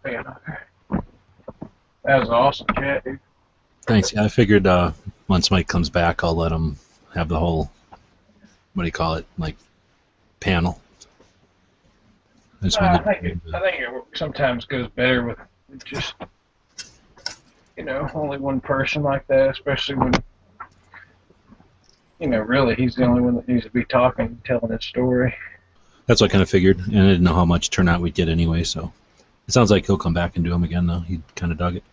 fan on there. That was an awesome chat, dude. Thanks. Yeah, I figured once Mike comes back, I'll let him have the whole, what do you call it, like panel. I just wanted I think it sometimes goes better with just, only one person like that, especially when, really he's the only one that needs to be talking, telling his story. that's what I kind of figured, and I didn't know how much turnout we'd get anyway, so it sounds like he'll come back and do them again, though. He kind of dug it.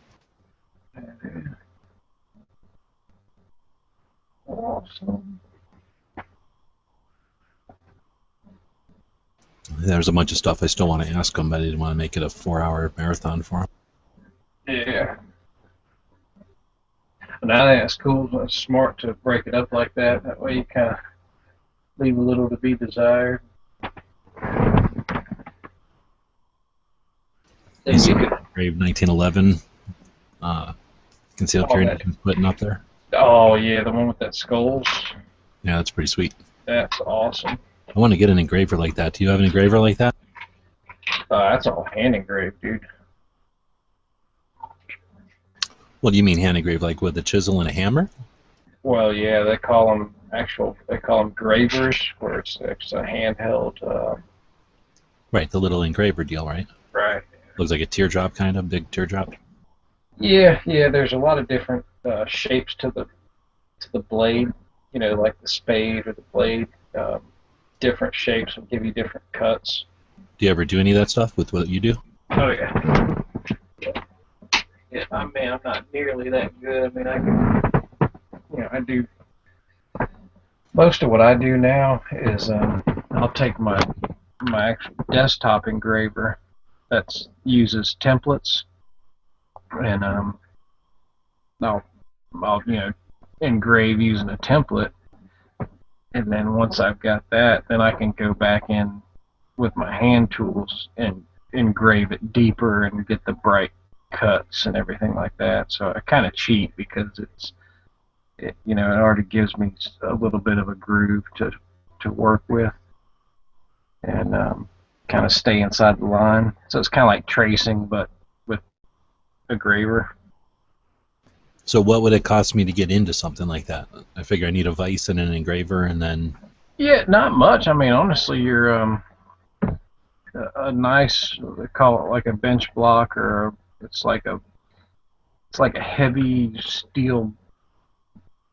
Awesome. There's a bunch of stuff I still want to ask him, but I didn't want to make it a 4-hour marathon for him. Yeah. And I think it's cool. It's smart to break it up like that. That way you kind of leave a little to be desired. He's Grave 1911 concealed carry he's putting up there. Oh, yeah, the one with that skulls. Yeah, that's pretty sweet. That's awesome. I want to get an engraver like that. Do you have an engraver like that? That's all hand engraved, dude. What do you mean hand engraved? Like with a chisel and a hammer? Well, yeah, they call them gravers, where it's a handheld. Right, the little engraver deal, right? Right. Looks like a teardrop, kind of big teardrop. Yeah. There's a lot of different shapes to the blade. Like the spade or the blade. Different shapes will give you different cuts. Do you ever do any of that stuff with what you do? Oh yeah. Yeah, I mean, I'm not nearly that good. I mean, I do. Most of what I do now is I'll take my actual desktop engraver that uses templates, and I'll engrave using a template, and then once I've got that, then I can go back in with my hand tools and engrave it deeper and get the bright cuts and everything like that. So I kind of cheat because it already gives me a little bit of a groove to work with, and kind of stay inside the line. So it's kind of like tracing, but with a graver. So what would it cost me to get into something like that? I figure I need a vise and an engraver, and then... Yeah, not much. I mean, honestly, you're a nice, they call it like a bench block, or it's like a heavy steel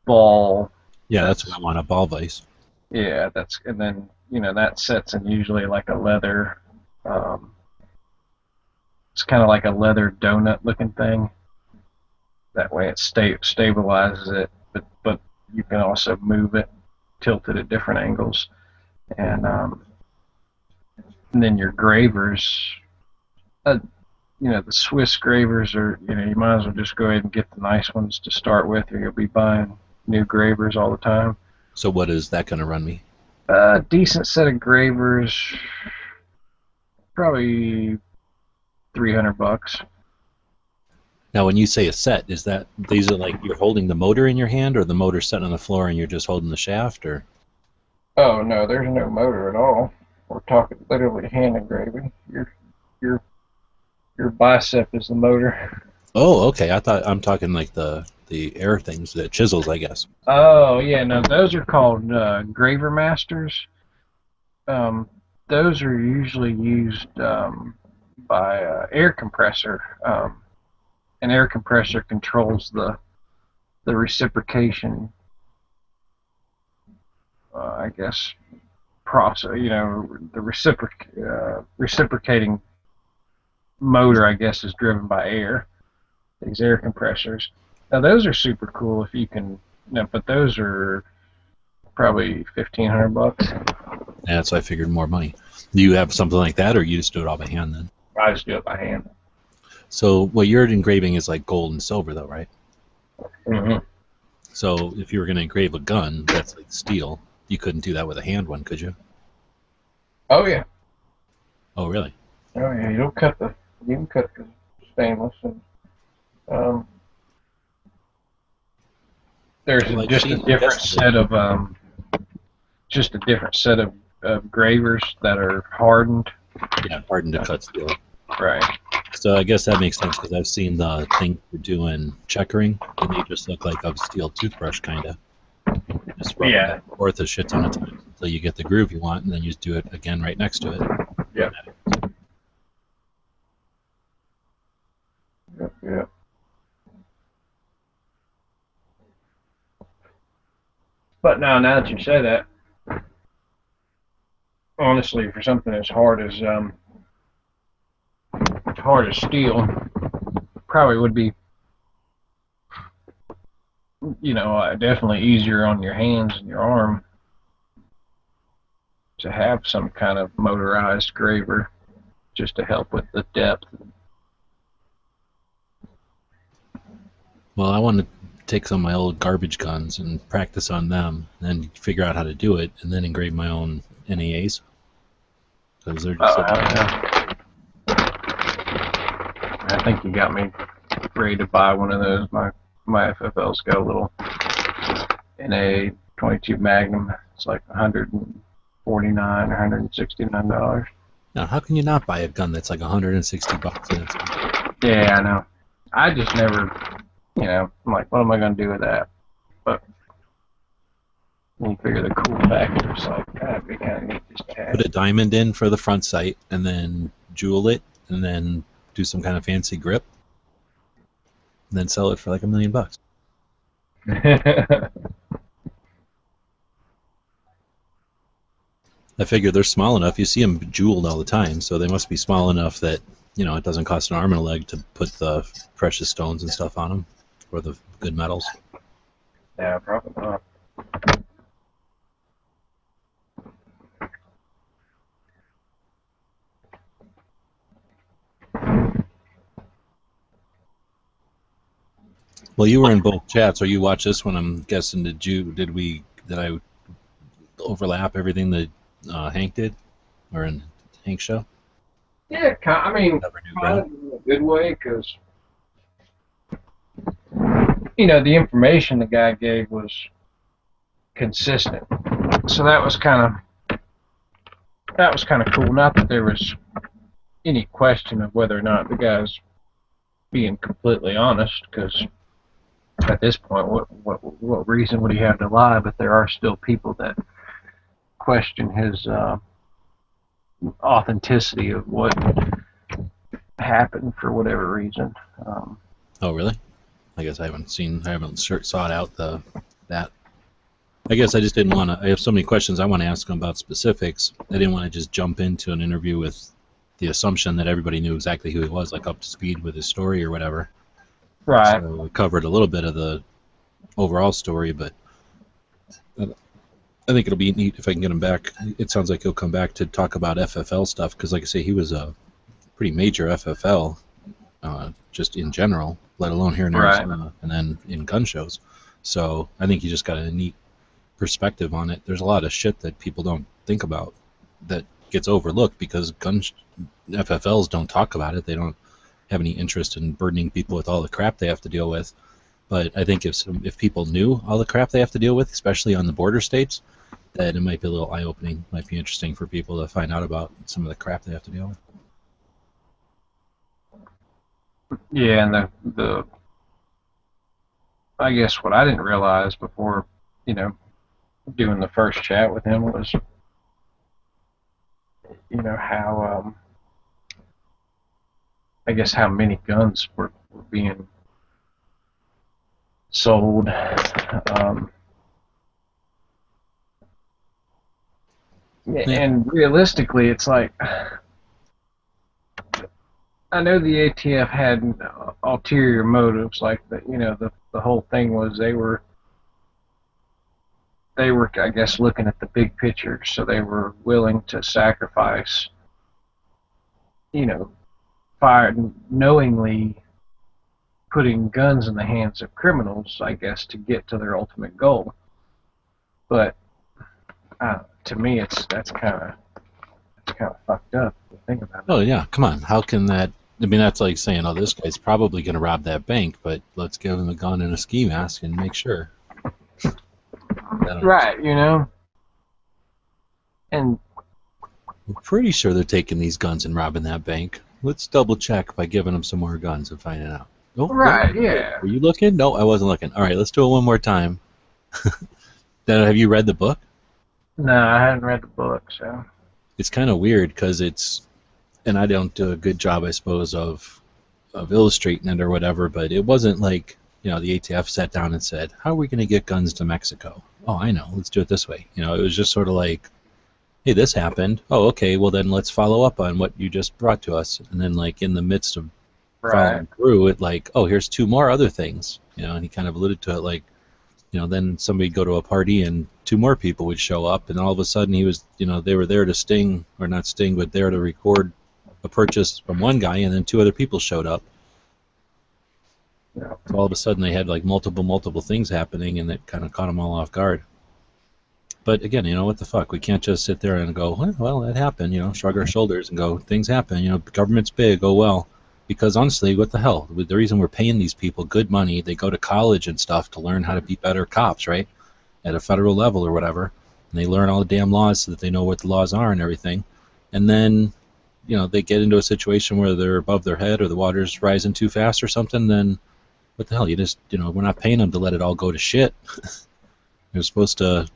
ball. Yeah, that's what I want, a ball vise. Yeah, and then that sets in usually like a leather. It's kind of like a leather donut looking thing. That way it stabilizes it, but you can also move it, tilt it at different angles, and then your gravers. The Swiss gravers are, you might as well just go ahead and get the nice ones to start with, or you'll be buying new gravers all the time. So what is that going to run me? A decent set of gravers, probably $300. Now, when you say a set, is that these are like you're holding the motor in your hand, or the motor's sitting on the floor and you're just holding the shaft, or? Oh no, there's no motor at all. We're talking literally hand engraving. Your bicep is the motor. Oh, okay. I'm talking like the air things, the chisels, I guess. Oh yeah, no, those are called Graver Masters. Those are usually used by air compressor. An air compressor controls the reciprocation, I guess, process. The reciprocating motor, I guess, is driven by air. These air compressors. Now those are super cool if you can. But those are probably $1,500. Yeah, so I figured more money. Do you have something like that, or you just do it all by hand then? I just do it by hand. So what you're engraving is like gold and silver, though, right? Mm-hmm. So if you were going to engrave a gun, that's like steel. You couldn't do that with a hand one, could you? Oh yeah. Oh really? Oh yeah. You can cut the stainless, and there's just a different set of gravers that are hardened. Yeah, hardened to cut steel. Right. So I guess that makes sense because I've seen the thing for doing checkering, and they just look like a steel toothbrush, kind of. Just rub them Yeah. back and forth a shit ton of times until you get the groove you want, and then you just do it again right next to it. Yep. Yep. Yep. But now that you say that, honestly, for something as hard as steel, probably would be, definitely easier on your hands and your arm to have some kind of motorized graver just to help with the depth. Well, I want to take some of my old garbage guns and practice on them, and then figure out how to do it, and then engrave my own NAAs because they're just sitting there. Yeah. I think you got me ready to buy one of those. My FFL's got a little NA 22 Magnum. It's like $149 or $169. Now, how can you not buy a gun that's like $160 and it's Yeah, I know. I just never, I'm like, what am I going to do with that? But when you figure the cool factor, it's like, that'd be kind of neat just to have. put a diamond in for the front sight, and then jewel it, and then do some kind of fancy grip, and then sell it for like $1 million. I figure they're small enough. You see them jeweled all the time, so they must be small enough that it doesn't cost an arm and a leg to put the precious stones and stuff on them, or the good metals. Yeah, probably not. Well, you were in both chats, or you watched this one. I'm guessing. Did I overlap everything that Hank did, or in Hank's show? Yeah, I mean, Cover new kind ground. of in a good way, because the information the guy gave was consistent. So that was kind of cool. Not that there was any question of whether or not the guy's being completely honest, because at this point, what reason would he have to lie? But there are still people that question his authenticity of what happened for whatever reason. Oh, really? I guess I haven't sought out that. I guess I just didn't want to. I have so many questions I want to ask him about specifics. I didn't want to just jump into an interview with the assumption that everybody knew exactly who he was, like up to speed with his story or whatever. Right. So we covered a little bit of the overall story, but I think it'll be neat if I can get him back. It sounds like he'll come back to talk about FFL stuff because, like I say, he was a pretty major FFL, just in general, let alone here in Arizona, and then in gun shows. So I think he just got a neat perspective on it. There's a lot of shit that people don't think about that gets overlooked because FFLs don't talk about it. They don't have any interest in burdening people with all the crap they have to deal with. But I think if people knew all the crap they have to deal with, especially on the border states, that it might be a little eye-opening. Might be interesting for people to find out about some of the crap they have to deal with. Yeah, and the I guess what I didn't realize before, doing the first chat with him was, how I guess how many guns were being sold. And realistically, it's like, I know the ATF had ulterior motives, like the whole thing was they were, I guess, looking at the big picture, so they were willing to sacrifice, fire, knowingly putting guns in the hands of criminals, I guess, to get to their ultimate goal. But to me, that's kind of fucked up to think about it. Oh yeah, come on. How can that? I mean, that's like saying, "Oh, this guy's probably going to rob that bank," but let's give him a gun and a ski mask and make sure. Right, and I'm pretty sure they're taking these guns and robbing that bank. let's double check by giving them some more guns and finding out. Oh, yeah, Right, wait, yeah. were you looking? No, I wasn't looking. All right, let's do it one more time. Then, have you read the book? No, I hadn't read the book, so. It's kind of weird because it's, and I don't do a good job, I suppose, of illustrating it or whatever, but it wasn't like, the ATF sat down and said, how are we going to get guns to Mexico? Oh, I know, let's do it this way. It was just sort of like, hey, this happened. Oh, okay, well then let's follow up on what you just brought to us. And then like in the midst of Right, following through it, like, oh, here's two more other things. And he kind of alluded to it like, then somebody'd go to a party and two more people would show up, and all of a sudden he was, they were there to sting, or not sting, but there to record a purchase from one guy, and then two other people showed up. yeah. So all of a sudden they had like multiple things happening, and it kind of caught them all off guard. But again, what the fuck? We can't just sit there and go, well, that happened, shrug our shoulders and go, things happen, government's big, oh well. Because honestly, what the hell? The reason we're paying these people good money, they go to college and stuff to learn how to be better cops, right? At a federal level or whatever. And they learn all the damn laws so that they know what the laws are and everything. And then, they get into a situation where they're above their head or the water's rising too fast or something, then what the hell? You just, we're not paying them to let it all go to shit. You're supposed to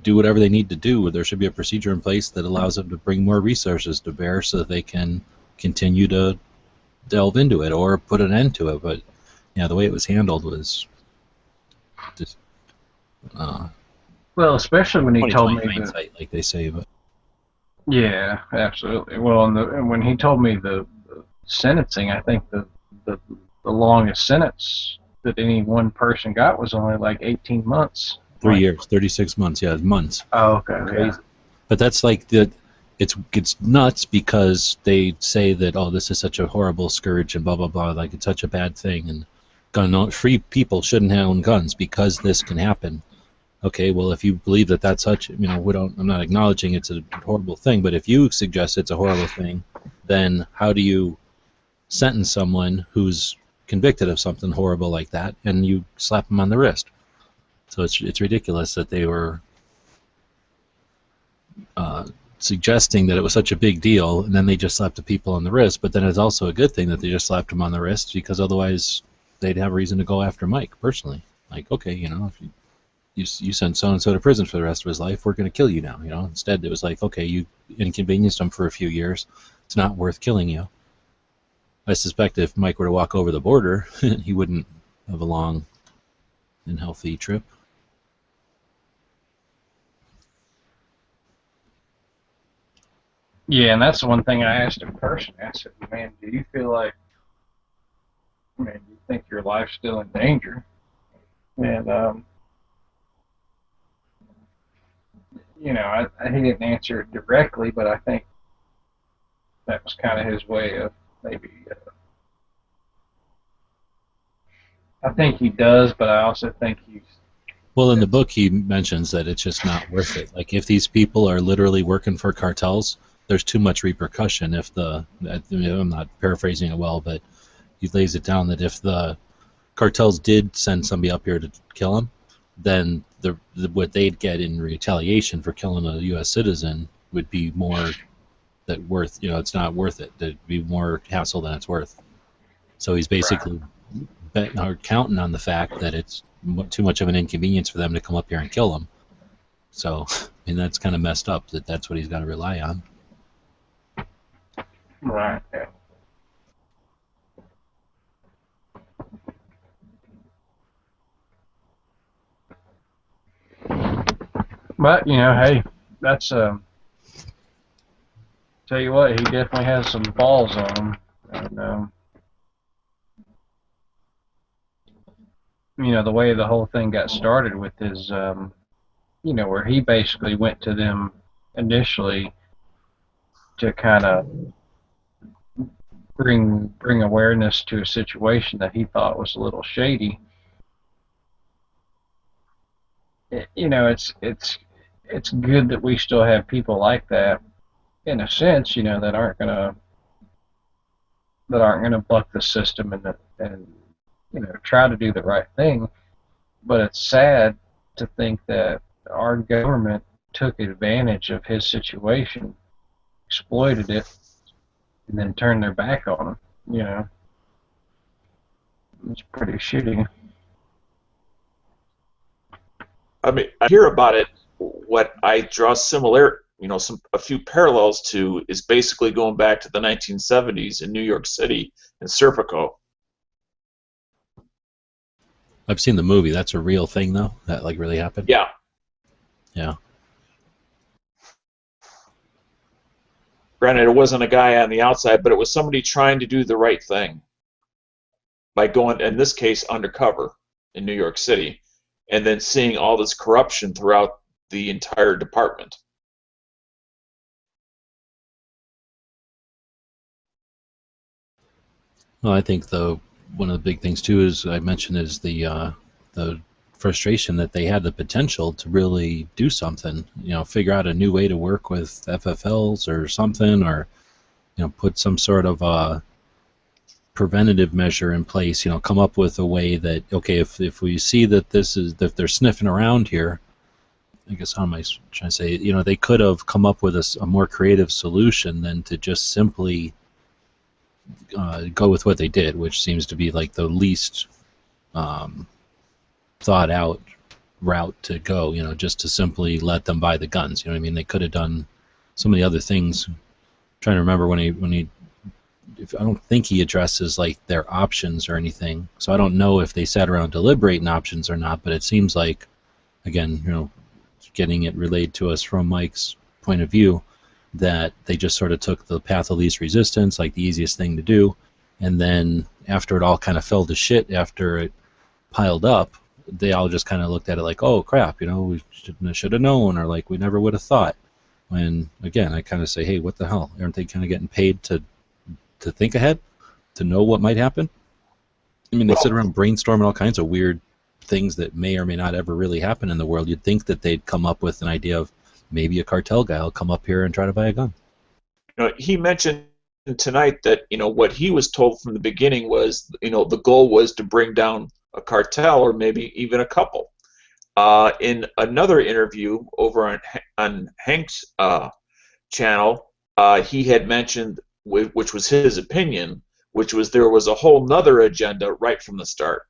do whatever they need to do. There should be a procedure in place that allows them to bring more resources to bear so that they can continue to delve into it or put an end to it. But yeah, the way it was handled was just uh, Well, especially when he told 2020 me that. hindsight, like they say. But Yeah, absolutely. Well, and when he told me the sentencing, I think the the longest sentence that any one person got was only like 18 months. 3 years, 36 months, yeah, months, Oh, okay, yeah, crazy. But that's like the it's nuts because they say that, oh, this is such a horrible scourge and blah blah blah, like it's such a bad thing, and free people shouldn't own guns because this can happen. Okay, well, if you believe that that's such, we don't. I'm not acknowledging it's a horrible thing, but if you suggest it's a horrible thing, then how do you sentence someone who's convicted of something horrible like that, and you slap them on the wrist? So it's ridiculous that they were uh, suggesting that it was such a big deal, and then they just slapped the people on the wrist. But then it's also a good thing that they just slapped him on the wrist, because otherwise they'd have reason to go after Mike personally. Like, okay, if you send so and so to prison for the rest of his life, we're going to kill you now. Instead it was like, okay, you inconvenienced him for a few years. It's not worth killing you. I suspect if Mike were to walk over the border, he wouldn't have a long and healthy trip. yeah. And that's the one thing I asked him personally. I said, "Man, do you feel like, man, do you think your life's still in danger?" And he didn't answer it directly, but I think that was kind of his way of maybe. I think he does, but I also think he's. Well, in the book, he mentions that it's just not worth it. Like, if these people are literally working for cartels, there's too much repercussion. I'm not paraphrasing it well, but he lays it down that if the cartels did send somebody up here to kill him, then what they'd get in retaliation for killing a U.S. citizen would be more that worth. It's not worth it. There'd be more hassle than it's worth. So he's Right. basically counting on the fact that it's too much of an inconvenience for them to come up here and kill him. So, that's kind of messed up that that's what he's got to rely on. Right. Yeah. But hey, that's tell you what, he definitely has some balls on him, and the way the whole thing got started with his where he basically went to them initially to kind of bring awareness to a situation that he thought was a little shady. It's good that we still have people like that in a sense, that aren't gonna buck the system and try to do the right thing. But it's sad to think that our government took advantage of his situation, exploited it, and then turn their back on them. You know, it's pretty shitty. I mean, I hear about it. What I draw similar, a few parallels to is basically going back to the 1970s in New York City and Serpico. I've seen the movie. That's a real thing, though. That like really happened. Yeah. Yeah. Granted, it wasn't a guy on the outside, but it was somebody trying to do the right thing by going, in this case, undercover in New York City, and then seeing all this corruption throughout the entire department. Well, I think one of the big things too is I mentioned is the frustration that they had the potential to really do something. Figure out a new way to work with FFLs or something, or put some sort of preventative measure in place. Come up with a way that, okay, if we see that if they're sniffing around here, I guess how am I trying to say? They could have come up with a more creative solution than to just simply go with what they did, which seems to be like the least thought out route to go. Just to simply let them buy the guns. You know what I mean? They could have done some of the other things. I'm trying to remember when he I don't think he addresses like their options or anything. So I don't know if they sat around deliberating options or not. But it seems like, again, getting it relayed to us from Mike's point of view, that they just sort of took the path of least resistance, like the easiest thing to do, and then after it all kind of fell to shit, after it piled up, they all just kind of looked at it like, oh crap, we should have known, or like we never would have thought. When again, I kind of say, hey, what the hell? Aren't they kind of getting paid to think ahead, to know what might happen? I mean, they sit around brainstorming all kinds of weird things that may or may not ever really happen in the world. You'd think that they'd come up with an idea of maybe a cartel guy will come up here and try to buy a gun. He mentioned tonight that what he was told from the beginning was the goal was to bring down a cartel or maybe even a couple. In another interview over on Hank's channel, he had mentioned, which was his opinion, which was there was a whole nother agenda right from the start,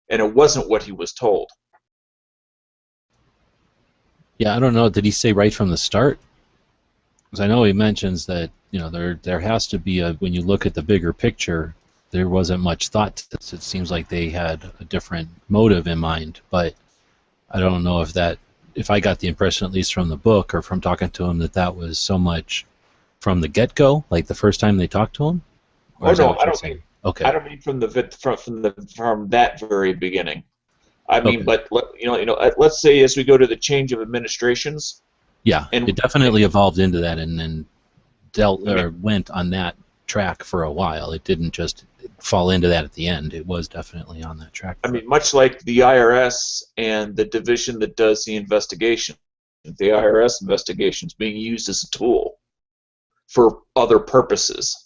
and it wasn't what he was told. Yeah, I don't know. Did he say right from the start? Because I know he mentions that there has to be when you look at the bigger picture, there wasn't much thought to this. It seems like they had a different motive in mind, but I don't know if I got the impression, at least from the book or from talking to him, that was so much from the get-go, like the first time they talked to him. Or no, I don't mean. Okay. I don't mean from that very beginning. I mean, okay. But let's say as we go to the change of administrations. Yeah, it definitely evolved into that, and then went on that track for a while. It didn't just fall into that at the end. It was definitely on that track. I mean, much like the IRS and the division that does the investigation, the IRS investigation is being used as a tool for other purposes.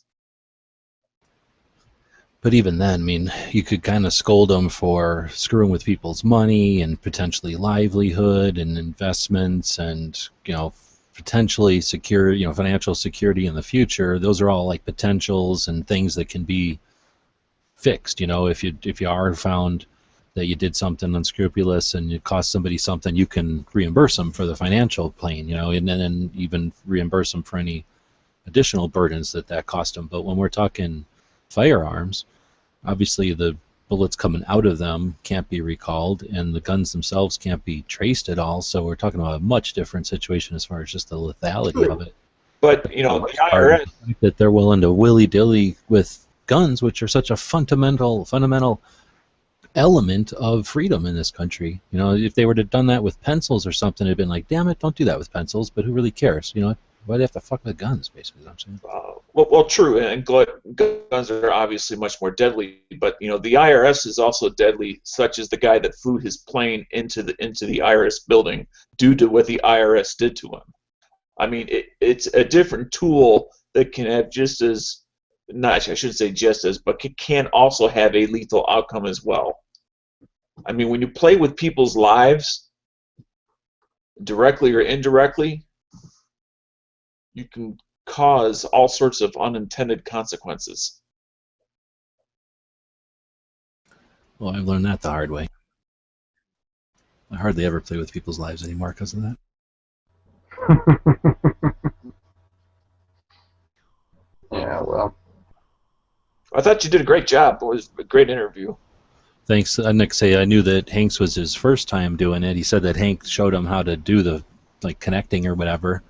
But even then, I mean, you could kind of scold them for screwing with people's money and potentially livelihood and investments and, potentially secure, financial security in the future. Those are all like potentials and things that can be fixed. If you are found that you did something unscrupulous and it cost somebody something, you can reimburse them for the financial plane, and then even reimburse them for any additional burdens that cost them. But when we're talking firearms, obviously the bullets coming out of them can't be recalled, and the guns themselves can't be traced at all. So we're talking about a much different situation as far as just the lethality of it. But the IRS, that they're willing to willy-dilly with guns, which are such a fundamental element of freedom in this country. If they were to have done that with pencils or something, it'd been like, damn it, don't do that with pencils. But who really cares? Why do they have to fuck with guns, basically, is what I'm saying. Well, true, and guns are obviously much more deadly. But the IRS is also deadly, such as the guy that flew his plane into the IRS building due to what the IRS did to him. I mean, it's a different tool that can have just as, not I should say just as, but can also have a lethal outcome as well. I mean, when you play with people's lives, directly or indirectly, you can cause all sorts of unintended consequences. Well, I've learned that the hard way. I hardly ever play with people's lives anymore because of that. Yeah, well. I thought you did a great job. It was a great interview. Thanks. Nick say I knew that Hank's was his first time doing it. He said that Hank showed him how to do the connecting or whatever,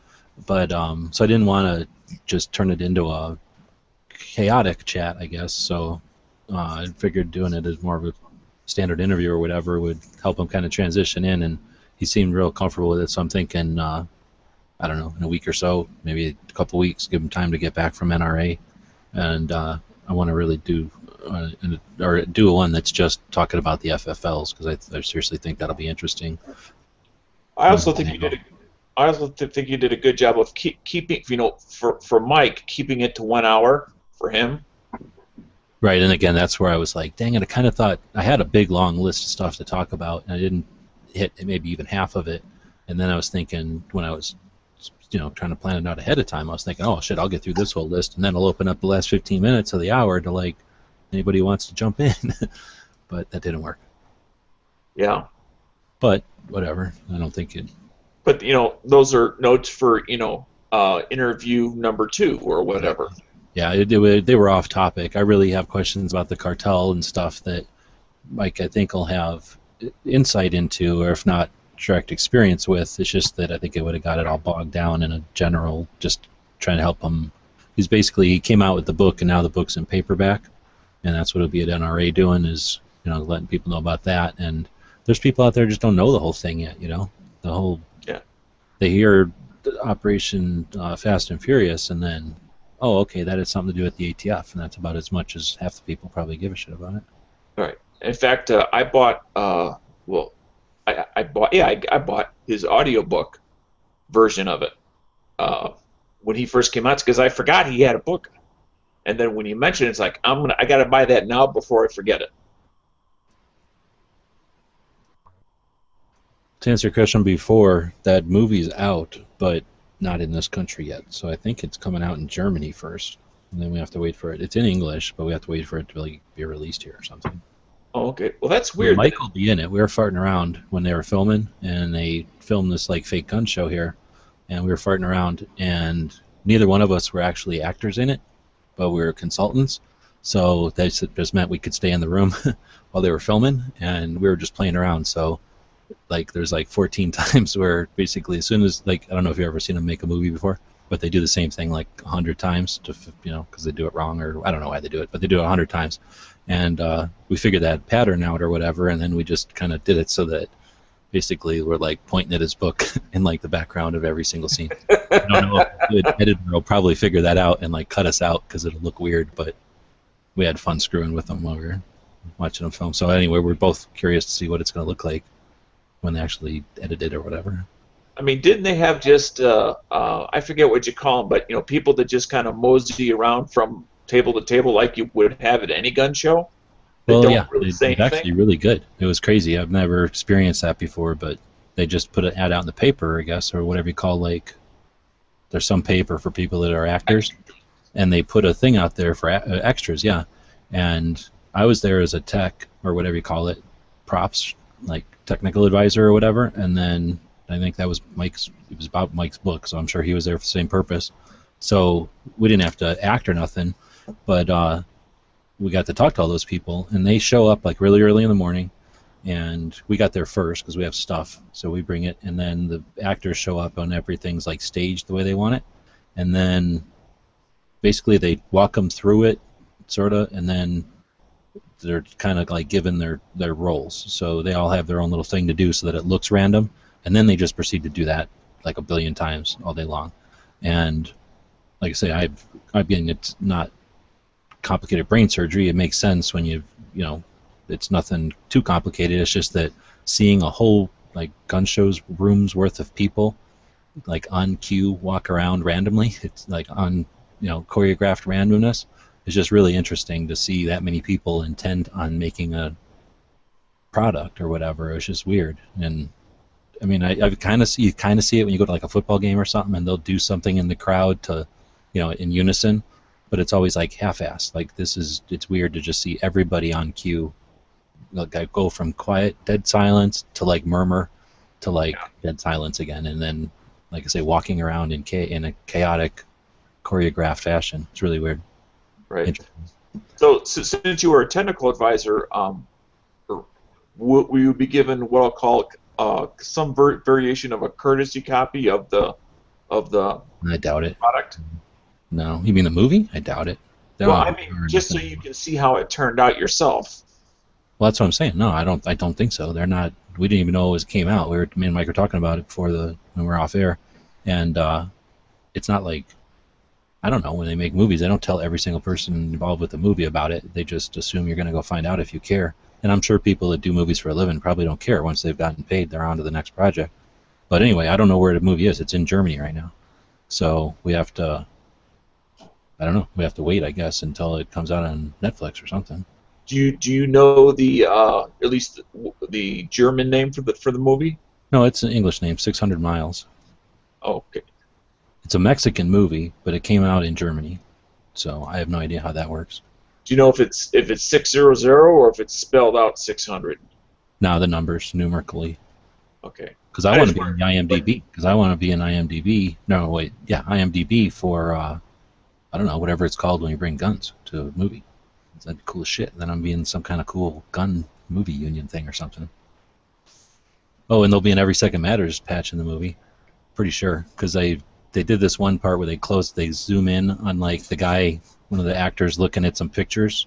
but so I didn't want to just turn it into a chaotic chat, I guess. So I figured doing it as more of a standard interview or whatever would help him kind of transition in, and he seemed real comfortable with it. So I'm thinking, I don't know, in a week or so, maybe a couple weeks, give him time to get back from NRA, and I want to really do one that's just talking about the FFLs because I seriously think that'll be interesting. I also think you did a good job of keeping, for Mike, keeping it to 1 hour for him. Right, and again, that's where I was like, dang it, I kind of thought I had a big, long list of stuff to talk about, and I didn't hit maybe even half of it. And then I was thinking, when I was, trying to plan it out ahead of time, I was thinking, oh, shit, I'll get through this whole list, and then I'll open up the last 15 minutes of the hour to, anybody who wants to jump in. But that didn't work. Yeah. But, whatever, I don't think it... But, those are notes for, interview number 2 or whatever. Yeah, they were off topic. I really have questions about the cartel and stuff that Mike, I think, will have insight into, or if not direct experience with. It's just that I think it would have got it all bogged down in a general, just trying to help him. He came out with the book, and now the book's in paperback, and that's what it'll be at NRA doing is, letting people know about that. And there's people out there who just don't know the whole thing yet, the whole... Yeah. They hear Operation Fast and Furious, and then... oh, okay, that has something to do with the ATF, and that's about as much as half the people probably give a shit about it. Right. In fact, I bought, I bought his audiobook version of it when he first came out, because I forgot he had a book, and then when you mentioned it, it's like I gotta buy that now before I forget it. To answer your question before, that movie's out, but not in this country yet. So I think it's coming out in Germany first, and then we have to wait for it. It's in English, but we have to wait for it to be released here or something. Oh, okay. Well, that's weird. Well, Mike will be in it. We were farting around when they were filming, and they filmed this fake gun show here, and we were farting around, and neither one of us were actually actors in it, but we were consultants. So that just meant we could stay in the room while they were filming, and we were just playing around. So there's 14 times where basically as soon as I don't know if you've ever seen them make a movie before, but they do the same thing 100 times to because they do it wrong, or I don't know why they do it, but they do it 100 times, and we figured that pattern out or whatever, and then we just kind of did it so that basically we're pointing at his book in the background of every single scene. I don't know if the editor will probably figure that out and cut us out because it'll look weird, but we had fun screwing with them while we were watching them film. So anyway, we're both curious to see what it's going to look like when they actually edit it or whatever. I mean, didn't they have just, I forget what you call them, but, people that just kind of mosey around from table to table like you would have at any gun show? Well, yeah, it's actually really good. It was crazy. I've never experienced that before, but they just put an ad out in the paper, I guess, or whatever you call, there's some paper for people that are actors, and they put a thing out there for extras, yeah. And I was there as a tech, or whatever you call it, props, technical advisor or whatever, and then I think that was it was about Mike's book, so I'm sure he was there for the same purpose. So we didn't have to act or nothing, but we got to talk to all those people, and they show up really early in the morning, and we got there first because we have stuff, so we bring it, and then the actors show up and everything's staged the way they want it, and then basically they walk them through it, sort of, and then they're kind of given their roles, so they all have their own little thing to do so that it looks random, and then they just proceed to do that a billion times all day long. And like I say, it's not complicated brain surgery. It makes sense when it's nothing too complicated. It's just that seeing a whole gun shows rooms worth of people on cue walk around randomly, it's on choreographed randomness. It's just really interesting to see that many people intent on making a product or whatever. It's just weird. And I mean, you kind of see it when you go to a football game or something, and they'll do something in the crowd to in unison, but it's always like half-assed. Like it's weird to just see everybody on cue, like I go from quiet, dead silence to like murmur to like dead silence again, and then, like I say, walking around in a chaotic, choreographed fashion. It's really weird. Right. So, since you were a technical advisor, will you be given what I'll call some variation of a courtesy copy of the I doubt it. product? No, you mean the movie? I doubt it. They Well, don't I have mean, or just so anything. you can see how it turned out yourself. Well, that's what I'm saying. No, I don't. I don't think so. They're not. We didn't even know it was came out. Me and Mike were talking about it before when we were off air, and it's not like, I don't know. When they make movies, they don't tell every single person involved with the movie about it. They just assume you're going to go find out if you care. And I'm sure people that do movies for a living probably don't care. Once they've gotten paid, they're on to the next project. But anyway, I don't know where the movie is. It's in Germany right now, so we have to. I don't know. We have to wait, I guess, until it comes out on Netflix or something. Do you know the at least the German name for the movie? No, it's an English name, 600 Miles. Oh, okay. It's a Mexican movie, but it came out in Germany, so I have no idea how that works. Do you know if it's 600 or if it's spelled out 600? Now the numbers numerically, Okay. because I want to just be in wondered, but IMDb. Because I want to be in IMDb. No, wait, yeah, IMDb for I don't know, whatever it's called when you bring guns to a movie. That'd be cool as shit. Then I'm being some kind of cool gun movie union thing or something. Oh, and there'll be an Every Second Matters patch in the movie. Pretty sure, because they did this one part where they zoom in on like the guy, one of the actors looking at some pictures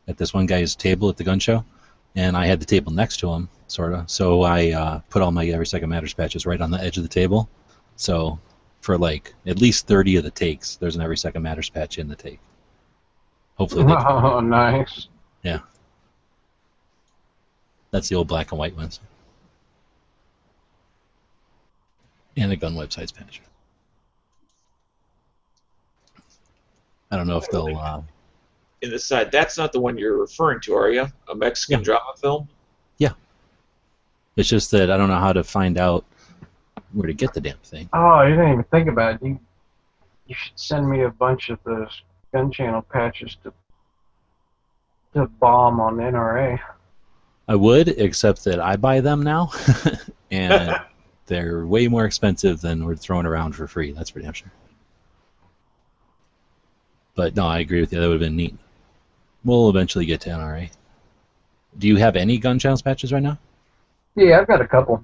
at this one guy's table at the gun show, and I had the table next to him, sort of. So I put all my Every Second Matters patches right on the edge of the table. So for like at least 30 of the takes, there's an Every Second Matters patch in the take. Hopefully they. Oh, nice. Yeah. That's the old black and white ones. And the gun websites patch. I don't know if they'll. in the side, that's not the one you're referring to, are you? A Mexican Yeah. drama film? Yeah. It's just that I don't know how to find out where to get the damn thing. Oh, you didn't even think about it. You should send me a bunch of those gun channel patches to bomb on the NRA. I would, except that I buy them now, and they're way more expensive than we're throwing around for free. That's for damn sure. But no, I agree with you. That would have been neat. We'll eventually get to NRA. Do you have any gun channels patches right now? Yeah, I've got a couple.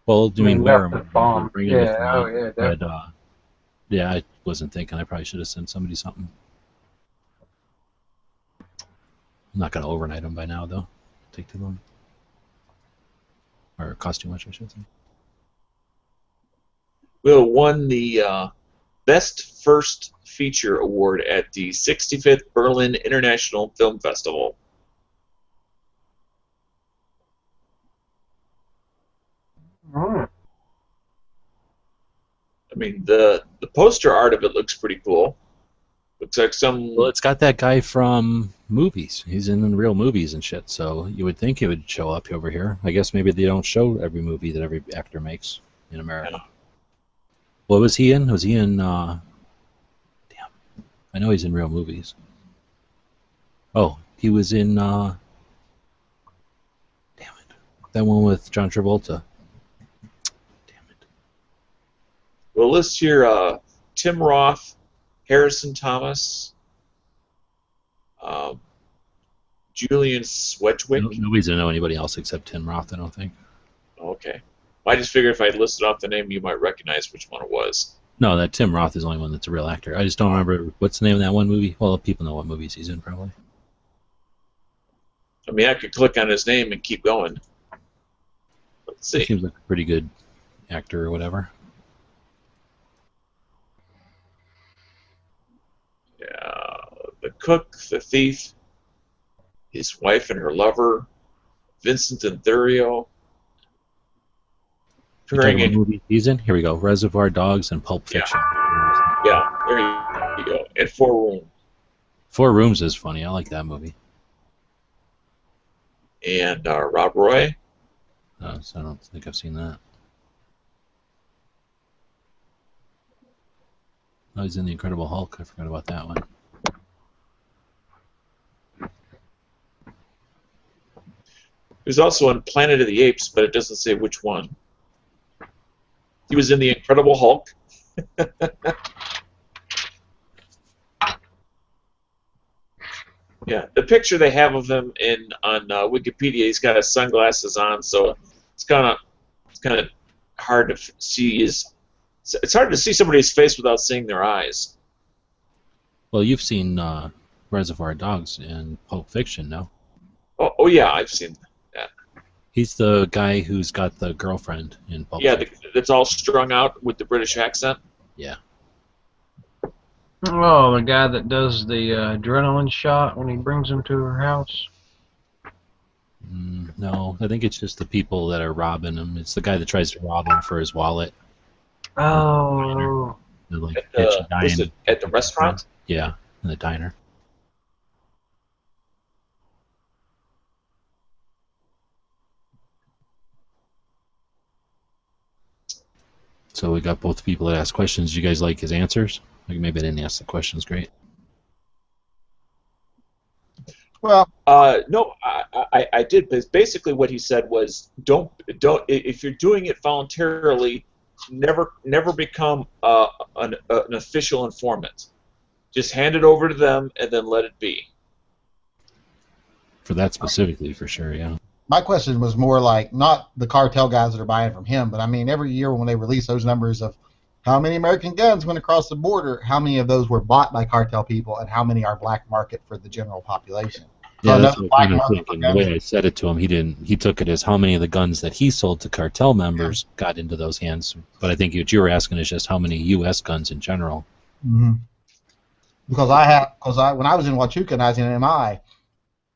Well, do you mean wear Enough to them? bomb. Bring it with Yeah, you. oh yeah, But definitely. yeah, I wasn't thinking. I probably should have sent somebody something. I'm not going to overnight them by now, though. Take too long. Or cost too much, I should say. Will won the Best First Feature Award at the 65th Berlin International Film Festival. Mm. I mean, the poster art of it looks pretty cool. Looks like some. Well, it's got that guy from movies. He's in real movies and shit, so you would think it would show up over here. I guess maybe they don't show every movie that every actor makes in America. Yeah. What was he in? Was he in... damn. I know he's in real movies. Oh, he was in... damn it. That one with John Travolta. Damn it. We'll list here Tim Roth, Harrison Thomas, Julian Swedwick. Nobody's going to know anybody else except Tim Roth, I don't think. Okay. I just figured if I listed off the name, you might recognize which one it was. No, that Tim Roth is the only one that's a real actor. I just don't remember what's the name of that one movie. Well, people know what movies he's in, probably. I mean, I could click on his name and keep going. Let's He see. seems like a pretty good actor or whatever. Yeah, the cook, the thief, his wife and her lover, Vincent and Thurio. You're talking about movie he's in? Here we go. Reservoir Dogs and Pulp Fiction. Yeah, there you go. And Four Rooms. Four Rooms is funny. I like that movie. And Rob Roy. So I don't think I've seen that. Oh, he's in the Incredible Hulk. I forgot about that one. He was also on Planet of the Apes, but it doesn't say which one. He was in the Incredible Hulk. Yeah, the picture they have of him on Wikipedia, he's got his sunglasses on, so it's kind of hard to see his. It's hard to see somebody's face without seeing their eyes. Well, you've seen Reservoir Dogs and Pulp Fiction, no? Oh yeah, I've seen that. He's the guy who's got the girlfriend in Pulp Yeah, Fiction. that's all strung out with the British accent. Yeah. Oh, the guy that does the adrenaline shot when he brings him to her house. No, I think it's just the people that are robbing him. It's the guy that tries to rob him for his wallet. Oh. They're like Was it at the restaurant? Yeah, in the diner. So we got both people that asked questions. Did you guys like his answers? Like maybe I didn't ask the questions great. Well, No, I did. But basically, what he said was, don't if you're doing it voluntarily, never become an official informant. Just hand it over to them and then let it be. For that specifically, for sure, yeah. my question was more like not the cartel guys that are buying from him, but I mean every year when they release those numbers of how many American guns went across the border, how many of those were bought by cartel people, and how many are black market for the general population. So Yeah, that's another what black I'm market for thinking. The way guns. I said it to him, he took it as how many of the guns that he sold to cartel members got into those hands. But I think what you were asking is just how many U.S. guns in general. Mm-hmm. Because when I was in Huachuca and I was in MI,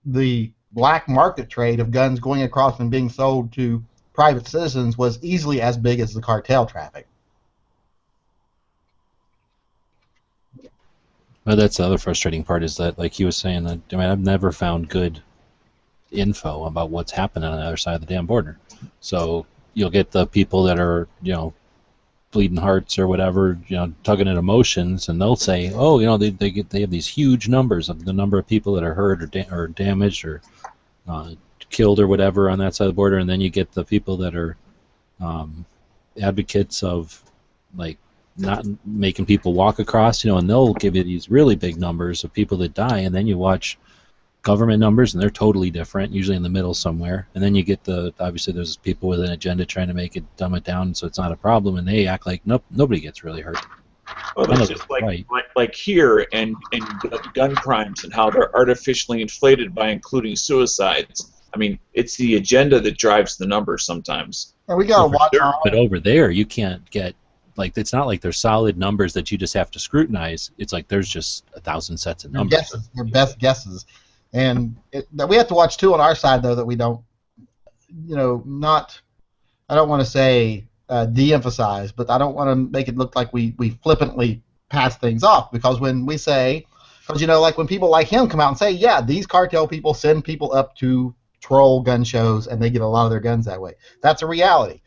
the black market trade of guns going across and being sold to private citizens was easily as big as the cartel traffic. But that's the other frustrating part is that, like he was saying, that I mean, I've never found good info about what's happening on the other side of the damn border. So you'll get the people that are, bleeding hearts or whatever, tugging at emotions, and they'll say, oh, they have these huge numbers of the number of people that are hurt or damaged or killed or whatever on that side of the border, and then you get the people that are advocates of like not making people walk across, and they'll give you these really big numbers of people that die, and then you watch government numbers and they're totally different, usually in the middle somewhere, and then you get obviously there's people with an agenda trying to make it dumb it down so it's not a problem, and they act like nope, nobody gets really hurt. Well, that's just like here and gun crimes and how they're artificially inflated by including suicides. I mean, it's the agenda that drives the numbers sometimes. And we got to watch our But over there, you can't get it's not like there's solid numbers that you just have to scrutinize. It's like there's just 1,000 sets of numbers. guesses, their best guesses. And that we have to watch too on our side though that we don't, not. I don't want to say de-emphasize, but I don't want to make it look like we flippantly pass things off, because when we say, because like when people like him come out and say, yeah, these cartel people send people up to troll gun shows and they get a lot of their guns that way. That's a reality.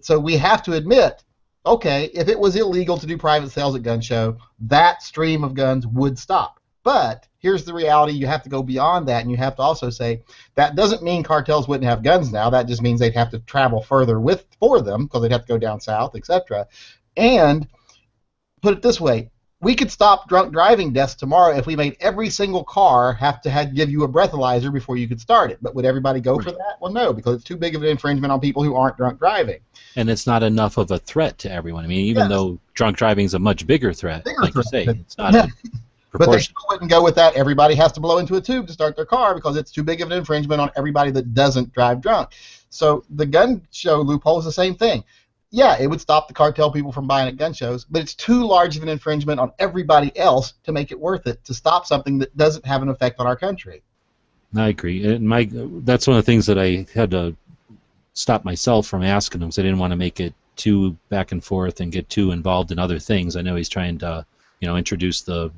So we have to admit, okay, if it was illegal to do private sales at gun show, that stream of guns would stop. But here's the reality: you have to go beyond that, and you have to also say that doesn't mean cartels wouldn't have guns now. That just means they'd have to travel further for them, because they'd have to go down south, etc. And put it this way: we could stop drunk driving deaths tomorrow if we made every single car have to give you a breathalyzer before you could start it. But would everybody go for that? Well, no, because it's too big of an infringement on people who aren't drunk driving. And it's not enough of a threat to everyone. I mean, even though drunk driving is a much bigger threat, you say, it's not but they still wouldn't go with that. Everybody has to blow into a tube to start their car because it's too big of an infringement on everybody that doesn't drive drunk. So the gun show loophole is the same thing. Yeah, it would stop the cartel people from buying at gun shows, but it's too large of an infringement on everybody else to make it worth it to stop something that doesn't have an effect on our country. I agree. That's one of the things that I had to stop myself from asking him, because I didn't want to make it too back and forth and get too involved in other things. I know he's trying to introduce the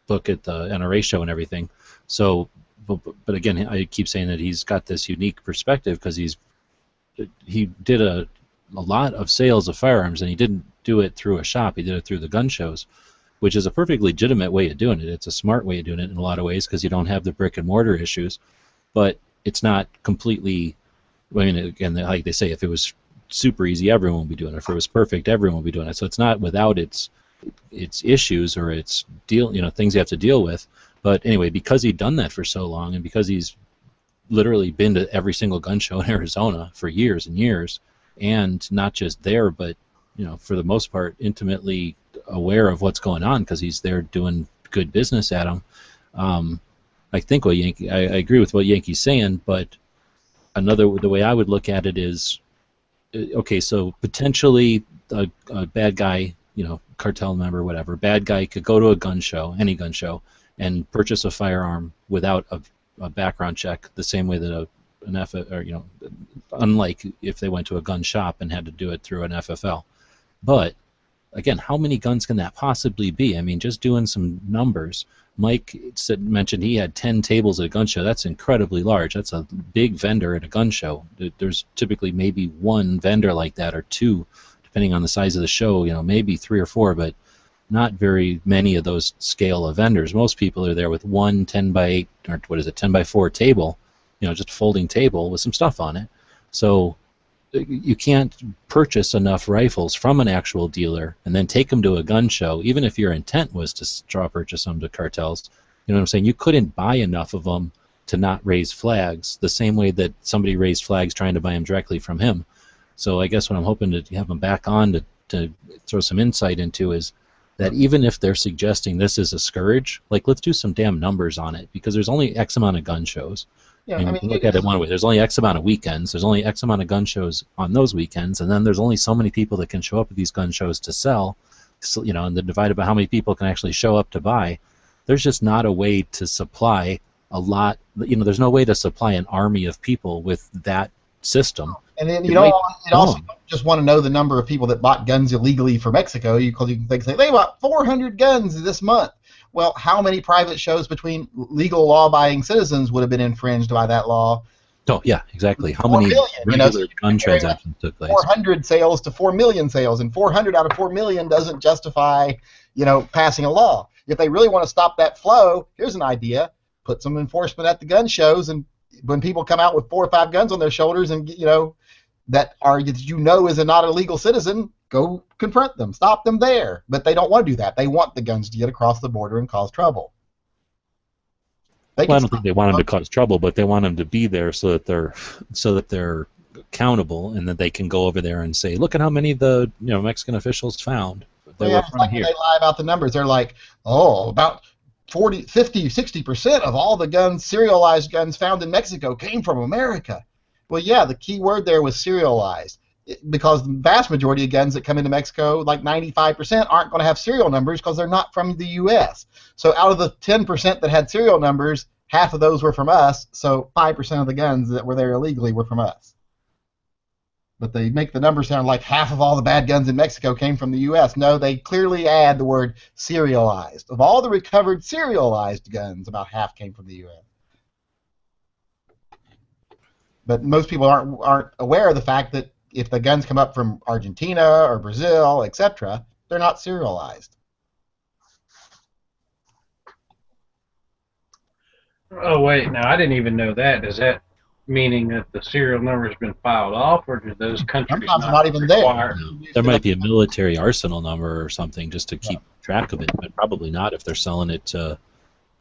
book at the NRA show and everything. So, but again, I keep saying that he's got this unique perspective because he did a lot of sales of firearms, and he didn't do it through a shop. He did it through the gun shows, which is a perfectly legitimate way of doing it. It's a smart way of doing it in a lot of ways because you don't have the brick and mortar issues, but it's not completely. I mean, again, like they say, if it was super easy, everyone would be doing it. If it was perfect, everyone would be doing it. So it's not without its issues or its things you have to deal with. But anyway, because he'd done that for so long, and because he's literally been to every single gun show in Arizona for years and years, and not just there, but for the most part, intimately aware of what's going on because he's there doing good business at them. I think I agree with what Yankee's saying, but the way I would look at it is, okay, so potentially a bad guy, cartel member, whatever, bad guy could go to a gun show, any gun show, and purchase a firearm without a background check, the same way that unlike if they went to a gun shop and had to do it through an FFL. But again, how many guns can that possibly be? I mean, just doing some numbers. Mike mentioned he had 10 tables at a gun show. That's incredibly large. That's a big vendor at a gun show. There's typically maybe one vendor like that, or two, depending on the size of the show. Maybe 3 or 4, but not very many of those scale of vendors. Most people are there with one 10 by 8 or 10 by 4 table, just a folding table with some stuff on it. So you can't purchase enough rifles from an actual dealer and then take them to a gun show, even if your intent was to straw purchase them to cartels. You know what I'm saying? You couldn't buy enough of them to not raise flags the same way that somebody raised flags trying to buy them directly from him. So I guess what I'm hoping to have them back on to throw some insight into is that even if they're suggesting this is a scourge, like, let's do some damn numbers on it, because there's only X amount of gun shows. Yeah, and you can look at it one way. There's only X amount of weekends. There's only X amount of gun shows on those weekends, and then there's only so many people that can show up at these gun shows to sell. So, and then divided by how many people can actually show up to buy. There's just not a way to supply a lot. There's no way to supply an army of people with that system. And then you also don't just want to know the number of people that bought guns illegally from Mexico, because you can say they bought 400 guns this month. Well, how many private shows between legal law-abiding citizens would have been infringed by that law? Oh, yeah, exactly. How many regular gun transactions took place? 400 sales to 4 million sales, and 400 out of 4 million doesn't justify, passing a law. If they really want to stop that flow, here's an idea: put some enforcement at the gun shows, and when people come out with 4 or 5 guns on their shoulders, and that is not a legal citizen, go confront them, stop them there. But they don't want to do that. They want the guns to get across the border and cause trouble. I don't think they want them to cause trouble, but they want them to be there so that they're accountable, and that they can go over there and say, look at how many the Mexican officials found. They were from here. They lie about the numbers. They're like, about 40, 50, 60% of all the guns, serialized guns found in Mexico, came from America. Well, yeah, the key word there was serialized, because the vast majority of guns that come into Mexico, like 95%, aren't going to have serial numbers because they're not from the U.S. So out of the 10% that had serial numbers, half of those were from us, so 5% of the guns that were there illegally were from us. But they make the numbers sound like half of all the bad guns in Mexico came from the U.S. No, they clearly add the word serialized. Of all the recovered serialized guns, about half came from the U.S. But most people aren't aware of the fact that if the guns come up from Argentina or Brazil, etc., they're not serialized. Oh, wait, now I didn't even know that. Does that meaning that the serial number's been filed off, or do those countries not even require? There? There might be a military arsenal number or something just to keep track of it, but probably not if they're selling it to,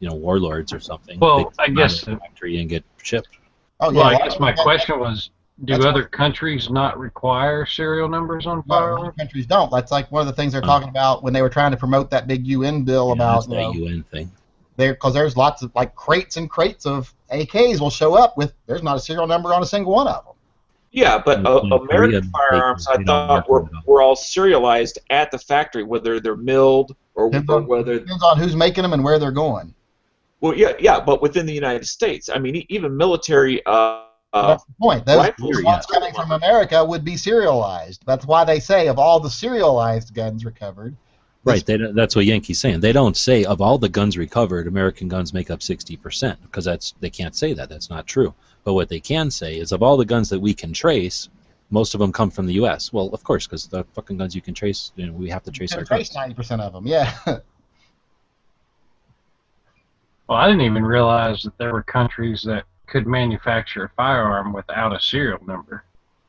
warlords or something. Well, I guess the factory and get shipped. Oh, yeah, well, I guess my question was, do other countries not require serial numbers on firearms? Other countries don't. That's like one of the things they're talking about when they were trying to promote that big UN bill about that UN thing. Because there's lots of crates and crates of AKs will show up with there's not a serial number on a single one of them. Yeah, but American firearms, I thought, were all serialized at the factory, whether they're milled or whether depends on who's making them and where they're going. Well, yeah, but within the United States, I mean, even military. That's the point. Those ones coming from America would be serialized. That's why they say of all the serialized guns recovered. Right. That's what Yankee's saying. They don't say of all the guns recovered, American guns make up 60%, because they can't say that. That's not true. But what they can say is of all the guns that we can trace, most of them come from the U.S. Well, of course, because the fucking guns you can trace, we have to trace our guns. 90% of them, yeah. Well, I didn't even realize that there were countries that could manufacture a firearm without a serial number.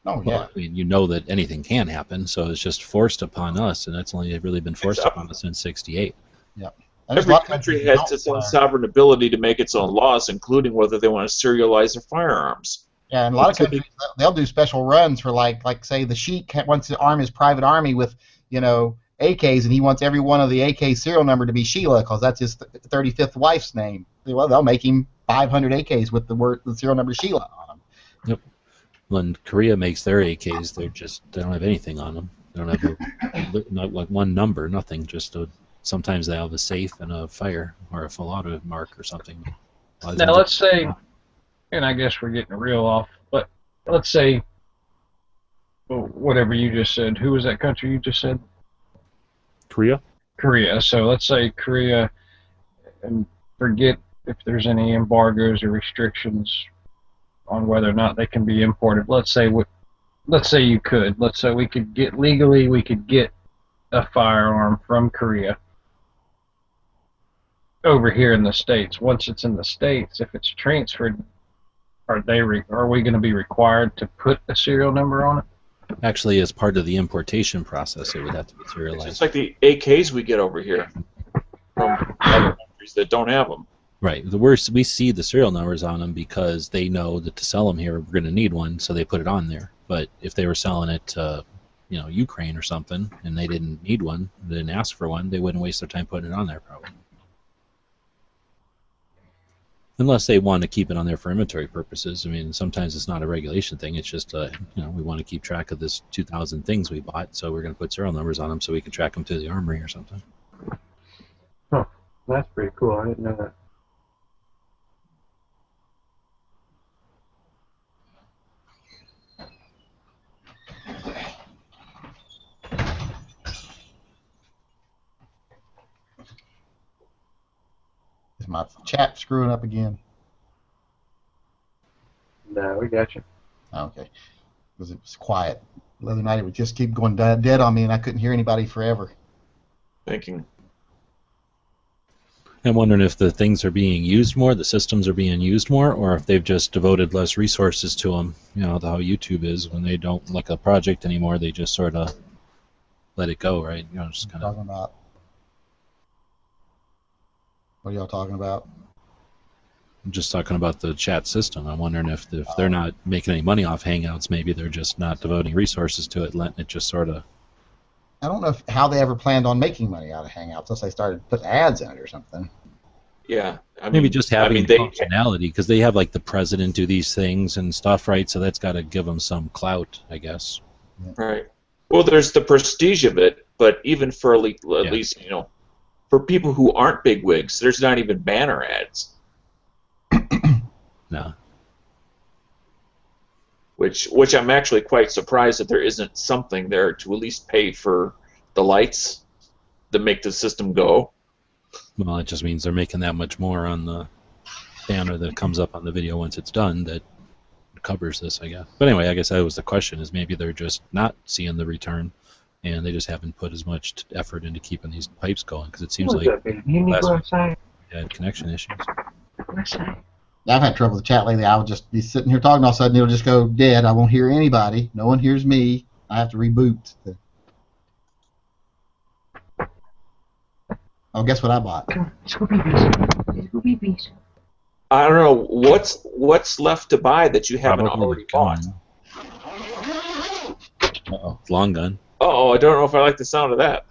Oh, yeah. Well, I mean, you know that anything can happen, so it's just forced upon us, and that's only really been forced upon us since '68. Yep. Every country has its own sovereign ability to make its own laws, including whether they want to serialize their firearms. Yeah, and a lot of countries, they'll do special runs for, like say, the Sheik wants to arm his private army with, AKs, and he wants every one of the AK serial number to be Sheila, because that's his 35th wife's name. Well, they'll make him 500 AKs with the serial number Sheila on them. Yep. When Korea makes their AKs, they don't have anything on them. They don't have not like one number, nothing. Just sometimes they have a safe and a fire or a full auto mark or something. Now let's say, and I guess we're getting real off, but let's say, whatever you just said. Who was that country you just said? Korea. Korea. So let's say Korea, and forget if there's any embargoes or restrictions on whether or not they can be imported. Let's say you could. Let's say we could get legally. We could get a firearm from Korea over here in the States. Once it's in the States, if it's transferred, are we going to be required to put a serial number on it? Actually, as part of the importation process, it would have to be serialized. It's just like the AKs we get over here from other countries that don't have them. Right. We see the serial numbers on them because they know that to sell them here, we're going to need one, so they put it on there. But if they were selling it to, Ukraine or something, and they didn't need one, they didn't ask for one, they wouldn't waste their time putting it on there, probably. Unless they want to keep it on there for inventory purposes. I mean, sometimes it's not a regulation thing. It's just, we want to keep track of this 2,000 things we bought, so we're going to put serial numbers on them so we can track them to the armory or something. Huh. That's pretty cool. I didn't know that. Is my chat screwing up again? No, we got you. Okay. Because it was quiet. The other night it would just keep going dead on me, and I couldn't hear anybody forever. Thinking. I'm wondering if the things are being used more, the systems are being used more, or if they've just devoted less resources to them. How YouTube is when they don't like a project anymore, they just sort of let it go, right? Just kind of. Talking about. What are y'all talking about? I'm just talking about the chat system. I'm wondering if they're not making any money off Hangouts, maybe they're just not devoting resources to it, letting it just sort of. I don't know how they ever planned on making money out of Hangouts unless they started putting ads in it or something. Yeah. Maybe just having functionality, because they have like the president do these things and stuff, right? So that's got to give them some clout, I guess. Right. Well, there's the prestige of it, but even for at least, for people who aren't bigwigs, there's not even banner ads. No. Which I'm actually quite surprised that there isn't something there to at least pay for the lights that make the system go. Well, it just means they're making that much more on the banner that comes up on the video once it's done that covers this, I guess. But anyway, I guess that was the question, is maybe they're just not seeing the return, and they just haven't put as much effort into keeping these pipes going, because it seems like last week we had connection issues. Yeah, I've had trouble with the chat lately. I'll just be sitting here talking, all of a sudden it'll just go dead. I won't hear anybody. No one hears me. I have to reboot. Oh, guess what I bought? I don't know what's left to buy that you haven't already bought. Uh-oh. Long gun. Uh-oh, I don't know if I like the sound of that.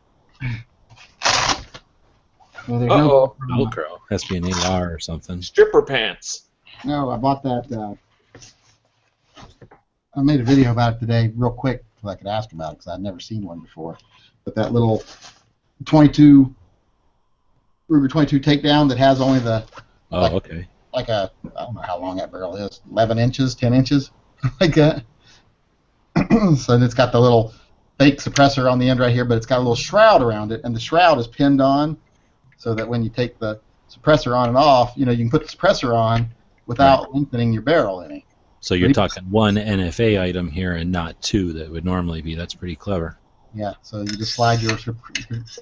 Well, Velcro. Has to be an AR or something. Stripper pants. No, I bought that. I made a video about it today, real quick, so I could ask about it, because I'd never seen one before. But that little 22 Ruger 22 takedown that has only the okay. Like I don't know how long that barrel is, 11 inches, 10 inches, like that. So it's got the little fake suppressor on the end right here, but it's got a little shroud around it, and the shroud is pinned on so that when you take the suppressor on and off, you can put the suppressor on without lengthening your barrel any. So you're talking one NFA item here and not two that would normally be. That's pretty clever. Yeah, so you just slide yours.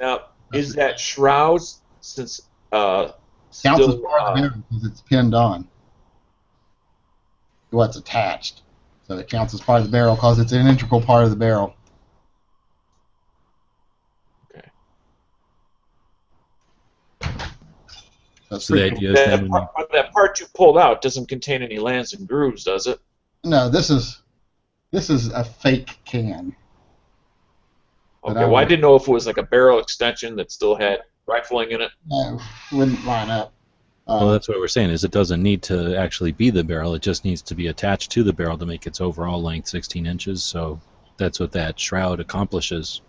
Now, is that shrouds since Counts still as part of the barrel because it's pinned on. Well, it's attached. So it counts as part of the barrel because it's an integral part of the barrel. okay? So the idea is then when That part you pulled out doesn't contain any lands and grooves, does it? No, this is a fake can. Okay, well, I didn't know if it was like a barrel extension that still had rifling in it. No, wouldn't line up. well, that's what we're saying is it doesn't need to actually be the barrel. It just needs to be attached to the barrel to make its overall length 16 inches. So that's what that shroud accomplishes.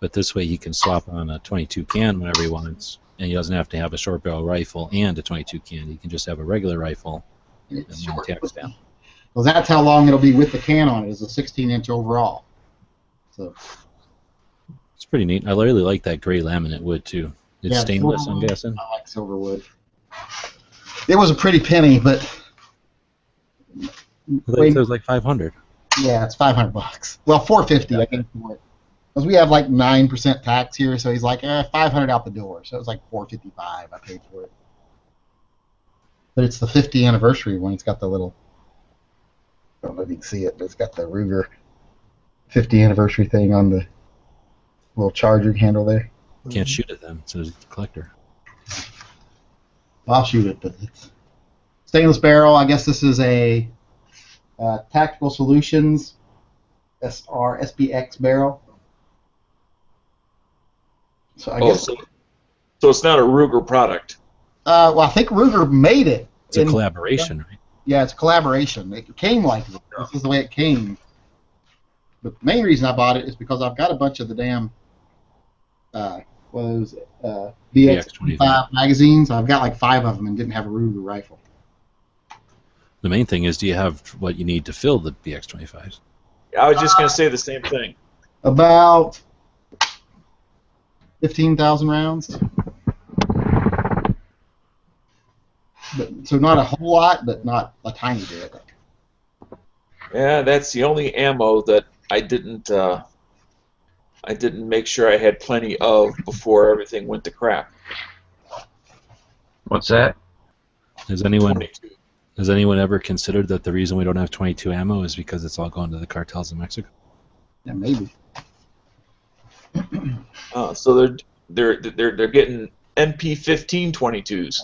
But this way he can swap on a 22 can whenever he wants, and he doesn't have to have a short barrel rifle and a 22 can. He can just have a regular rifle and It's one short. tax down. Well, that's how long it'll be with the can on it. Is a 16-inch overall. So It's pretty neat. I really like that gray laminate wood too. It's yeah, stainless, I'm silverwood. guessing. I like silverwood. It was a pretty penny, but I thought it was like 500. yeah, it's $500. Well, $450 I think for it. Because we have like 9% tax here, so he's like, $500 out the door. So it was like $455 I paid for it. But it's the 50th anniversary one. It's got the little, I don't know if you can see it, but it's got the Ruger 50th anniversary thing on the little charger handle there. Can't shoot it then, so it's a collector. I'll shoot it, but it's stainless barrel. I guess this is a Tactical Solutions SPX barrel. So I guess. So it's not a Ruger product. Well, I think Ruger made it. It's a collaboration, right? Yeah, it's a collaboration. It came like this. This is the way it came. But the main reason I bought it is because I've got a bunch of the damn BX-25 magazines. I've got like 5 of them and didn't have a Ruger rifle. The main thing is, do you have what you need to fill the BX-25s? I was just going to say the same thing. About 15,000 rounds. But, so not a whole lot, but not a tiny bit. Yeah, that's the only ammo that I didn't make sure I had plenty of before everything went to crap. What's that? Has anyone 22. Has anyone ever considered that the reason we don't have 22 ammo is because it's all going to the cartels in Mexico? Yeah, maybe. So they're getting MP15 22s.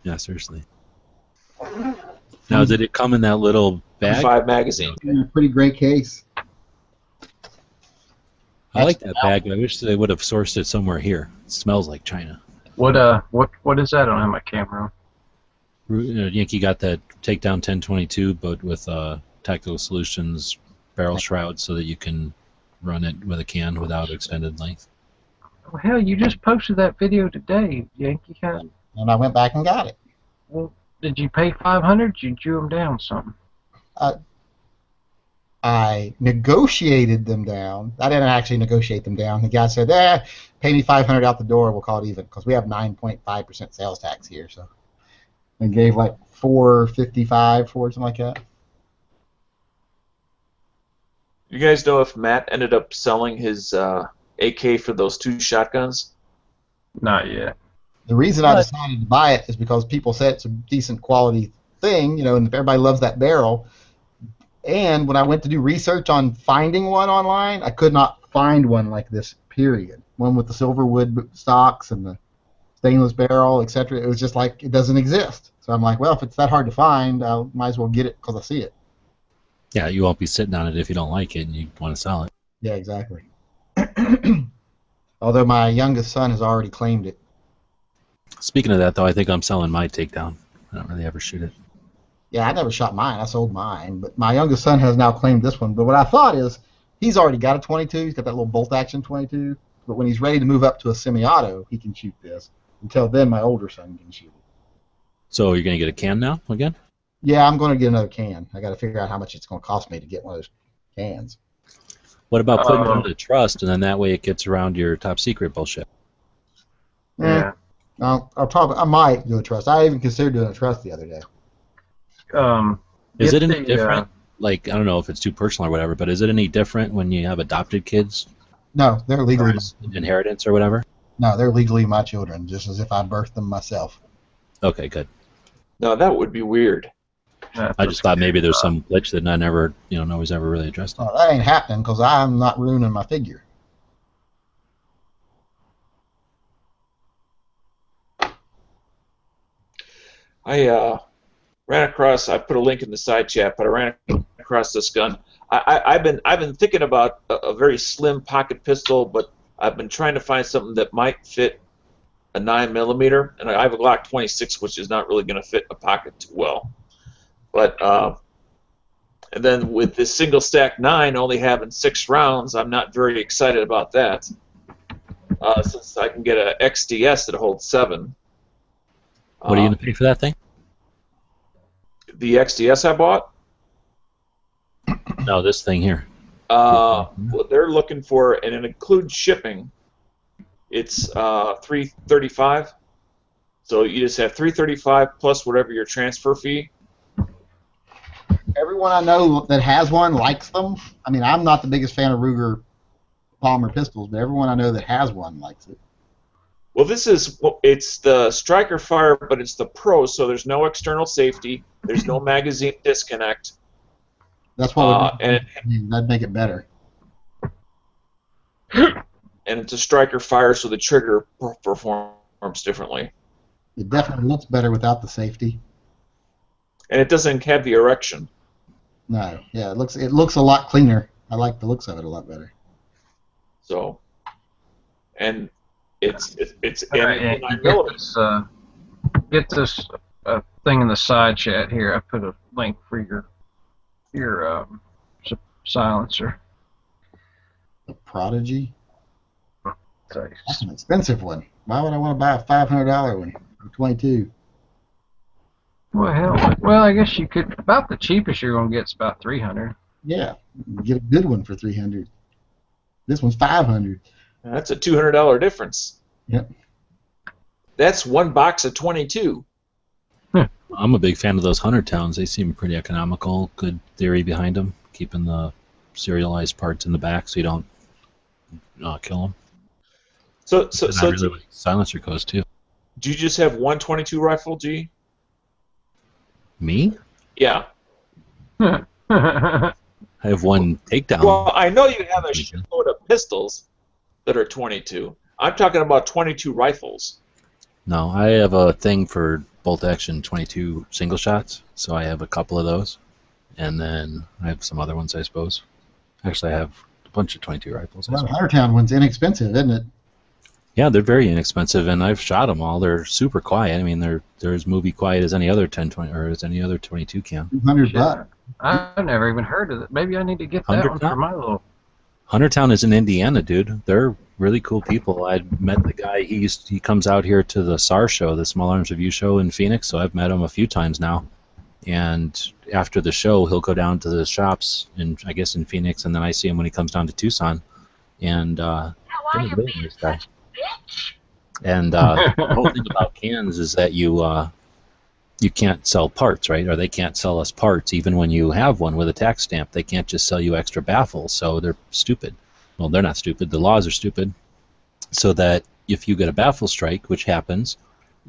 Yeah, seriously. Now, did it come in that little bag? 5 magazine. In a pretty great case. I like that bag. I wish they would have sourced it somewhere here. It smells like China. What is that? I don't have my camera on. Yankee got that Takedown 1022, but with Tactical Solutions barrel shroud so that you can run it with a can without extended length. Well, hell, you just posted that video today, Yankee. And I went back and got it. Well, did you pay $500? Did you chew them down something? I negotiated them down. I didn't actually negotiate them down. The guy said, pay me $500 out the door, we'll call it even, because we have 9.5% sales tax here. So I gave like $455 for it, something like that. You guys know if Matt ended up selling his AK for those 2 shotguns? Not yet. The reason I decided to buy it is because people said it's a decent quality thing, and everybody loves that barrel. And when I went to do research on finding one online, I could not find one like this, period. One with the silver wood stocks and the stainless barrel, etc. It was just like it doesn't exist. So I'm like, well, if it's that hard to find, I might as well get it because I see it. Yeah, you won't be sitting on it if you don't like it and you want to sell it. Yeah, exactly. Although my youngest son has already claimed it. Speaking of that, though, I think I'm selling my Takedown. I don't really ever shoot it. Yeah, I never shot mine. I sold mine. But my youngest son has now claimed this one. But what I thought is, he's already got a 22. He's got that little bolt-action 22. But when he's ready to move up to a semi-auto, he can shoot this. Until then, my older son can shoot it. So you're going to get a can now, again? Yeah, I'm going to get another can. I got to figure out how much it's going to cost me to get one of those cans. What about putting it under trust, and then that way it gets around your top secret bullshit? Yeah. I might do a trust. I even considered doing a trust the other day. Is get it any the, different? Like, I don't know if it's too personal or whatever, but is it any different when you have adopted kids No, they're as legally far as inheritance or whatever? no, they're legally my children, just as if I birthed them myself. Okay, good. No, that would be weird. that's I what's just thought maybe there's scary. some glitch that I never, nobody's ever really addressed it. Well, that ain't happening because I'm not ruining my figure. I ran across. I put a link in the side chat, but I ran across this gun. I've been thinking about a very slim pocket pistol, but I've been trying to find something that might fit a 9mm, and I have a Glock 26, which is not really going to fit a pocket too well. But and then with this single stack 9 only having 6 rounds, I'm not very excited about that. Since I can get a XDS that holds 7. What are you going to pay for that thing? The XDS I bought. No, this thing here. Well, they're looking for, and it includes shipping. It's $335. So you just have $335 plus whatever your transfer fee. Everyone I know that has one likes them. I mean, I'm not the biggest fan of Ruger polymer pistols, but everyone I know that has one likes it. Well, it's the Striker Fire, but it's the Pro, so there's no external safety. There's no magazine disconnect. That's what and that'd make it better. and it's a Striker Fire, so the trigger performs differently. It definitely looks better without the safety. And it doesn't have the erection. No, yeah, it looks a lot cleaner. I like the looks of it a lot better. So, and it's All right, and and get this thing in the side chat here. I put a link for your silencer. The Prodigy. Sorry. That's an expensive one. Why would I want to buy a $500 one for 22? Well, hell, well, I guess you could. About the cheapest you're gonna get is about 300. Yeah, you get a good one for 300. This one's 500. That's a $200 difference. Yep. That's one box of 22. I'm a big fan of those 100 towns. They seem pretty economical. Good theory behind them. Keeping the serialized parts in the back so you don't kill them. So I really like silencer goes too. do you just have one 22 rifle, G? Me? Yeah. I have one takedown. Well, I know you have a shitload of pistols that are 22. I'm talking about 22 rifles. No, I have a thing for bolt action 22 single shots, so I have a couple of those, and then I have some other ones, I suppose. Actually, I have a bunch of 22 rifles. Well, the 100 town one's inexpensive, isn't it? Yeah, they're very inexpensive, and I've shot them all. They're super quiet. I mean, they're as movie quiet as any other 1020 or as any other 22 can. $200. I've never even heard of it. Maybe I need to get that 100 one for my little. Huntertown is in Indiana, dude. They're really cool people. I met the guy. He comes out here to the SAR show, the Small Arms Review show in Phoenix. So I've met him a few times now. And after the show, he'll go down to the shops in Phoenix, and then I see him when he comes down to Tucson. And they're a really nice guy. And the whole thing about cans is that you can't sell parts, right? Or they can't sell us parts even when you have one with a tax stamp. They can't just sell you extra baffles, so they're stupid. Well, they're not stupid. The laws are stupid. So that if you get a baffle strike, which happens,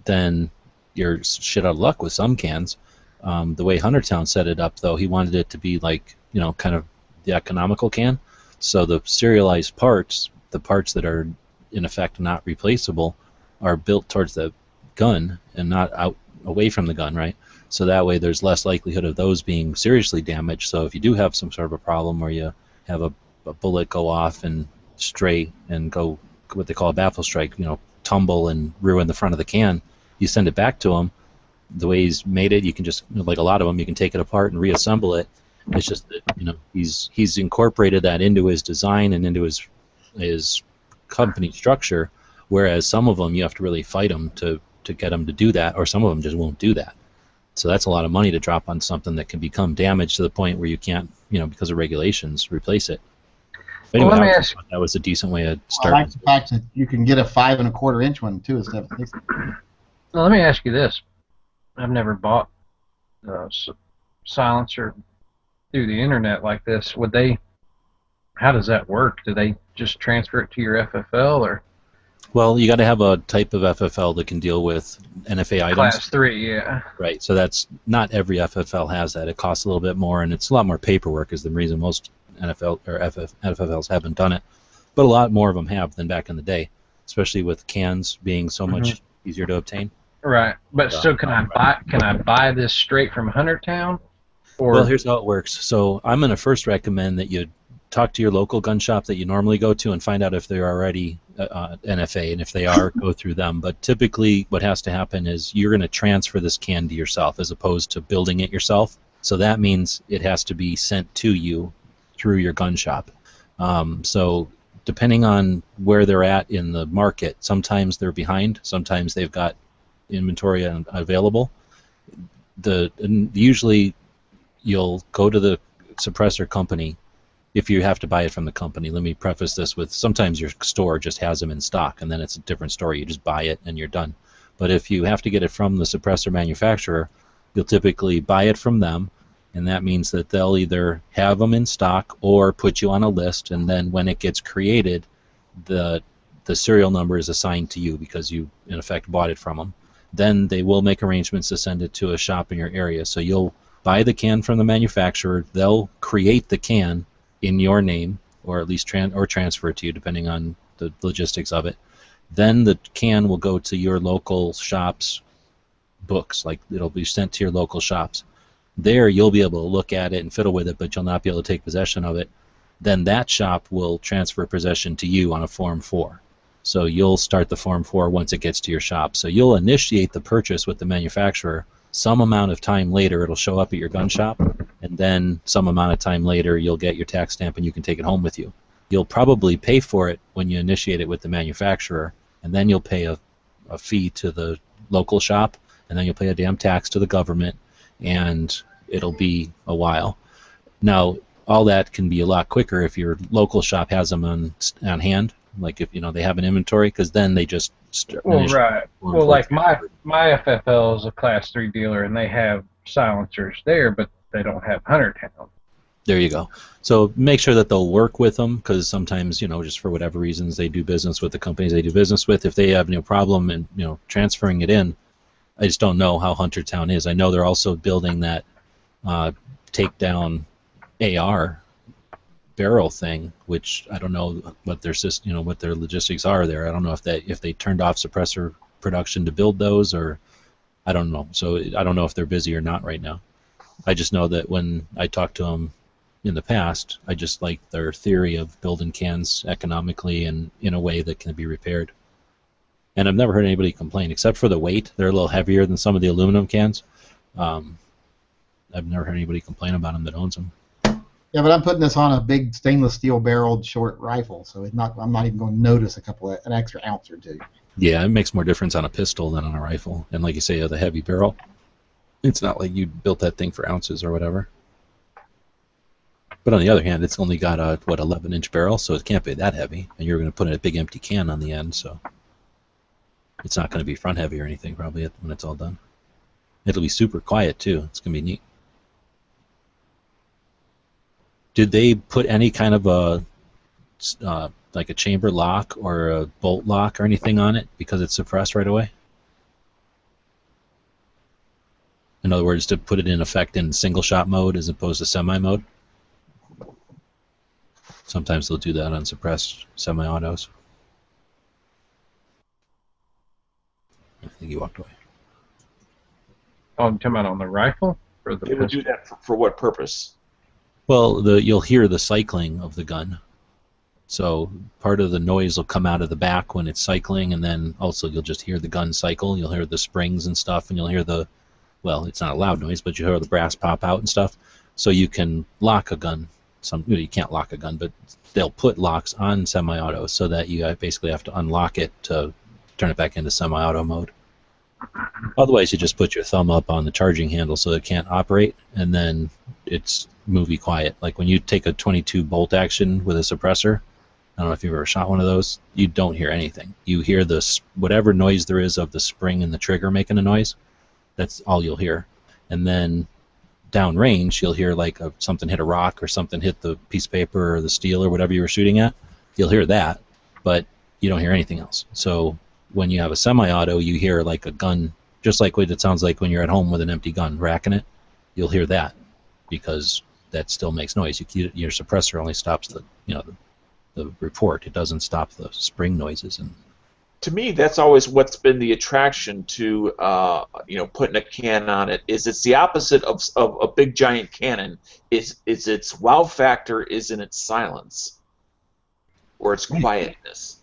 then you're shit out of luck with some cans. The way Huntertown set it up, though, he wanted it to be like, kind of the economical can. So the serialized parts, the parts that are in effect not replaceable, are built towards the gun and not out away from the gun, right? So that way there's less likelihood of those being seriously damaged. So if you do have some sort of a problem where you have a bullet go off and stray and go what they call a baffle strike, tumble and ruin the front of the can, you send it back to him. The way he's made it, you can just, like a lot of them, you can take it apart and reassemble it. It's just that, he's incorporated that into his design and into his company structure, whereas some of them you have to really fight them to get them to do that, or some of them just won't do that. So that's a lot of money to drop on something that can become damaged to the point where you can't, because of regulations, replace it. But anyway, Well, let me ask. that was a decent way of I starting. like the fact that you can get a 5 1/4 inch one too instead of 6. Well, let me ask you this. I've never bought silencer through the internet like this, would they? How does that work? Do they just transfer it to your FFL or Well, you got to have a type of FFL that can deal with NFA items. Class 3? Yeah. Right, so that's not every FFL has that. It costs a little bit more, and it's a lot more paperwork is the reason most FFLs haven't done it. But a lot more of them have than back in the day, especially with cans being so much easier to obtain. Right, but so can I buy this straight from Huntertown? Or Well, here's how it works. So I'm going to first recommend that you talk to your local gun shop that you normally go to and find out if they're already NFA, and if they are, go through them. But typically what has to happen is you're going to transfer this can to yourself as opposed to building it yourself. So that means it has to be sent to you through your gun shop. So depending on where they're at in the market, sometimes they're behind, sometimes they've got inventory available. Usually you'll go to the suppressor company if you have to buy it from the company. Let me preface this with sometimes your store just has them in stock, and then it's a different story. You just buy it and you're done. But if you have to get it from the suppressor manufacturer, you'll typically buy it from them, and that means that they'll either have them in stock or put you on a list, and then when it gets created, the serial number is assigned to you because you, in effect, bought it from them. Then they will make arrangements to send it to a shop in your area. So you'll buy the can from the manufacturer, they'll create the can in your name, or at least transfer it to you, depending on the logistics of it. Then the can will go to your local shop's books, like it'll be sent to your local shops. There you'll be able to look at it and fiddle with it, but you'll not be able to take possession of it. Then that shop will transfer possession to you on a Form 4. So you'll start the Form 4 once it gets to your shop. So you'll initiate the purchase with the manufacturer. Some amount of time later it'll show up at your gun shop, and then some amount of time later you'll get your tax stamp and you can take it home with you. You'll probably pay for it when you initiate it with the manufacturer, and then you'll pay a fee to the local shop, and then you'll pay a damn tax to the government, and it'll be a while. Now, all that can be a lot quicker if your local shop has them on hand, like if they have an inventory, because then they just right. Well, like my FFL is a Class 3 dealer, and they have silencers there, but they don't have Huntertown. There you go. So make sure that they'll work with them, because sometimes, just for whatever reasons, they do business with the companies they do business with. If they have no problem in transferring it in, I just don't know how Huntertown is. I know they're also building that takedown AR barrel thing, which I don't know what their system, what their logistics are there. I don't know if they turned off suppressor production to build those, or I don't know. So I don't know if they're busy or not right now. I just know that when I talked to them in the past, I just like their theory of building cans economically and in a way that can be repaired. And I've never heard anybody complain, except for the weight. They're a little heavier than some of the aluminum cans. I've never heard anybody complain about them that owns them. Yeah, but I'm putting this on a big stainless steel barreled short rifle, so I'm not even going to notice an extra ounce or two. Yeah, it makes more difference on a pistol than on a rifle. And like you say, the heavy barrel, it's not like you built that thing for ounces or whatever. But on the other hand, it's only got a 11-inch barrel, so it can't be that heavy. And you're going to put in a big empty can on the end, so it's not going to be front heavy or anything probably when it's all done. It'll be super quiet too. It's going to be neat. Did they put any kind of like a chamber lock or a bolt lock or anything on it because it's suppressed right away? In other words, to put it in effect in single shot mode as opposed to semi mode? Sometimes they'll do that on suppressed semi-autos. I think he walked away. Oh, I'm talking about on the rifle? Or the They would do that for what purpose? Well, you'll hear the cycling of the gun. So part of the noise will come out of the back when it's cycling, and then also you'll just hear the gun cycle. You'll hear the springs and stuff, and you'll hear it's not a loud noise, but you hear the brass pop out and stuff. So you can lock a gun. You can't lock a gun, but they'll put locks on semi-autos so that you basically have to unlock it to turn it back into semi-auto mode. Otherwise, you just put your thumb up on the charging handle so it can't operate, and then it's movie quiet. Like when you take a 22 bolt action with a suppressor, I don't know if you've ever shot one of those, you don't hear anything. You hear whatever noise there is of the spring and the trigger making a noise. That's all you'll hear. And then downrange, you'll hear like something hit a rock or something hit the piece of paper or the steel or whatever you were shooting at. You'll hear that, but you don't hear anything else. So when you have a semi-auto, you hear like a gun, just like what it sounds like when you're at home with an empty gun racking it. You'll hear that because that still makes noise. Your suppressor only stops the report. It doesn't stop the spring noises. And to me, that's always what's been the attraction to putting a can on it. Is it's the opposite of a big giant cannon. Is its wow factor is in its silence or its quietness.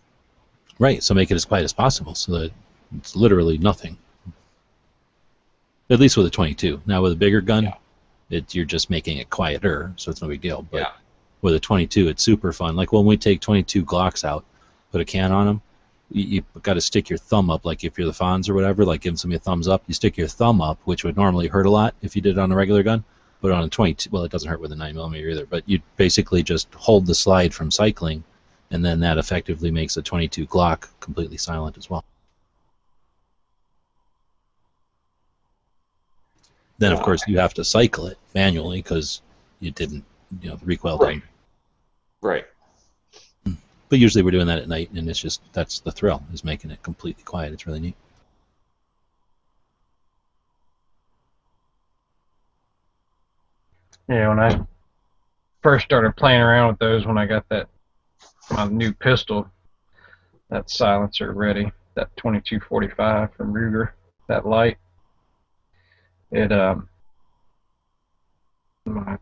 right, so make it as quiet as possible so that it's literally nothing. At least with a 22. Now with a bigger gun, you're just making it quieter, so it's no big deal. But with a 22, it's super fun. Like when we take 22 Glocks out, put a can on them, you got to stick your thumb up, like if you're the Fonz or whatever, like giving somebody a thumbs up, you stick your thumb up, which would normally hurt a lot if you did it on a regular gun, but on a 22, well, it doesn't hurt with a 9mm either, but you basically just hold the slide from cycling, and then that effectively makes a 22 Glock completely silent as well. Then, of course, you have to cycle it manually because you didn't, the recoil didn't. Right. But usually we're doing that at night, and it's just, that's the thrill, is making it completely quiet. It's really neat. Yeah, when I first started playing around with those, when I got my new pistol, that silencer ready, that 2245 from Ruger, that light, my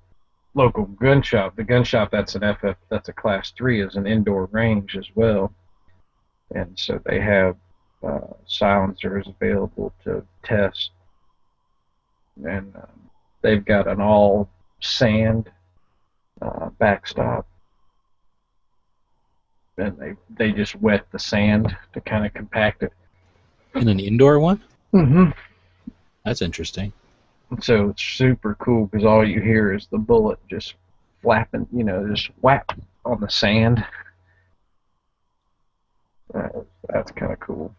local gun shop, the gun shop that's that's a class 3, is an indoor range as well, and so they have silencers available to test, and they've got an all sand backstop, and they just wet the sand to kind of compact it. In an indoor one? Mm-hmm. That's interesting. So it's super cool because all you hear is the bullet just flapping, just whap on the sand. That's kind of cool.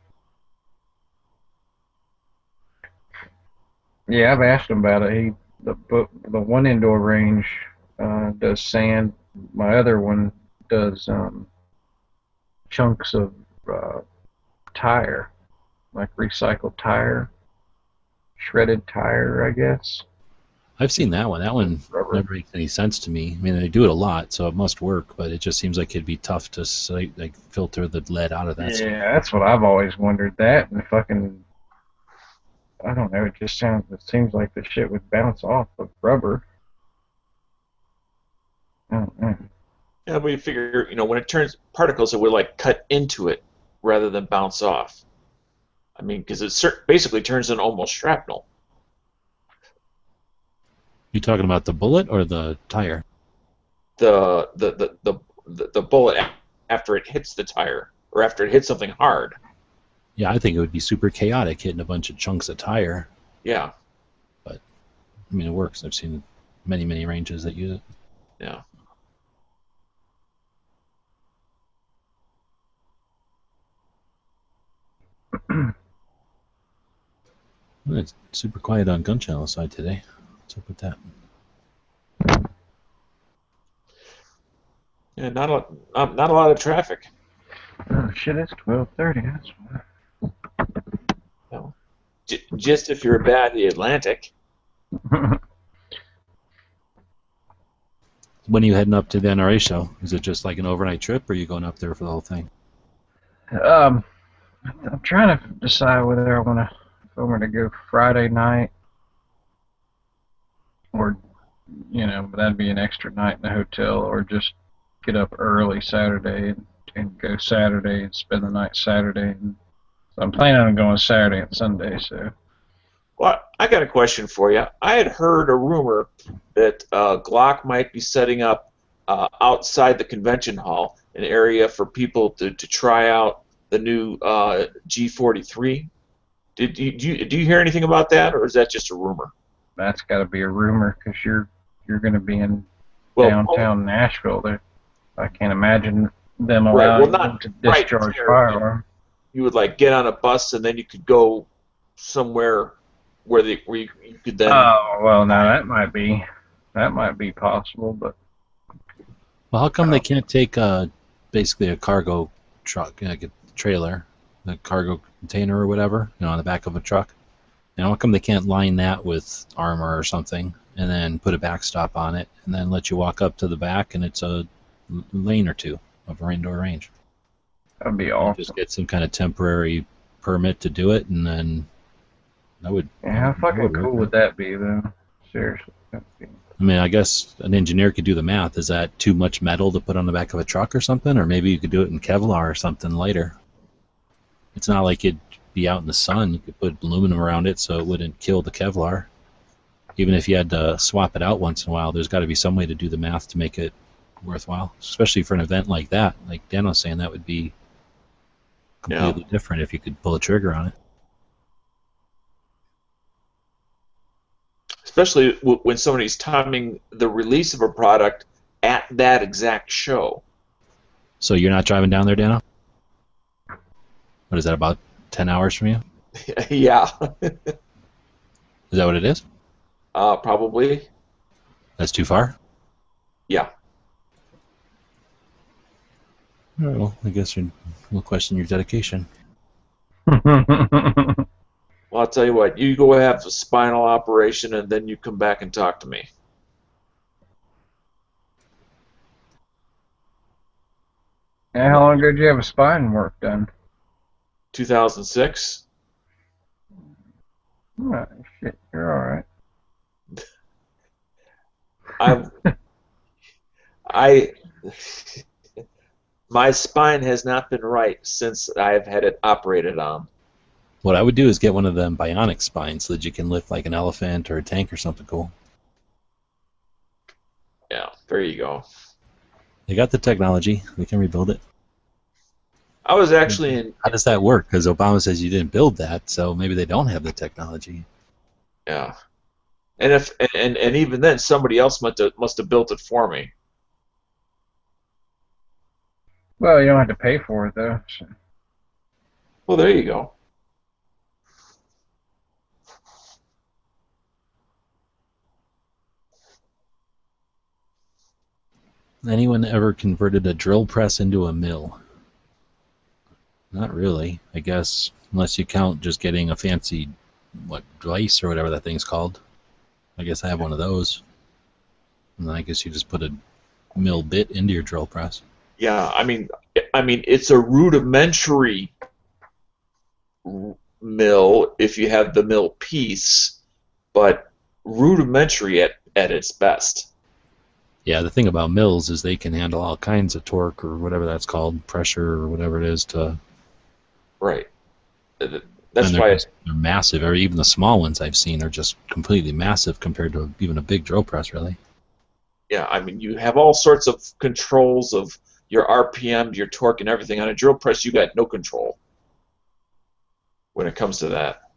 Yeah, I've asked him about it. The one indoor range does sand. My other one does chunks of tire, like recycled tire, shredded tire, I guess. I've seen that one. That one never makes any sense to me. I mean, they do it a lot, so it must work, but it just seems like it'd be tough to filter the lead out of that. Yeah, stuff. That's what I've always wondered. That and fucking, I don't know. It seems like the shit would bounce off of rubber. I don't know. Yeah, but you figure, when it turns particles, it would like cut into it rather than bounce off. I mean, because it basically turns into almost shrapnel. You talking about the bullet or the tire? The bullet after it hits the tire or after it hits something hard. Yeah, I think it would be super chaotic hitting a bunch of chunks of tire. Yeah. But I mean, it works. I've seen many, many ranges that use it. Yeah. It's super quiet on Gun Channel side today. What's up with that? Yeah, not a lot of traffic. Oh shit! It's 12:30. That's why. No. Just if you're bad the Atlantic. When are you heading up to the NRA show? Is it just like an overnight trip, or are you going up there for the whole thing? I'm trying to decide whether I want to go Friday night, or but that'd be an extra night in the hotel, or just get up early Saturday and go Saturday and spend the night Saturday. And so I'm planning on going Saturday and Sunday. So. Well, I got a question for you. I had heard a rumor that Glock might be setting up outside the convention hall an area for people to try out the new G43. Do you hear anything about that, or is that just a rumor? That's got to be a rumor because you're going to be in downtown Nashville. I can't imagine them allowing them to discharge firearm. You would like get on a bus and then you could go somewhere where you could then. Oh well, now that might be possible, but Well, how come they can't take basically a cargo truck, like a trailer, a cargo container or whatever, on the back of a truck? And how come they can't line that with armor or something, and then put a backstop on it, and then let you walk up to the back, and it's a lane or two of indoor range? that'd be You awesome. just get some kind of temporary permit to do it, and then that would. Yeah, how that fucking would work. cool would that be, though? Seriously. That'd be- I mean, I guess an engineer could do the math. Is that too much metal to put on the back of a truck or something? Or maybe you could do it in Kevlar or something lighter. It's not like it'd be out in the sun. You could put aluminum around it so it wouldn't kill the Kevlar. Even if you had to swap it out once in a while, there's got to be some way to do the math to make it worthwhile, especially for an event like that. Like Dan was saying, that would be completely different if you could pull a trigger on it. Especially when somebody's timing the release of a product at that exact show. So you're not driving down there, Dano? What is that, about 10 hours from you? Yeah, Is that what it is? probably. That's too far? Yeah. Well, I guess we'll question your dedication. Well, I'll tell you what. You go have a spinal operation, and then you come back and talk to me. And how long ago did you have a spine work done? 2006. Oh, shit, you're alright. I my spine has not been right since I've had it operated on. What I would do is get one of them bionic spines so that you can lift like an elephant or a tank or something cool. Yeah, there you go. They got the technology. We can rebuild it. I was actually in. How does that work? Because Obama says you didn't build that, so maybe they don't have the technology. Yeah, and even then, somebody else must have built it for me. Well, you don't have to pay for it, though. So. Well, there you go. Anyone ever converted a drill press into a mill? Not really, I guess, unless you count just getting a fancy, vise or whatever that thing's called. I guess I have one of those. And then I guess you just put a mill bit into your drill press. Yeah, I mean, it's a rudimentary mill if you have the mill piece, but rudimentary at its best. Yeah, the thing about mills is they can handle all kinds of torque or whatever that's called, pressure or whatever it is to. Right. That's and why they're massive. Or even the small ones I've seen are just completely massive compared to even a big drill press, really. Yeah, I mean, you have all sorts of controls of your RPM, your torque, and everything. On a drill press, you got no control when it comes to that.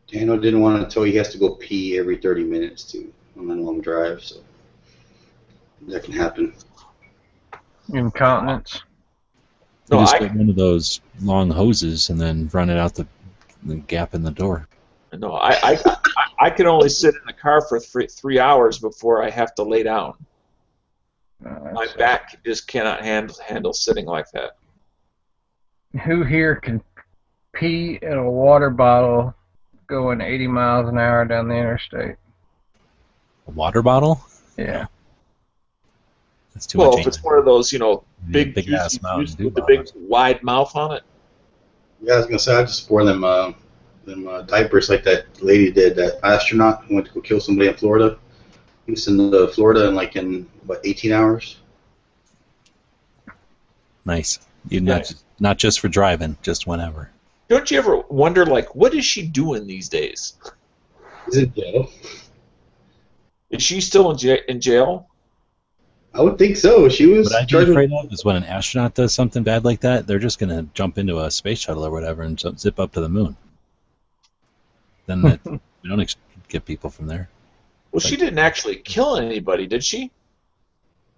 Daniel didn't want to tell you he has to go pee every 30 minutes on a long drive, so that can happen. Incontinence. You No, just get one of those long hoses and then run it out the gap in the door. No, I can only sit in the car for 3 hours before I have to lay down. My back just cannot handle sitting like that. Who here can pee in a water bottle going 80 miles an hour down the interstate? A water bottle? Yeah. That's too much. Well, if it's one of those, big ass Mountain Dew with the big bottles. wide mouth on it. Yeah, I was gonna say I just wore them diapers like that lady did, that astronaut who went to go kill somebody in Florida. He was in Florida in 18 hours. Nice. You Nice. not just for driving, just whenever. Don't you ever wonder, what is she doing these days? Is it jail? Is she still in jail? I would think so. She was. What I'd be afraid of is when an astronaut does something bad like that, they're just going to jump into a space shuttle or whatever and zip up to the moon. Then we don't get people from there. Well, she didn't actually kill anybody, did she?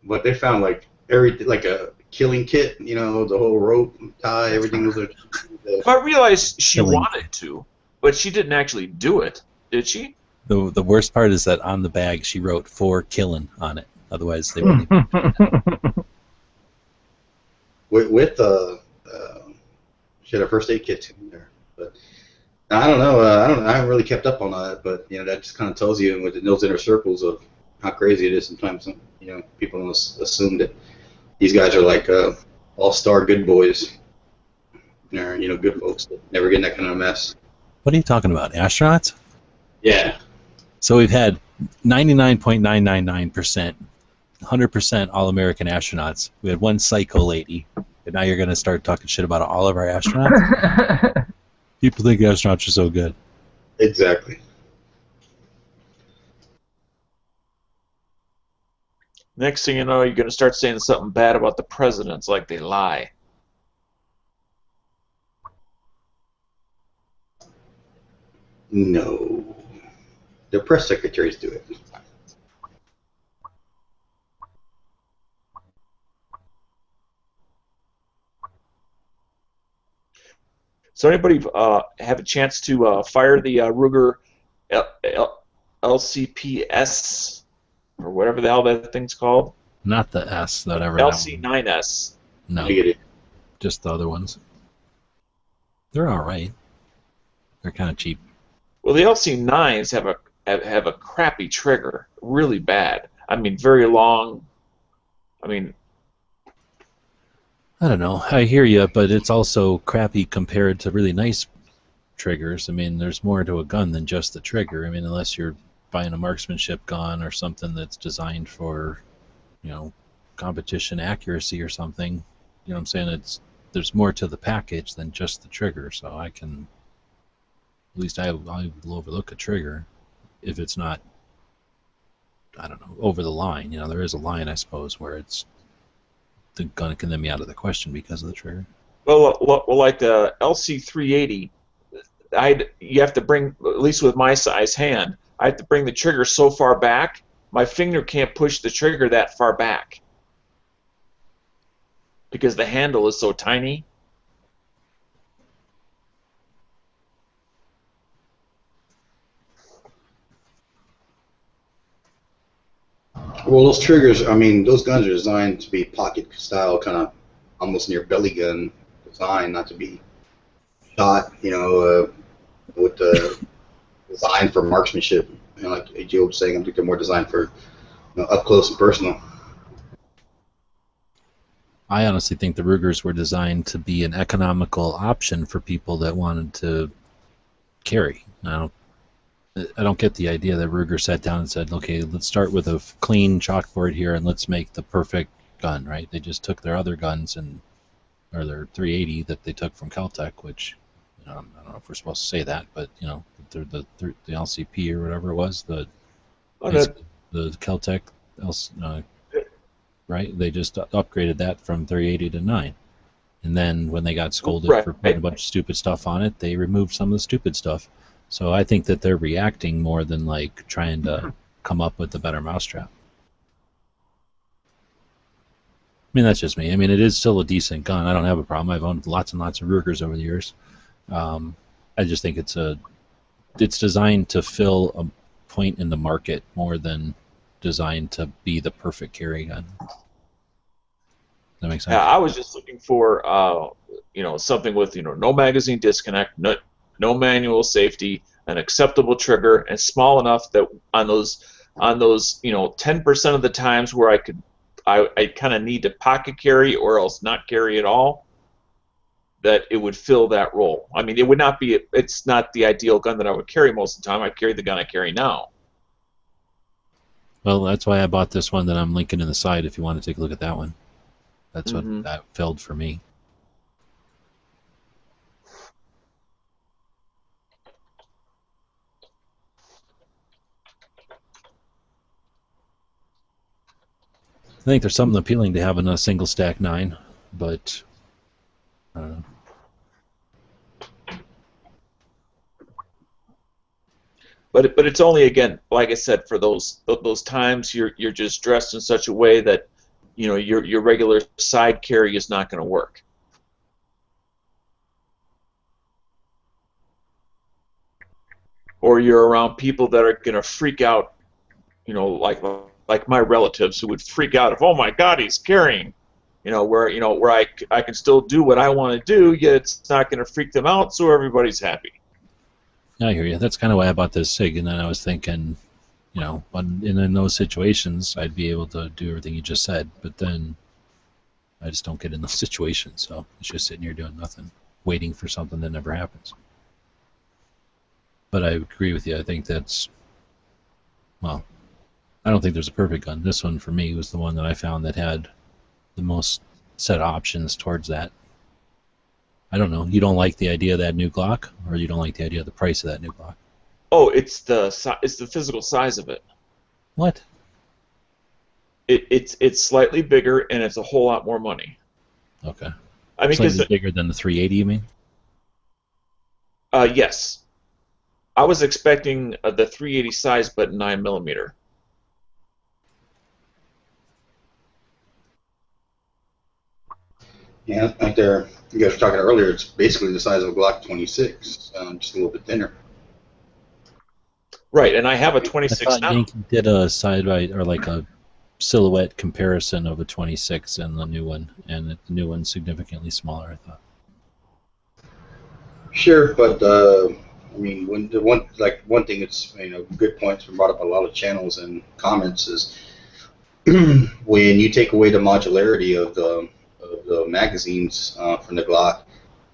But they found like a killing kit. The whole rope tie, everything was. I realized she Killing. wanted to. But she didn't actually do it, did she? The worst part is that on the bag she wrote "for killing" on it. Otherwise, they wouldn't even. With she had a first aid kit in there. But I don't know. I haven't really kept up on that, but that just kind of tells you within those inner circles of how crazy it is. Sometimes people don't assume that these guys are like all-star good boys. They're good folks that never get in that kind of mess. What are you talking about? Astronauts? Yeah. So we've had 99.999%, 100% all-American astronauts. We had one psycho lady, and now you're going to start talking shit about all of our astronauts? People think astronauts are so good. Exactly. Next thing you know, you're going to start saying something bad about the presidents, like they lie. No. The press secretaries do it. So anybody have a chance to fire the Ruger LCPS or whatever the hell that thing's called? Not the S, whatever. LC9S. No, Negative. just the other ones. They're all right. They're kind of cheap. Well, the LC9s have a crappy trigger, really bad. I mean, very long. I mean, I don't know. I hear you, but it's also crappy compared to really nice triggers. I mean, there's more to a gun than just the trigger. I mean, unless you're buying a marksmanship gun or something that's designed for, competition accuracy or something. You know what I'm saying? There's more to the package than just the trigger. So I will overlook a trigger if it's not, I don't know, over the line. There is a line, I suppose, where the gun can then be out of the question because of the trigger. well, like the LC380, you have to bring, at least with my size hand, I have to bring the trigger so far back, my finger can't push the trigger that far back because the handle is so tiny. Well, those triggers, I mean, those guns are designed to be pocket style, kind of almost near belly gun design, not to be shot, with the design for marksmanship. Like Joe was saying, I think they're more designed for up close and personal. I honestly think the Rugers were designed to be an economical option for people that wanted to carry. I don't get the idea that Ruger sat down and said, okay, let's start with a clean chalkboard here and let's make the perfect gun, right? They just took their other guns or their 380 that they took from Caltech, which, I don't know if we're supposed to say that, but, the LCP or whatever it was, the Caltech, right? They just upgraded that from 380 to 9. And then when they got scolded for putting a bunch of stupid stuff on it, they removed some of the stupid stuff. So I think that they're reacting more than like trying to come up with a better mousetrap. I mean, that's just me. I mean, it is still a decent gun. I don't have a problem. I've owned lots and lots of Rugers over the years. I just think it's designed to fill a point in the market more than designed to be the perfect carry gun. That makes sense? Yeah, I was just looking for something with no magazine disconnect, no manual safety, an acceptable trigger, and small enough that on those 10% of the times where I kind of need to pocket carry or else not carry at all, that it would fill that role. I mean, it's not the ideal gun that I would carry most of the time. I carry the gun I carry now. Well, that's why I bought this one that I'm linking in the side if you want to take a look at that one. That's what that filled for me. I think there's something appealing to having a single stack 9, but I don't know. But it's only, again, like I said, for those times you're just dressed in such a way that your regular side carry is not going to work. or you're around people that are going to freak out, like my relatives who would freak out if, oh my God, he's carrying, where I can still do what I want to do, yet it's not going to freak them out, so everybody's happy. I hear you. That's kind of why I bought this SIG, and then I was thinking, in those situations, I'd be able to do everything you just said, but then I just don't get in those situations, so it's just sitting here doing nothing, waiting for something that never happens. But I agree with you. I think well, I don't think there's a perfect gun. This one, for me, was the one that I found that had the most set options towards that. I don't know. You don't like the idea of that new Glock, or you don't like the idea of the price of that new Glock? Oh, it's the physical size of it. What? It's slightly bigger, and it's a whole lot more money. Okay. I mean, Slightly bigger than the 380, you mean? Yes. I was expecting the 380 size, but 9mm. Yeah, like there, you guys were talking earlier, it's basically the size of a Glock 26, just a little bit thinner. Right, and I have a I 26 thought now. Yankee did a side by or like a silhouette comparison of a 26 and the new one, and the new one's significantly smaller, I thought. Sure, but I mean, one thing that's good points been brought up on a lot of channels and comments is when you take away the modularity of the magazines from the Glock,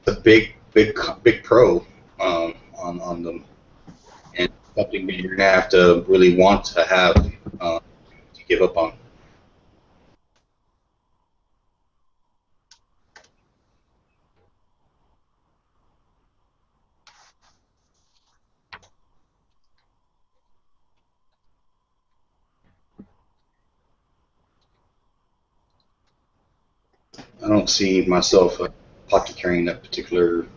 the big pro on them, and something that you're gonna have to really want to have to give up on. I don't see myself pocket carrying that particular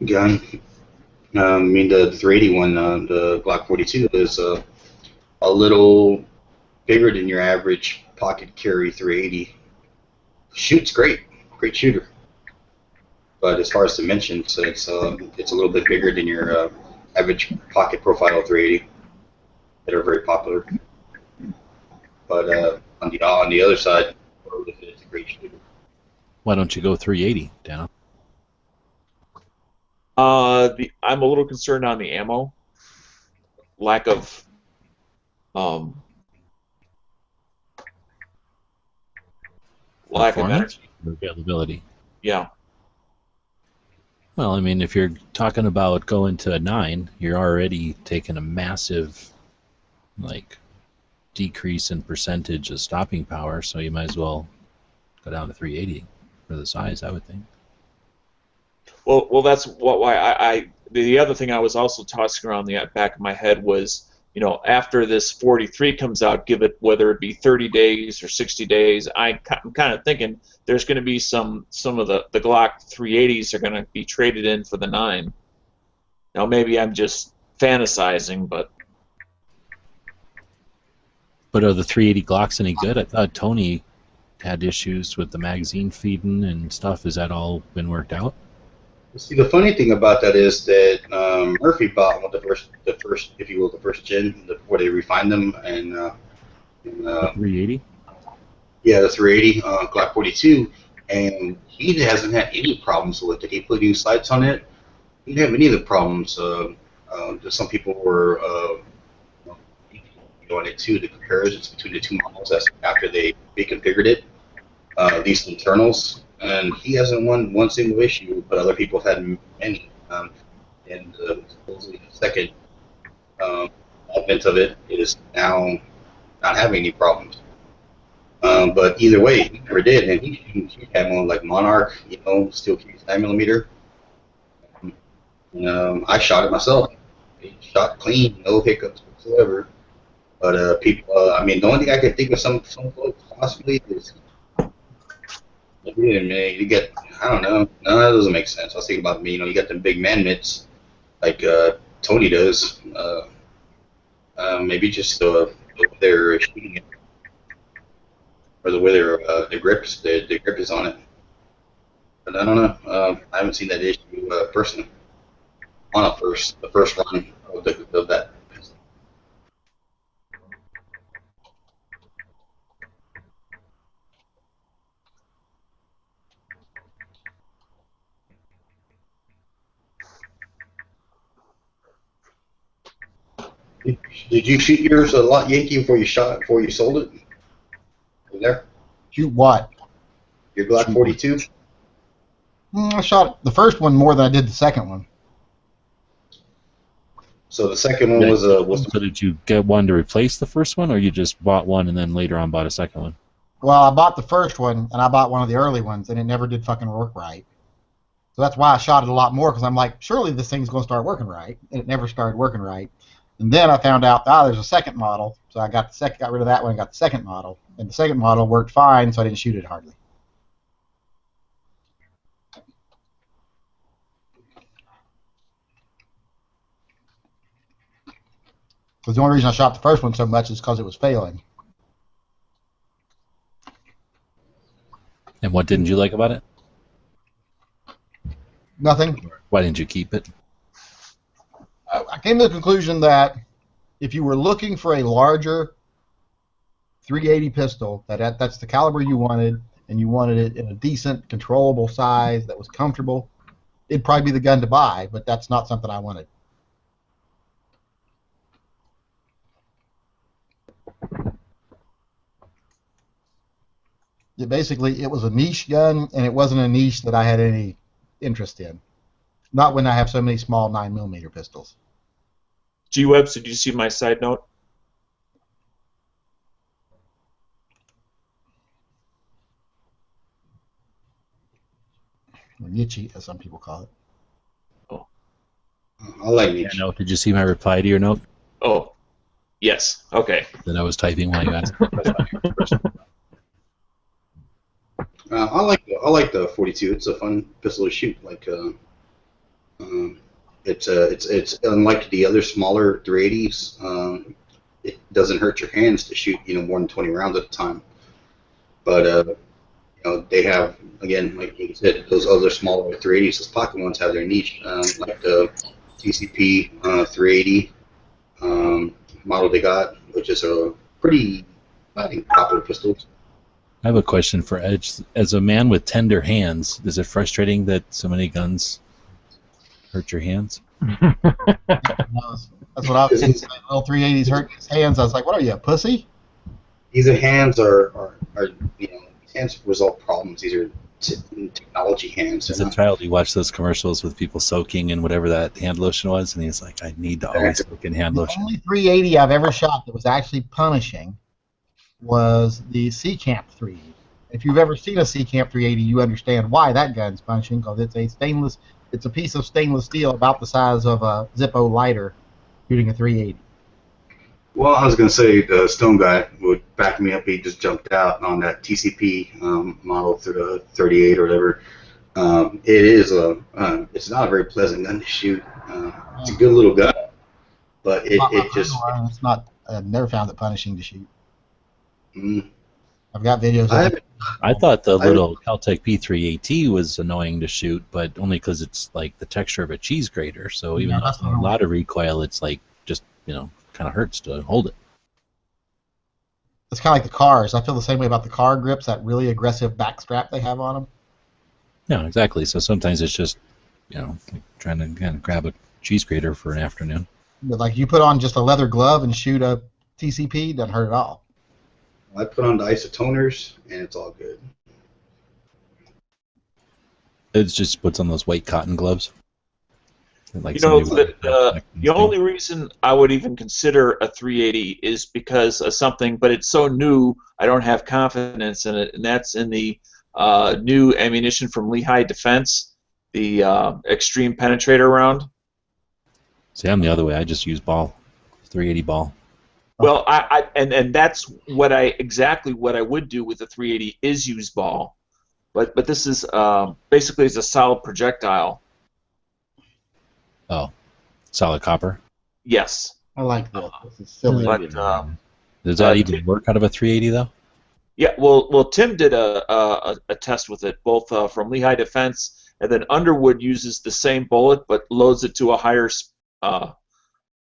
gun. I mean, the 380 one, the Glock 42, is a little bigger than your average pocket carry 380. Shoots great, great shooter. But as far as dimensions, it's a little bit bigger than your average pocket profile 380 that are very popular. But on the other side, it's a great shooter. Why don't you go 380, Dana? I'm a little concerned on the ammo, lack of Performance energy. or availability? Yeah. Well, I mean, if you're talking about going to a 9, you're already taking a massive, decrease in percentage of stopping power, so you might as well go down to 380 for the size, I would think. Well, that's why the other thing I was also tossing around the back of my head was, after this 43 comes out, give it whether it be 30 days or 60 days, I'm kind of thinking there's going to be some of the Glock 380s are going to be traded in for the 9. Now maybe I'm just fantasizing, but are the 380 Glocks any good? I thought Tony had issues with the magazine feeding and stuff. Has that all been worked out? See, the funny thing about that is that Murphy bought the first, if you will, the first gen before they refined them, and The 380? yeah, the 380 Glock 42, and he hasn't had any problems with it. He put new sights on it. He didn't have any of the problems. Some people were on it too. The comparisons between the two models after they reconfigured it, these internals, and he hasn't won one single issue, but other people have had many. And supposedly the second advent of it is now not having any problems. But either way, he never did, and he had one like Monarch, still carries 9mm. I shot it myself. It shot clean, no hiccups whatsoever. But people, I mean, the only thing I could think of some folks possibly is, yeah, man, you get, I don't know, no, that doesn't make sense. I was thinking about me, you got them big man mitts like Tony does. Maybe just the way they're shooting it, or the way the grip is on it. But I don't know. I haven't seen that issue personally. on the first run of that. Did you shoot yours a lot Yankee before you sold it? Over there? Shoot what? Your Glock 42? I shot the first one more than I did the second one. So the second one was So did you get one to replace the first one, or you just bought one and then later on bought a second one? Well, I bought the first one, and I bought one of the early ones, and it never did fucking work right. So that's why I shot it a lot more, because I'm like, surely this thing's going to start working right. And it never started working right. And then I found out, there's a second model. So I got rid of that one and got the second model. And the second model worked fine, so I didn't shoot it hardly. Because the only reason I shot the first one so much is because it was failing. And what didn't you like about it? Nothing. Why didn't you keep it? I came to the conclusion that if you were looking for a larger 380 pistol, that's the caliber you wanted, and you wanted it in a decent, controllable size that was comfortable, it'd probably be the gun to buy, but that's not something I wanted. It was a niche gun, and it wasn't a niche that I had any interest in. Not when I have so many small 9mm pistols. G-Webs, did you see my side note? Or niche, as some people call it. I like niche. Yeah, no. Did you see my reply to your note? Oh, yes. Okay. That I was typing while you asked. I like the 42. It's a fun pistol to shoot. It's unlike the other smaller 380s. It doesn't hurt your hands to shoot more than 20 rounds at a time. But they have, again, like you said, those other smaller 380s. Those pocket ones have their niche, like the TCP 380 model they got, which is a pretty, I think, popular pistol. I have a question for Edge. As a man with tender hands, is it frustrating that so many guns hurt your hands? That's what I was saying. Little 380s hurt his hands. I was like, what are you, a pussy? These hands are these hands resolve problems. These are technology hands. As a child, you watch those commercials with people soaking in whatever that hand lotion was, and he's like, I need to always soak in hand The lotion. only 380 I've ever shot that was actually punishing was the Camp 380. If you've ever seen a Camp 380, you understand why that gun's punishing, because it's a piece of stainless steel about the size of a Zippo lighter shooting a 380. Well, I was going to say the Stone guy would back me up. He just jumped out on that TCP model through the 38 or whatever. It's not a very pleasant gun to shoot. It's a good little gun, but it's not. I've never found it punishing to shoot. Mm, I've got videos of it. I thought the little Caltech P3AT was annoying to shoot, but only because it's like the texture of a cheese grater. So even though it's a lot of recoil, it's like just kind of hurts to hold it. It's kind of like the cars. I feel the same way about the car grips, that really aggressive backstrap they have on them. Yeah, exactly. So sometimes it's just like trying to kind of grab a cheese grater for an afternoon. But like you put on just a leather glove and shoot a TCP, doesn't hurt at all. I put on the isotoners, and it's all good. It just puts on those white cotton gloves. Like the only reason I would even consider a 380 is because of something, but it's so new, I don't have confidence in it, and that's in the new ammunition from Lehigh Defense, the Extreme Penetrator round. See, I'm the other way. I just use ball, 380 ball. Well, and that's exactly what I would do with the 380 is use ball, but this is basically it's a solid projectile. Oh, solid copper. Yes. I like this. This is silly. But does that even work out of a 380 though? Yeah. Well, Tim did a test with it, both from Lehigh Defense and then Underwood uses the same bullet but loads it to a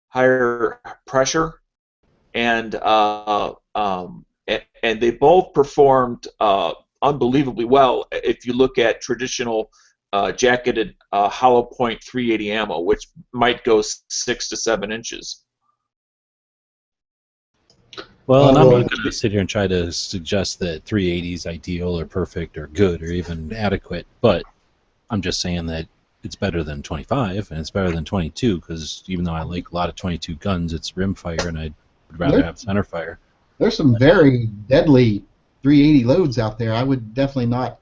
higher pressure, and and they both performed unbelievably well. If you look at traditional jacketed hollow point 380 ammo, which might go 6 to 7 inches. Well, and I'm well, not going to sit here and try to suggest that 380 is ideal or perfect or good or even adequate, but I'm just saying that it's better than 25 and it's better than 22, because even though I like a lot of 22 guns, it's rimfire and I'd rather have centerfire. There's some very deadly 380 loads out there. I would definitely not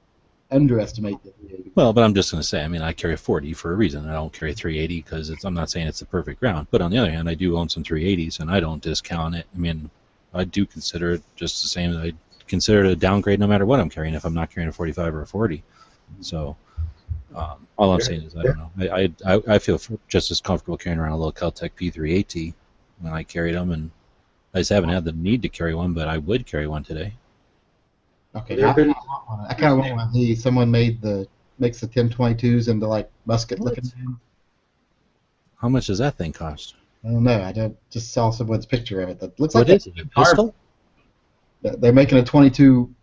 underestimate the 380. Well, but I'm just going to say, I mean, I carry a 40 for a reason. I don't carry 380 because I'm not saying it's the perfect round. But on the other hand, I do own some 380s and I don't discount it. I mean, I do consider it just the same. I consider it a downgrade no matter what I'm carrying if I'm not carrying a 45 or a 40. So all I'm saying is I don't know. I feel just as comfortable carrying around a little Kel-Tec P3AT when I carried them, and I just haven't had the need to carry one, but I would carry one today. Okay, I kind of want one of these. Someone makes the 1022s into like musket looking. How much does that thing cost? I don't know. I just saw someone's picture of it. That looks What like is it? A pistol? They're making a 1022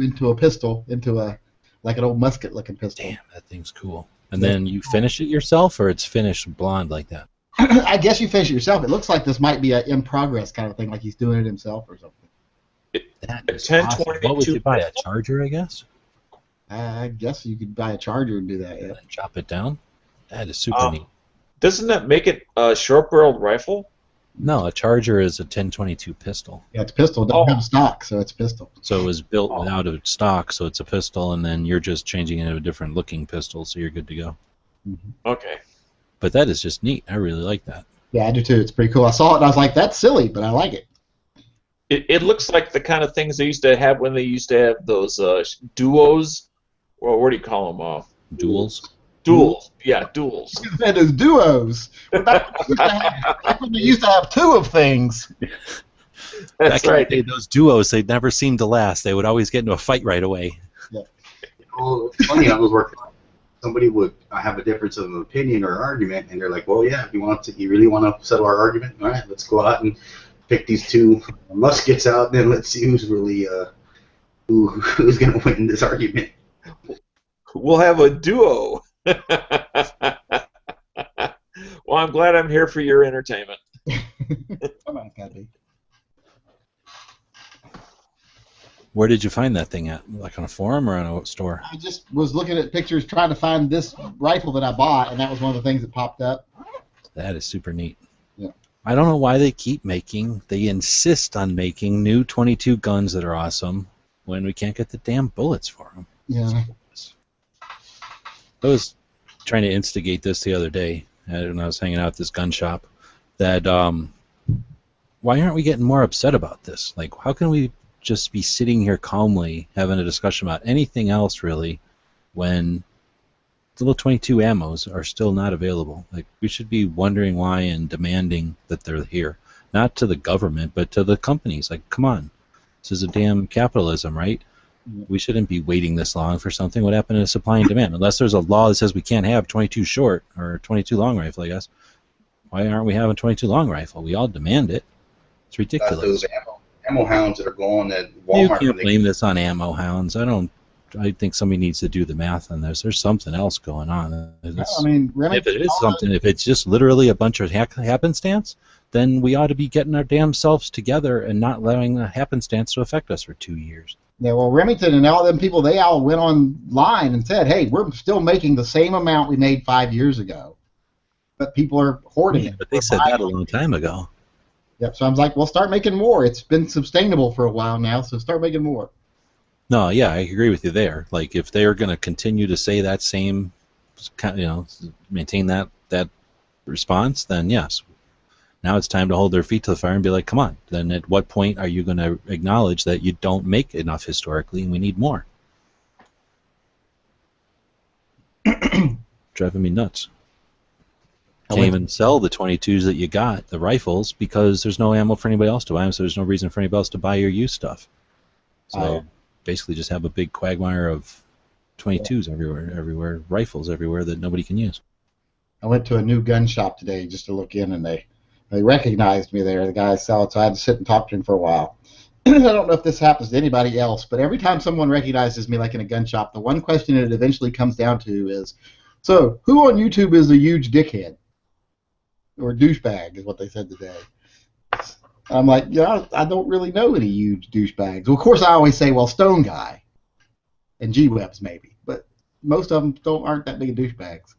into a pistol, into a like an old musket looking pistol. Damn, that thing's cool. And then you finish it yourself, or it's finished blonde like that? I guess you finish it yourself. It looks like this might be a in progress kind of thing, like he's doing it himself or something. That is awesome. What would you buy? A charger, I guess? I guess you could buy a charger and do that. Yeah. And chop it down? That is super neat. Doesn't that make it a short-barreled rifle? No, a charger is a 1022 pistol. Yeah, it's pistol. It doesn't have stock, so it's pistol. So it was built without a stock, so it's a pistol, and then you're just changing it into a different looking pistol, so you're good to go. Mm-hmm. Okay. But that is just neat. I really like that. Yeah, I do too. It's pretty cool. I saw it and I was like, that's silly, but I like it. It looks like the kind of things they used to have when they used to have those duos. Well, what do you call them? Duels? Duels. Yeah, duels. That is duos. Back when they used to have two of things. That's Back right. in the day, those duos, they never seemed to last. They would always get into a fight right away. Yeah. Well, it's funny, I was working. Somebody would have a difference of opinion or argument, and they're like, "Well, yeah, if you really want to settle our argument, all right, let's go out and pick these two muskets out, and then let's see who's really who's going to win this argument." We'll have a duo. Well, I'm glad I'm here for your entertainment. Somebody's got to be. Where did you find that thing at? Like on a forum or on a store? I just was looking at pictures trying to find this rifle that I bought, and that was one of the things that popped up. That is super neat. Yeah. I don't know why they insist on making new 22 guns that are awesome when we can't get the damn bullets for them. Yeah. I was trying to instigate this the other day when I was hanging out at this gun shop, that why aren't we getting more upset about this? Like, how can we just be sitting here calmly having a discussion about anything else really when little 22 ammos are still not available? Like, we should be wondering why and demanding that they're here, not to the government but to the companies. Like, come on, this is a damn capitalism, right? We shouldn't be waiting this long for something. What happened to supply and demand? Unless there's a law that says we can't have 22 short or 22 long rifle, I guess. Why aren't we having 22 long rifle? We all demand it. It's ridiculous. Those ammo hounds that are going at Walmart. You can't blame this on ammo hounds. I think somebody needs to do the math on this. There's something else going on. I mean, If it is something, if it's just literally a bunch of happenstance, then we ought to be getting our damn selves together and not allowing the happenstance to affect us for 2 years. Yeah, well, Remington and all them people, they all went online and said, hey, we're still making the same amount we made 5 years ago. But people are hoarding it. But they said that a long time ago. Yep, so I was like, well, start making more. It's been sustainable for a while now, so start making more. No, yeah, I agree with you there. Like, if they're going to continue to say that same, maintain that response, then yes. Now it's time to hold their feet to the fire and be like, come on. Then at what point are you going to acknowledge that you don't make enough historically and we need more? Driving me nuts. Can't even sell the 22s that you got, the rifles, because there's no ammo for anybody else to buy them, so there's no reason for anybody else to buy your used stuff. So basically just have a big quagmire of 22s everywhere, rifles everywhere that nobody can use. I went to a new gun shop today just to look in, and they recognized me there. The guy selling, so I had to sit and talk to him for a while. I don't know if this happens to anybody else, but every time someone recognizes me, like in a gun shop, the one question it eventually comes down to is, so who on YouTube is a huge dickhead? Or douchebag is what they said today. I'm like, yeah, I don't really know any huge douchebags. Well, of course, I always say, well, Stone Guy and G-Webs maybe, but most of them aren't that big of douchebags.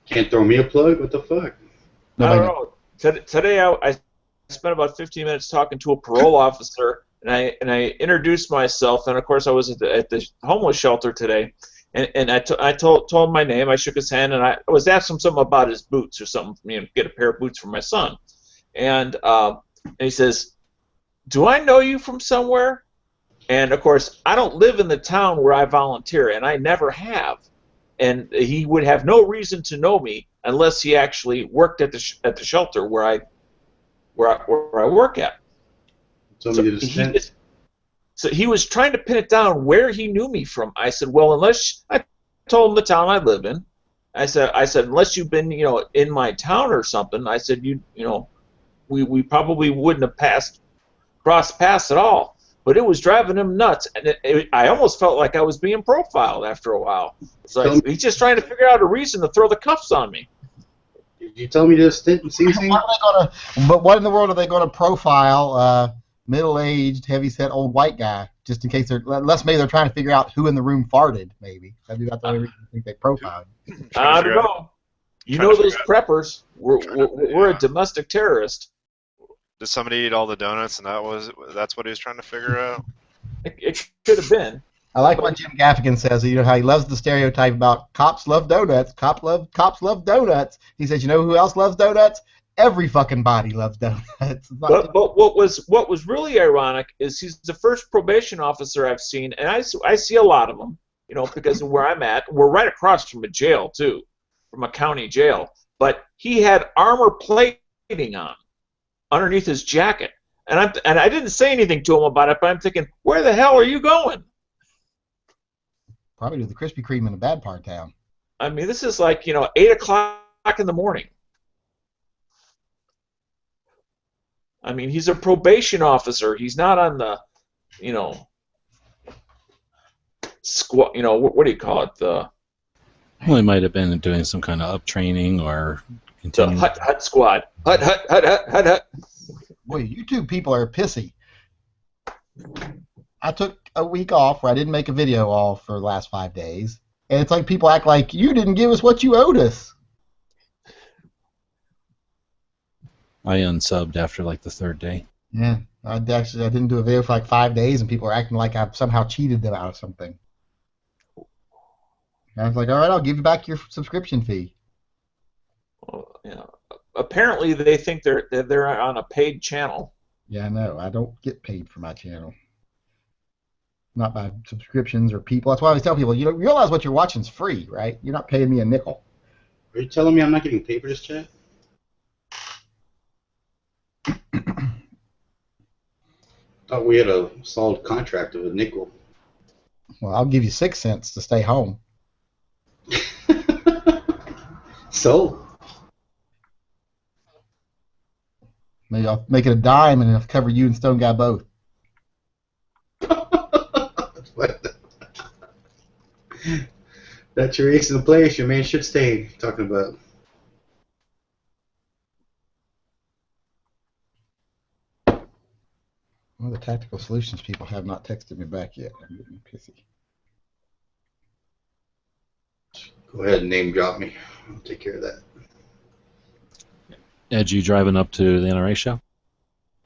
Can't throw me a plug? What the fuck? I don't know. Today I spent about 15 minutes talking to a parole officer, and I introduced myself, and of course I was at the homeless shelter today, and I told him my name. I shook his hand, and I was asking him something about his boots or something, get a pair of boots for my son, and he says, "Do I know you from somewhere?" And of course I don't live in the town where I volunteer, and I never have. And he would have no reason to know me unless he actually worked at the shelter where I work at. So he was trying to pin it down where he knew me from. I said, well, unless I told him the town I live in. I said unless you've been in my town or something. I said we probably wouldn't have crossed paths at all. But it was driving him nuts, and I almost felt like I was being profiled after a while. It's like he's just trying to figure out a reason to throw the cuffs on me. Did you tell me to stint in CC? But what in the world are they going to profile middle-aged, heavy-set old white guy just in case unless maybe they're trying to figure out who in the room farted? Maybe that's the only reason I think they profiled. I don't know. You know those preppers. We're a domestic terrorist. Did somebody eat all the donuts, and that's what he was trying to figure out? It could have been. I like what Jim Gaffigan says. How he loves the stereotype about cops love donuts. Cops love donuts. He says, you know who else loves donuts? Every fucking body loves donuts. But what was really ironic is he's the first probation officer I've seen, and I see a lot of them, because of where I'm at. We're right across from a jail too, from a county jail. But he had armor plating on underneath his jacket, and I didn't say anything to him about it, but I'm thinking, where the hell are you going? Probably to the Krispy Kreme in a bad part of town. I mean, this is like 8 o'clock in the morning. I mean, he's a probation officer. He's not on the squad. What do you call it? Well, he might have been doing some kind of up training or the hut squad. Hut. Boy, YouTube people are pissy. I took a week off where I didn't make a video all for the last 5 days, and it's like people act like you didn't give us what you owed us. I unsubbed after like the third day. Yeah, I didn't do a video for like 5 days, and people are acting like I've somehow cheated them out of something. And I was like, all right, I'll give you back your subscription fee. Well, apparently they think they're on a paid channel. Yeah, I know. I don't get paid for my channel. Not by subscriptions or people. That's why I always tell people, you realize what you're watching is free, right? You're not paying me a nickel. Are you telling me I'm not getting paid for this chat? Thought we had a solid contract of a nickel. Well, I'll give you 6 cents to stay home. So? Maybe I'll make it a dime and I'll cover you and Stone Guy both. That's your ace in the place. Your man should stay. Talking about. Well, the Tactical Solutions people have not texted me back yet. I'm getting pissy. Go ahead and name drop me. I'll take care of that. Ed, you driving up to the NRA show?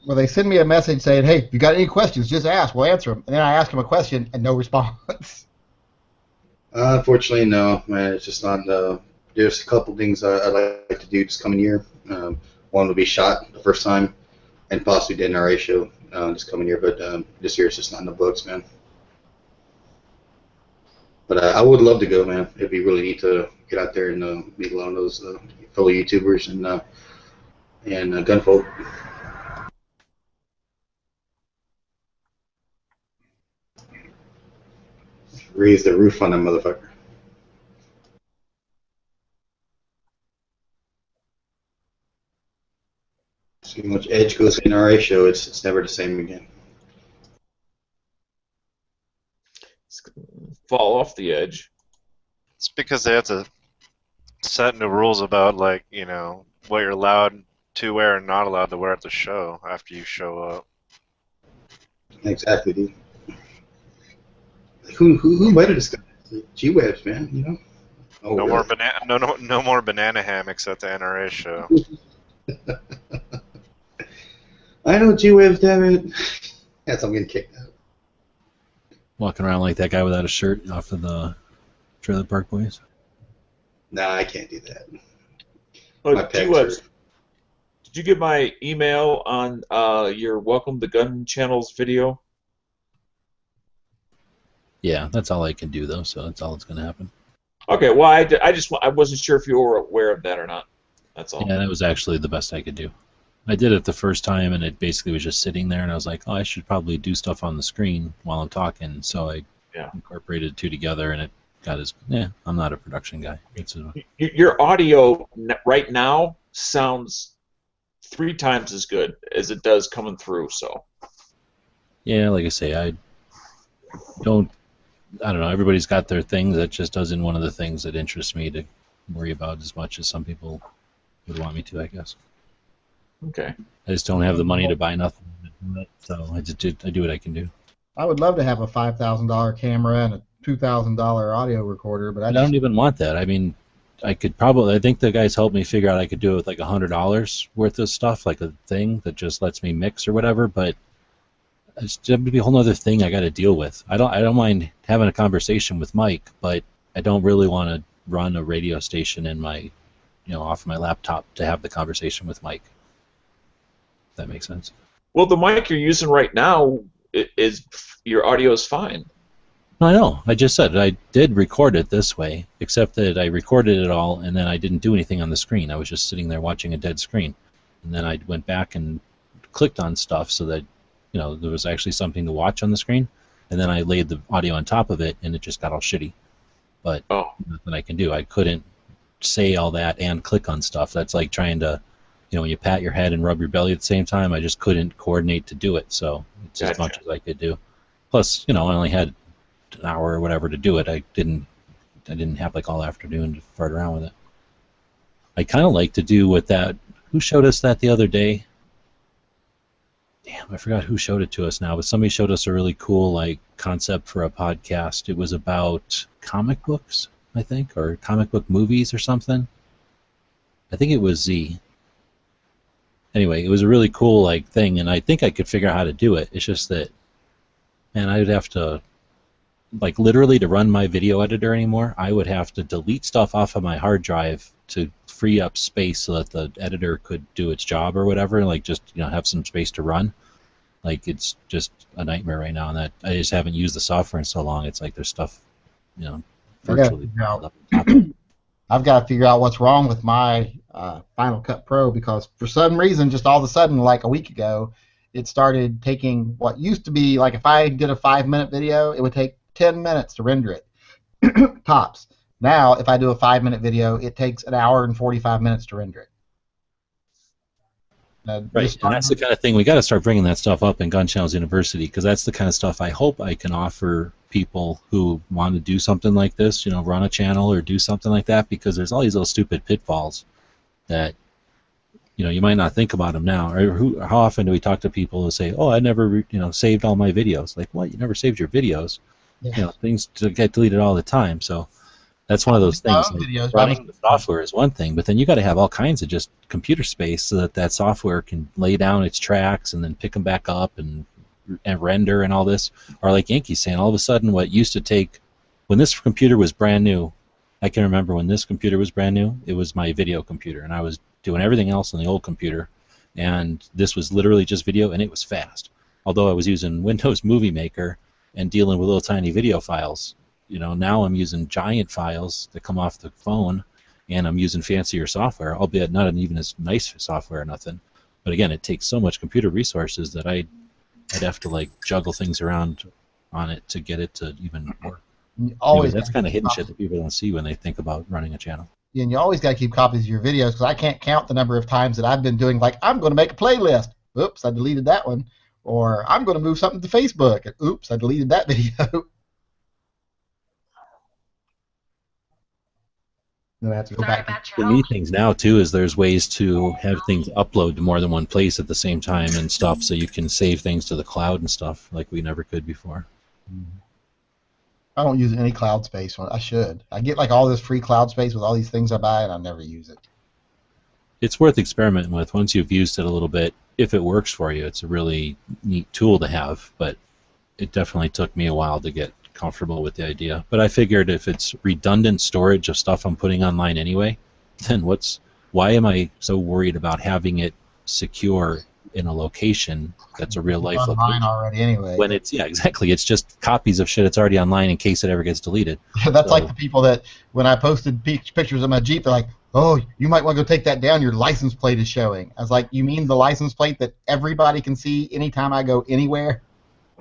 Well, they send me a message saying, hey, if you got any questions, just ask. We'll answer them. And then I ask them a question and no response. Unfortunately, no. Man, it's just not. There's a couple things I'd like to do this coming year. One would be shot the first time, and possibly the NRA show this coming year. But this year it's just not in the books, man. But I would love to go, man. It'd be really neat to get out there and meet a lot of those fellow YouTubers and gunfolk. Raise the roof on that motherfucker. See how much edge goes in our show. It's never the same again. It's gonna fall off the edge. It's because they have to set new rules about, like, what you're allowed to wear and not allowed to wear at the show after you show up. Exactly, dude. Like, who invited this guy? G-Webs, man. You know. Oh, No really? more no more banana hammocks at the NRA show. I know G-Webs, damn it. Yes, I'm getting kicked out. Walking around like that guy without a shirt off of the Trailer Park Boys. Nah, I can't do that. Oh, My pecs G-Webs, hurt. did you get my email on your Welcome to Gun Channels video? Yeah, that's all I can do though, so that's all that's going to happen. Okay, well, I wasn't sure if you were aware of that or not. That's all. Yeah, that was actually the best I could do. I did it the first time, and it basically was just sitting there, and I was like, oh, I should probably do stuff on the screen while I'm talking, so I incorporated the two together, and it got as, I'm not a production guy. Your audio right now sounds 3 times as good as it does coming through, so. Yeah, like I say, I don't know, everybody's got their things. That just isn't one of the things that interests me to worry about as much as some people would want me to, I guess. Okay. I just don't have the money to buy nothing, so I do what I can do. I would love to have a $5,000 camera and a $2,000 audio recorder, but I don't even want that. I mean, I think the guys helped me figure out I could do it with like $100 worth of stuff, like a thing that just lets me mix or whatever, but it's going to be a whole other thing I got to deal with. I don't mind having a conversation with Mike, but I don't really want to run a radio station in my, off my laptop to have the conversation with Mike. If that makes sense. Well, the mic you're using right now is your audio is fine. I know. I just said I did record it this way, except that I recorded it all and then I didn't do anything on the screen. I was just sitting there watching a dead screen, and then I went back and clicked on stuff so that there was actually something to watch on the screen, and then I laid the audio on top of it, and it just got all shitty. But nothing I can do. I couldn't say all that and click on stuff. That's like trying to, when you pat your head and rub your belly at the same time. I just couldn't coordinate to do it. So it's as much as I could do. Plus, I only had an hour or whatever to do it. I didn't have like all afternoon to fart around with it. I kind of like to do with that. Who showed us that the other day? Damn, I forgot who showed it to us now, but somebody showed us a really cool concept for a podcast. It was about comic books, I think, or comic book movies or something. I think it was Z. Anyway, it was a really cool thing, and I think I could figure out how to do it. It's just that, man, I would have to, literally to run my video editor anymore, I would have to delete stuff off of my hard drive to free up space so that the editor could do its job or whatever, and just have some space to run. It's just a nightmare right now, and that I just haven't used the software in so long. It's like there's stuff, virtually piled up on top of it. I've got to figure out what's wrong with my Final Cut Pro, because for some reason, just all of a sudden, like a week ago, it started taking what used to be, if I did a 5-minute video, it would take 10 minutes to render it, tops. Now, if I do a 5-minute video, it takes an hour and 45 minutes to render it. Right, and that's the kind of thing we got to start bringing that stuff up in Gun Channels University, because that's the kind of stuff I hope I can offer people who want to do something like this, run a channel or do something like that, because there's all these little stupid pitfalls that you might not think about them now. Or how often do we talk to people who say, "Oh, I never saved all my videos"? Like, what? You never saved your videos? Yeah. Things get deleted all the time. So that's one of those things. Running the software is one thing, but then you got to have all kinds of just computer space so that software can lay down its tracks and then pick them back up and render and all this. Or like Yankee's saying, all of a sudden what used to take, when this computer was brand new, I can remember when this computer was brand new, it was my video computer, and I was doing everything else on the old computer, and this was literally just video, and it was fast. Although I was using Windows Movie Maker and dealing with little tiny video files. Now I'm using giant files that come off the phone, and I'm using fancier software, albeit not even as nice software or nothing. But again, it takes so much computer resources that I'd have to juggle things around on it to get it to even work. You Anyways, always that's gotta kind of keep hidden shit copies. that people don't see when they think about running a channel. And you always got to keep copies of your videos because I can't count the number of times that I've been doing like I'm going to make a playlist. Oops, I deleted that one. Or I'm going to move something to Facebook. And, oops, I deleted that video. Then I have to go back. The neat things now too is there's ways to have things upload to more than one place at the same time and stuff, so you can save things to the cloud and stuff like we never could before. I don't use any cloud space. I should. I get like all this free cloud space with all these things I buy, and I never use it. It's worth experimenting with once you've used it a little bit. If it works for you, it's a really neat tool to have, but it definitely took me a while to get comfortable with the idea. But I figured if it's redundant storage of stuff I'm putting online anyway, then why am I so worried about having it secure in a location that's a real life It's online location already anyway. when it's exactly, it's just copies of shit that's already online in case it ever gets deleted. That's So- like the people that when I posted pictures of my Jeep, they're like, "Oh, you might want to go take that down. Your license plate is showing." I was like, "You mean the license plate that everybody can see anytime I go anywhere?"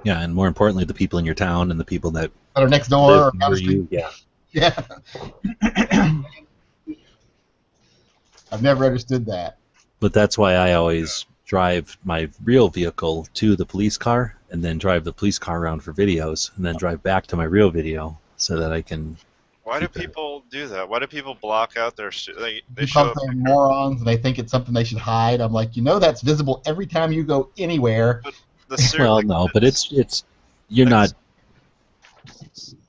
Yeah, and more importantly, the people in your town and the people that That are next door or live down near the street. you. Yeah. Yeah. I've never understood that. But that's why I always drive my real vehicle to the police car and then drive the police car around for videos and then drive back to my real video so that I can. Why do Keep it. people do that? Why do people block out their shit? They Because show up. they're morons and they think it's something they should hide. I'm like, that's visible every time you go anywhere. The serial, Well, no, but it's you're not.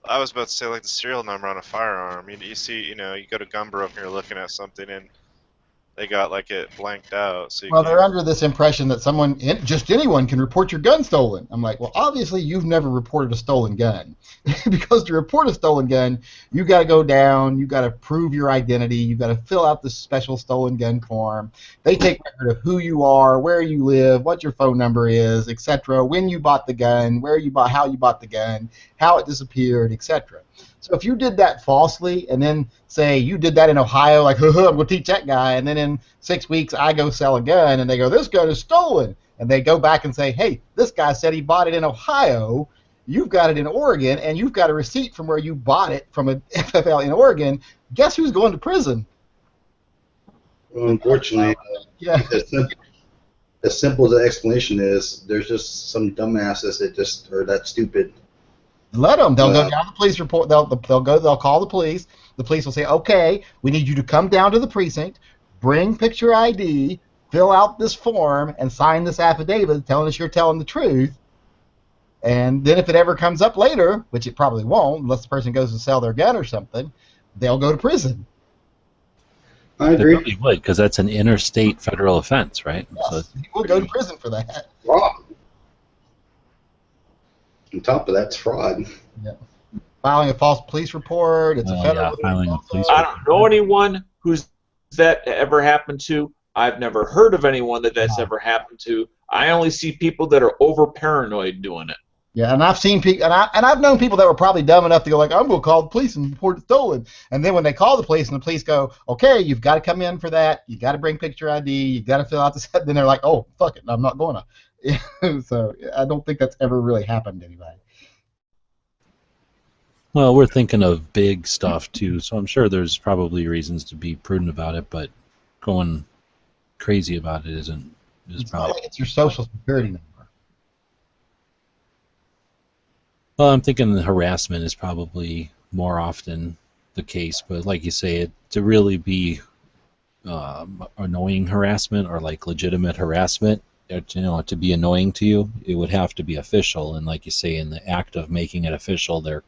I was about to say like the serial number on a firearm. You see, you go to Gunbrook and you're looking at something and they got like it blanked out. So Well, they're under this impression that just anyone can report your gun stolen. I'm like, well, obviously you've never reported a stolen gun. Because to report a stolen gun, you got to go down, you got to prove your identity, you got to fill out this special stolen gun form. They take record of who you are, where you live, what your phone number is, etc., when you bought the gun, how you bought the gun, how it disappeared, etc. So if you did that falsely and then say you did that in Ohio, like, I'm going to teach that guy, and then in 6 weeks I go sell a gun and they go, this gun is stolen, and they go back and say, hey, this guy said he bought it in Ohio, you've got it in Oregon, and you've got a receipt from where you bought it from a FFL in Oregon, guess who's going to prison? Well, unfortunately, Yeah. as simple as the explanation is, there's just some dumbasses that just are that stupid. Let them. They'll go down to the police report. They'll call the police. The police will say, okay, we need you to come down to the precinct, bring picture ID, fill out this form, and sign this affidavit telling us you're telling the truth. And then if it ever comes up later, which it probably won't unless the person goes to sell their gun or something, they'll go to prison. I They agree. probably would because that's an interstate federal offense, right? So Yes, you will go to prison for that. Fraud. On top of that, it's fraud. Filing a false police report, it's a Oh, federal yeah, filing a police I don't know anyone who's that ever happened to. I've never heard of anyone that's ever happened to. I only see people that are over paranoid doing it. Yeah, and I've seen people, and I've known people that were probably dumb enough to go like, I'm going to call the police and report it stolen. And then when they call the police and the police go, okay, you've got to come in for that. You got to bring picture ID. You got to fill out this. Then they're like, oh, fuck it, I'm not going to. So I don't think that's ever really happened to anybody. Well, we're thinking of big stuff too, so I'm sure there's probably reasons to be prudent about it, but going crazy about it is It's not probably. like it's your social security number. Well, I'm thinking the harassment is probably more often the case, but like you say, to really be annoying harassment or like legitimate harassment, to be annoying to you, it would have to be official. And like you say, in the act of making it official, they're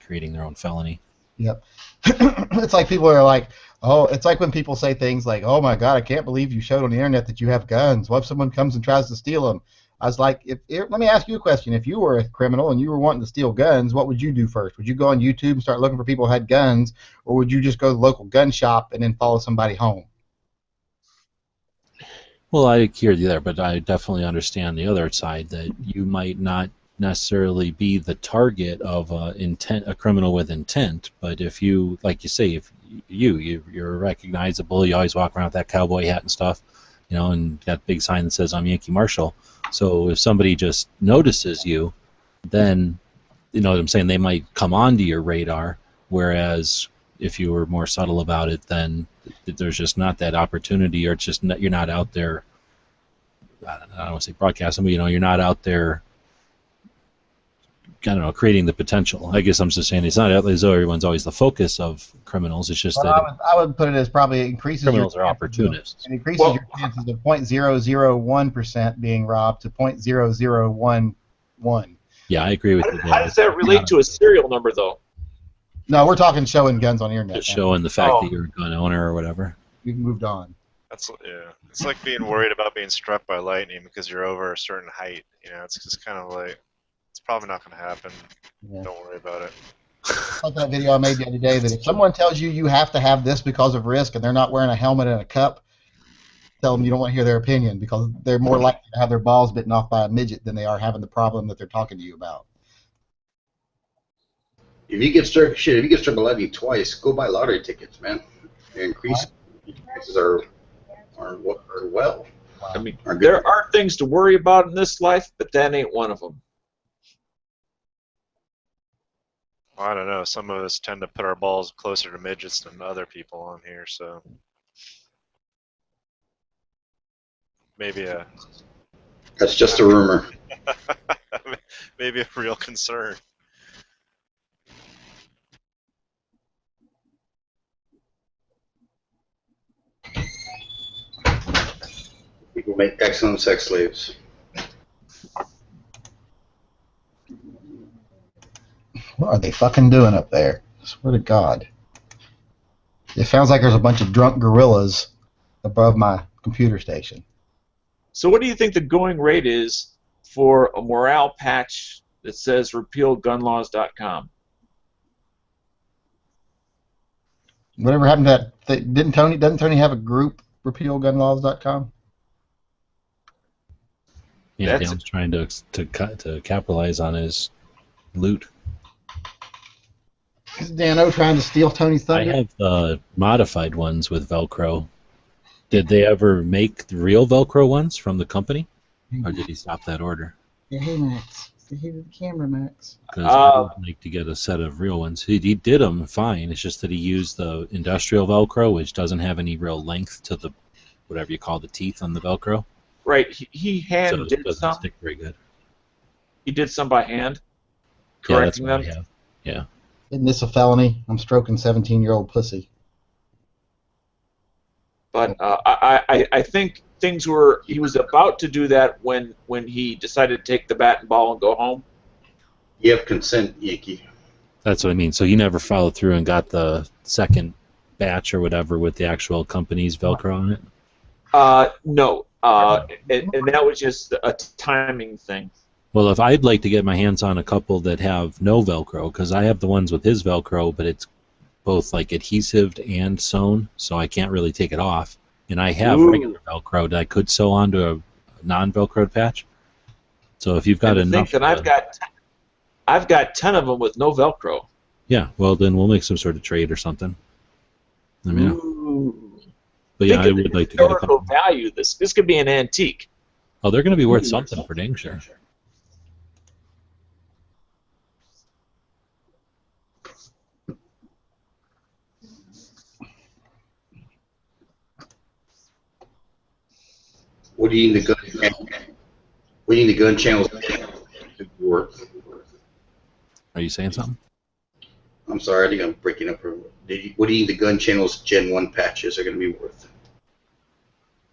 creating their own felony. Yep. It's like people are like, oh, it's like when people say things like, oh my God, I can't believe you showed on the internet that you have guns. What if someone comes and tries to steal them? I was like, let me ask you a question. If you were a criminal and you were wanting to steal guns, what would you do first? Would you go on YouTube and start looking for people who had guns, or would you just go to the local gun shop and then follow somebody home? Well, I hear you there, but I definitely understand the other side that you might not necessarily be the target of a criminal with intent, but if you, like you say, if you're recognizable, you always walk around with that cowboy hat and stuff, and that big sign that says I'm Yankee Marshal. So if somebody just notices you, then you know what I'm saying, they might come onto your radar, whereas if you were more subtle about it, then there's just not that opportunity, or it's just not, you're not out there. I don't want to say broadcasting, but you're not out there. I don't know, creating the potential. I guess I'm just saying it's not as though everyone's always the focus of criminals. It's just Well, that I would put it as probably increases your criminals are chances opportunists. it increases Well, your chances of 0.001% being robbed to 0.0011. Yeah, I agree with you How there. does that relate to a serial number, though? No, we're talking showing guns on the internet. Just now. showing the fact Oh. that you're a gun owner or whatever. We've moved on. Yeah. It's like being worried about being struck by lightning because you're over a certain height. It's just kind of like it's probably not going to happen. Yeah. Don't worry about it. Like that video I made the other day, that if someone tells you you have to have this because of risk and they're not wearing a helmet and a cup, tell them you don't want to hear their opinion, because they're more likely to have their balls bitten off by a midget than they are having the problem that they're talking to you about. If you get struck, if you get struck by lightning twice, go buy lottery tickets, man. Your chances are well. I mean, Are good. there are things to worry about in this life, but that ain't one of them. Well, I don't know. Some of us tend to put our balls closer to midgets than other people on here, so maybe That's just a rumor. maybe a real concern. People make excellent sex slaves. What are they fucking doing up there? I swear to God. It sounds like there's a bunch of drunk gorillas above my computer station. So what do you think the going rate is for a morale patch that says repealgunlaws.com? Whatever happened to that? Doesn't Tony have a group, repealgunlaws.com? Yeah, That's- Dale's trying to capitalize on his loot. Is Dan-O trying to steal Tony's I thunder? have modified ones with Velcro. Did they ever make the real Velcro ones from the company, or did he stop that order? Yeah, hey, Max. Say hey to the camera, Max. Because I would like to get a set of real ones. He did them fine. It's just that he used the industrial Velcro, which doesn't have any real length to the whatever you call the teeth on the Velcro. Right, he hand So it did doesn't some. stick very good. He did some by hand, Yeah, that's correcting what I them. have. Yeah. Isn't this a felony? I'm stroking 17-year-old pussy. But I think things were. He was about to do that when he decided to take the bat and ball and go home. You have consent, Yankee. That's what I mean. So you never followed through and got the second batch or whatever with the actual company's Velcro on it? No. And that was just a timing thing. Well, if I'd like to get my hands on a couple that have no Velcro, because I have the ones with his Velcro, but it's both like adhesive and sewn, so I can't really take it off. And I have Ooh. regular Velcro that I could sew onto a non-Velcroed patch. So if you've got And to enough, think that I've got 10 of them with no Velcro. yeah, well then we'll make some sort of trade or something. Let me know. Ooh. But yeah, Think I of the would like to get a historical couple. value. This could be an antique. Oh, they're going to be worth something for dang sure. What do you need the gun? What do you need the gun channels to work? Are you saying something? I'm sorry, I think I'm breaking up. What do you need the gun channels Gen 1 patches are going to be worth?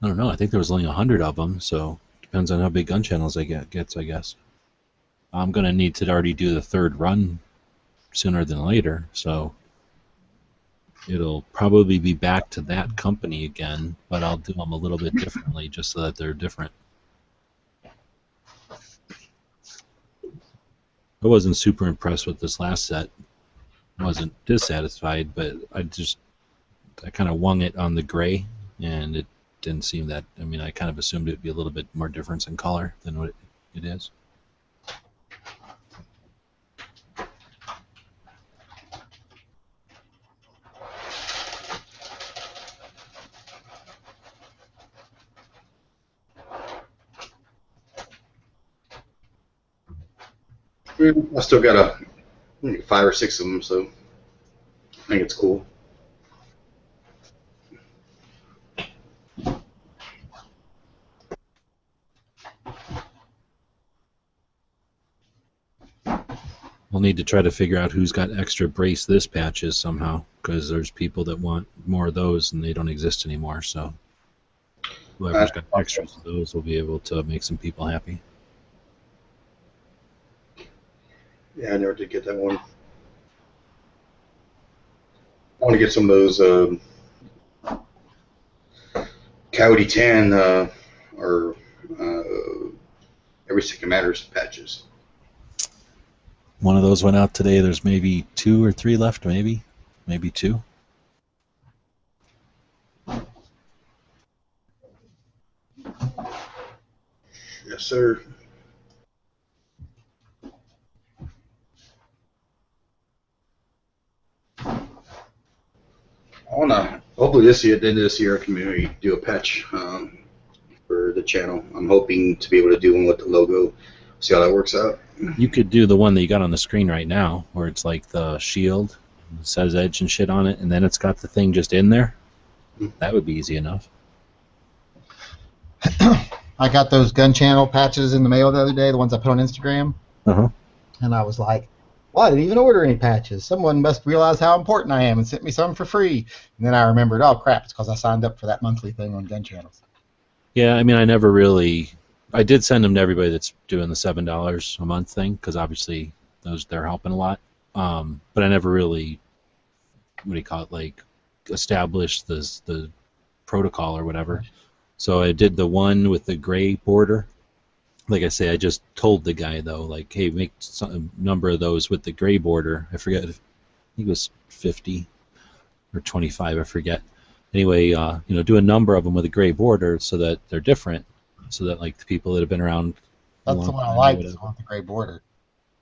I don't know. I think there was only 100 of them, so depends on how big gun channels I gets, I guess. I'm going to need to already do the third run sooner than later, so it'll probably be back to that company again, but I'll do them a little bit differently just so that they're different. I wasn't super impressed with this last set. I wasn't dissatisfied, but I kind of wung it on the gray, and it didn't seem that. I mean, I kind of assumed it'd be a little bit more difference in color than what it is. I still got maybe 5 or 6 of them, so I think it's cool. We'll need to try to figure out who's got extra brace this patches somehow, because there's people that want more of those and they don't exist anymore. So whoever's got extras of those will be able to make some people happy. Yeah, I never did get that one. I want to get some of those Coyote Tan or Every Second Matters patches. One of those went out today. There's maybe 2 or 3 left, maybe 2. Yes, sir. Hopefully this year, at the end of this year, I can maybe do a patch for the channel. I'm hoping to be able to do one with the logo. See how that works out. You could do the one that you got on the screen right now, where it's like the shield, it says Edge and shit on it, and then it's got the thing just in there. That would be easy enough. I got those gun channel patches in the mail the other day, the ones I put on Instagram. Uh-huh. And I was like, well, I didn't even order any patches. Someone must realize how important I am and sent me some for free. And then I remembered, oh, crap, it's because I signed up for that monthly thing on gun channels. Yeah, I mean, I did send them to everybody that's doing the $7 a month thing, because obviously they're helping a lot. But I never really, like established the protocol or whatever. So I did the one with the gray border. Like I say, I just told the guy though, like, hey, make a number of those with the gray border. I forget, I think it was 50 or 25, I forget. Anyway, do a number of them with a gray border so that they're different, so that like the people that have been around. That's the one I like, is the one with the gray border.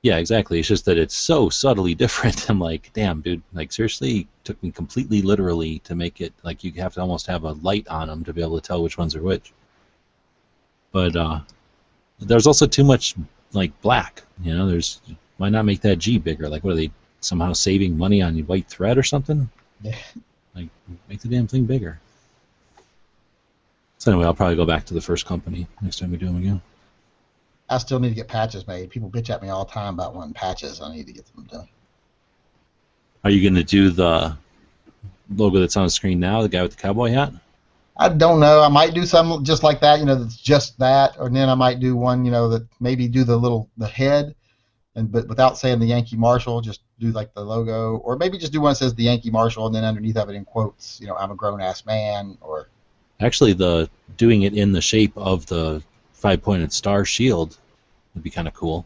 Yeah, exactly. It's just that it's so subtly different. I'm like, damn, dude, like seriously, it took me completely literally to make it like you have to almost have a light on them to be able to tell which ones are which. But there's also too much like black. Why not make that G bigger? Like, what are they somehow saving money on white thread or something? Yeah. Like, make the damn thing bigger. So anyway, I'll probably go back to the first company next time we do them again. I still need to get patches made. People bitch at me all the time about wanting patches. I need to get them done. Are you going to do the logo that's on the screen now, the guy with the cowboy hat? I don't know. I might do something just like that, that's just that, or then I might do one, that maybe do the head, but without saying the Yankee Marshal, just do like the logo, or maybe just do one that says the Yankee Marshal and then underneath of it in quotes, I'm a grown-ass man, or... Actually, doing it in the shape of the 5-pointed star shield would be kind of cool.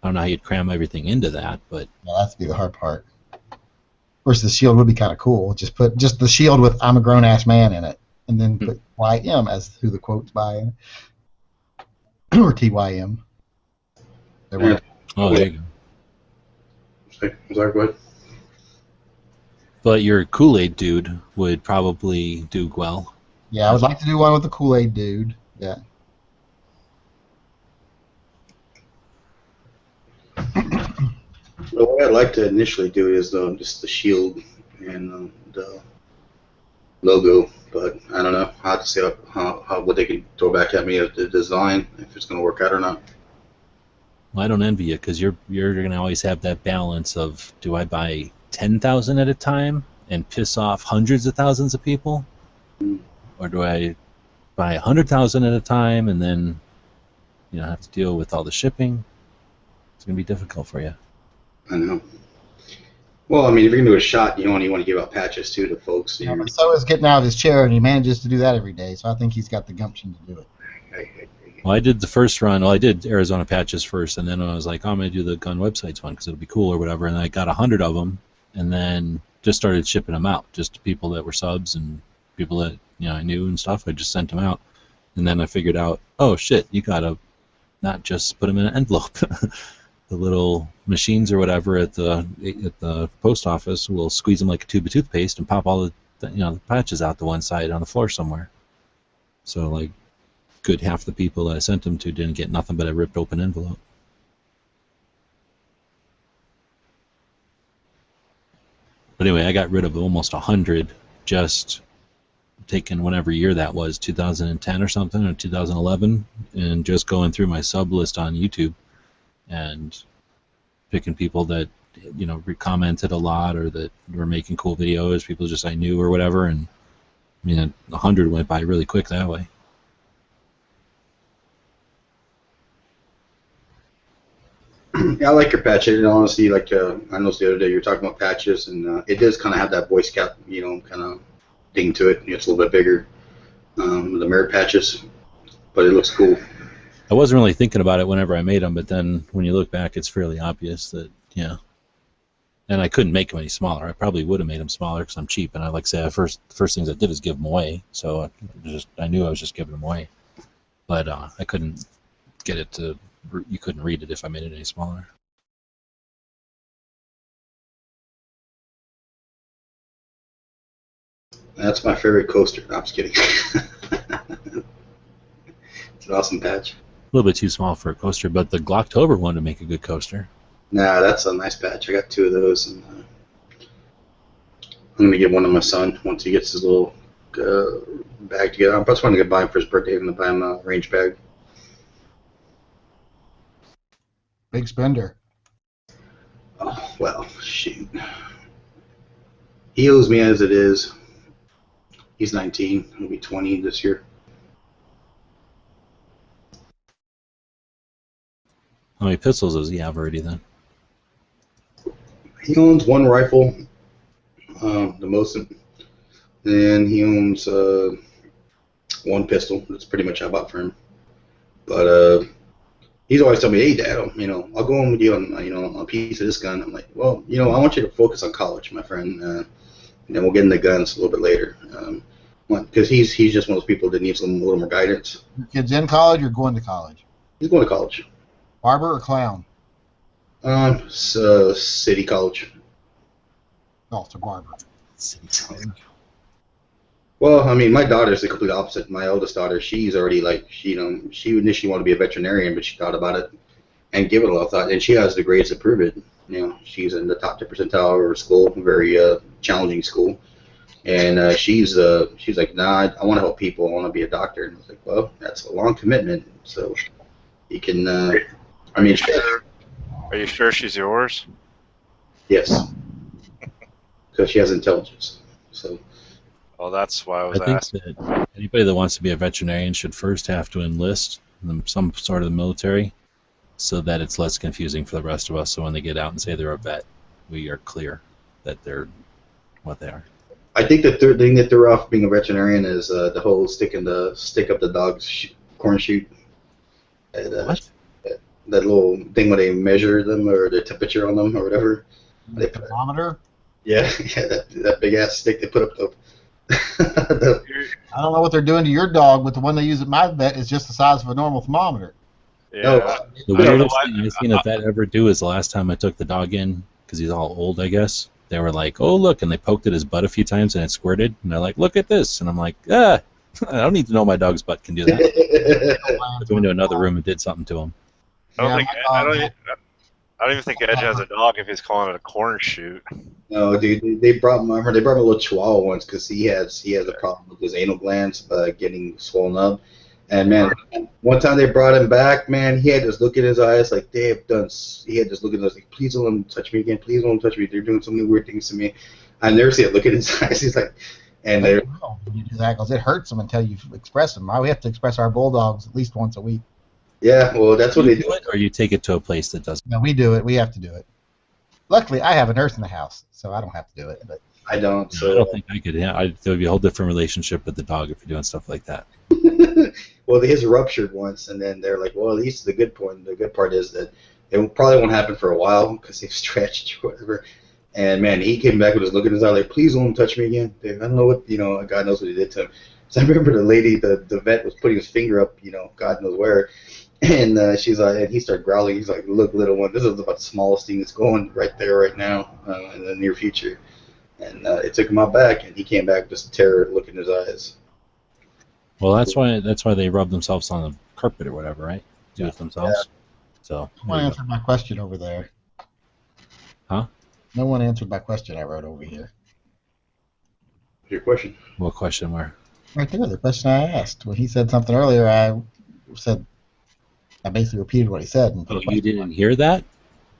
I don't know how you'd cram everything into that, but... Yeah, that's be the hard part. Of course, the shield would be kind of cool. Just put the shield with "I'm a grown-ass man" in it, and then put YM as who the quote's by, or TYM. Yeah. Oh, there you go. Sorry, go ahead. But your Kool-Aid dude would probably do well. Yeah, I would like to do one with the Kool-Aid dude. Yeah. The way I'd like to initially do it is just the shield and the logo, but I don't know how to see what they can throw back at me as the design, if it's going to work out or not. Well, I don't envy you, because you're going to always have that balance of, do I buy 10,000 at a time and piss off hundreds of thousands of people, or do I buy 100,000 at a time and then have to deal with all the shipping? It's going to be difficult for you. I know. Well, I mean, if you're going to do a shot, you want to give out patches too to folks. Yeah, but so is getting out of his chair, and he manages to do that every day, so I think he's got the gumption to do it. Well, I did the first run. Well, I did Arizona patches first, and then I was like, I'm going to do the gun websites one because it'll be cool or whatever, and I got 100 of them, and then just started shipping them out, just to people that were subs and people that I knew and stuff. I just sent them out, and then I figured out, oh shit, you got to not just put them in an envelope. The little machines or whatever at the post office will squeeze them like a tube of toothpaste and pop all the patches out to one side on the floor somewhere. So like, good half the people that I sent them to didn't get nothing but a ripped open envelope. But anyway, I got rid of almost 100 just taking whatever year that was, 2010 or something, or 2011, and just going through my sub list on YouTube and picking people that commented a lot or that were making cool videos, people just I knew or whatever, and 100 went by really quick that way. Yeah, I like your patch. And honestly, like I noticed the other day you were talking about patches, and it does kind of have that Boy Scout, kind of ding to it. It's a little bit bigger, the merit patches, but it looks cool. I wasn't really thinking about it whenever I made them, but then when you look back, it's fairly obvious that, yeah. And I couldn't make them any smaller. I probably would have made them smaller because I'm cheap, and I like to say the first things I did is give them away. So I knew I was just giving them away, but I couldn't get it to. You couldn't read it if I made it any smaller. That's my favorite coaster. No, I'm just kidding. It's an awesome patch. A little bit too small for a coaster, but the Glocktober one to make a good coaster. Nah, that's a nice patch. I got 2 of those, and I'm gonna give one to my son once he gets his little bag together. I'm just going to buy him for his birthday. I'm gonna buy him a range bag. Big spender. Oh, well, shoot. He owes me as it is. He's 19. He'll be 20 this year. How many pistols does he have already then? He owns 1 rifle, the most, and he owns 1 pistol. That's pretty much how I bought for him. But he's always telling me, "Hey, Dad, I'll go in with you on a piece of this gun." I'm like, "Well, I want you to focus on college, my friend, and then we'll get into guns a little bit later." Because he's just one of those people that needs a little more guidance. Your kid's in college or going to college? He's going to college. Barber or clown? City college. Oh, it's a barber. Well, I mean, my daughter's the complete opposite. My eldest daughter, she's already she initially wanted to be a veterinarian, but she thought about it and give it a lot of thought, and she has the grades to prove it. She's in the top 10 percentile of her school, very challenging school, and she's like, "Nah, I want to help people. I want to be a doctor." And I was like, "Well, that's a long commitment, so you can." I mean, Are you sure she's yours? yes, because she has intelligence. So. Well, that's why I was I think asking. that anybody that wants to be a veterinarian should first have to enlist in some sort of the military so that it's less confusing for the rest of us. So when they get out and say they're a vet, we are clear that they're what they are. I think the third thing that threw off being a veterinarian is the whole stick up the dog's corn chute. What? That little thing where they measure them or the temperature on them or whatever. The thermometer? Yeah, that big ass stick they put up the. I don't know what they're doing to your dog, but the one they use at my vet is just the size of a normal thermometer. Yeah. No, The weirdest thing I've seen a vet ever do is the last time I took the dog in, because he's all old, I guess. They were like, "Oh, look," and they poked at his butt a few times and it squirted. And they're like, "Look at this," and I'm like, I don't need to know my dog's butt can do that. I went into another room and did something to him. I don't even think Edge has a dog if he's calling it a corn chute. No, dude, they brought me a little Chihuahua once because he has a problem with his anal glands getting swollen up. And man, one time they brought him back, man, he had this look in his eyes like they have done. He had this look in his eyes like, "Please don't let him touch me again. Please don't let him touch me. They're doing so many weird things to me." I never see it look in his eyes. He's like, and they're. When you do that, because it hurts them until you express them. We have to express our bulldogs at least once a week. Yeah, well, that's what they do. Or you take it to a place that doesn't. No, we do it. We have to do it. Luckily, I have a nurse in the house, so I don't have to do it. But I don't. No, So I don't think I could. Yeah, there would be a whole different relationship with the dog if you're doing stuff like that. well, his ruptured once, and then they're like, "Well, at least the good point. The good part is that it probably won't happen for a while because they've stretched or whatever." And man, he came back with his look in his eye like, "Please don't touch me again." I don't know what God knows what he did to him. So I remember the lady, the vet was putting his finger up, God knows where. And she's like, and he started growling. He's like, "Look, little one, this is about the smallest thing that's going right there, right now, in the near future." And it took him out back, and he came back just a terror look in his eyes. Well, that's why they rub themselves on the carpet or whatever, right? Do it themselves. Yeah. So. I want to answer my question over there. Huh? No one answered my question I wrote over here. What's your question? What question were? Right there, the question I asked. When he said something earlier, I basically repeated what he said and put Oh, a you question didn't mark. hear that?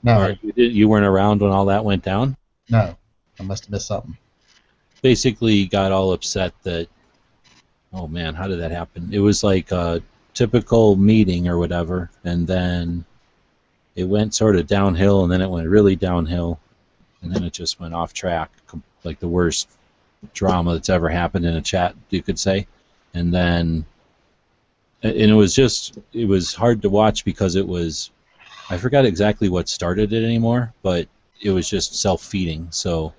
No, Or you weren't around when all that went down? no, I must have missed something. Basically got all upset that, oh man, how did that happen? It was like a typical meeting or whatever, and then it went sort of downhill, and then it went really downhill, and then it just went off track, like the worst drama that's ever happened in a chat, you could say. And then, and it was hard to watch because it was, I forgot exactly what started it anymore, but it was just self-feeding. So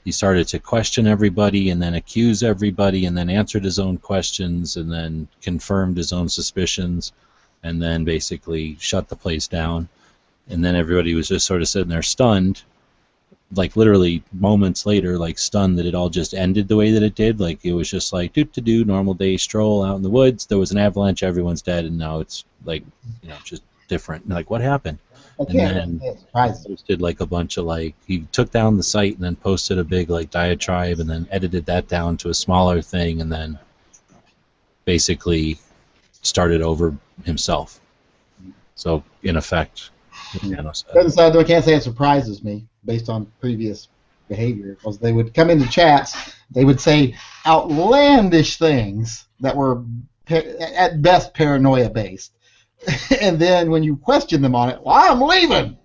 he started to question everybody and then accuse everybody and then answered his own questions and then confirmed his own suspicions and then basically shut the place down. And then everybody was just sort of sitting there stunned, like literally moments later, like stunned that it all just ended the way that it did. Like it was just like do normal day stroll out in the woods. There was an avalanche, everyone's dead, and now it's like, just different. Like what happened? I And can't then say it's surprising. posted like a bunch of like he took down the site and then posted a big like diatribe and then edited that down to a smaller thing and then basically started over himself. So in effect, I can't say it surprises me based on previous behavior, because they would come into chats, they would say outlandish things that were at best paranoia based, and then when you question them on it, well, I'm leaving.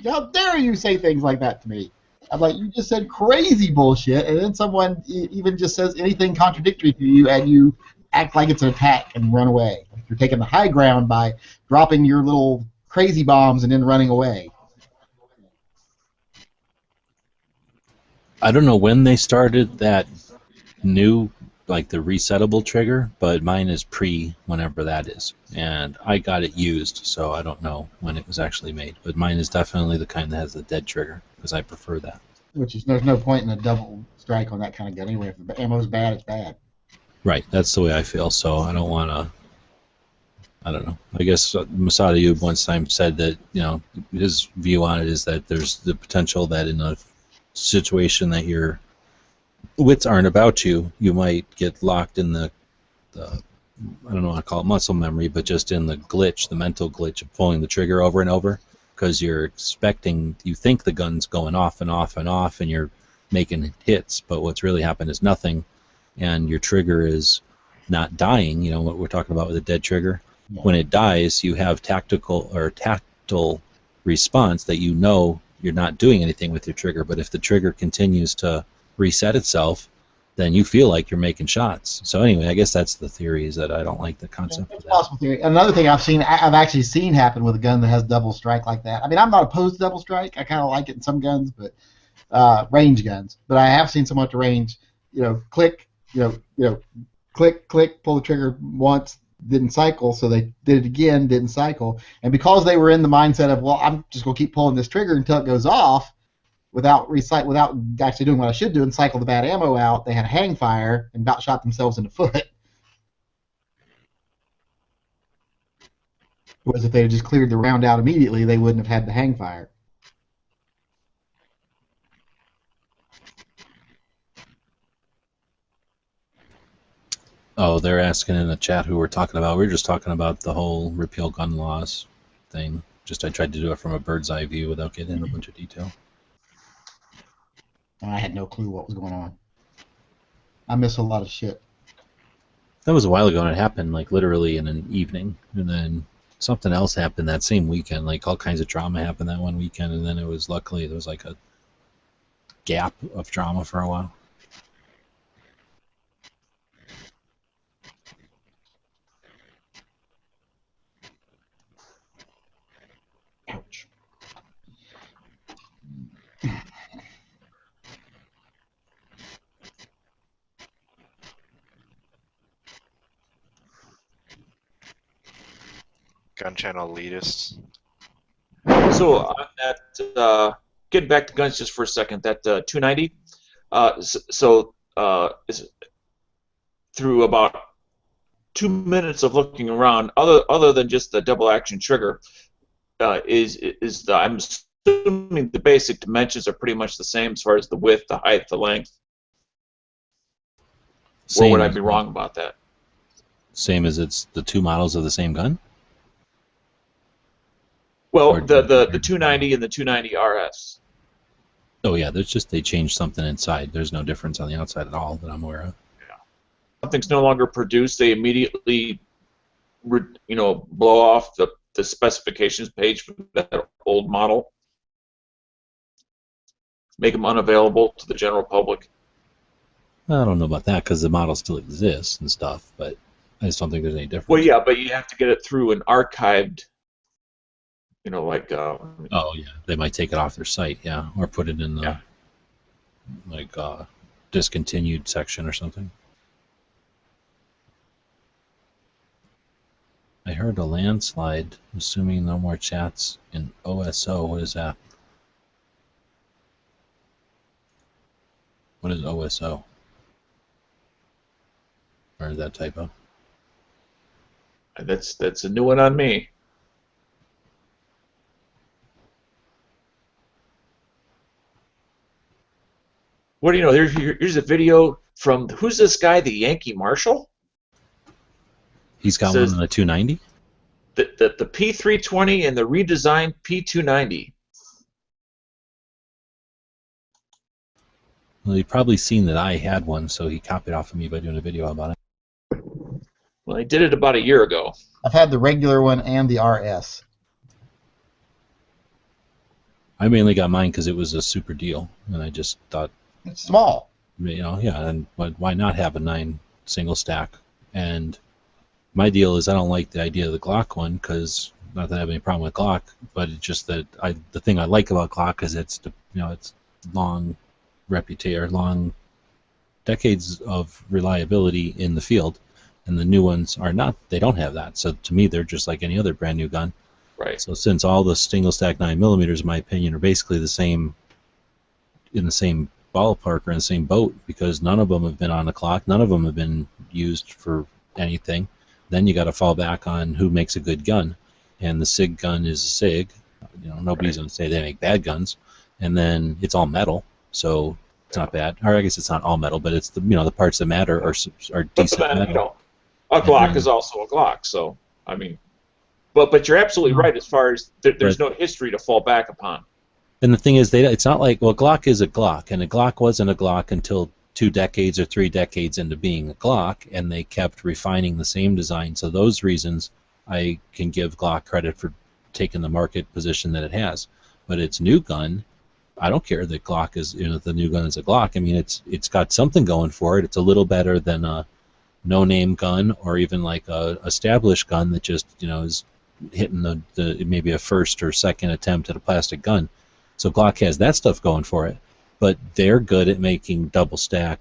How dare you say things like that to me? I'm like, you just said crazy bullshit, and then someone even just says anything contradictory to you, and you act like it's an attack and run away. You're taking the high ground by dropping your little crazy bombs and then running away. I don't know when they started that new, like the resettable trigger, but mine is pre whenever that is. And I got it used, so I don't know when it was actually made. But mine is definitely the kind that has the dead trigger, because I prefer that. Which is, there's no point in a double strike on that kind of gun anyway. If the ammo's bad, it's bad. Right, that's the way I feel, so I don't want to. I don't know. I guess Masada Yub once time said that, his view on it is that there's the potential that in a situation that your wits aren't about you, you might get locked in the I don't know how to call it muscle memory, but just in the glitch, the mental glitch of pulling the trigger over and over, because you think the gun's going off and off and off, and you're making hits, but what's really happened is nothing, and your trigger is not dying, what we're talking about with a dead trigger. Yeah. When it dies, you have tactile response that you're not doing anything with your trigger, but if the trigger continues to reset itself, then you feel like you're making shots. So anyway, I guess that's the theory, is that I don't like the concept of that. Possible theory. Another thing I've actually seen happen with a gun that has double strike like that. I mean, I'm not opposed to double strike. I kind of like it in some guns, but range guns. But I have seen someone at the range, click, click, pull the trigger once, didn't cycle, so they did it again, didn't cycle. And because they were in the mindset of, well, I'm just going to keep pulling this trigger until it goes off, without actually doing what I should do and cycle the bad ammo out, they had a hang fire and about shot themselves in the foot. Whereas if they had just cleared the round out immediately, they wouldn't have had the hang fire. Oh, they're asking in the chat who we're talking about. We were just talking about the whole repeal gun laws thing. Just I tried to do it from a bird's eye view without getting into a bunch of detail. I had no clue what was going on. I miss a lot of shit. That was a while ago, and it happened like literally in an evening, and then something else happened that same weekend. Like all kinds of drama happened that one weekend, and then there was like a gap of drama for a while. Ouch. Gun channel elitists. So on that, getting back to guns just for a second, that 290. Through about 2 minutes of looking around, other than just the double action trigger, I'm assuming the basic dimensions are pretty much the same as far as the width, the height, the length. Or would I be wrong about that? Same as it's the two models of the same gun? Well, Or the different 290 and the 290 RS. Oh yeah, there's just they changed something inside. There's no difference on the outside at all that I'm aware of. Something's no longer produced, they immediately, blow off the specifications page for that old model, make them unavailable to the general public. I don't know about that because the model still exists and stuff, but I just don't think there's any difference. Well, yeah, but you have to get it through an archived, like. Oh yeah, they might take it off their site, yeah, or put it in the discontinued section or something. I heard a landslide. Assuming no more chats in OSO. What is that? What is OSO? Or is that typo? That's a new one on me. What do you know? Here's a video from, who's this guy? The Yankee Marshal? He's got one on the 290? The P320 and the redesigned P290. Well, he'd probably seen that I had one, so he copied off of me by doing a video about it. Well, he did it about a year ago. I've had the regular one and the RS. I mainly got mine because it was a super deal, and I just thought, it's small. Yeah, and why not have a 9 single stack? And my deal is I don't like the idea of the Glock one because, not that I have any problem with Glock, but it's just that the thing I like about Glock is it's long reputation, long decades of reliability in the field, and the new ones are not. They don't have that. So to me, they're just like any other brand new gun. Right. So since all the single stack 9mm, in my opinion, are basically the same, in the same ballpark or in the same boat, because none of them have been on the clock, none of them have been used for anything. Then you got to fall back on who makes a good gun, and the SIG gun is a SIG. Nobody's going to say they make bad guns, and then it's all metal, so it's not bad. Or I guess it's not all metal, but it's the parts that matter are decent metal. A Glock is also a Glock, so I mean, but you're absolutely right as far as there's no history to fall back upon. And the thing is, it's not like, well, Glock is a Glock, and a Glock wasn't a Glock until 2 decades or 3 decades into being a Glock, and they kept refining the same design. So those reasons, I can give Glock credit for taking the market position that it has. But its new gun, I don't care that Glock is, the new gun is a Glock. I mean, it's got something going for it. It's a little better than a no-name gun, or even like a established gun that just is hitting the maybe a first or second attempt at a plastic gun. So Glock has that stuff going for it, but they're good at making double stack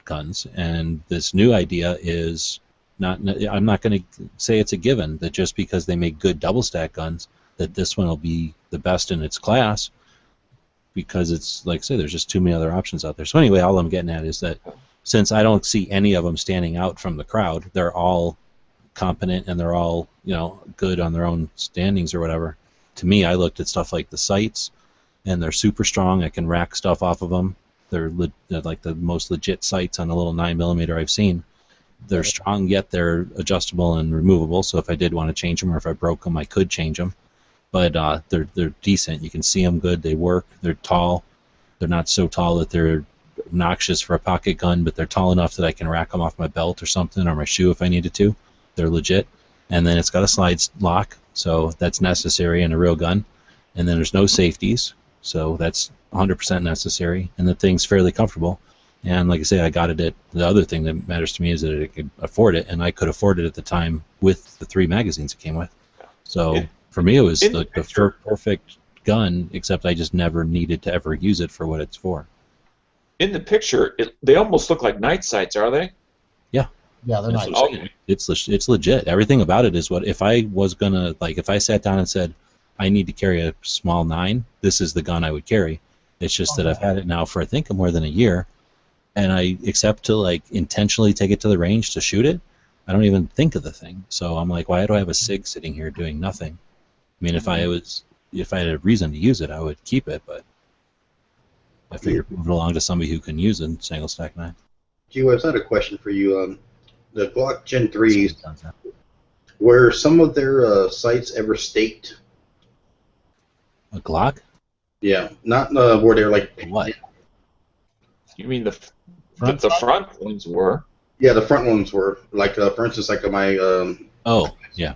guns, and this new idea is not. I'm not going to say it's a given that just because they make good double stack guns that this one will be the best in its class, because it's like I say, there's just too many other options out there. So anyway, all I'm getting at is that since I don't see any of them standing out from the crowd, they're all competent and they're all good on their own standings or whatever. To me, I looked at stuff like the sights, and they're super strong. I can rack stuff off of them. They're like the most legit sights on a little 9mm I've seen. They're strong, yet they're adjustable and removable. So if I did want to change them, or if I broke them, I could change them. But they're decent. You can see them good. They work. They're tall. They're not so tall that they're obnoxious for a pocket gun, but they're tall enough that I can rack them off my belt or something, or my shoe if I needed to. They're legit. And then it's got a slide lock, so that's necessary in a real gun. And then there's no safeties, so that's 100% necessary. And the thing's fairly comfortable. And like I say, I got it at, the other thing that matters to me is that I could afford it, and I could afford it at the time with the 3 magazines it came with. So for me, it was the perfect gun, except I just never needed to ever use it for what it's for. In the picture, they almost look like night sights, are they? Yeah. Yeah, they're nice. Okay. It's legit. Everything about it is what, if I was gonna, like, if I sat down and said I need to carry a small 9, this is the gun I would carry. It's just that I've had it now for I think more than a year, and I, except to like intentionally take it to the range to shoot it, I don't even think of the thing. So I'm like, why do I have a SIG sitting here doing nothing? I mean, if I was if I had a reason to use it, I would keep it. But I figured move it along to somebody who can use a single stack knife. G-Webs, I had a question for you. The Glock Gen 3s, Somebody does that. were some of their sights ever staked? A Glock? Yeah, not where they're like. What? You mean the Front front ones were? Yeah, the front ones were like, for instance, like my Oh, yeah.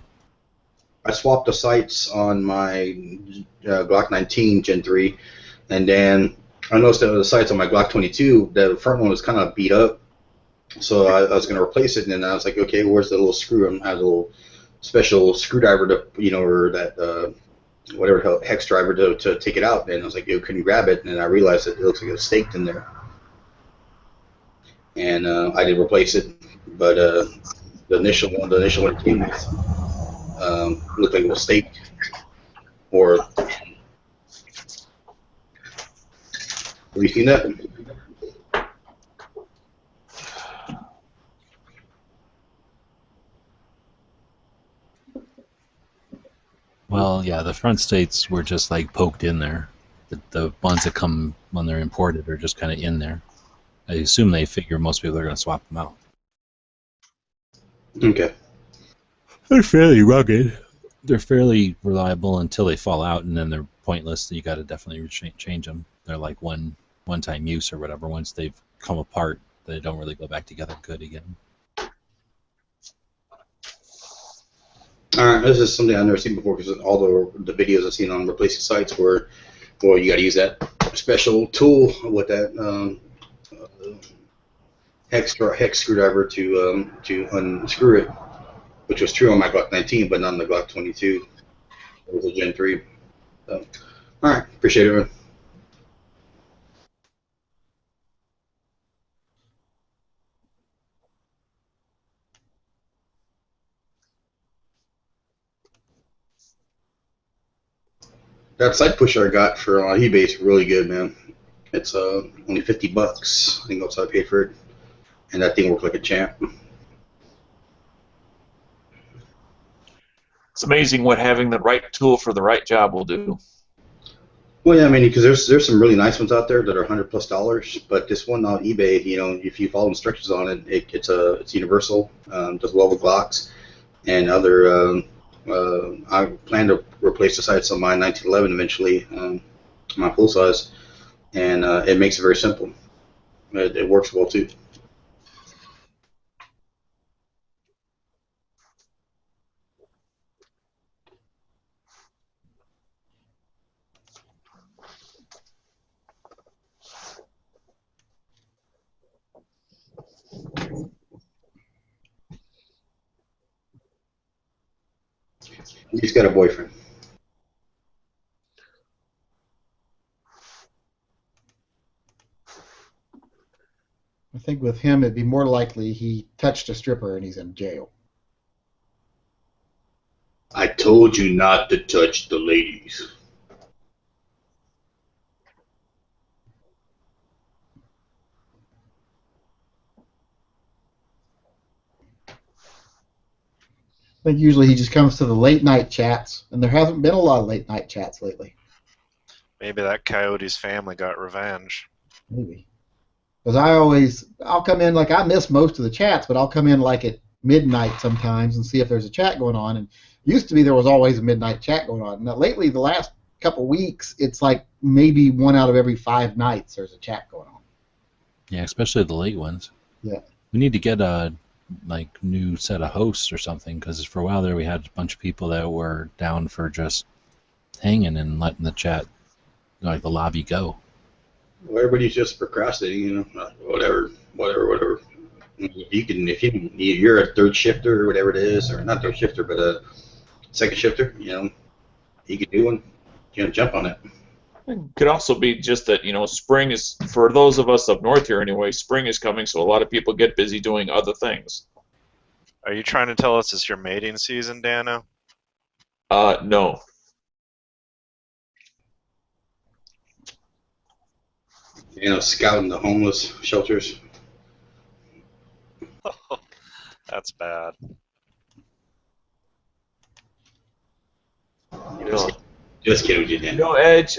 I swapped the sights on my Glock 19 Gen 3, and then I noticed that the sights on my Glock 22, the front one was kind of beat up, so I was going to replace it, and then I was like, okay, where's the little screw? I had a little special screwdriver to, or that whatever the hell, hex driver to take it out, and I was like, you couldn't grab it, and then I realized that it looks like it was staked in there, and I did replace it, but the initial one it came with looked like it was staked, or have you seen that? Well, yeah, the front states were just like poked in there. The ones that come when they're imported are just kind of in there. I assume they figure most people are going to swap them out. Okay. They're fairly rugged. They're fairly reliable until they fall out, and then they're pointless. You got to definitely change them. They're like one-time use or whatever. Once they've come apart, they don't really go back together good again. All right, this is something I've never seen before because all the videos I've seen on replacing sites were, well, you got to use that special tool with that hex screwdriver to unscrew it, which was true on my Glock 19, but not on the Glock 22. It was a Gen 3. So, all right, appreciate it, man. That sight pusher I got for eBay is really good, man. It's only $50. I think that's what I paid for it, and that thing worked like a champ. It's amazing what having the right tool for the right job will do. Well, yeah, I mean, because there's some really nice ones out there that are $100+, but this one on eBay, if you follow instructions on it, it's universal, does well with Glocks and other. I plan to replace the sights on my 1911 eventually, my full size, and it makes it very simple. It works well too. He's got a boyfriend. I think with him, it'd be more likely he touched a stripper and he's in jail. I told you not to touch the ladies. I think usually he just comes to the late night chats, and there hasn't been a lot of late night chats lately. Maybe that coyote's family got revenge. Maybe. Because I'll come in, like, I miss most of the chats, but I'll come in like at midnight sometimes and see if there's a chat going on. And used to be there was always a midnight chat going on. Now lately, the last couple weeks, it's like maybe 1 out of every 5 nights there's a chat going on. Yeah, especially the late ones. Yeah. We need to get a new set of hosts or something, because for a while there we had a bunch of people that were down for just hanging and letting the chat, like the lobby, go. Well, everybody's just procrastinating, whatever. If you're a third shifter or whatever it is, or not third shifter, but a second shifter, you can do one, jump on it. It could also be just that, spring is, for those of us up north here anyway, spring is coming, so a lot of people get busy doing other things. Are you trying to tell us it's your mating season, Dano? No. Scouting the homeless shelters. That's bad. You know, Just kidding with you, You Dan. know, Edge,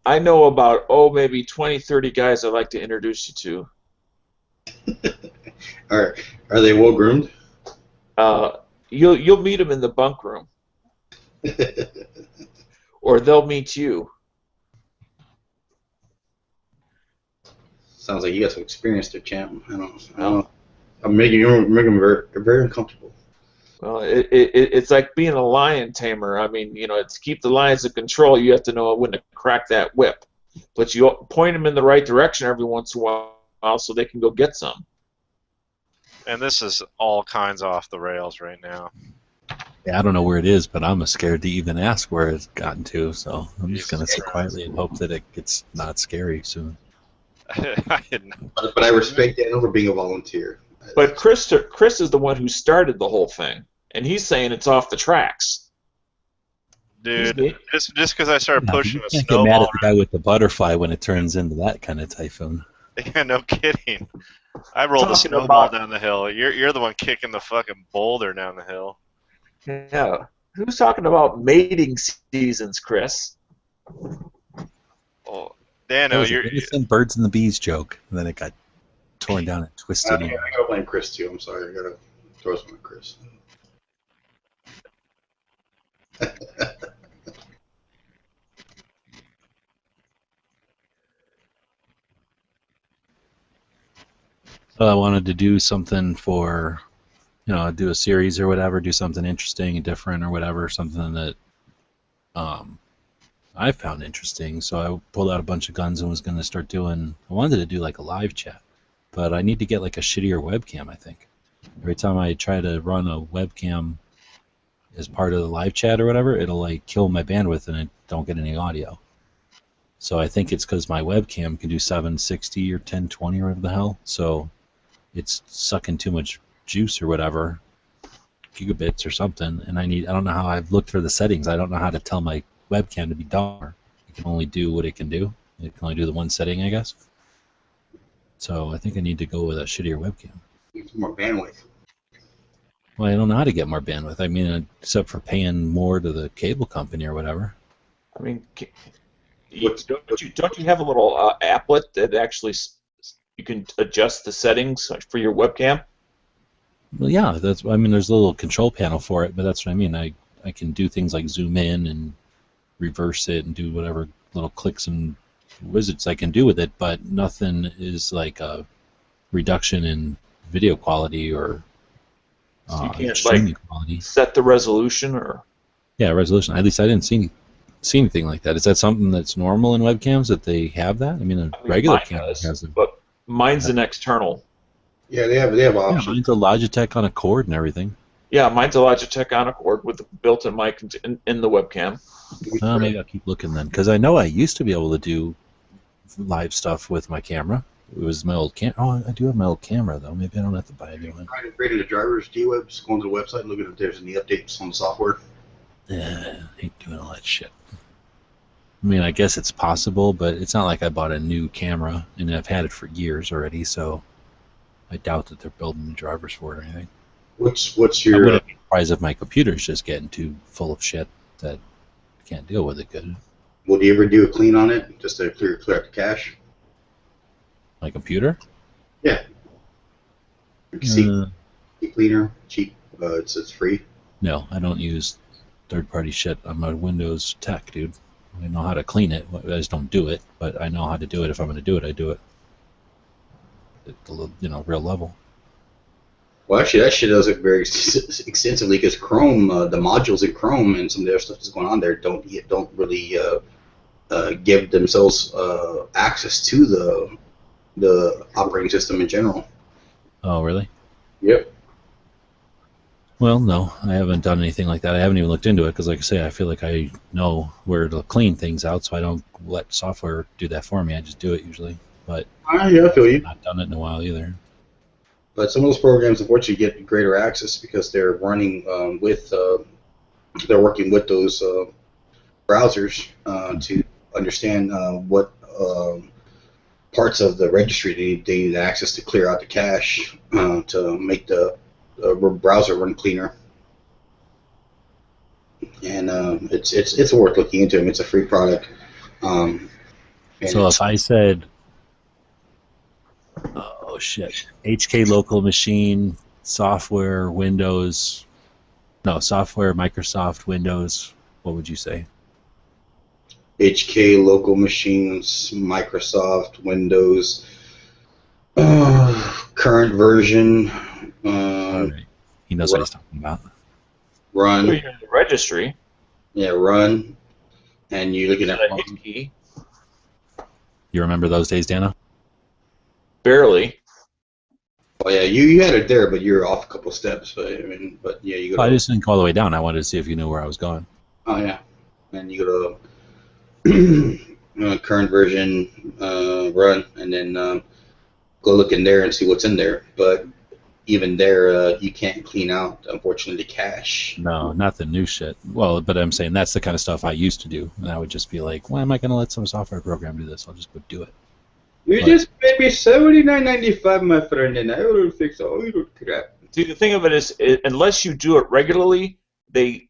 I know about, maybe 20, 30 guys I'd like to introduce you Are they well groomed? to. You'll meet them in the bunk room, or they'll meet you. Sounds like you got some experience there, champ. I don't Well, know. I'm making them very, very uncomfortable. well, it's like being a lion tamer. I mean, to keep the lions in control, you have to know when to crack that whip. But you point them in the right direction every once in a while so they can go get some. And this is all kinds off the rails right now. Yeah, I don't know where it is, but I'm scared to even ask where it's gotten to. So I'm just Jesus gonna sit Christ. quietly and hope that it gets not scary soon. I didn't. But I respect Dan over being a volunteer. But Chris is the one who started the whole thing, and he's saying it's off the tracks. Dude, just because I started Yeah, pushing you a can't get mad at snowball the guy with the butterfly when it turns into that kind of typhoon. around. Yeah, no kidding. I rolled a Talking snowball about- down the hill. You're the one kicking the fucking boulder down the hill. Yeah. Who's talking about mating seasons, Chris? Oh, That Dano, was an you're innocent birds and the bees joke, and then it got torn down and I twisted. gotta blame Chris too. I'm sorry. I gotta throw some at Chris. So I wanted to do something for, do a series or whatever, do something interesting and different or whatever, something that I found interesting. So I pulled out a bunch of guns and was going to start doing, I wanted to do like a live chat, but I need to get like a shittier webcam, I think. Every time I try to run a webcam as part of the live chat or whatever, it'll like kill my bandwidth and I don't get any audio. So I think it's because my webcam can do 760 or 1020 or whatever the hell. So it's sucking too much juice or whatever, gigabits or something, and I don't know how. I've looked for the settings. I don't know how to tell my webcam to be dumber. It can only do what it can do. It can only do the one setting, I guess. So I think I need to go with a shittier webcam. Need some more bandwidth. Well, I don't know how to get more bandwidth. I mean, except for paying more to the cable company or whatever. I mean, don't you have a little applet that actually you can adjust the settings for your webcam? Well, yeah, there's a little control panel for it, but that's what I mean. I can do things like zoom in and reverse it and do whatever little clicks and wizards I can do with it, but nothing is like a reduction in video quality or So you can't streaming quality. set the resolution or. Yeah, resolution. At least I didn't see anything like that. Is that something that's normal in webcams that they have that? I mean, a regular mine camera does, has it. but mine's an external. Yeah, they have Yeah, options. mine's a Logitech on a cord and everything. Yeah, mine's a Logitech on a cord with the built-in mic in the webcam. Maybe I'll keep looking then, because I know I used to be able to do live stuff with my camera. It was my old camera. Oh, I do have my old camera though. Maybe I don't have to buy a new one. Trying to create the drivers, G-Webs, going to the website and looking if there's any updates on the software. Yeah, I hate doing all that shit. I mean, I guess it's possible, but it's not like I bought a new camera and I've had it for years already, so I doubt that they're building new drivers for it or anything. What's I your wouldn't be surprised if my computer's just getting too full of shit that I can't deal with it good. will you ever do a clean on it just to clear out the cache? My computer? Yeah. See, Uh, cleaner, cheap. It's free. no, I don't use third-party shit on my Windows tech, dude. I know how to clean it. I just don't do it, but I know how to do it. If I'm going to do it, I do it at the real level. Well, actually, that shit does it very extensively because Chrome, the modules in Chrome and some of the other stuff that's going on there don't really give themselves access to the operating system in general. Oh, really? Yep. Well, no, I haven't done anything like that. I haven't even looked into it because, like I say, I feel like I know where to clean things out, so I don't let software do that for me. I just do it usually. But Yeah, I feel you. I've not done it in a while either. But some of those programs, unfortunately, get greater access because they're running they're working with those browsers to understand what parts of the registry they need access to clear out the cache to make the browser run cleaner. and it's worth looking into. I mean, it's a free product. And So if I said, oh shit, HK local machine, software, Windows, no, software, Microsoft, Windows, what would you say? HK local machines, Microsoft, Windows, current version, All right. He knows what he's talking about. Well, run, you're in the registry. yeah, run, and you're looking at A hit key. You remember those days, Dana? Barely. oh yeah, you had it there, but you're off a couple steps. But I mean, but yeah, you go Well, I to just didn't go all the way down. I wanted to see if you knew where I was going. oh yeah, and you go to current version, run, and then go look in there and see what's in there. But even there, you can't clean out, unfortunately, the cache. No, not the new shit. Well, but I'm saying that's the kind of stuff I used to do. And I would just be like, why am I going to let some software program do this? I'll just go do it. You But- just pay me $79.95, my friend, and I will fix all your crap. See, the thing of it is, unless you do it regularly, they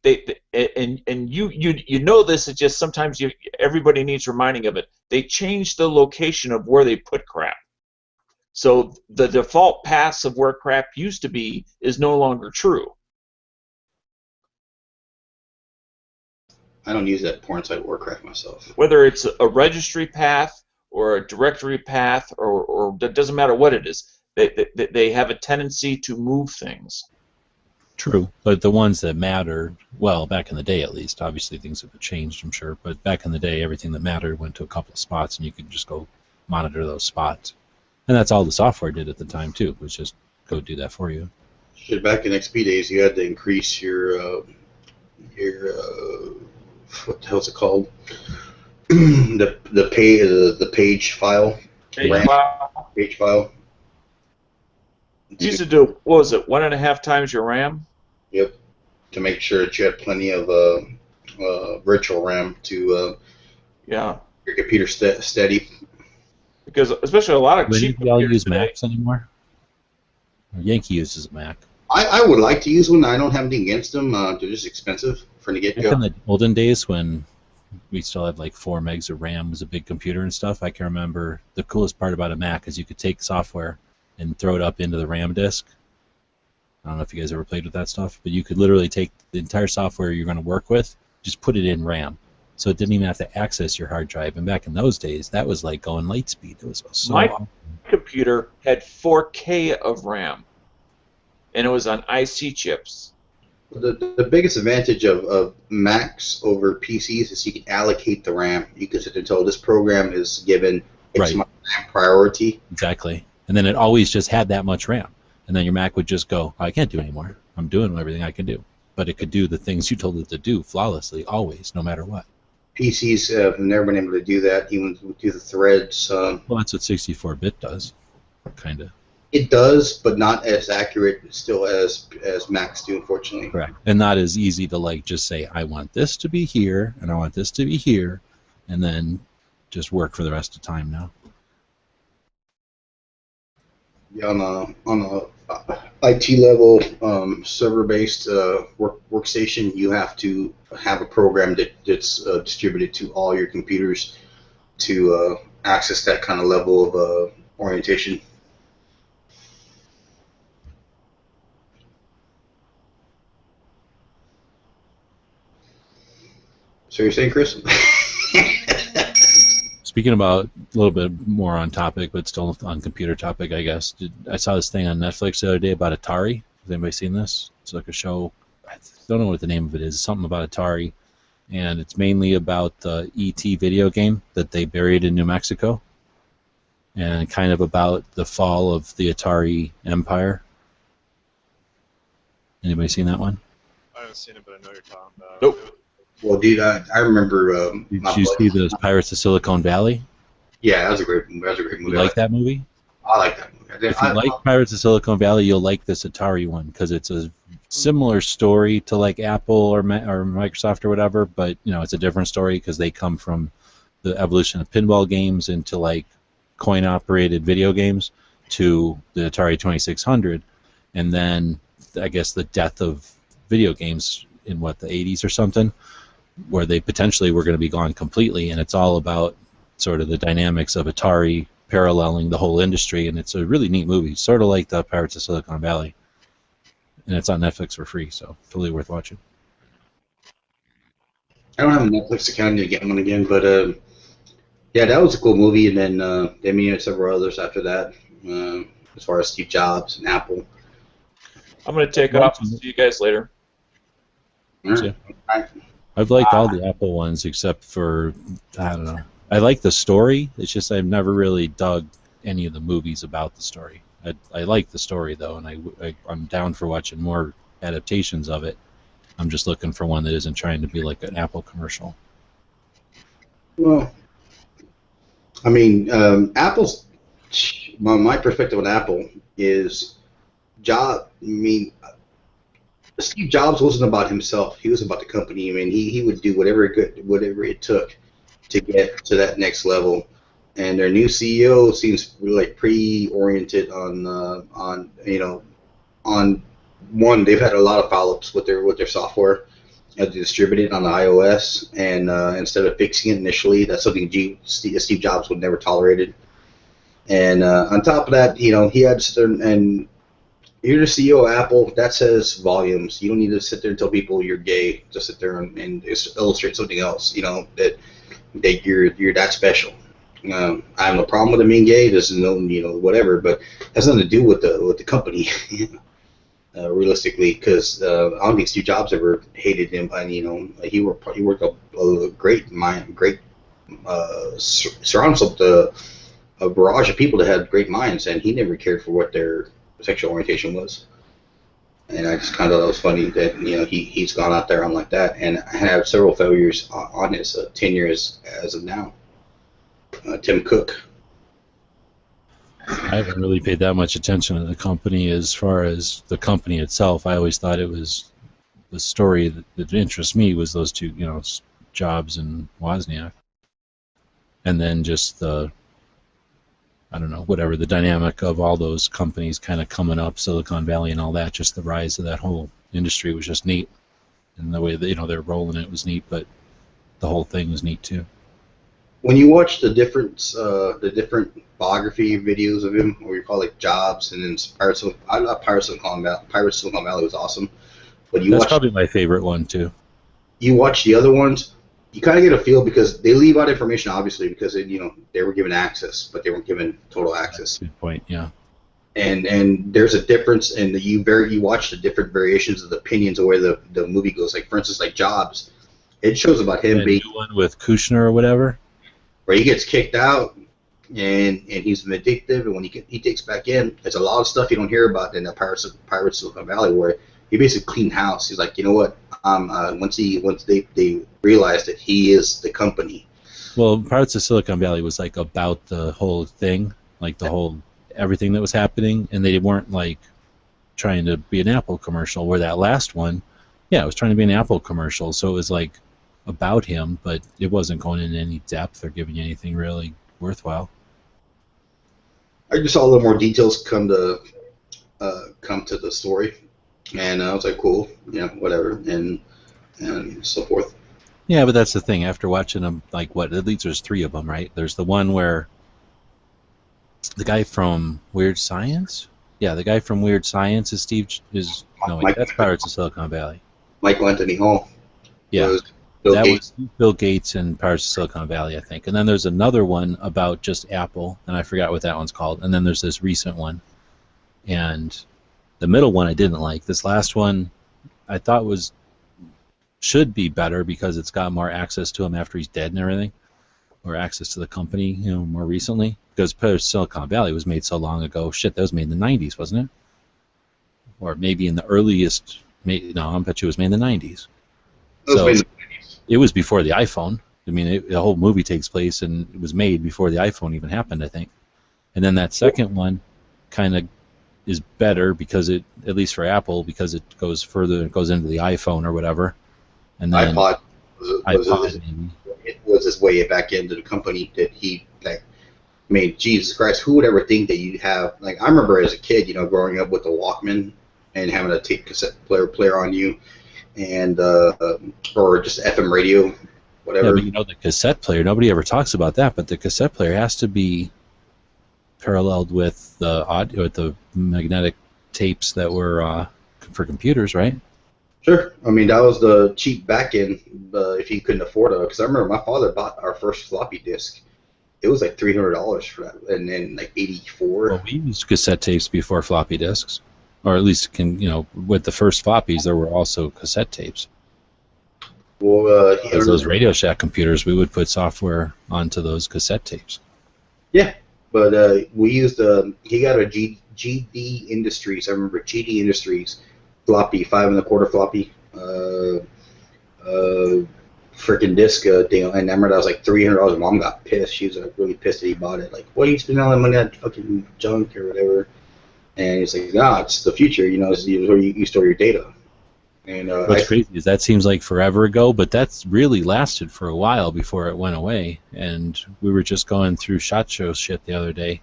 and you know this. It's just sometimes everybody needs reminding of it. They change the location of where they put crap. So the default paths of where crap used to be is no longer true. I don't use that porn site Warcraft myself. Whether it's a registry path or a directory path, or it doesn't matter what it is, they have a tendency to move things. True, but the ones that mattered, well, back in the day at least, obviously things have changed, I'm sure, but back in the day, everything that mattered went to a couple of spots, and you could just go monitor those spots. And that's all the software did at the time, too, was just go do that for you. Shit, back in XP days, you had to increase your what the hell's it called? the page file. Right. Wow. Page file. You used to do, what was it, 1.5 times your RAM? Yep. To make sure that you had plenty of virtual RAM to Yeah. your computer steady. Because especially a lot of Do any cheap of y'all computers use today- Macs anymore? Yankee uses a Mac. I would like to use one. I don't have anything against them. They're just expensive from the Back get-go. in the olden days when we still had like 4 megs of RAM was a big computer and stuff, I can remember the coolest part about a Mac is you could take software and throw it up into the RAM disk. I don't know if you guys ever played with that stuff, but you could literally take the entire software you're going to work with, just put it in RAM. So it didn't even have to access your hard drive. And back in those days, that was like going light speed. It was so My awesome. computer had 4K of RAM, and it was on IC chips. The biggest advantage of Macs over PCs is you can allocate the RAM. You can sit and tell this program is given X Right. amount of RAM priority. Exactly. And then it always just had that much RAM. And then your Mac would just go, I can't do anymore. I'm doing everything I can do. But it could do the things you told it to do flawlessly, always, no matter what. PCs have never been able to do that, even through the threads. Well, that's what 64-bit does, kind of. It does, but not as accurate still as Macs do, unfortunately. Correct. And not as easy to like just say, I want this to be here, and I want this to be here, and then just work for the rest of the time now. Yeah, on a IT level server-based workstation, you have to have a program that's distributed to all your computers to access that kind of level of orientation. So you're saying, Chris? Speaking about a little bit more on topic, but still on computer topic, I guess. I saw this thing on Netflix the other day about Atari. Has anybody seen this? It's like a show. I don't know what the name of it is. Something about Atari. And it's mainly about the E.T. video game that they buried in New Mexico. And kind of about the fall of the Atari empire. Anybody seen that one? I haven't seen it, but I know what you're talking about. Nope. Well, dude, I remember. Did my you buddy- see those Pirates of Silicon Valley? Yeah, that was a great movie. That was a great You movie. like that movie? I like that movie. If you like Pirates of Silicon Valley, you'll like this Atari one because it's a similar story to like Apple or Microsoft or whatever, but you know it's a different story because they come from the evolution of pinball games into like coin-operated video games to the Atari 2600, and then I guess the death of video games in what, the 80s or something, where they potentially were going to be gone completely, and it's all about sort of the dynamics of Atari paralleling the whole industry, and it's a really neat movie, sort of like the Pirates of Silicon Valley, and it's on Netflix for free, so totally worth watching. I don't have a Netflix account. I need to get one again, but yeah, that was a cool movie. And then they made several others after that, as far as Steve Jobs and Apple. I'm going to take off. See you guys later. All right. All right. I've liked all the Apple ones except for, I don't know. I like the story. It's just I've never really dug any of the movies about the story. I like the story, though, and I'm down for watching more adaptations of it. I'm just looking for one that isn't trying to be like an Apple commercial. Well, I mean, Apple's my perspective on Apple is Steve Jobs wasn't about himself. He was about the company. I mean, he would do whatever it took to get to that next level. And their new CEO seems like pretty oriented on one. They've had a lot of follow-ups with their software as they distribute it on the iOS, and instead of fixing it initially, that's something Steve Jobs would never tolerated. And on top of that, he had to sit there and you're the CEO of Apple. That says volumes. You don't need to sit there and tell people you're gay. Just sit there and illustrate something else. That you're that special. I have no problem with him being gay. There's no whatever, but it has nothing to do with the company. Realistically, because I don't think Steve Jobs ever hated him, and he worked a great surrounds up a barrage of people that had great minds, and he never cared for what their sexual orientation was. And I just kind of thought it was funny that he's gone out there on like that, and have several failures on his tenure as of now. Tim Cook. I haven't really paid that much attention to the company as far as the company itself. I always thought it was the story that interests me was those two, Jobs and Wozniak. And then just the dynamic of all those companies kind of coming up, Silicon Valley and all that, just the rise of that whole industry was just neat. And the way that, they're rolling it was neat, but the whole thing was neat too. When you watch the different biography videos of him, or you call it Jobs, and then I love Pirates of Silicon Valley was awesome, but that's probably my favorite one too. You watch the other ones, you kind of get a feel because they leave out information, obviously, because they were given access, but they weren't given total access. Good point. Yeah. And there's a difference in you watch the different variations of the opinions of where the movie goes. Like for instance, like Jobs, it shows about him being new one with Kushner or whatever, where he gets kicked out and he's vindictive, and when he takes back in, there's a lot of stuff you don't hear about in the Pirates of Silicon Valley, where he basically cleaned house. He's like, you know what? Once they realized that he is the company. Well, Pirates of Silicon Valley was like about the whole thing, like the whole everything that was happening, and they weren't like trying to be an Apple commercial. Where that last one, yeah, it was trying to be an Apple commercial, so it was like about him, but it wasn't going into any depth or giving you anything really worthwhile. I just saw a little more details come to the story, and I was like, cool, whatever, and so forth. Yeah, but that's the thing. After watching them, like at least there's 3 of them, right? There's the one where the guy from Weird Science. Yeah, the guy from Weird Science is that's Pirates of Silicon Valley. Michael Anthony Hall. Yeah. Was Bill Gates and Pirates of Silicon Valley, I think. And then there's another one about just Apple, and I forgot what that one's called. And then there's this recent one. And the middle one I didn't like. This last one I thought should be better because it's got more access to him after he's dead and everything, or access to the company, more recently. Because Pirates of Silicon Valley was made so long ago. Shit, that was made in the 90s, wasn't it? Or maybe in the earliest. No, I bet you it was made in the 90s. It was before the iPhone. I mean, the whole movie takes place, and it was made before the iPhone even happened, I think. And then that second one kind of is better because at least for Apple, because it goes further, it goes into the iPhone or whatever. And then iPod was his way back into the company that he made. Jesus Christ, who would ever think that you'd have, I remember as a kid, growing up with the Walkman and having a tape cassette player on you. and or just FM radio, Yeah, whatever. but you know, the cassette player, nobody ever talks about that, but the cassette player has to be paralleled with the audio, with the magnetic tapes that were for computers, right? Sure. I mean, that was the cheap back end if you couldn't afford it. Because I remember my father bought our first floppy disk. It was like $300 for that, and then like '84. Well, we used cassette tapes before floppy disks, or at least with the first floppies, there were also cassette tapes. Well, Because those Radio Shack computers, we would put software onto those cassette tapes. yeah, but we used he got a GD Industries. I remember GD Industries floppy, 5 1/4 floppy, freaking disc deal, and I remember that was like $300. Mom got pissed. She was like really pissed that he bought it. Like, what are you spending all that money on fucking junk or whatever? And he's like, nah, it's the future. You know, it's where you store your data. And what's crazy is that seems like forever ago, but that's really lasted for a while before it went away. And we were just going through SHOT Show shit the other day,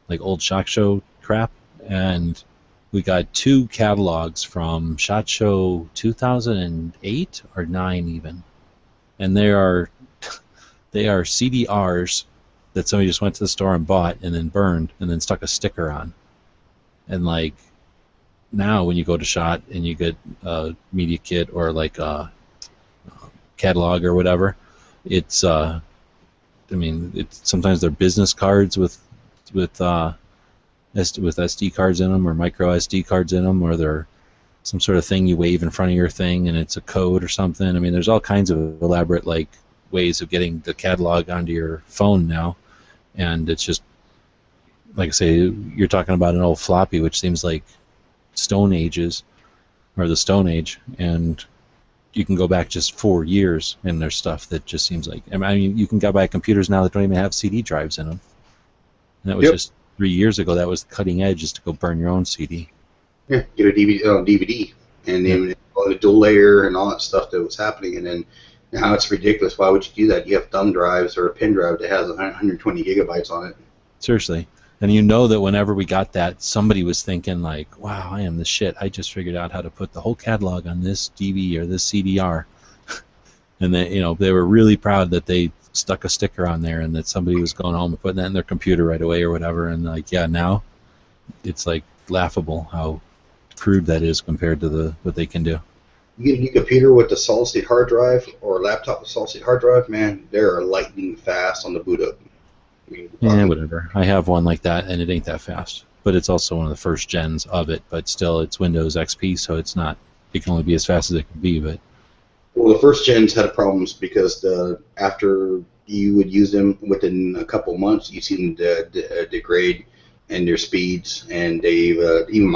like old SHOT Show crap, and we got 2 catalogs from SHOT Show 2008 or 9 even, and they are CDRs that somebody just went to the store and bought and then burned and then stuck a sticker on. And like now when you go to SHOT and you get a media kit or like a catalog or whatever, it's sometimes they're business cards with SD cards in them or micro SD cards in them, or they're some sort of thing you wave in front of your thing and it's a code or something. I mean, there's all kinds of elaborate like ways of getting the catalog onto your phone now, and it's just like I say, you're talking about an old floppy, which seems like Stone Ages or the Stone Age, and you can go back just 4 years and there's stuff that just seems like, I mean, you can go buy computers now that don't even have CD drives in them, and that was just 3 years ago. That was the cutting edge, is to go burn your own CD. Yeah, get a DVD, and then all the dual layer and all that stuff that was happening, and then now it's ridiculous. Why would you do that? You have thumb drives or a pen drive that has 120 gigabytes on it. Seriously. And you know that whenever we got that, somebody was thinking like, wow, I am the shit. I just figured out how to put the whole catalog on this DVD or this CDR. And then, they were really proud that they stuck a sticker on there and that somebody was going home and putting that in their computer right away or whatever. And like, yeah, now it's like laughable how crude that is compared to what they can do. You get a new computer with a solid state hard drive or a laptop with solid state hard drive, man, they're lightning fast on the boot up. Yeah, whatever. I have one like that, and it ain't that fast. But it's also one of the first gens of it. But still, it's Windows XP, so it's not. It can only be as fast as it can be. But well, the first gens had problems because after you would use them within a couple months, you see them degrade and their speeds, and they even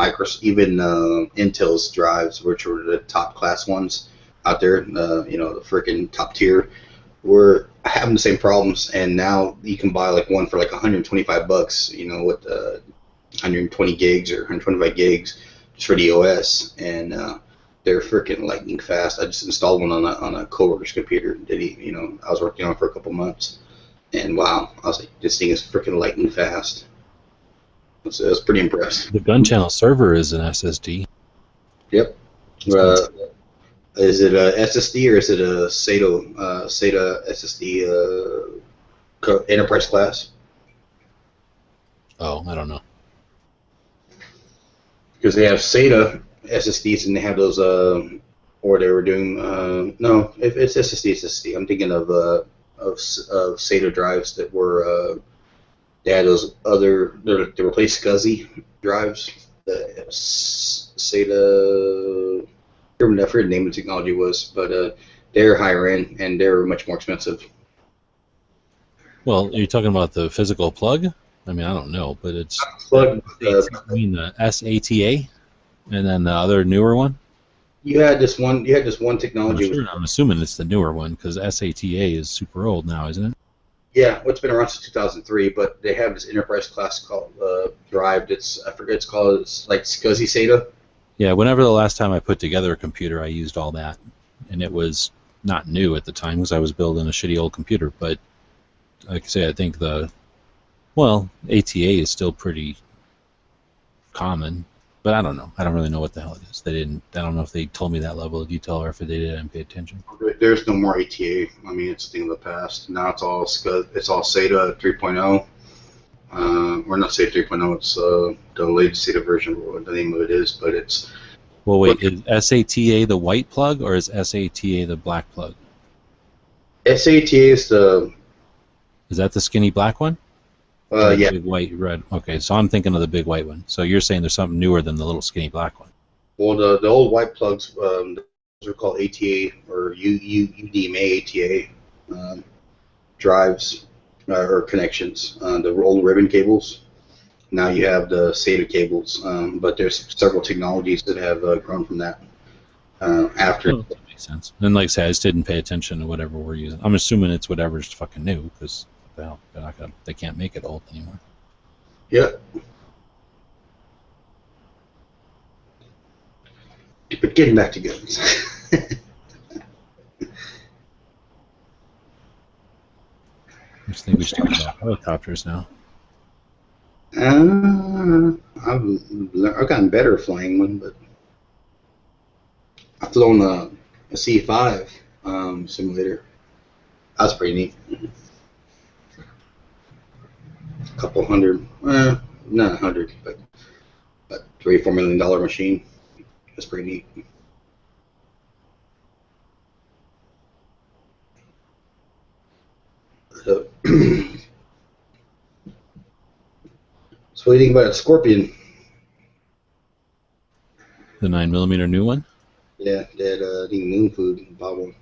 Intel's drives, which were the top class ones out there, the freaking top tier, were having the same problems. And now you can buy like one for like $125, with 120 gigs or 125 gigs just for the OS, and they're freaking lightning fast. I just installed one on a coworker's computer that I was working on for a couple months, and wow, I was like, this thing is freaking lightning fast. So I was pretty impressed. The gun channel server is an SSD. Yep. Is it a SSD or is it a SATA SSD enterprise class? Oh, I don't know. Because they have SATA SSDs and they have those, or they were doing, no, if it's SSD, it's SSD. I'm thinking of SATA drives that were, they had those other, they replaced SCSI drives. The SATA, I forget the name of the technology was, but they're higher end and they're much more expensive. Well, are you talking about the physical plug? I mean, I don't know, but it's plug. I mean the SATA, and then the other newer one. You had this one technology. I'm assuming it's the newer one because SATA is super old now, isn't it? Yeah, well, it's been around since 2003, but they have this enterprise class called drive. I forget it's called. It's like SCSI SATA. Yeah, whenever the last time I put together a computer, I used all that, and it was not new at the time because I was building a shitty old computer. But like I say, I think ATA is still pretty common. But I don't know. I don't really know what the hell it is. They didn't. I don't know if they told me that level of detail or if they did. I didn't pay attention. There's no more ATA. I mean, it's a thing of the past. Now it's all SATA 3.0. Or not SATA 3.0. It's the latest SATA version of what the name of it is, but it's. Well, wait. Is SATA the white plug or is SATA the black plug? SATA is the. Is that the skinny black one? Yeah. Big white, red. Okay, so I'm thinking of the big white one. So you're saying there's something newer than the little skinny black one. Well, the old white plugs, those are called ATA or UDMA ATA drives or connections. The old ribbon cables. Now you have the SATA cables, but there's several technologies that have grown from that after. Oh, that makes sense. And like I said, I just didn't pay attention to whatever we're using. I'm assuming it's whatever's fucking new because well, they can't make it old anymore. Yeah. But getting back to guns. I just think we should talk about helicopters now. I've gotten better at flying one, but I've flown a C5 simulator. That was pretty neat. A couple hundred, not $100, but $3 or $4 million machine. That's pretty neat. So, so what do you think about a Scorpion? The 9mm new one? Yeah, that Moon Food bought one.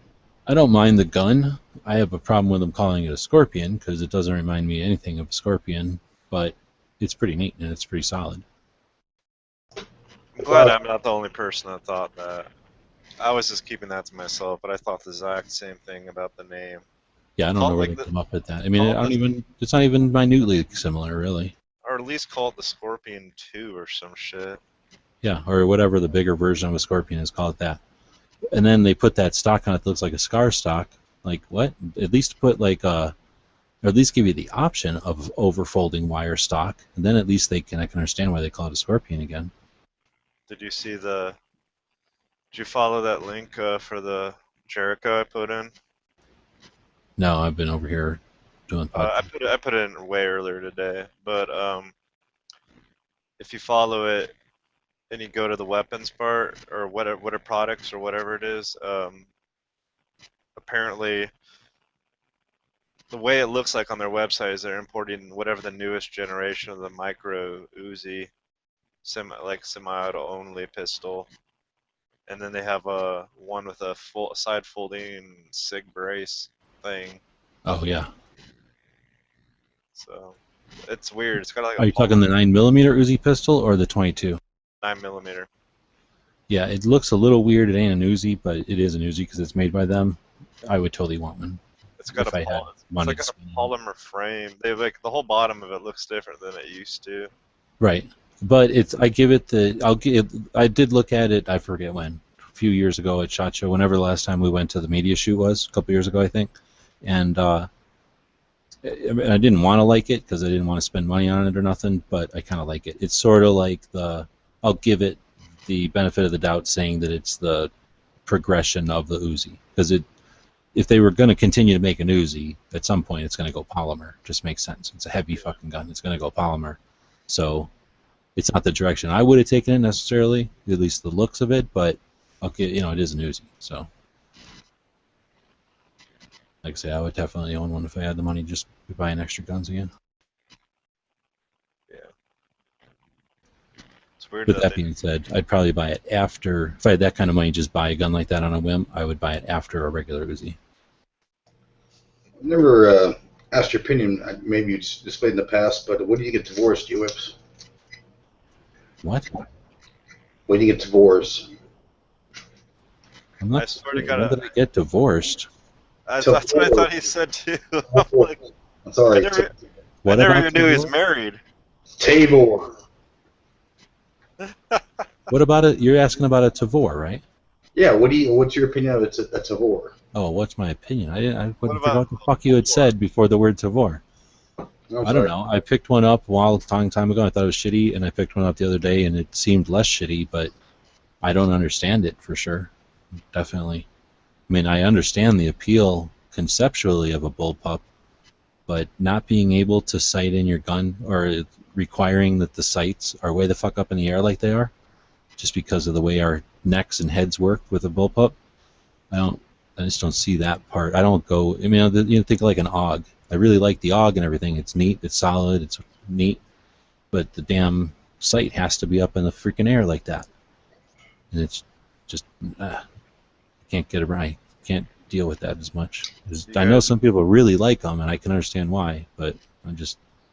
I don't mind the gun. I have a problem with them calling it a Scorpion because it doesn't remind me anything of a Scorpion, but it's pretty neat and it's pretty solid. I'm glad I'm not the only person that thought that. I was just keeping that to myself, but I thought the exact same thing about the name. Yeah, I don't know where they come up with that. I mean, it's not even minutely similar, really. Or at least call it the Scorpion 2 or some shit. Yeah, or whatever the bigger version of a Scorpion is, call it that. And then they put that stock on it that looks like a Scar stock. Like, what? At least put like or at least give you the option of overfolding wire stock, and then at least I can understand why they call it a Scorpion again. Did you see did you follow that link for the Jericho I put in? No, I've been over here doing I put it in way earlier today, but if you follow it and you go to the weapons part or what are products or whatever it is, apparently the way it looks like on their website is they're importing whatever the newest generation of the micro Uzi semi-auto only pistol, and then they have a one with a full side folding SIG brace thing. Oh yeah. So it's weird. It's got like. Are you talking the 9mm Uzi pistol or the 22? 9mm. Yeah, it looks a little weird. It ain't an Uzi, but it is an Uzi because it's made by them. I would totally want one. It's got if a I had money it's like a polymer frame. They have like the whole bottom of it looks different than it used to. Right, but I did look at it. I forget when, a few years ago at SHOT Show. Whenever the last time we went to the media shoot was, a couple years ago, I think, and I didn't want to like it because I didn't want to spend money on it or nothing. But I kind of like it. It's sort of like I'll give it the benefit of the doubt, saying that it's the progression of the Uzi because if they were going to continue to make an Uzi, at some point it's going to go polymer. Just makes sense. It's a heavy fucking gun. It's going to go polymer. So it's not the direction I would have taken it necessarily, at least the looks of it, but okay, it is an Uzi. So like I say, I would definitely own one if I had the money just to buy extra guns again. Yeah. It's weird. With that being said, I'd probably buy it after, if I had that kind of money, just buy a gun like that on a whim, I would buy it after a regular Uzi. I never asked your opinion. Maybe you displayed in the past, but when do you get divorced, UWIPs? What? When do you get divorced? I'm not I swear to sure. God, When did I get divorced? That's what I thought he said too. I'm like, I'm sorry. I What never about even knew he was Tavor? married. Tabor. What about it? You're asking about a Tavor, right? Yeah. What's your opinion of a Tavor? Oh, what's my opinion? I forgot about- what the fuck you had said before the word Tavor. I'm I don't sorry. know. I picked one up a long time ago. I thought it was shitty, and I picked one up the other day, and it seemed less shitty, but I don't understand it for sure. Definitely. I mean, I understand the appeal conceptually of a bullpup, but not being able to sight in your gun or requiring that the sights are way the fuck up in the air like they are, just because of the way our necks and heads work with a bullpup, I just don't see that part. I don't go. I mean, think like an AUG. I really like the AUG and everything. It's neat. It's solid. It's neat. But the damn sight has to be up in the freaking air like that, and it's just can't get it right. Can't deal with that as much. I know some people really like them, and I can understand why. But I'm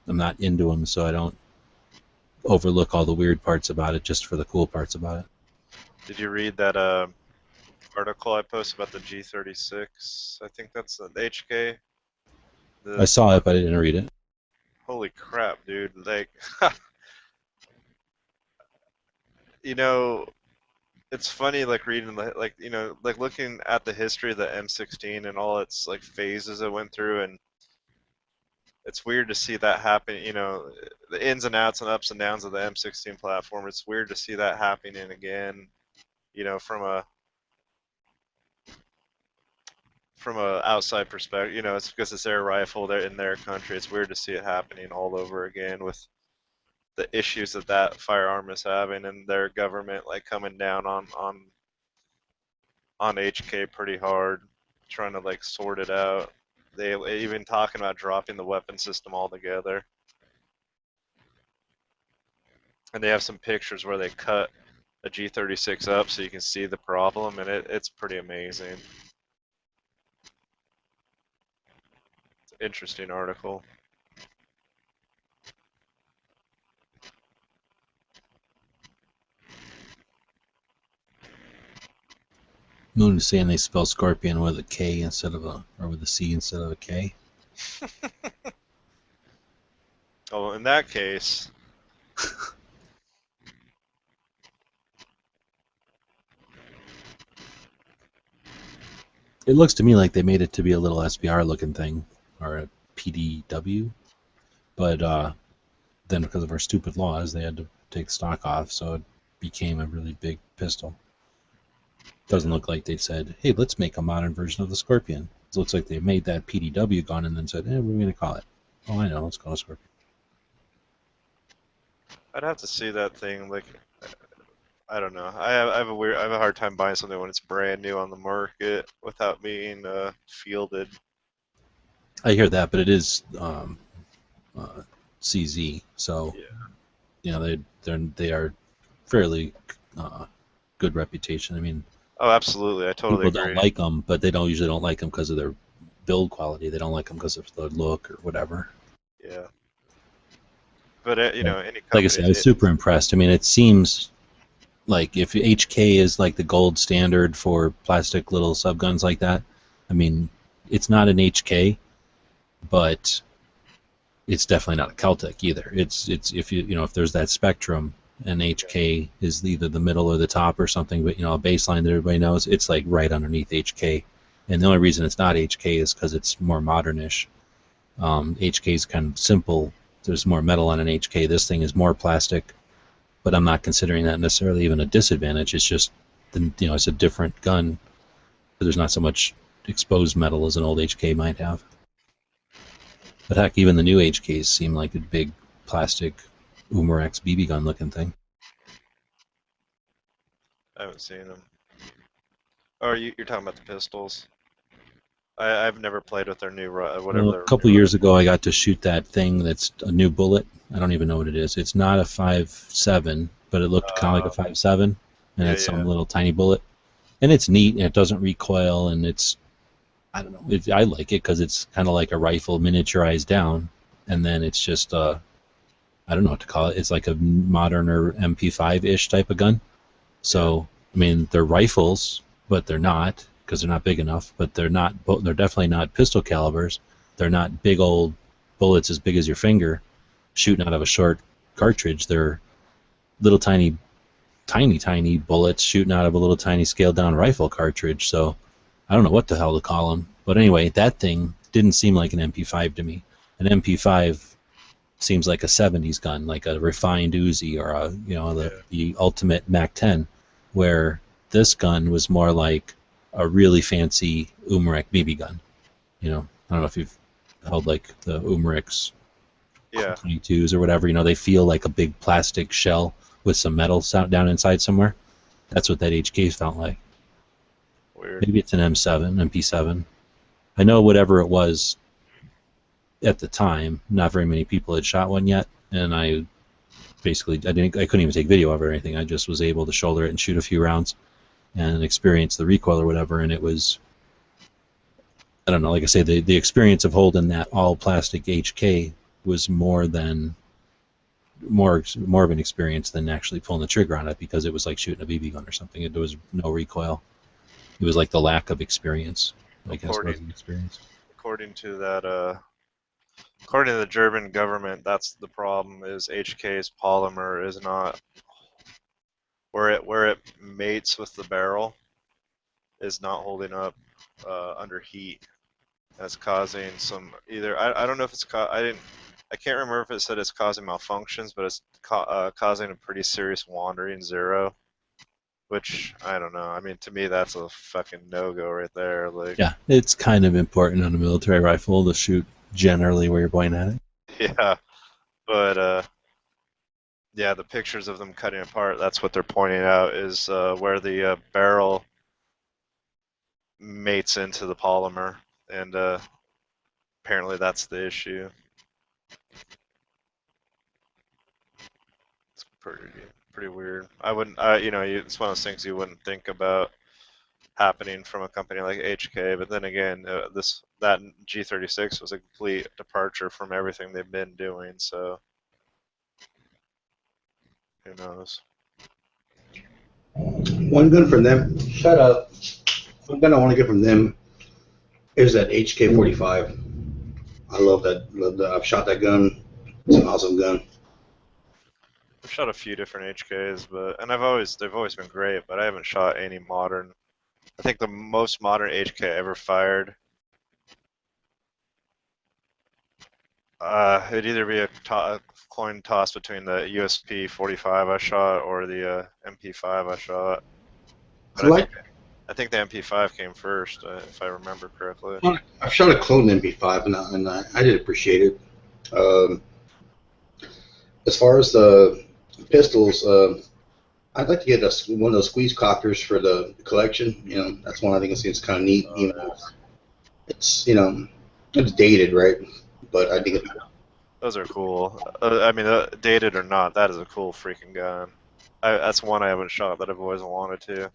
not into them, so I don't overlook all the weird parts about it just for the cool parts about it. Did you read that article I posted about the G36? I think that's the HK. I saw it, but I didn't read it. Holy crap, dude! Like, you know, it's funny, like reading, like like looking at the history of the M16 and all its like phases it went through, and it's weird to see that happen. The ins and outs and ups and downs of the M16 platform. It's weird to see that happening again. From a outside perspective, it's because it's their rifle, they're in their country. It's weird to see it happening all over again with the issues that firearm is having and their government like coming down on HK pretty hard, trying to like sort it out. They even talking about dropping the weapon system altogether. And they have some pictures where they cut a G36 up so you can see the problem, and it's pretty amazing. It's an interesting article. Moon is saying they spell scorpion with a K instead of or with a C instead of a K. Oh, in that case. It looks to me like they made it to be a little SBR looking thing, or a PDW, but then because of our stupid laws, they had to take the stock off, so it became a really big pistol. Doesn't look like they said, hey, let's make a modern version of the Scorpion. It looks like they made that PDW gun and then said, what are we going to call it? Oh, I know, let's call it Scorpion. I'd have to see that thing. Like, I don't know. I have a hard time buying something when it's brand new on the market without being fielded. I hear that, but it is CZ, so they are fairly good reputation. I mean, oh, absolutely, I totally people agree. don't like them, but they usually don't like them because of their build quality. They don't like them because of the look or whatever. Yeah. But any company, like I said, I was super impressed. I mean, it seems like if HK is like the gold standard for plastic little subguns like that, I mean, it's not an HK, but it's definitely not a Caltech either. It's if if there's that spectrum, and HK is either the middle or the top or something, but a baseline that everybody knows, it's like right underneath HK. And the only reason it's not HK is because it's more modernish. HK is kind of simple. There's more metal on an HK. This thing is more plastic, but I'm not considering that necessarily even a disadvantage. It's just it's a different gun, but there's not so much exposed metal as an old HK might have. But heck, even the new HKs seem like a big plastic Umarex BB gun looking thing. I haven't seen them. Oh, you're talking about the pistols? I've never played with their new whatever. Well, a couple years ago, I got to shoot that thing that's a new bullet. I don't even know what it is. It's not a 5.7, but it looked kind of like a 5.7, and it's some little tiny bullet. And it's neat, and it doesn't recoil, and it's, I don't know, I like it because it's kind of like a rifle miniaturized down, and then it's just, I don't know what to call it. It's like a moderner MP5-ish type of gun. So, I mean, they're rifles, but they're not, because they're not big enough, but they're definitely not pistol calibers. They're not big old bullets as big as your finger shooting out of a short cartridge. They're little tiny bullets shooting out of a little tiny scaled down rifle cartridge. So I don't know what the hell to call them. But anyway, that thing didn't seem like an MP5 to me. An MP5 seems like a 70s gun, like a refined Uzi or the ultimate Mac-10, where this gun was more like a really fancy Umrek BB gun. I don't know if you've held like the Umreks Yeah. 22s or whatever. They feel like a big plastic shell with some metal down inside somewhere. That's what that HK felt like. Weird. Maybe it's an MP7. I know whatever it was at the time, not very many people had shot one yet, and I couldn't even take video of it or anything. I just was able to shoulder it and shoot a few rounds and experience the recoil or whatever, and it was, I don't know, like I say, the experience of holding that all plastic HK was more of an experience than actually pulling the trigger on it, because it was like shooting a BB gun or something. There was no recoil. It was like the lack of experience, I guess, was the experience. According to the German government, that's the problem. Is HK's polymer is not where it mates with the barrel is not holding up under heat. That's causing some I don't know if it's I can't remember if it said it's causing malfunctions, but it's causing a pretty serious wandering zero. Which, I don't know. I mean, to me, that's a fucking no-go right there. Like, yeah, it's kind of important on a military rifle to shoot generally where you're pointing at it. Yeah, but yeah, the pictures of them cutting apart, that's what they're pointing out, is where the barrel mates into the polymer, and apparently that's the issue. It's pretty weird. I wouldn't, it's one of those things you wouldn't think about happening from a company like HK, but then again, that G36 was a complete departure from everything they've been doing, so who knows. One gun from them. Shut up. One gun I want to get from them is that HK45. I love that. I've shot that gun. It's an awesome gun. I've shot a few different HKs, they've always been great, but I haven't shot any modern. I think the most modern HK I ever fired, it'd either be a coin toss between the USP 45 I shot or the MP5 I shot. But I think the MP5 came first, if I remember correctly. I've shot a clone MP5, and I did appreciate it. As far as the pistols, I'd like to get one of those squeeze cockers for the collection. That's one I think it's kind of neat. It's it's dated, right? But I think those are cool. I mean, dated or not, that is a cool freaking gun. That's one I haven't shot that I've always wanted to.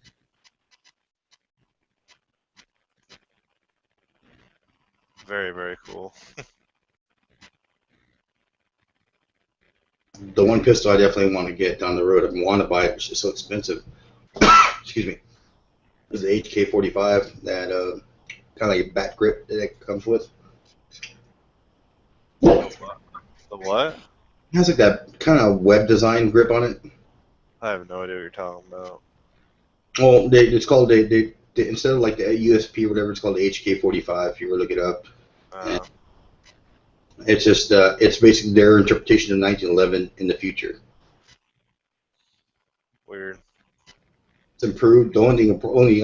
Very, very cool. the one pistol I definitely want to get down the road. I've wanted to buy it, it's just so expensive. Excuse me. Is the HK45, that kind of like a bat grip that it comes with. The what? It has like that kind of web design grip on it. I have no idea what you're talking about. Well, it's called they instead of like the USP or whatever, it's called the HK45. If you were to look it up, it's just it's basically their interpretation of 1911 in the future. Weird. It's improved. The only thing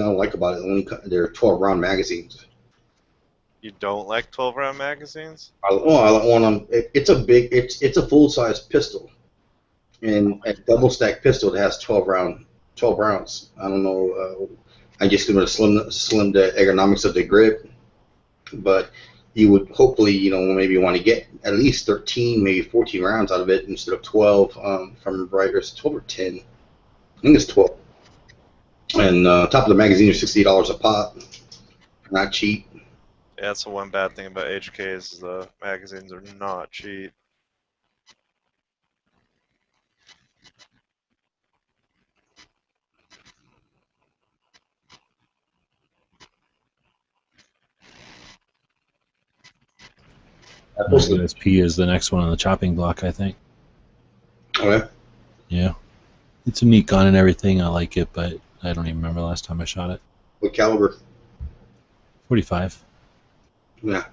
I don't like about it, they're 12-round magazines. You don't like 12-round magazines? I want them. It's a full-size pistol, and a double-stack pistol that has 12 rounds. I don't know. I just going to slim the ergonomics of the grip, but you would hopefully maybe want to get at least 13, maybe 14 rounds out of it instead of 12. From right, it's 12 or 10. I think it's 12. And top of the magazine are $60 a pop. Not cheap. Yeah, that's the one bad thing about HKs. The magazines are not cheap. USP is the next one on the chopping block, I think. Okay. Yeah. It's a neat gun and everything. I like it, but I don't even remember the last time I shot it. What caliber? 45. Yeah.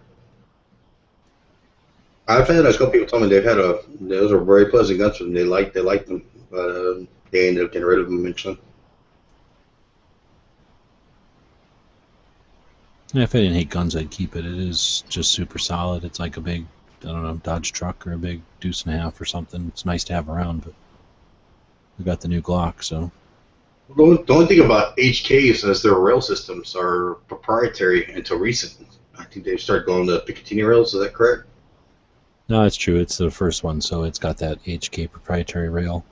I've had a couple people tell me those are very pleasant guns for them. They liked them, but they ended up getting rid of them eventually. Yeah, if I didn't hate guns, I'd keep it. It is just super solid. It's like a big, I don't know, Dodge truck or a big deuce and a half or something. It's nice to have around, but we got the new Glock, so. The only thing about HKs is their rail systems are proprietary until recent. I think they started going to Picatinny rails. Is that correct? No, it's true. It's the first one, so it's got that HK proprietary rail.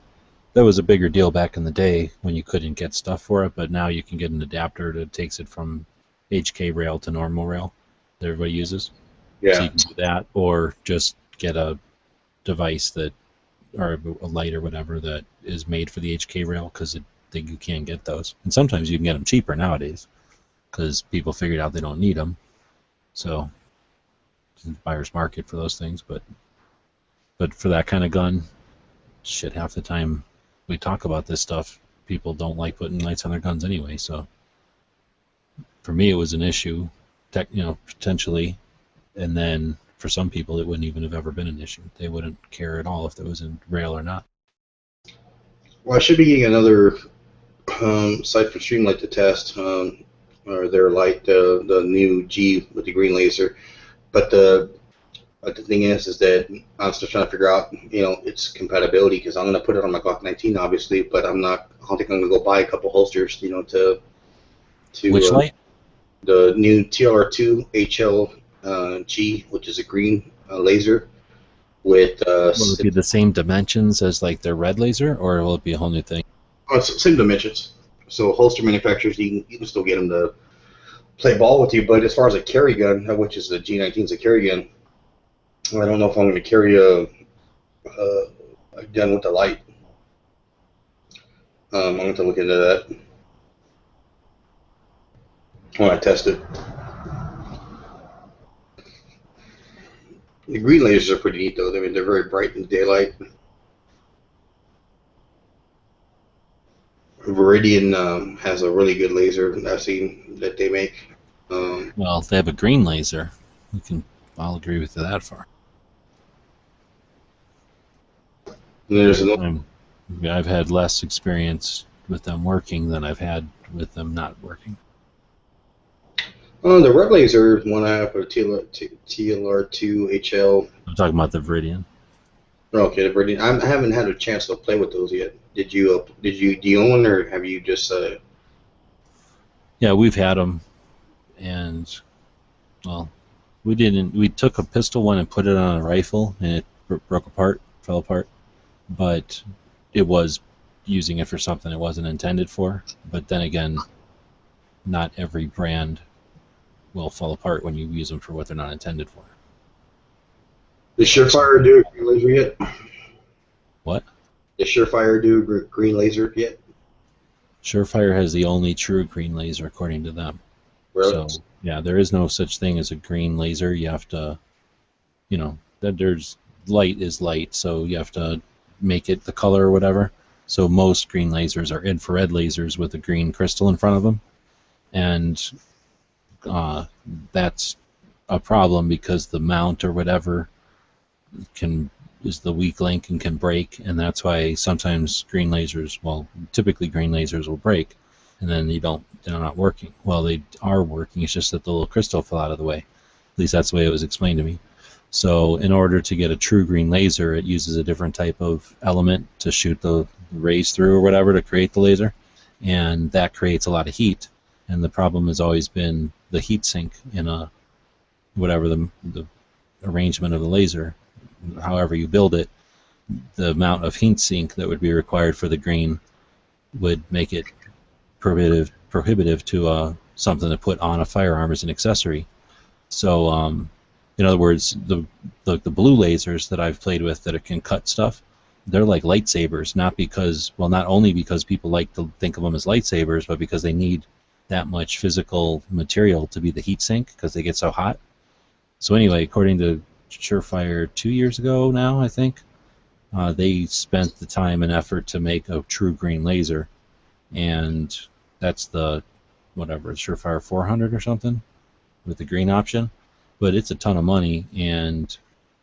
That was a bigger deal back in the day when you couldn't get stuff for it, but now you can get an adapter that takes it from HK rail to normal rail that everybody uses. So Yeah. you can do that, or just get a device that, or a light or whatever that is made for the HK rail, because you can't get those. And sometimes you can get them cheaper nowadays because people figured out they don't need them. So it's a buyer's market for those things. But for that kind of gun, shit, half the time we talk about this stuff, people don't like putting lights on their guns anyway. So for me, it was an issue, potentially. And then for some people, it wouldn't even have ever been an issue. They wouldn't care at all if it was in rail or not. Well, I should be getting another sight for Streamlight to test, or their light, the new G with the green laser. But the thing is that I'm still trying to figure out, its compatibility, because I'm going to put it on my Glock 19, obviously, but I don't think I'm going to go buy a couple holsters, to Which light? The new TLR2 HL G, which is a green laser with. Will it be the same dimensions as like their red laser, or will it be a whole new thing? Oh, it's same dimensions. So holster manufacturers, you can still get them to play ball with you. But as far as a carry gun, which is the G19 is a carry gun, I don't know if I'm going to carry a gun with the light. I'm going to look into that when I test it. The green lasers are pretty neat, though. I mean, they're very bright in the daylight. Viridian has a really good laser I've seen that they make. Well, if they have a green laser, I'll agree with that far. There's another. I've had less experience with them working than I've had with them not working. The red laser one I have for TLR2 HL. I'm talking about the Viridian. Okay, the Viridian. I haven't had a chance to play with those yet. Do you own, or have you just? Yeah, we've had them, and well, we didn't. We took a pistol one and put it on a rifle, and it fell apart. But it was using it for something it wasn't intended for. But then again, not every brand will fall apart when you use them for what they're not intended for. Does Surefire do a green laser yet? What? Does Surefire do a green laser yet? Surefire has the only true green laser according to them. Really? So yeah, there is no such thing as a green laser. You have to, that there's light is light, so you have to make it the color or whatever. So most green lasers are infrared lasers with a green crystal in front of them, and that's a problem because the mount or whatever is the weak link and can break, and that's why sometimes typically green lasers will break, and then they're not working. Well, they are working. It's just that the little crystal fell out of the way. At least that's the way it was explained to me. So in order to get a true green laser, it uses a different type of element to shoot the rays through or whatever to create the laser, and that creates a lot of heat. And the problem has always been the heat sink in whatever the arrangement of the laser, however you build it, the amount of heat sink that would be required for the green would make it prohibitive to something to put on a firearm as an accessory. So in other words, the blue lasers that I've played with that can cut stuff, they're like lightsabers, not only because people like to think of them as lightsabers, but because they need that much physical material to be the heat sink because they get so hot. So anyway, according to Surefire 2 years ago now, I think, they spent the time and effort to make a true green laser, and that's the Surefire 400 or something with the green option. But it's a ton of money, and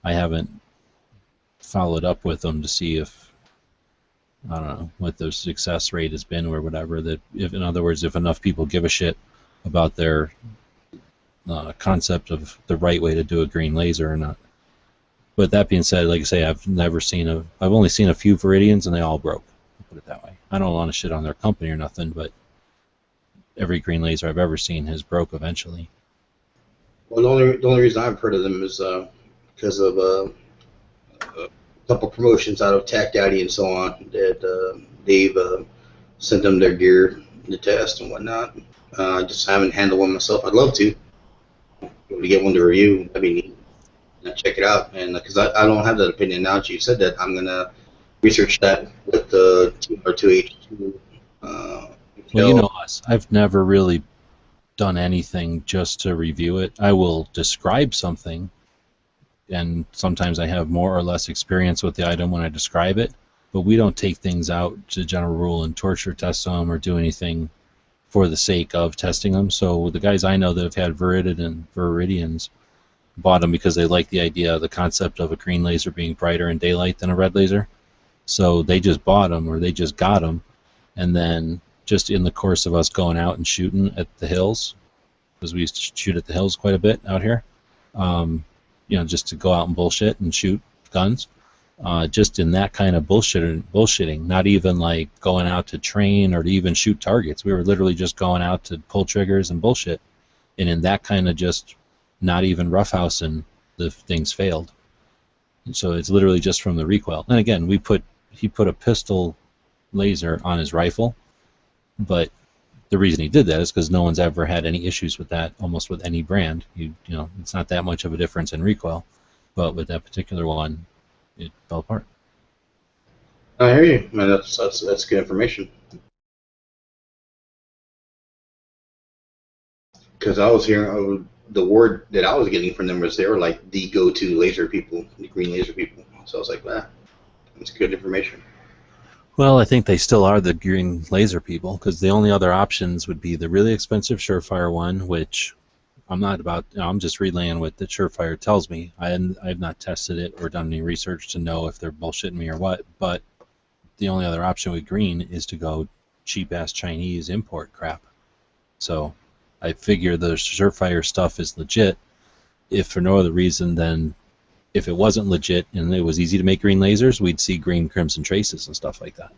I haven't followed up with them to see if, I don't know, what their success rate has been or whatever. That, if, in other words, if enough people give a shit about their concept of the right way to do a green laser or not. But that being said, like I say, I've only seen a few Viridians and they all broke. I'll put it that way. I don't want to shit on their company or nothing, but every green laser I've ever seen has broke eventually. Well, the only reason I've heard of them is because of a couple promotions out of Tac Daddy and so on that Dave sent them their gear to test and whatnot. I just haven't handled one myself. I'd love to get one to review. That'd be neat. Check it out, and because I don't have that opinion now that you said that, I'm gonna research that with the TR2H2. Well, you know us. I've never really done anything just to review it. I will describe something, and sometimes I have more or less experience with the item when I describe it, but we don't take things out to general rule and torture test them or do anything for the sake of testing them. So the guys I know that have had Viridians bought them because they like the idea, the concept of a green laser being brighter in daylight than a red laser. So they just bought them, or they just got them, and then just in the course of us going out and shooting at the hills, because we used to shoot at the hills quite a bit out here, just to go out and bullshit and shoot guns. Just in that kind of bullshitting, not even like going out to train or to even shoot targets. We were literally just going out to pull triggers and bullshit. And in that kind of just not even roughhousing, the things failed. And so it's literally just from the recoil. And again, he put a pistol laser on his rifle, but the reason he did that is because no one's ever had any issues with that, almost with any brand. It's not that much of a difference in recoil, but with that particular one, it fell apart. I hear you, man. That's good information. Because I was hearing the word that I was getting from them was they were like the go-to laser people, the green laser people. So I was like, that's good information. Well, I think they still are the green laser people, because the only other options would be the really expensive Surefire one, which I'm just relaying what the Surefire tells me. I've not tested it or done any research to know if they're bullshitting me or what, but the only other option with green is to go cheap-ass Chinese import crap. So I figure the Surefire stuff is legit, if for no other reason than if it wasn't legit and it was easy to make green lasers, we'd see green crimson traces and stuff like that.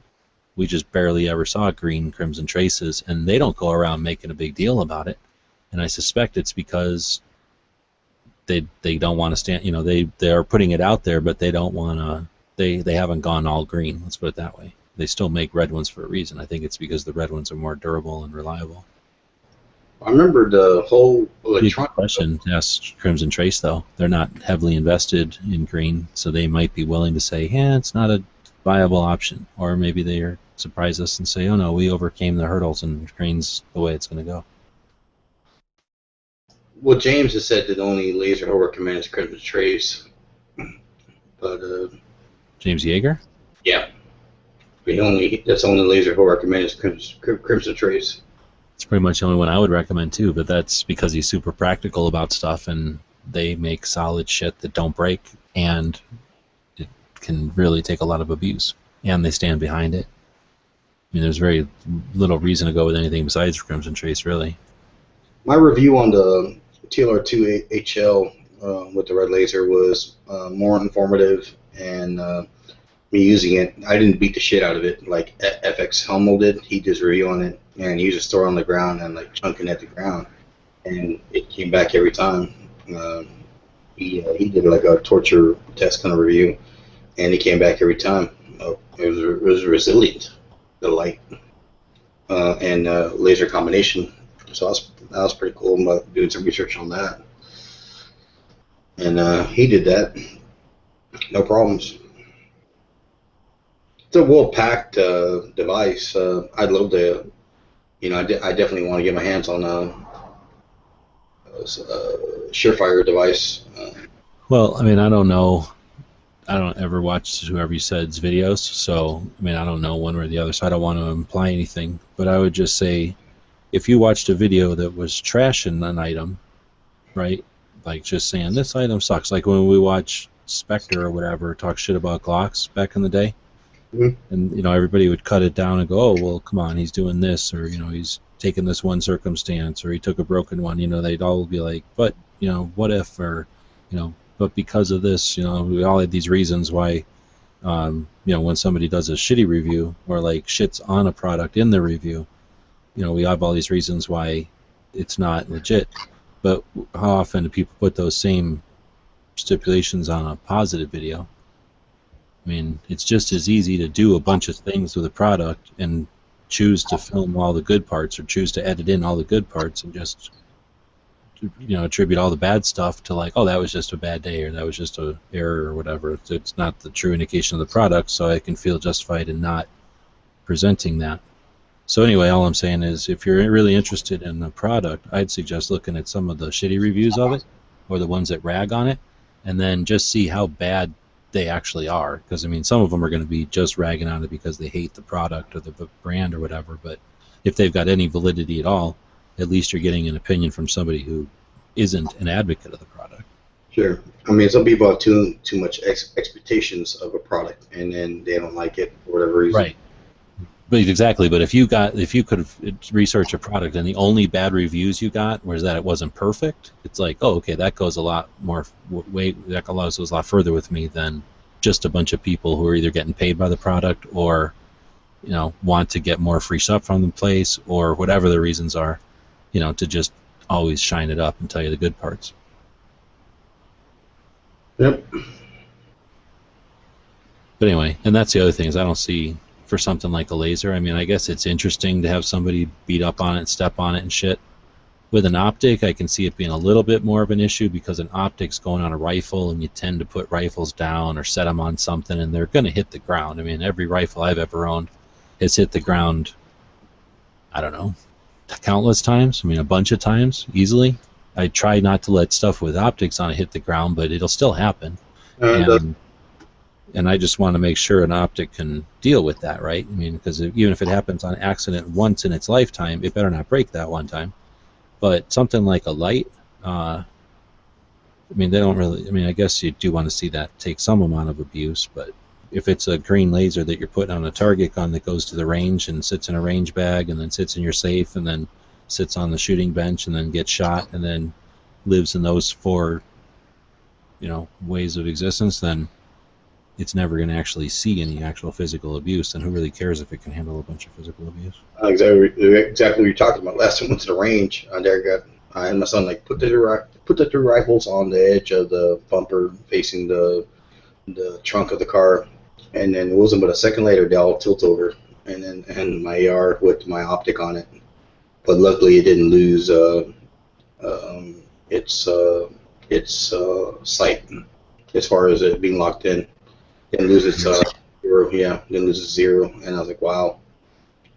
We just barely ever saw green crimson traces, and they don't go around making a big deal about it. And I suspect it's because they don't want to stand. They are putting it out there, but they don't want to. They haven't gone all green. Let's put it that way. They still make red ones for a reason. I think it's because the red ones are more durable and reliable. I remember the whole electronic question to ask Crimson Trace, though. They're not heavily invested in green, so they might be willing to say, yeah, it's not a viable option. Or maybe they surprise us and say, oh no, we overcame the hurdles and green's the way it's going to go. Well, James has said that the only laser he'll recommend is Crimson Trace. But James Yeager? Yeah. That's the only laser he'll recommend is Crimson Trace. It's pretty much the only one I would recommend too, but that's because he's super practical about stuff, and they make solid shit that don't break, and it can really take a lot of abuse, and they stand behind it. I mean, there's very little reason to go with anything besides Crimson Trace, really. My review on the TLR2HL with the red laser was more informative, and me using it, I didn't beat the shit out of it like FX Helmel did. He did his review on it, and he just threw it on the ground and like chunking at the ground, and it came back every time. He did like a torture test kind of review, and it came back every time. It was resilient, the light and laser combination. So that was pretty cool. I'm doing some research on that, and he did that, no problems. It's a well-packed device. I'd love to, I definitely want to get my hands on a Surefire device. Well, I mean, I don't know. I don't ever watch whoever you said's videos, so I mean, I don't know one way or the other, so I don't want to imply anything. But I would just say, if you watched a video that was trashing an item, right? Like just saying this item sucks. Like when we watch Spectre or whatever talk shit about Glocks back in the day. Mhm. And everybody would cut it down and go, oh well, come on, he's doing this, or he's taking this one circumstance, or he took a broken one. They'd all be like, but what if, or but because of this, we all had these reasons why. When somebody does a shitty review or like shits on a product in the review, we have all these reasons why it's not legit. But how often do people put those same stipulations on a positive video? I mean, it's just as easy to do a bunch of things with a product and choose to film all the good parts or choose to edit in all the good parts and just attribute all the bad stuff to like, oh, that was just a bad day or that was just a error or whatever. It's not the true indication of the product, so I can feel justified in not presenting that. So anyway, all I'm saying is if you're really interested in the product, I'd suggest looking at some of the shitty reviews of it or the ones that rag on it, and then just see how bad they actually are. Because I mean, some of them are going to be just ragging on it because they hate the product or the brand or whatever. But if they've got any validity at all, at least you're getting an opinion from somebody who isn't an advocate of the product. Sure. I mean, some people have too much expectations of a product, and then they don't like it for whatever reason. Right. But exactly. But if you could research a product and the only bad reviews you got was that it wasn't perfect, it's like, oh, okay, that goes a lot more that goes a lot further with me than just a bunch of people who are either getting paid by the product or want to get more free stuff from the place or whatever the reasons are, to just always shine it up and tell you the good parts. Yep. But anyway, and that's the other thing is I don't see for something like a laser. I mean, I guess it's interesting to have somebody beat up on it, step on it and shit. With an optic, I can see it being a little bit more of an issue because an optic's going on a rifle and you tend to put rifles down or set them on something and they're going to hit the ground. I mean, every rifle I've ever owned has hit the ground, I don't know, countless times. I mean, a bunch of times, easily. I try not to let stuff with optics on it hit the ground, but it'll still happen. And I just want to make sure an optic can deal with that, right? I mean, because even if it happens on accident once in its lifetime, it better not break that one time. But something like a light, I mean, they don't really, I mean, I guess you do want to see that take some amount of abuse, but if it's a green laser that you're putting on a target gun that goes to the range and sits in a range bag and then sits in your safe and then sits on the shooting bench and then gets shot and then lives in those four, ways of existence, then it's never going to actually see any actual physical abuse, and who really cares if it can handle a bunch of physical abuse? Exactly what you're talking about. Last time I went to the range, I had my son put the two rifles on the edge of the bumper facing the trunk of the car, and then it wasn't but a second later they all tilt over, and my AR with my optic on it. But luckily it didn't lose its sight as far as it being locked in. Didn't lose its zero. Yeah, didn't lose its zero, and I was like, wow,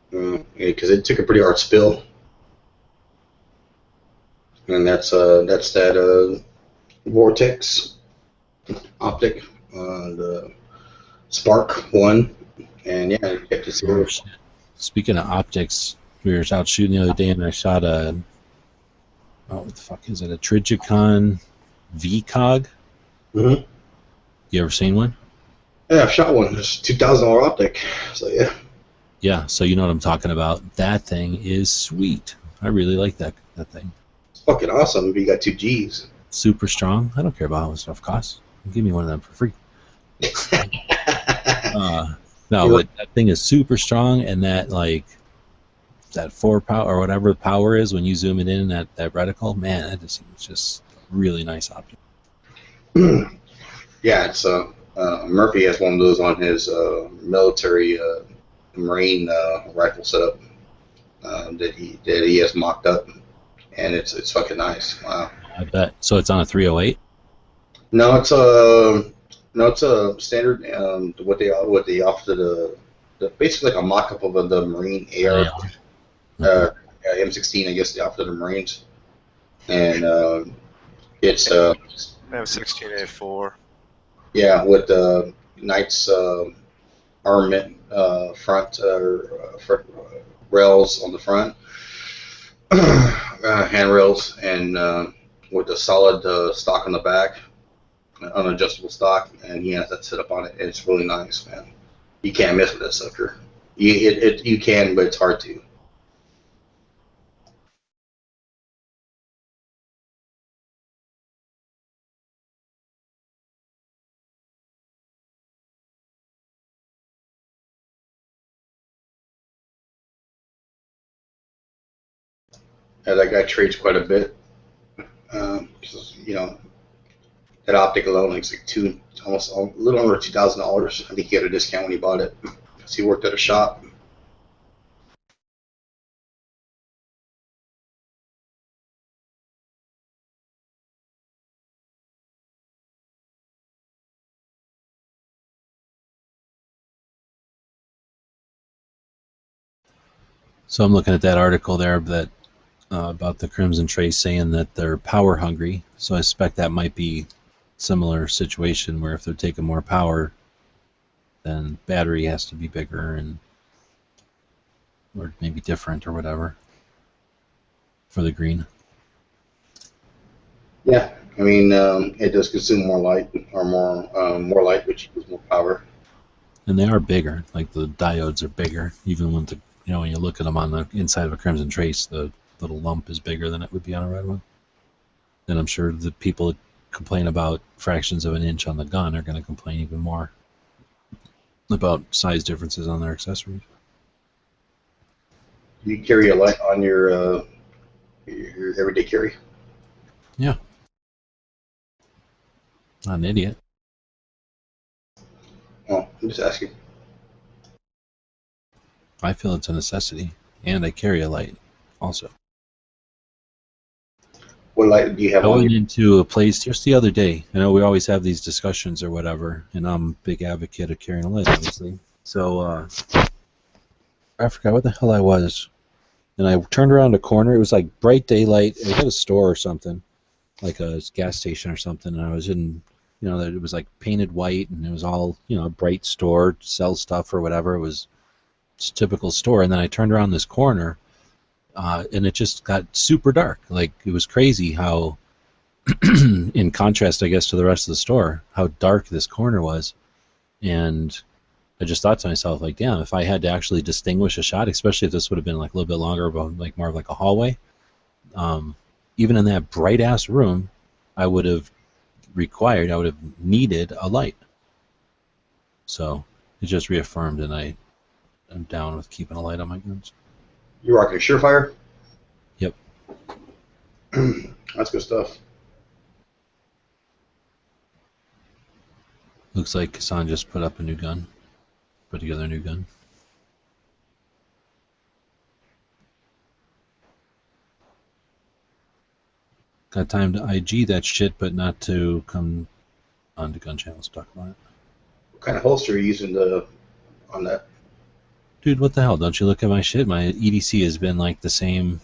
because it took a pretty hard spill, and that's that Vortex optic, the Spark 1, and yeah, it kept it zero. Speaking of optics, we were out shooting the other day, and I shot what the fuck is it? A Trijicon VCOG. Mm-hmm. You ever seen one? Yeah, I've shot one. It's $2,000 optic. So yeah. Yeah, so you know what I'm talking about. That thing is sweet. I really like that thing. It's fucking awesome if you got 2 Gs. Super strong. I don't care about how much stuff costs. Give me one of them for free. No, but that thing is super strong, and that that 4 power or whatever the power is when you zoom it in that reticle, man, that just seems just really nice optic. Yeah, it's Murphy has one of those on his military Marine rifle setup that he has mocked up, and it's fucking nice. Wow. I bet. So it's on a 308. No, it's a standard. What they offer basically like a mock-up of the Marine AR M16. I guess they offer the Marines, and it's M16A4. Yeah, with the Knight's armament front rails on the front, handrails, and with a solid stock on the back. unadjustable stock, and he has that set up on it, and it's really nice, man. You can't mess with that sucker. You can, but it's hard to. Yeah, that guy trades quite a bit. 'Cause, that optic alone is like almost a little under $2,000. I think he got a discount when he bought it because he worked at a shop. So I'm looking at that article there that about the Crimson Trace saying that they're power hungry. So I suspect that might be similar situation where if they're taking more power, then battery has to be bigger and or maybe different or whatever for the green. Yeah, I mean, it does consume more light or more light, which equals more power. And they are bigger. Like the diodes are bigger, even when when you look at them on the inside of a Crimson Trace, the little lump is bigger than it would be on a red one. Then I'm sure the people that complain about fractions of an inch on the gun are going to complain even more about size differences on their accessories. You carry a light on your everyday carry. Yeah. Not an idiot. Oh, I'm just asking. I feel it's a necessity, and I carry a light also. What light do you have I on went you? into a place just the other day. I know we always have these discussions or whatever, and I'm a big advocate of carrying a light, obviously. So I forgot what the hell I was, and I turned around a corner. It was like bright daylight. It was a store or something, like a gas station or something. And I was in, that it was like painted white, and it was all, a bright store, sells stuff or whatever. It was just a typical store. And then I turned around this corner, and it just got super dark. Like it was crazy how. In contrast, I guess, to the rest of the store, how dark this corner was. And I just thought to myself, like, damn, if I had to actually distinguish a shot, especially if this would have been like a little bit longer, but like more of like a hallway, even in that bright ass room, I would have needed a light. So it just reaffirmed, and I'm down with keeping a light on my guns. You rocking a Surefire? Yep. That's good stuff. Looks like Hassan just put up a new gun. Put together a new gun. Got time to IG that shit, but not to come on the gun channels to talk about it. What kind of holster are you using on that? Dude, what the hell? Don't you look at my shit? My EDC has been like the same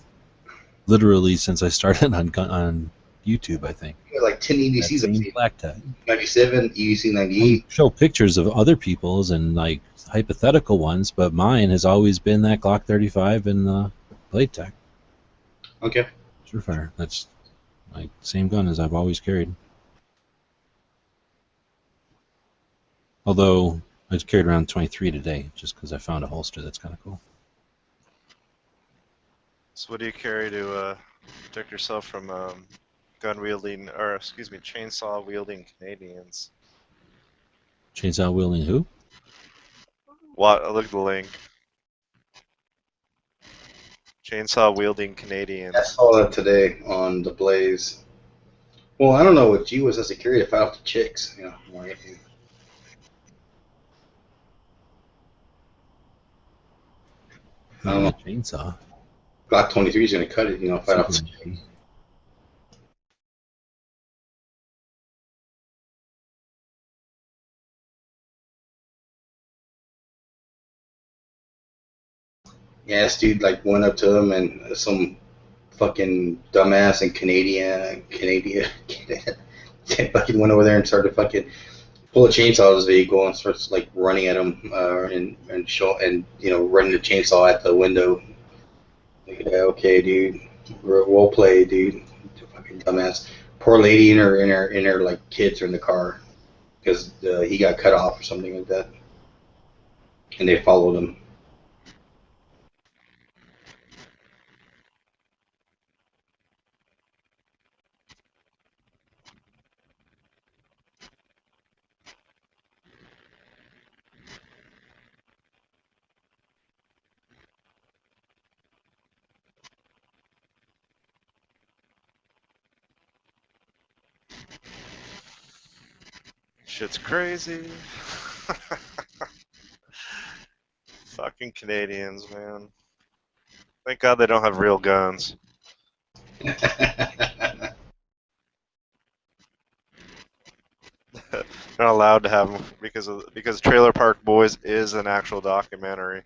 literally since I started on YouTube, I think. You got like 10 EDCs. That same black tag. 97, EDC 98. Show pictures of other people's and like hypothetical ones, but mine has always been that Glock 35 and the blade tech. Okay. Surefire. That's my same gun as I've always carried. Although I just carried around 23 today, just because I found a holster that's kind of cool. So what do you carry to protect yourself from chainsaw wielding Canadians? Chainsaw wielding who? What? Look at the link. Chainsaw wielding Canadians. I saw that today on the Blaze. Well, I don't know what you was as a carrier to fight off the chicks. More anything. I don't know. Chainsaw. Glock 23 is going to cut it, fight off the Super chicks. easy. Yeah, this dude like went up to him and some fucking dumbass and Canadian fucking went over there and started fucking pull a chainsaw out of his vehicle and starts like running at him and running the chainsaw at the window. Like, yeah, okay, dude, well played, dude. Fucking dumbass. poor lady and her like kids are in the car because he got cut off or something like that, and they followed him. Shit's crazy. Fucking Canadians, man. Thank God they don't have real guns. They're not allowed to have them because Trailer Park Boys is an actual documentary.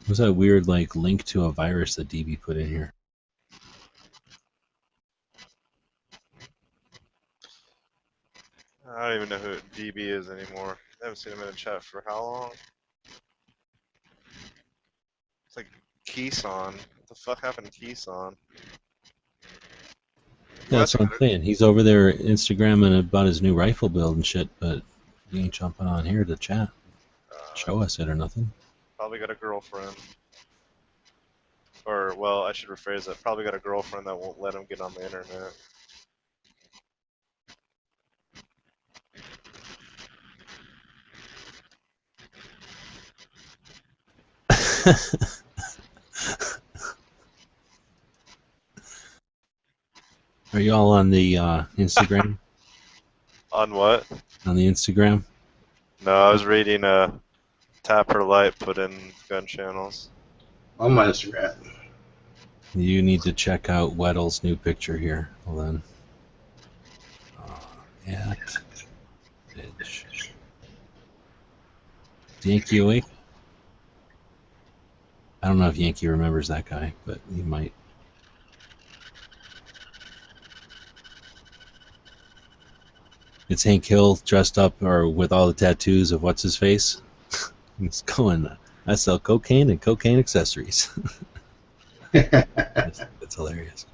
What's that weird like link to a virus that DB put in here? I don't even know who DB is anymore. I haven't seen him in a chat for how long? It's like Keeson. What the fuck happened to Keeson? Yeah, that's what I'm saying. He's over there Instagramming about his new rifle build and shit, but he ain't jumping on here to chat, show us it or nothing. Probably got a girlfriend. Or, well, I should rephrase that. Probably got a girlfriend that won't let him get on the internet. Are you all on the Instagram? On what? On the Instagram? No, I was reading Tap Her Light put in gun channels. On my Instagram. You need to check out Weddle's new picture here. Hold on. At bitch. Is Yankee awake? I don't know if Yankee remembers that guy, but he might. It's Hank Hill dressed up or with all the tattoos of what's his face. He's going, I sell cocaine and cocaine accessories. That's hilarious.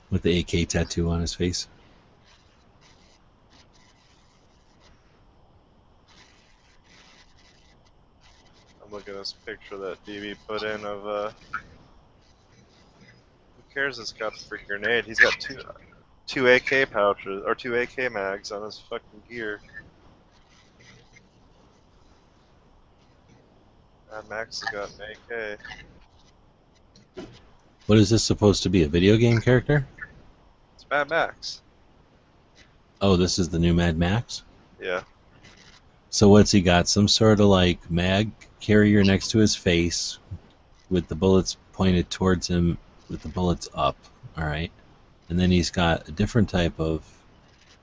With the AK tattoo on his face. I'm looking at this picture that DB put in of, who cares it's got the freaking grenade? He's got two AK pouches, or two AK mags on his fucking gear. Max has got an AK. What is this supposed to be? A video game character? It's Mad Max. Oh, this is the new Mad Max? Yeah. So what's he got? Some sort of like mag carrier next to his face with the bullets pointed towards him with the bullets up. Alright. And then he's got a different type of,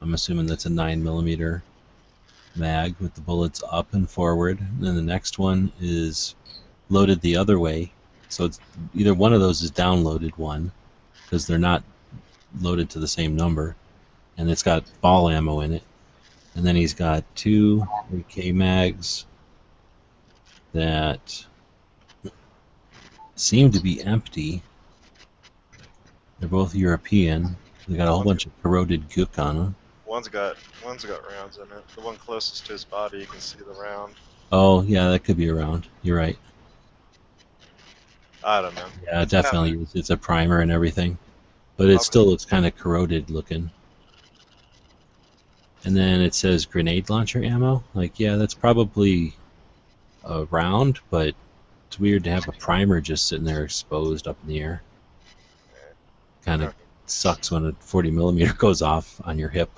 I'm assuming that's a 9mm mag with the bullets up and forward. And then the next one is loaded the other way. So it's either one of those is downloaded one, because they're not loaded to the same number. And it's got ball ammo in it. And then he's got two AK mags that seem to be empty. They're both European. They got a whole bunch of corroded gook on them. One's got rounds in it. The one closest to his body, you can see the round. Oh, yeah, that could be a round. You're right. I don't know. Yeah, definitely. It's a primer and everything. But it still looks kind of corroded looking. And then it says grenade launcher ammo. Like, yeah, that's probably a round, but it's weird to have a primer just sitting there exposed up in the air. Kind of sucks when a 40mm goes off on your hip,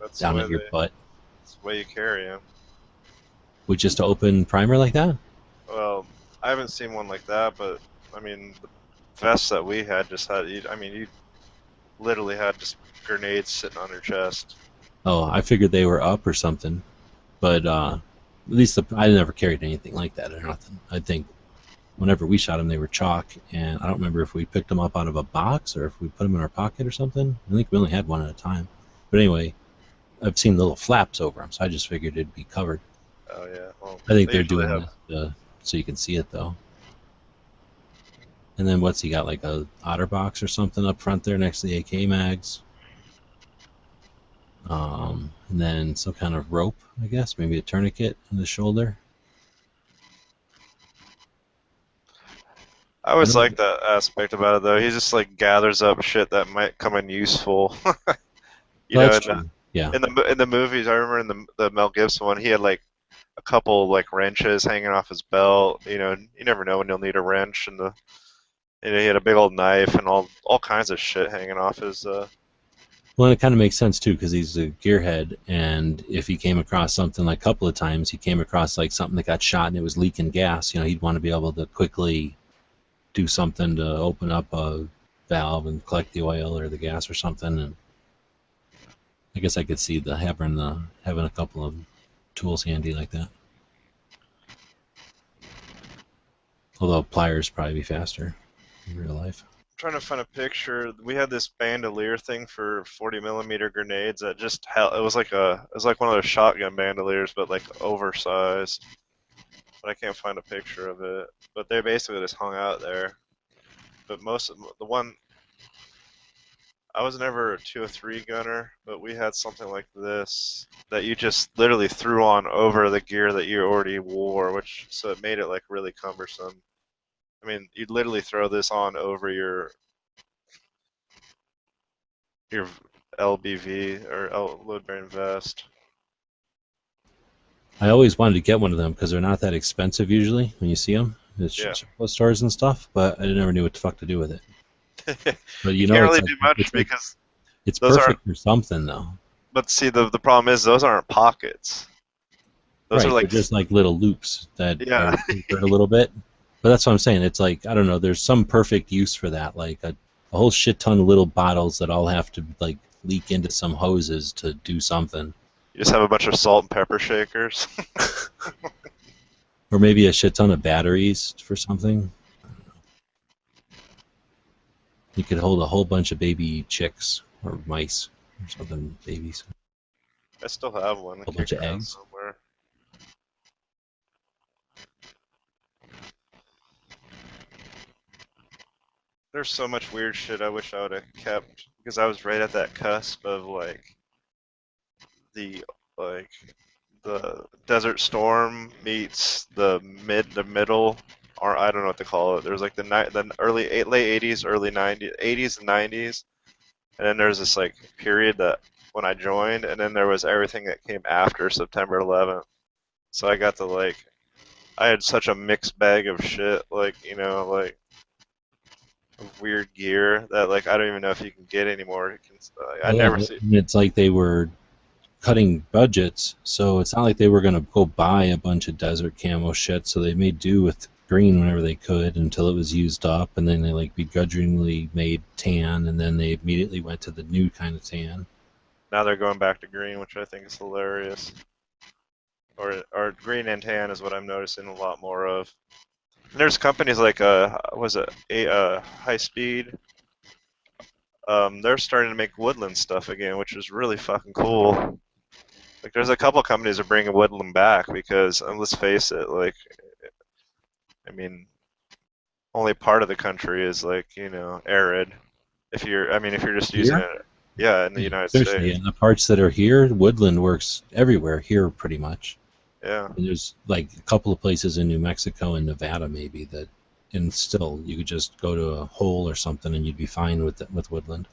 That's down at your butt. That's the way you carry them. With just an open primer like that? Well, I haven't seen one like that, but I mean, the vests that we had just had. I mean, you literally had just grenades sitting on her chest. Oh, I figured they were up or something, but at least I never carried anything like that or nothing. I think whenever we shot them, they were chalk, and I don't remember if we picked them up out of a box or if we put them in our pocket or something. I think we only had one at a time. But anyway, I've seen little flaps over them, so I just figured it'd be covered. Oh yeah, well, I think they they're usually doing have. this so you can see it though. And then what's he got, like a otter box or something up front there next to the AK mags? And then some kind of rope, I guess, maybe a tourniquet on the shoulder. I I always know. like that aspect about it though. He just like gathers up shit that might come in useful. You Well, know, that's true. Yeah. in the movies, I remember in the Mel Gibson one, he had like a couple like wrenches hanging off his belt. You know, you never know when you'll need a wrench, and he had a big old knife and all kinds of shit hanging off his. Well, it kind of makes sense too because he's a gearhead, and if he came across something like a couple of times, he came across like something that got shot and it was leaking gas. He'd want to be able to quickly do something to open up a valve and collect the oil or the gas or something. And I guess I could see having a couple of tools handy like that. Although pliers probably be faster in real life. Trying to find a picture. We had this bandolier thing for 40 millimeter grenades that just held. It was like one of those shotgun bandoliers, but like oversized. But I can't find a picture of it. But they basically just hung out there. But most of the one, I was never a 203 gunner, but we had something like this that you just literally threw on over the gear that you already wore, which so it made it like really cumbersome. I mean, you'd literally throw this on over your LBV or load bearing vest. I always wanted to get one of them because they're not that expensive usually when you see them at Yeah. stores and stuff, but I never knew what the fuck to do with it. But You can't it's really like do much it's like because it's those aren't. perfect for something though. But see, the problem is those aren't pockets. Those are Right, they're like, just like little loops that yeah, are tapered a little bit. But that's what I'm saying. It's like, I don't know, there's some perfect use for that, like a whole shit ton of little bottles that all have to like leak into some hoses to do something. you just have a bunch of salt and pepper shakers. Or maybe a shit ton of batteries for something. You could hold a whole bunch of baby chicks or mice or something, babies. I still have one A whole bunch kicking of around eggs. somewhere. There's so much weird shit I wish I would have kept because I was right at that cusp of the like the Desert Storm meets the middle, or I don't know what to call it. There's like the late 80s, early 90s, 80s and 90s, and then there's this like period that when I joined, and then there was everything that came after September 11th. So I got to I had such a mixed bag of shit, like weird gear that like I don't even know if you can get anymore. I Well, yeah, never see. and it's like they were cutting budgets, so it's not like they were going to go buy a bunch of desert camo shit, so they made do with green whenever they could until it was used up, and then they like begrudgingly made tan, and then they immediately went to the new kind of tan. Now they're going back to green, which I think is hilarious. Or green and tan is what I'm noticing a lot more of. And there's companies like was it High Speed? They're starting to make woodland stuff again, which is really fucking cool. Like there's a couple companies that are bringing woodland back because let's face it, like I mean, only part of the country is arid. If you're just using Here? it, yeah, in the Yeah, United seriously, States, and the parts that are here, woodland works everywhere here pretty much. yeah. And there's like a couple of places in New Mexico and Nevada maybe that, and still you could just go to a hole or something and you'd be fine with woodland.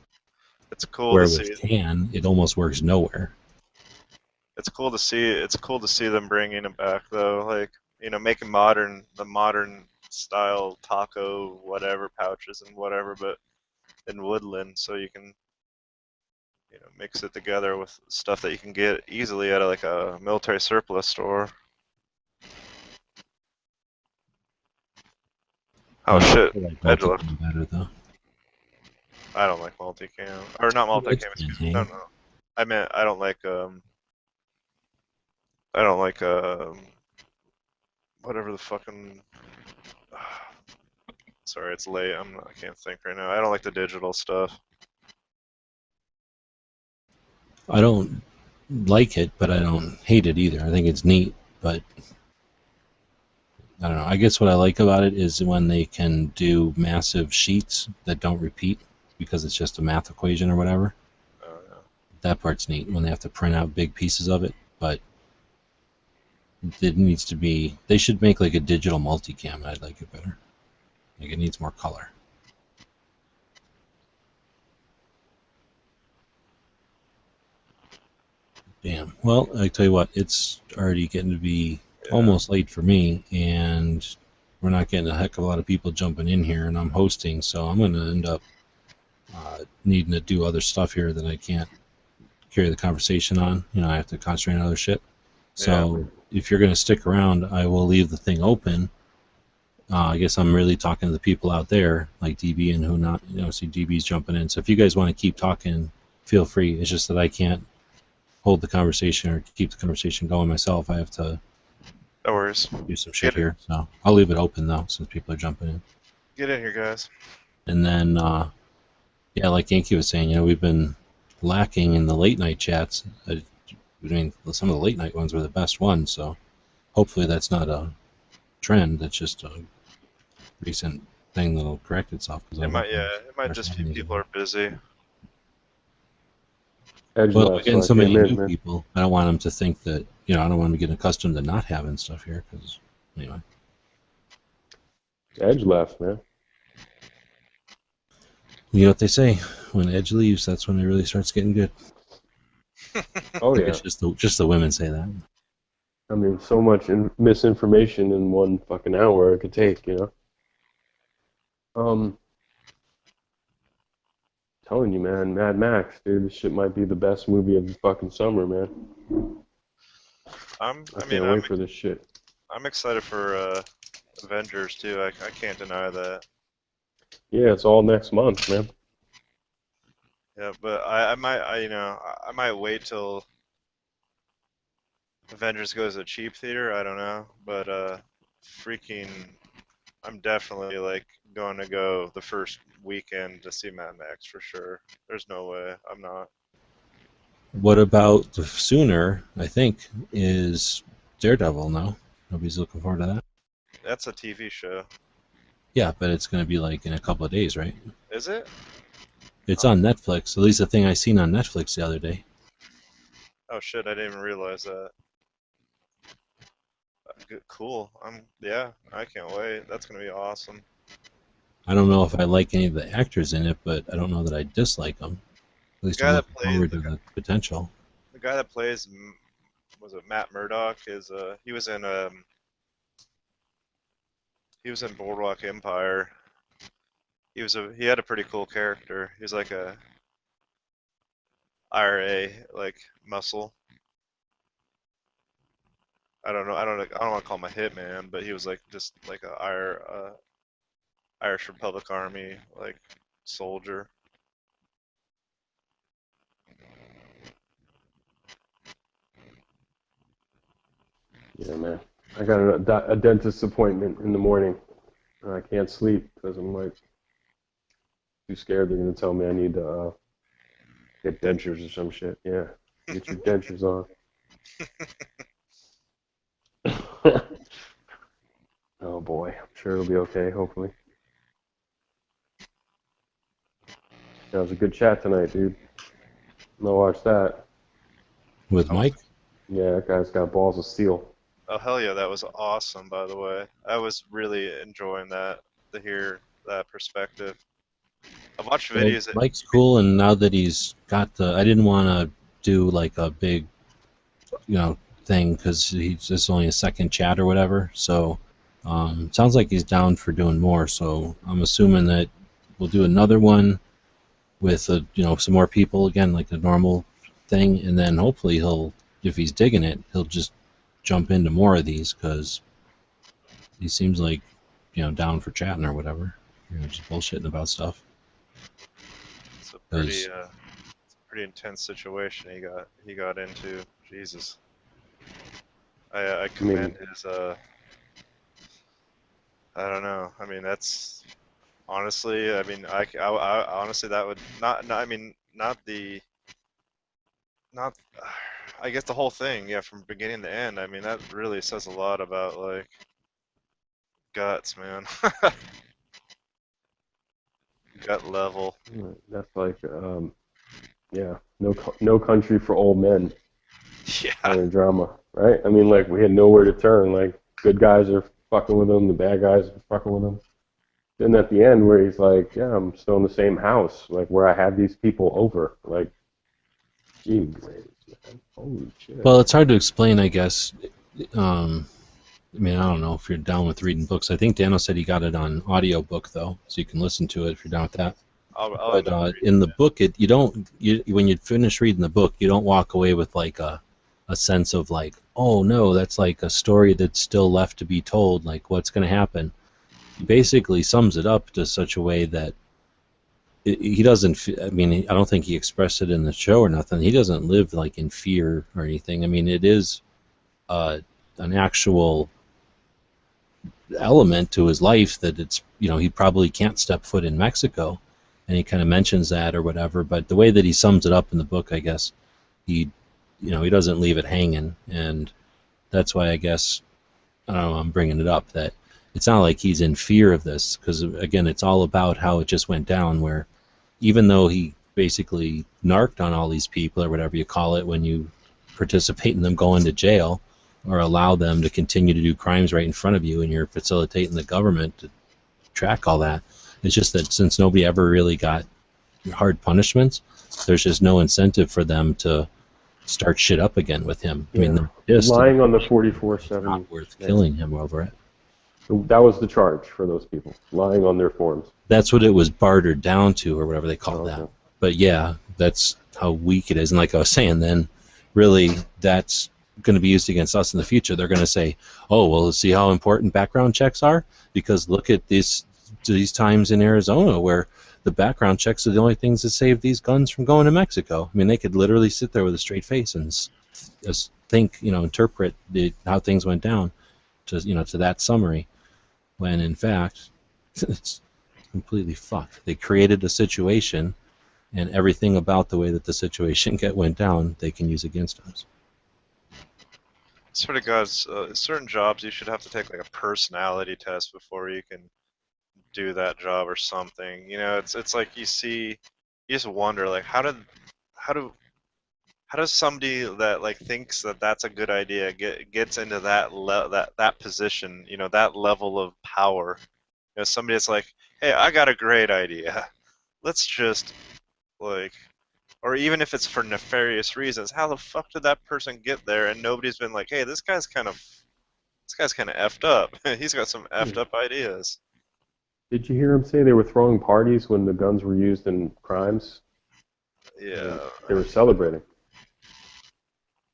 It's cool to Where with see. tan, it almost works nowhere. It's cool to see. It's cool to see them bringing it back though. Like making the modern style taco whatever pouches and whatever, but in woodland, so you can mix it together with stuff that you can get easily at like a military surplus store. Oh I shit, feel like edge multi-cam better though. I don't like multicam, or not It's multicam. Excuse me. No, no. I meant I don't like whatever the fucking. Sorry, it's late. I can't think right now. I don't like the digital stuff. I don't like it, but I don't hate it either. I think it's neat, but I don't know. I guess what I like about it is when they can do massive sheets that don't repeat because it's just a math equation or whatever. Yeah. That part's neat when they have to print out big pieces of it, but it needs to be. They should make like a digital multicam. I'd like it better. Like it needs more color. Damn. Well, I tell you what, it's already getting to be almost late for me, and we're not getting a heck of a lot of people jumping in here, and I'm hosting, so I'm going to end up needing to do other stuff here that I can't carry the conversation on. You know, I have to concentrate on other shit. So if you're going to stick around, I will leave the thing open. I guess I'm really talking to the people out there, like DB and who not. You know, see DB's jumping in. So if you guys want to keep talking, feel free. It's just that I can't hold the conversation or keep the conversation going myself. I have to No worries. do some shit here. So I'll leave it open though, since people are jumping in. Get in here, guys. And then, yeah, like Yankee was saying, you know, we've been lacking in the late night chats. I mean, some of the late night ones were the best ones. So hopefully that's not a trend. That's just a recent thing that'll correct itself. It might just be people are busy. Well, we're getting so many new people. I don't want them to think that, you know, I don't want them to get accustomed to not having stuff here. Because anyway, Edge left, man. you know what they say: when Edge leaves, that's when it really starts getting good. Oh yeah. It's just the women say that. I mean, so much misinformation in one fucking hour it could take, you know. Telling you, man, Mad Max, dude, this shit might be the best movie of the fucking summer, man. I can't wait for this shit. I'm excited for Avengers too. I can't deny that. Yeah, it's all next month, man. Yeah, but I might wait till Avengers goes to cheap theater. I don't know, but freaking, I'm definitely like going to go the first weekend to see Mad Max for sure. There's no way I'm not. What about the sooner? I think is Daredevil. No, nobody's looking forward to that. That's a TV show. Yeah, but it's going to be like in a couple of days, right? Is it? It's on Netflix. At least the thing I seen on Netflix the other day. Oh shit! I didn't even realize that. Cool. I can't wait. That's gonna be awesome. I don't know if I like any of the actors in it, but I don't know that I dislike them. At least I'm looking forward to the potential. The guy that plays, was it Matt Murdock? He was in Boardwalk Empire. He had a pretty cool character. He was like a IRA like muscle. I don't want to call him a hitman, but he was like just like a Irish Republic Army like soldier. Yeah, man. I got a dentist appointment in the morning, and I can't sleep because I'm like too scared they're gonna tell me I need to get dentures or some shit. Yeah, get your dentures on. Oh boy, I'm sure it'll be okay. Hopefully. That was a good chat tonight, dude. I'm gonna watch that. With Mike? Yeah, that guy's got balls of steel. Oh hell yeah, that was awesome. By the way, I was really enjoying that to hear that perspective. I've watched videos. Well, Mike's cool, and now that he's got I didn't want to do like a big, you know, thing because it's only a second chat or whatever. So, sounds like he's down for doing more. So I'm assuming that we'll do another one with some more people again, like a normal thing, and then hopefully if he's digging it, he'll just jump into more of these because he seems like down for chatting or whatever, just bullshitting about stuff. Pretty 'Cause, pretty intense situation he got into. Jesus. I I mean, commend his I don't know. I mean that's honestly, I mean I honestly that would not I mean not the not I guess the whole thing, yeah, from beginning to end. I mean that really says a lot about like guts, man. Gut level. that's like, yeah, no country for old men Yeah. kind of drama, right? I mean, like we had nowhere to turn. Like good guys are fucking with him, the bad guys are fucking with him. Then at the end, where he's like, "Yeah, I'm still in the same house, like where I had these people over." Like, gee whiz, man, holy shit. well, it's hard to explain, I guess. I mean, I don't know if you're down with reading books. I think Daniel said he got it on audiobook though, so you can listen to it if you're down with that. I'll But end up reading in the it. book, you don't when you finish reading the book, you don't walk away with like a sense of like, oh no, that's like a story that's still left to be told. Like, what's going to happen? He basically sums it up to such a way that he doesn't. I mean, I don't think he expressed it in the show or nothing. He doesn't live like in fear or anything. I mean, it is an actual element to his life that it's he probably can't step foot in Mexico, and he kind of mentions that or whatever. But the way that he sums it up in the book, I guess he he doesn't leave it hanging, and that's why I guess I don't know, I'm bringing it up that it's not like he's in fear of this because again it's all about how it just went down where even though he basically narked on all these people or whatever you call it when you participate in them going to jail or allow them to continue to do crimes right in front of you and you're facilitating the government to track all that. It's just that since nobody ever really got hard punishments, there's just no incentive for them to start shit up again with him. I mean, Yeah, they're pissed and lying on the it's 44/7. not worth Yeah. killing him over it. That was the charge for those people, lying on their forms. That's what it was bartered down to or whatever they call Oh, that. okay. But yeah, that's how weak it is. And like I was saying, then really that's going to be used against us in the future. They're going to say, oh, well, see how important background checks are? Because look at these times in Arizona where the background checks are the only things that save these guns from going to Mexico. I mean, they could literally sit there with a straight face and just think, interpret how things went down to that summary, when in fact it's completely fucked. They created a situation, and everything about the way that the situation went down, they can use against us. Sort of guys, certain jobs you should have to take like a personality test before you can do that job or something. It's like you just wonder like how do how does somebody that like thinks that that's a good idea gets into that position, that level of power. Somebody that's like, hey, I got a great idea. Let's just like, or even if it's for nefarious reasons, how the fuck did that person get there and nobody's been like, hey, this guy's kind of effed up. He's got some effed up ideas. Did you hear him say they were throwing parties when the guns were used in crimes? Yeah. They were celebrating.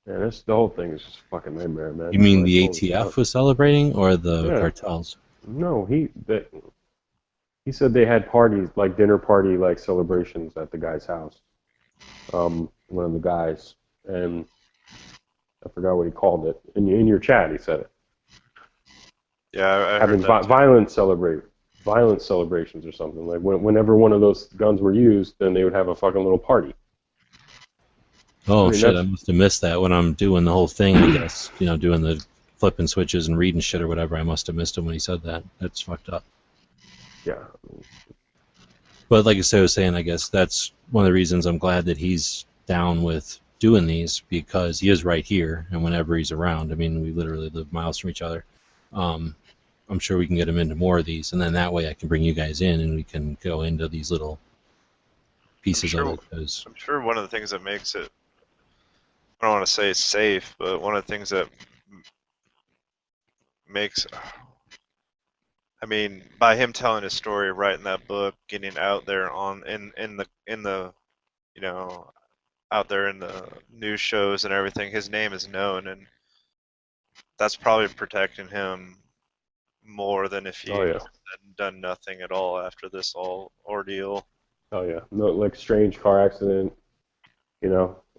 Man, the whole thing is just a fucking nightmare, man. You mean Like, the holy ATF fuck. was celebrating or the Yeah. cartels? No, he said they had parties, like dinner party, like celebrations at the guy's house. One of the guys, and I forgot what he called it. In your chat, he said it. Yeah, I Having heard that too. violent celebrations or something. Like whenever one of those guns were used, then they would have a fucking little party. Oh I mean, shit, I that's must have missed that when I'm doing the whole thing, I guess. Doing the flipping switches and reading shit or whatever. I must have missed him when he said that. That's fucked up. yeah. But like I was saying, I guess that's one of the reasons I'm glad that he's down with doing these, because he is right here, and whenever he's around, I mean, we literally live miles from each other. I'm sure we can get him into more of these, and then that way I can bring you guys in, and we can go into these little pieces of it. Cause I'm sure one of the things that makes it, I don't want to say safe, but one of the things that makes, I mean, by him telling his story, writing that book, getting out there out there in the news shows and everything, his name is known, and that's probably protecting him more than if he Oh yeah. had done nothing at all after this all ordeal. Oh yeah, no, like strange car accident,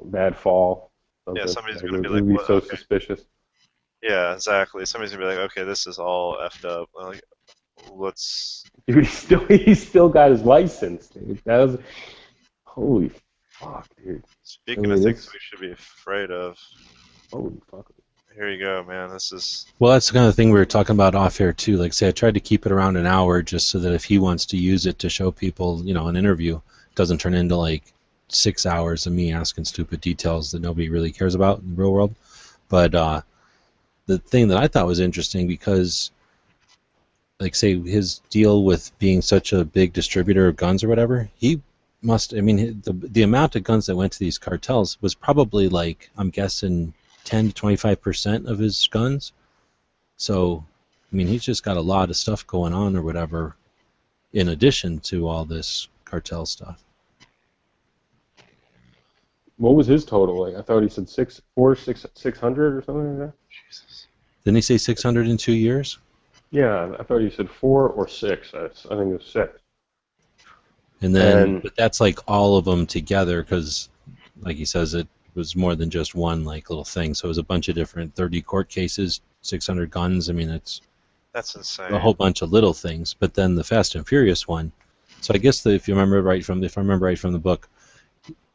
bad fall, Yeah, something. somebody's Like gonna be it like, would be "What? so Okay." suspicious. Yeah, exactly. Somebody's gonna be like, "Okay, this is all effed up." Like, let's. Dude, he still got his license, dude. That was holy fuck, dude. I Speaking of mean, things it's we should be afraid of, holy fuck. here you go, man. This is. Well, that's the kind of thing we were talking about off air too. Like, say, I tried to keep it around an hour just so that if he wants to use it to show people, an interview, it doesn't turn into like 6 hours of me asking stupid details that nobody really cares about in the real world. But the thing that I thought was interesting because, like, say, his deal with being such a big distributor of guns or whatever, he must. I mean, the amount of guns that went to these cartels was probably like, I'm guessing, 10 to 25% of his guns. So, I mean, he's just got a lot of stuff going on or whatever in addition to all this cartel stuff. What was his total? Like I thought he said 600 or something like that. Jesus. Didn't he say 600 in 2 years? Yeah, I thought he said 4 or 6. I think it was 6. And then, And but that's like all of them together because, like he says, it was more than just one like little thing. So it was a bunch of different 30 court cases, 600 guns. I mean, it's That's a insane. whole bunch of little things. But then the Fast and Furious one. So I guess if I remember right from the book,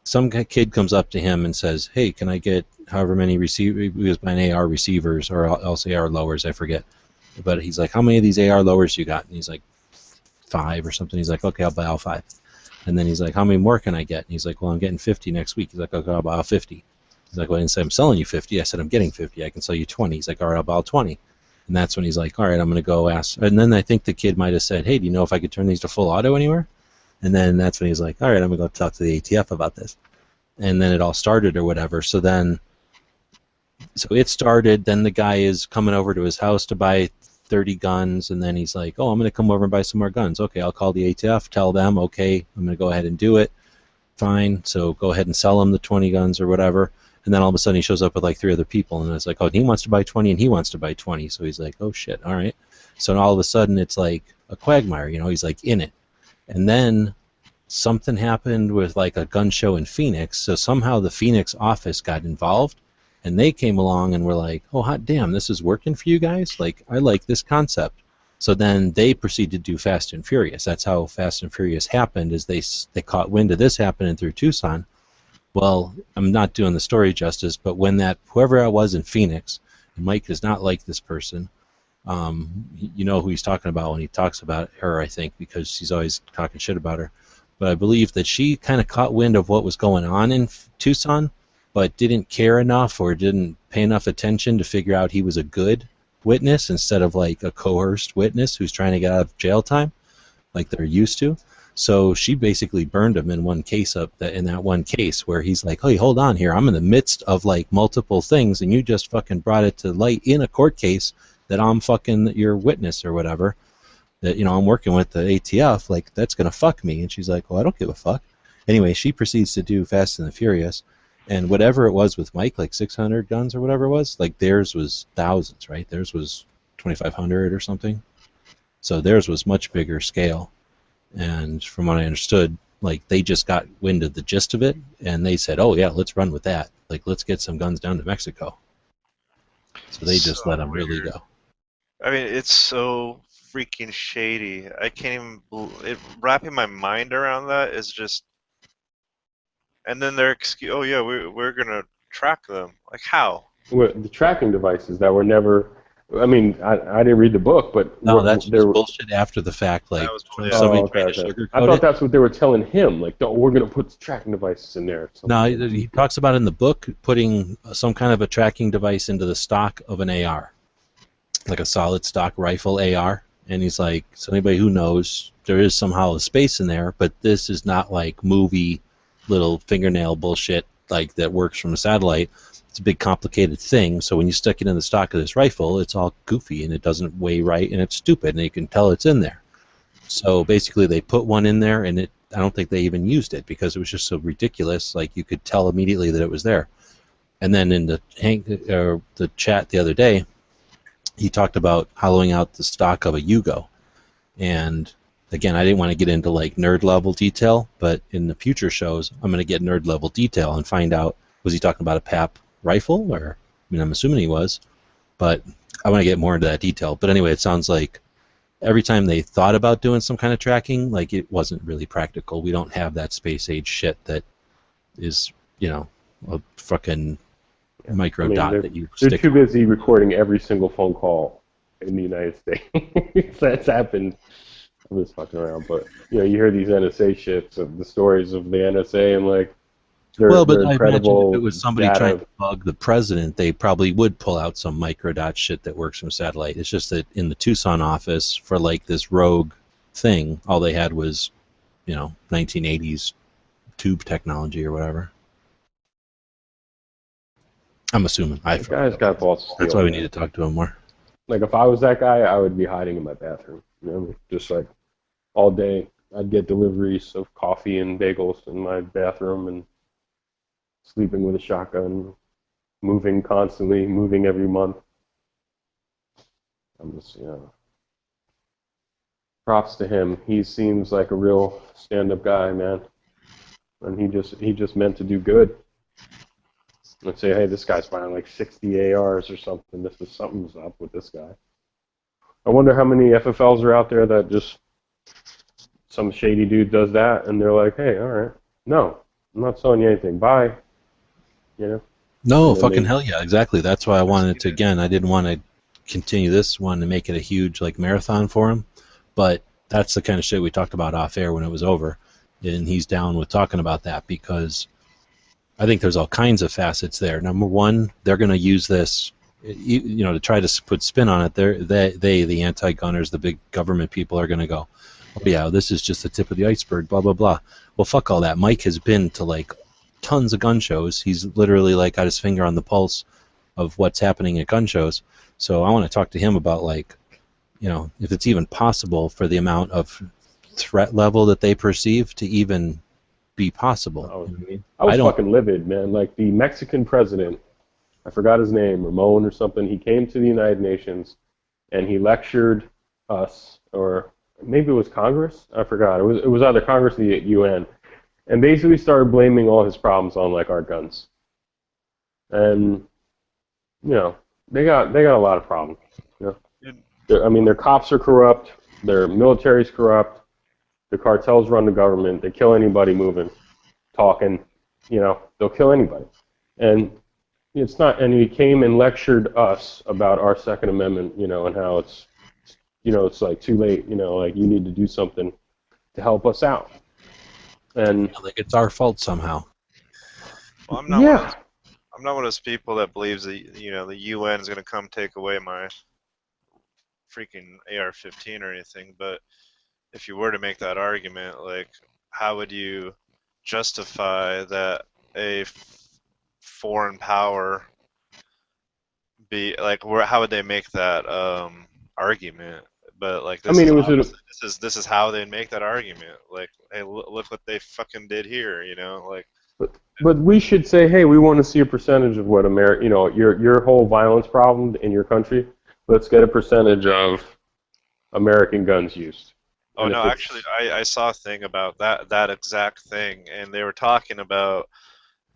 some kid comes up to him and says, "Hey, can I get however many he was buying AR receivers or else AR lowers? I forget." But he's like, "How many of these AR lowers you got?" And he's like, 5 or something. He's like, "Okay, I'll buy all 5." And then he's like, "How many more can I get?" And he's like, "Well, I'm getting 50 next week." He's like, "Okay, I'll buy all 50." He's like, "Well, I didn't say I'm selling you 50. I said I'm getting 50. I can sell you 20." He's like, "All right, I'll buy all 20." And that's when he's like, "All right, I'm going to go ask." And then I think the kid might have said, "Hey, do you know if I could turn these to full auto anywhere?" And then that's when he's like, "All right, I'm going to go talk to the ATF about this." And then it all started or whatever. So it started. Then the guy is coming over to his house to buy 30 guns, and then he's like, "Oh, I'm going to come over and buy some more guns." Okay, I'll call the ATF, tell them, okay, I'm going to go ahead and do it. Fine, so go ahead and sell him the 20 guns or whatever. And then all of a sudden he shows up with like 3 other people, and it's like, oh, he wants to buy 20 and he wants to buy 20. So he's like, oh shit, all right. So all of a sudden it's like a quagmire, he's like in it. And then something happened with like a gun show in Phoenix, so somehow the Phoenix office got involved, and they came along and were like, oh hot damn, this is working for you guys, like I like this concept. So then they proceeded to do Fast and Furious. That's how Fast and Furious happened, is they caught wind of this happening through Tucson. Well, I'm not doing the story justice, but when whoever I was in Phoenix, and Mike does not like this person, you know who he's talking about when he talks about her, I think, because she's always talking shit about her. But I believe that she kind of caught wind of what was going on in Tucson, but didn't care enough or didn't pay enough attention to figure out he was a good witness instead of like a coerced witness who's trying to get out of jail time like they're used to. So she basically burned him in that one case where he's like, hey, hold on here, I'm in the midst of like multiple things and you just fucking brought it to light in a court case that I'm fucking your witness or whatever, that I'm working with the ATF, like that's gonna fuck me. And she's like, well, I don't give a fuck. Anyway, she proceeds to do Fast and the Furious, and whatever it was with Mike, like 600 guns or whatever it was, like theirs was thousands, right? Theirs was 2,500 or something. So theirs was much bigger scale. And from what I understood, like they just got wind of the gist of it, and they said, "Oh yeah, let's run with that. Like let's get some guns down to Mexico." So they just let them really go. I mean, it's so freaking shady. I can't even. Wrapping my mind around that is just. And then their excuse, oh yeah, we're gonna track them. Like how? the tracking devices that were never. I mean, I didn't read the book, but No, that's there just bullshit after the fact. Like somebody trying to sugarcoat I thought it. that's what they were telling him. Like, we're gonna put tracking devices in there. No, he talks about in the book putting some kind of a tracking device into the stock of an AR, like a solid stock rifle AR. And he's like, so anybody who knows, there is somehow a space in there, but this is not like movie little fingernail bullshit like that works from a satellite. It's a big complicated thing, so when you stick it in the stock of this rifle, it's all goofy and it doesn't weigh right and it's stupid and you can tell it's in there. So basically they put one in there, and I don't think they even used it because it was just so ridiculous, like you could tell immediately that it was there. And then in the chat the other day, he talked about hollowing out the stock of a Yugo, and again, I didn't want to get into like nerd level detail, but in the future shows, I'm going to get nerd level detail and find out, was he talking about a PAP rifle? Or, I mean, I'm assuming he was, but I want to get more into that detail. But anyway, it sounds like every time they thought about doing some kind of tracking, like it wasn't really practical. We don't have that space age shit that is, a fucking micro I mean, dot they're, that you they're stick too on. busy recording every single phone call in the United States. That's happened. I'm just fucking around, but you hear these NSA shits of the stories of the NSA and like Well, their but I imagine if it incredible was somebody trying data. to bug the president, they probably would pull out some microdot shit that works from satellite. It's just that in the Tucson office for like this rogue thing, all they had was, 1980s tube technology or whatever. I'm assuming. The guy's got balls of That's steel, why we man. need to talk to him more. Like if I was that guy, I would be hiding in my bathroom. You know what I mean? Just like all day, I'd get deliveries of coffee and bagels in my bathroom and sleeping with a shotgun, moving constantly, moving every month. I'm just, props to him. He seems like a real stand-up guy, man. And he just meant to do good. Let's say, hey, this guy's buying like 60 ARs or something. Something's up with this guy. I wonder how many FFLs are out there that just some shady dude does that, and they're like, hey, all right, no, I'm not selling you anything. Bye. No, And then fucking they, hell yeah, exactly. That's why I wanted to, again, I didn't want to continue this one to make it a huge like marathon for him, but that's the kind of shit we talked about off air when it was over, and he's down with talking about that because I think there's all kinds of facets there. Number one, they're going to use this, to try to put spin on it. The anti-gunners, the big government people, are going to go, oh yeah, this is just the tip of the iceberg, blah blah blah. Well, fuck all that. Mike has been to like tons of gun shows. He's literally like got his finger on the pulse of what's happening at gun shows. So I want to talk to him about like, if it's even possible for the amount of threat level that they perceive to even be possible. I was, You know what I mean? I was I don't. fucking livid, man. Like the Mexican president, I forgot his name, Ramon or something. He came to the United Nations and he lectured us, or maybe it was Congress. I forgot. It was either Congress or the UN, and basically started blaming all his problems on like our guns. And they got a lot of problems. I mean, their cops are corrupt, their military's corrupt, the cartels run the government. They kill anybody moving, talking. They'll kill anybody. And it's not. And he came and lectured us about our Second Amendment, and how it's like too late. Like you need to do something to help us out. And Like it's our fault somehow. Well, I'm not one of those people that believes that the UN is going to come take away my freaking AR-15 or anything. But if you were to make that argument, like, how would you justify that a foreign power be like? How would they make that argument? But like, I mean, it was this is how they make that argument. Like, hey, look what they fucking did here. Like. But we should say, hey, we want to see a percentage of what America, your whole violence problem in your country. Let's get a percentage of American guns used. Oh no, actually, I saw a thing about that exact thing, and they were talking about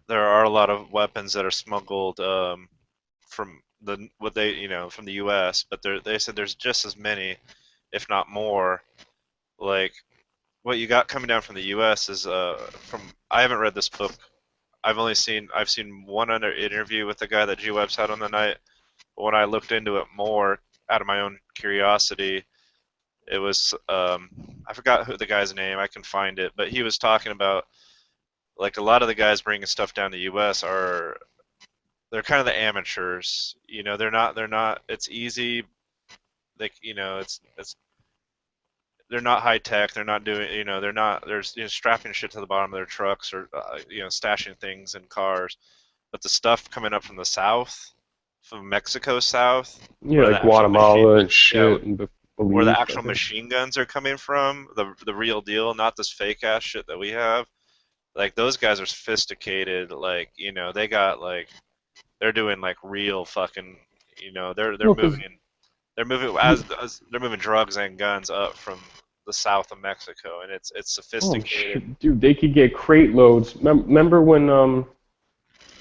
there are a lot of weapons that are smuggled from from the U.S., but they said there's just as many, if not more. Like what you got coming down from the U.S. is from I haven't read this book. I've seen one other interview with the guy that G-Webs had on the night. But when I looked into it more out of my own curiosity, it was I forgot who the guy's name. I can find it, but he was talking about like a lot of the guys bringing stuff down to the U.S. they're kind of the amateurs. They're not. It's easy. Like it's they're not high tech. They're not doing. They're not. They're strapping shit to the bottom of their trucks or stashing things in cars. But the stuff coming up from the south, from Mexico south, where like Guatemala and shit, and where the Belize, actual machine guns are coming from, the real deal, not this fake ass shit that we have. Like those guys are sophisticated. Like they got like they're doing like real fucking. They're moving. They're moving as they're moving drugs and guns up from the south of Mexico, and it's Oh sophisticated. shit, dude! They could get crate loads. Remember when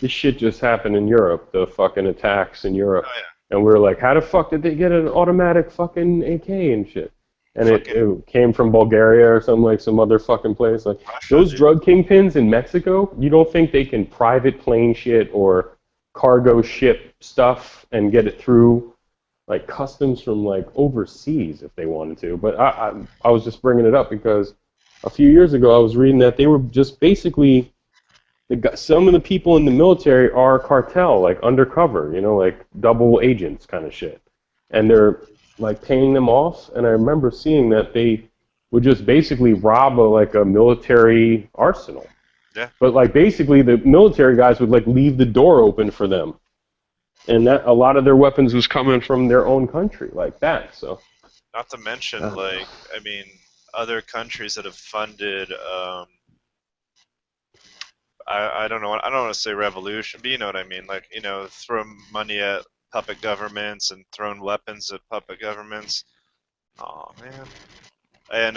this shit just happened in Europe, the fucking attacks in Europe, Oh and we were like, how the fuck did they get an automatic fucking AK and shit? And it came from Bulgaria or some other fucking place. Like Russia, those dude. drug kingpins in Mexico, you don't think they can private plane shit or cargo ship stuff and get it through like customs from like overseas if they wanted to? But I was just bringing it up because a few years ago I was reading that they were just basically some of the people in the military are cartel, like undercover, like double agents kind of shit. And they're like paying them off. And I remember seeing that they would just basically rob a military arsenal. Yeah. But like basically the military guys would like leave the door open for them. And that a lot of their weapons was coming from their own country like that. So Not to mention, other countries that have funded. I don't know. I don't want to say revolution, but you know what I mean. Like, thrown money at puppet governments and thrown weapons at puppet governments. Oh man. And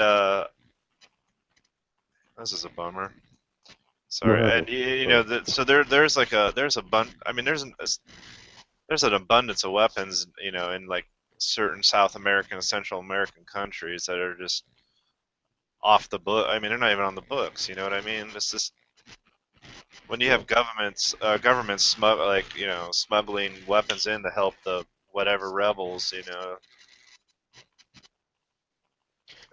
this is a bummer. Sorry. What And so there's a bunch. I mean, there's an abundance of weapons, in like certain South American and Central American countries that are just off the book. I mean, they're not even on the books. You know what I mean? It's just when you have governments smuggling weapons in to help the whatever rebels, He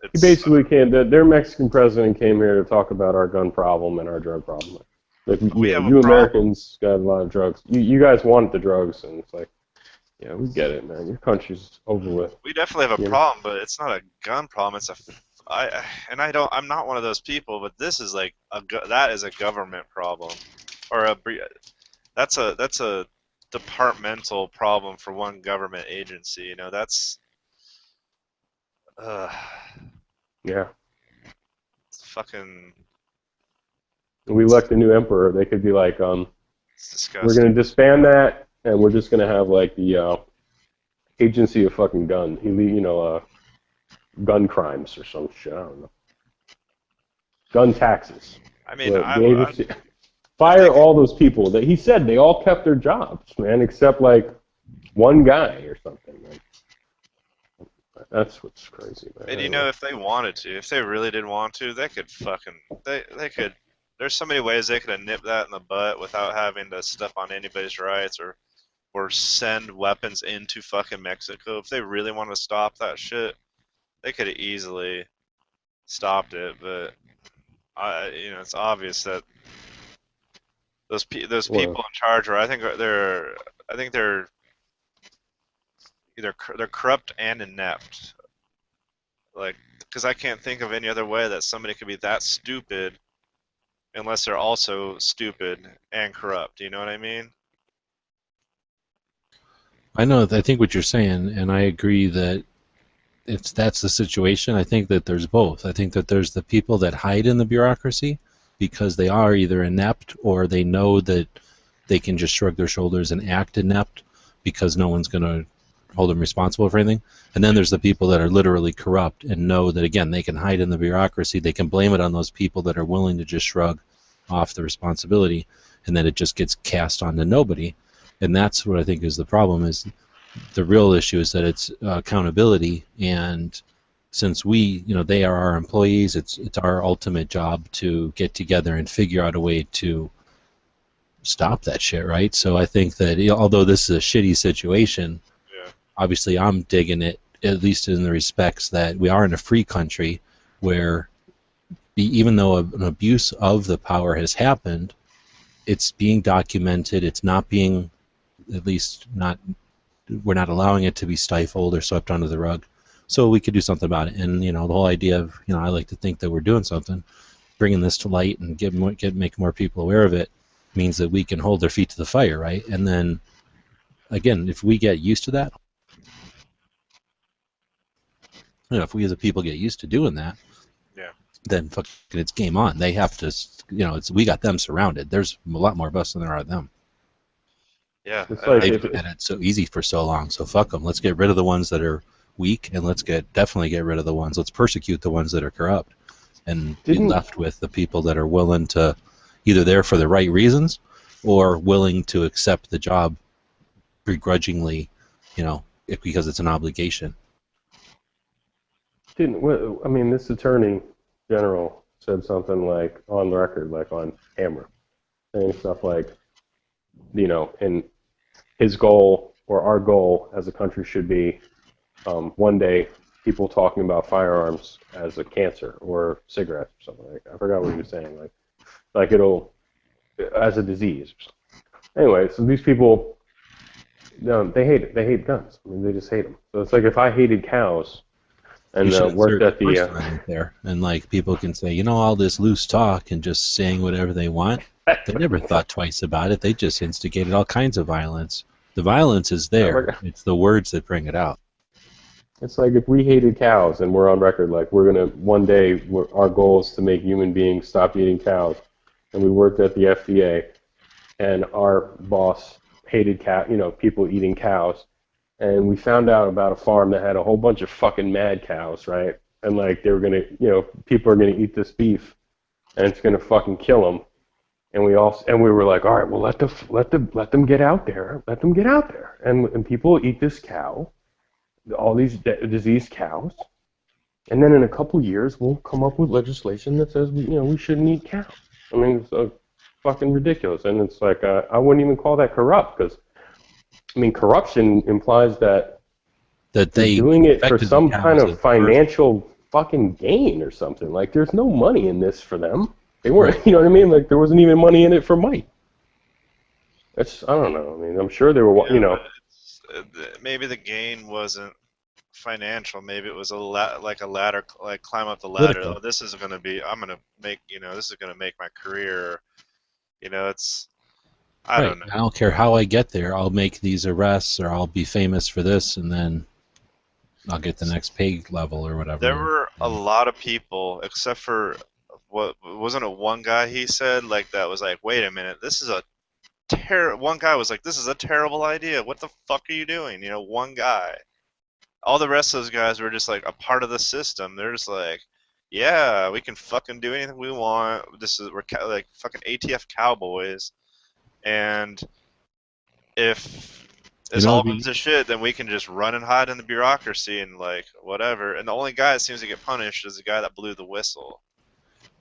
it's basically came. Their Mexican president came here to talk about our gun problem and our drug problem. Like, We have a you problem. Americans got a lot of drugs. You guys want the drugs, and it's like, yeah, we get it, man. Your country's over with. we definitely have a Yeah. problem, but it's not a gun problem. I'm not one of those people, but this is like that is a government problem, or that's a departmental problem for one government agency. That's Yeah. it's fucking We elect a new emperor. They could be like, it's we're disgusting. gonna disband that, and we're just gonna have like the agency of fucking gun. Gun crimes or some shit. I don't know. Gun taxes. I mean, The I agency. Fire all those people. That he said they all kept their jobs, man, except like one guy or something. Man. That's what's crazy, man. and if they wanted to, if they really did want to, they could they could. There's so many ways they could have nipped that in the butt without having to step on anybody's rights or send weapons into fucking Mexico. If they really wanted to stop that shit, they could have easily stopped it. But it's obvious that those people in charge are. I think they're either they're corrupt and inept. Like, because I can't think of any other way that somebody could be that stupid unless they're also stupid and corrupt. You know what I mean? I know. I think what you're saying, and I agree that if that's the situation, I think that there's both. I think that there's the people that hide in the bureaucracy because they are either inept or they know that they can just shrug their shoulders and act inept because no one's going to hold them responsible for anything. And then there's the people that are literally corrupt and know that, again, they can hide in the bureaucracy. They can blame it on those people that are willing to just shrug off the responsibility, and then it just gets cast onto nobody. And that's what I think is the problem. Is the real issue is that it's accountability, and since they are our employees, it's our ultimate job to get together and figure out a way to stop that shit, right? So I think that although this is a shitty situation, obviously I'm digging it, at least in the respects that we are in a free country where even though an abuse of the power has happened, it's being documented. It's not being, at least not, we're not allowing it to be stifled or swept under the rug. So we could do something about it. And, the whole idea of, I like to think that we're doing something, bringing this to light and make more people aware of it means that we can hold their feet to the fire, right? And then, again, if we get used to that, if we as a people get used to doing that, then fucking it's game on. They have to, we got them surrounded. There's a lot more of us than there are of them. Yeah. It's like They've had it so easy for so long, so fuck them. Let's get rid of the ones that are weak, and let's definitely get rid of the ones. Let's persecute the ones that are corrupt, and be Didn't left with the people that are willing to, either there for the right reasons, or willing to accept the job begrudgingly, because it's an obligation. I mean, this attorney general said something like on record, like on camera, saying stuff like, and his goal or our goal as a country should be one day people talking about firearms as a cancer or cigarettes or something like that. I forgot what he was saying, like it'll as a disease. Anyway, so these people, they hate it. They hate guns. I mean, they just hate them. So it's like if I hated cows and You should worked insert at the the First Amendment there, and like people can say, all this loose talk and just saying whatever they want. They never thought twice about it. They just instigated all kinds of violence. The violence is there. It's the words that bring it out. It's like if we hated cows and we're on record, like we're gonna one day, our goal is to make human beings stop eating cows, and we worked at the FDA, and our boss hated people eating cows, and we found out about a farm that had a whole bunch of fucking mad cows, right? And like they were gonna, people are gonna eat this beef, and it's gonna fucking kill them. And we were like, all right, well let them get out there, and people eat this cow, all these diseased cows, and then in a couple years we'll come up with legislation that says we shouldn't eat cows. I mean, it's fucking ridiculous, and it's like I wouldn't even call that corrupt, because I mean corruption implies that they doing it for affected some the kind cows of financial fucking gain or something. Like there's no money in this for them. They weren't, you know what I mean? Like there wasn't even money in it for Mike. I don't know. I mean, I'm sure they were, Maybe the gain wasn't financial. Maybe it was like a ladder, like climb up the ladder. Oh, this is going to be. I'm going to make. This is going to make my career. It's. I don't know. I don't care how I get there. I'll make these arrests, or I'll be famous for this, and then I'll get the next pay level or whatever. There were a lot of people, except for wasn't it one guy he said like that was like, wait a minute, this is a one guy was like, this is a terrible idea. What the fuck are you doing? One guy. All the rest of those guys were just like a part of the system. They're just like, yeah, we can fucking do anything we want. We're like fucking ATF cowboys, and if this all comes to shit, then we can just run and hide in the bureaucracy and like whatever. And the only guy that seems to get punished is the guy that blew the whistle.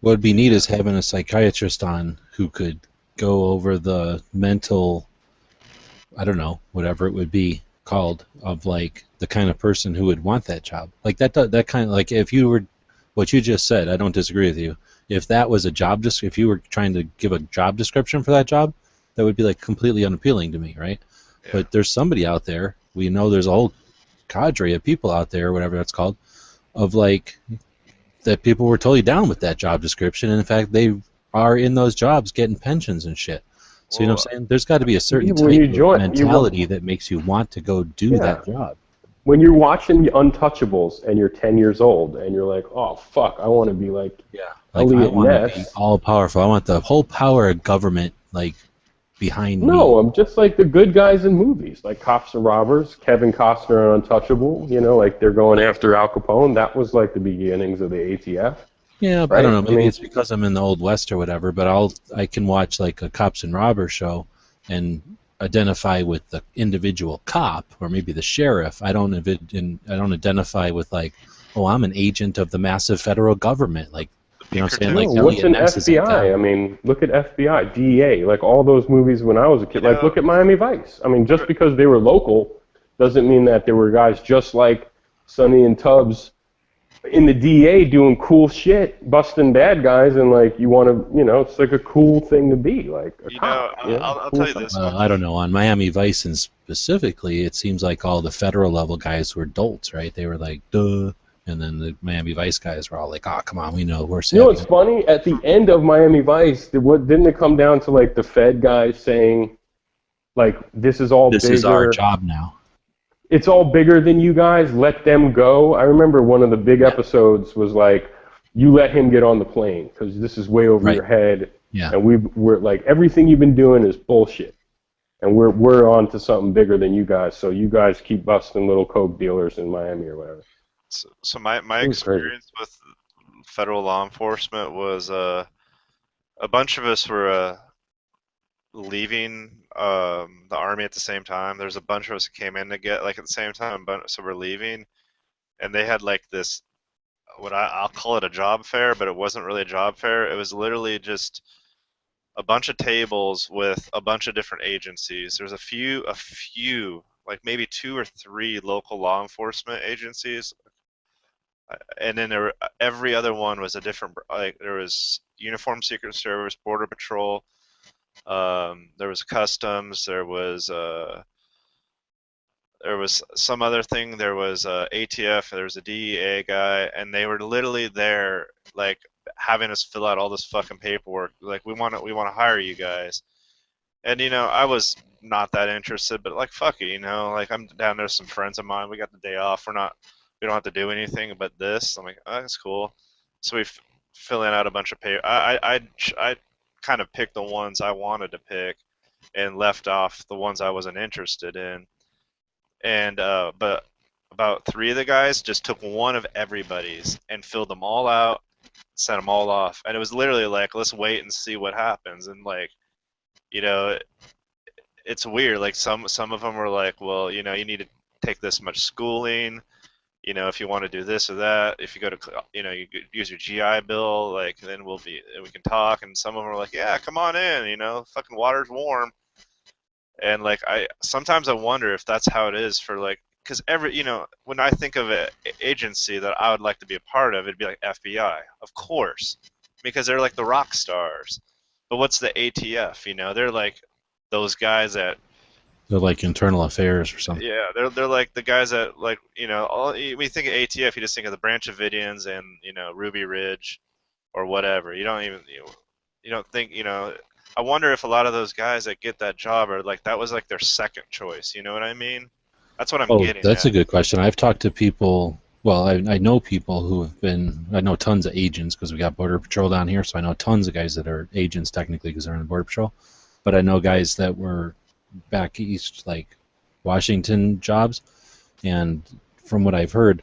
What would be neat is having a psychiatrist on who could go over the mental, I don't know, whatever it would be called, of like the kind of person who would want that job. Like that kind of, like if you were, what you just said, I don't disagree with you. If that was a job, if you were trying to give a job description for that job, that would be like completely unappealing to me, right? Yeah. But there's somebody out there, we know there's a whole cadre of people out there, whatever that's called, of like, that people were totally down with that job description, and in fact they are in those jobs getting pensions and shit. So you know what I'm saying? There's got to be a certain type of mentality that makes you want to go do that job. When you're watching The Untouchables and you're 10 years old and you're like, oh fuck, I want to be like Elliot I want Ness. to be all powerful. I want the whole power of government like behind me. No, I'm just like the good guys in movies, like Cops and Robbers, Kevin Costner and Untouchable. Like they're going after Al Capone. That was like the beginnings of the ATF. Yeah, but right? I don't know. Maybe it's because I'm in the Old West or whatever. But I can watch like a Cops and Robbers show and identify with the individual cop or maybe the sheriff. I don't identify with like, oh, I'm an agent of the massive federal government. Like, you know what I'm saying? Like, what's an FBI? I mean, look at FBI, DEA, like all those movies when I was a kid. Like, look at Miami Vice. I mean, just because they were local doesn't mean that there were guys just like Sonny and Tubbs in the DEA doing cool shit, busting bad guys, and like you want to, it's like a cool thing to be, like a cop. I'll tell you this. I don't know. On Miami Vice and specifically, it seems like all the federal level guys were dolts, right? They were like, duh. And then the Miami Vice guys were all like, "Oh, come on, we know we're safe." It's funny. At the end of Miami Vice, didn't it come down to like the Fed guys saying, like, "This is all bigger. This is our job now. It's all bigger than you guys. Let them go." I remember one of the big episodes was like, "You let him get on the plane because this is way over your head." Yeah. And we're like, everything you've been doing is bullshit. and we're on to something bigger than you guys. So you guys keep busting little coke dealers in Miami or whatever. So my It was crazy. experience with federal law enforcement was a bunch of us were leaving the army at the same time. There's a bunch of us that came in to get like at the same time, so we're leaving, and they had like this what I'll call it a job fair, but it wasn't really a job fair. It was literally just a bunch of tables with a bunch of different agencies. There's a few, like maybe 2 or 3 local law enforcement agencies, and then every other one was a different. Like there was Uniform Secret Service, Border Patrol, there was Customs, there was some other thing. There was ATF. There was a DEA guy, and they were literally there, like having us fill out all this fucking paperwork. Like we want to hire you guys, and I was not that interested, but like fuck it, like I'm down there with some friends of mine. We got the day off. We don't have to do anything but this. I'm like, oh, that's cool. So we filling out a bunch of paper. I kind of picked the ones I wanted to pick, and left off the ones I wasn't interested in. And but about 3 of the guys just took one of everybody's and filled them all out, sent them all off, and it was literally like, let's wait and see what happens. And like, you know, it's weird. Like some of them were like, well, you need to take this much schooling. If you want to do this or that, if you go to, you use your GI Bill, like then we can talk. And some of them are like, yeah, come on in. Fucking water's warm. And like sometimes I wonder if that's how it is for like, because when I think of an agency that I would like to be a part of, it'd be like FBI, of course, because they're like the rock stars. But what's the ATF? They're like those guys that They're like internal affairs or something. yeah, they're like the guys that like when you think of ATF, you just think of the Branch Davidians and Ruby Ridge or whatever. You don't even you don't think I wonder if a lot of those guys that get that job are like that was like their second choice. You know what I mean? That's what I'm Oh, getting that's at. a good question. I've talked to people. Well, I know people who have been. I know tons of agents because we got Border Patrol down here, so I know tons of guys that are agents technically because they're in the Border Patrol. But I know guys that were back east, like Washington jobs, and from what I've heard,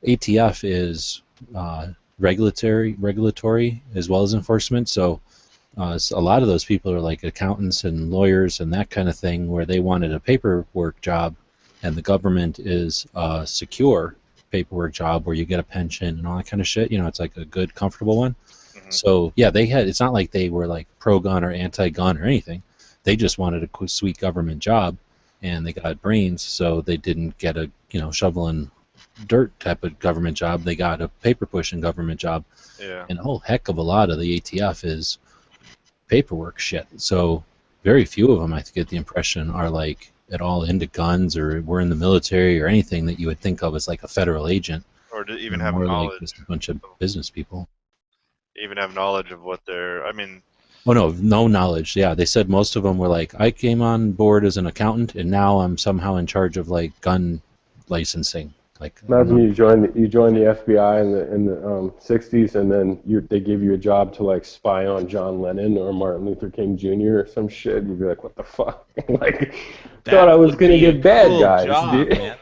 ATF is regulatory as well as enforcement. So a lot of those people are like accountants and lawyers and that kind of thing, where they wanted a paperwork job, and the government is a secure paperwork job where you get a pension and all that kind of shit. It's like a good, comfortable one. Mm-hmm. So yeah, they had. It's not like they were like pro-gun or anti-gun or anything. They just wanted a sweet government job, and they got brains, so they didn't get a shoveling dirt type of government job. They got a paper pushing government job. Yeah. And a whole heck of a lot of the ATF is paperwork shit. So very few of them, I get the impression, are like at all into guns or were in the military or anything that you would think of as like a federal agent. Or to even They're have more knowledge. like just a bunch of business people. Even have knowledge of what they're. I mean. Oh no knowledge. Yeah, they said most of them were like, I came on board as an accountant, and now I'm somehow in charge of like gun licensing. Like, Imagine you join the FBI in the 60s, and then they give you a job to like spy on John Lennon or Martin Luther King Jr. or some shit. You'd be like, what the fuck? Like, thought I was gonna get bad cool guys, job, dude. Man.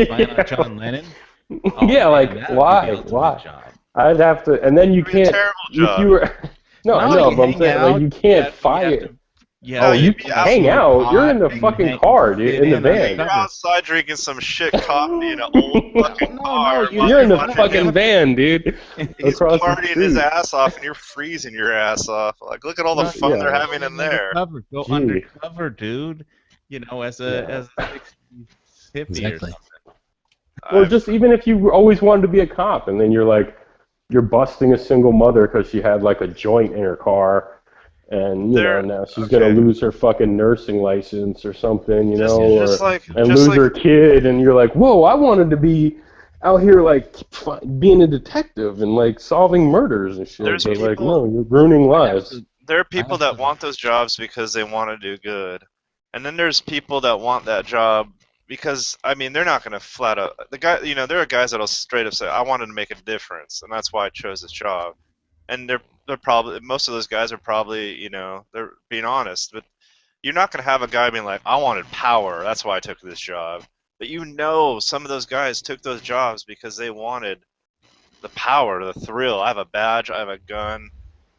Spying on John Lennon. Oh, yeah, man, like that would be why? the ultimate Why? job. I'd have to, and then you It'd be a can't. terrible If job. you were, no, I know, you but I'm hang saying like out, you can't you fire. have to- yeah, Oh, No, you you'd be can hang out. You're in the fucking car, dude, in the van. You're outside drinking some shit coffee in an old fucking car. you- You're in the while fucking van, dude. He's Across the partying his street. ass off, and you're freezing your ass off. Like, look at all the No, fun they're yeah. having in there. Go Gee. undercover, dude. As a 60s hippie Exactly. or something. Or just even if you always wanted to be a cop, and then you're busting a single mother because she had like a joint in her car, and now she's gonna lose her fucking nursing license or something, and lose her kid, and you're like, whoa, I wanted to be out here like being a detective and like solving murders and shit. There's But like, people- no, you're ruining lives. There are people that want those jobs because they want to do good, and then there's people that want that job because they're not going to flat out. There are guys that'll straight up say, "I wanted to make a difference, and that's why I chose this job." And they're probably most of those guys are probably they're being honest, but you're not going to have a guy being like, I wanted power, that's why I took this job. But some of those guys took those jobs because they wanted the power, the thrill. I have a badge, I have a gun,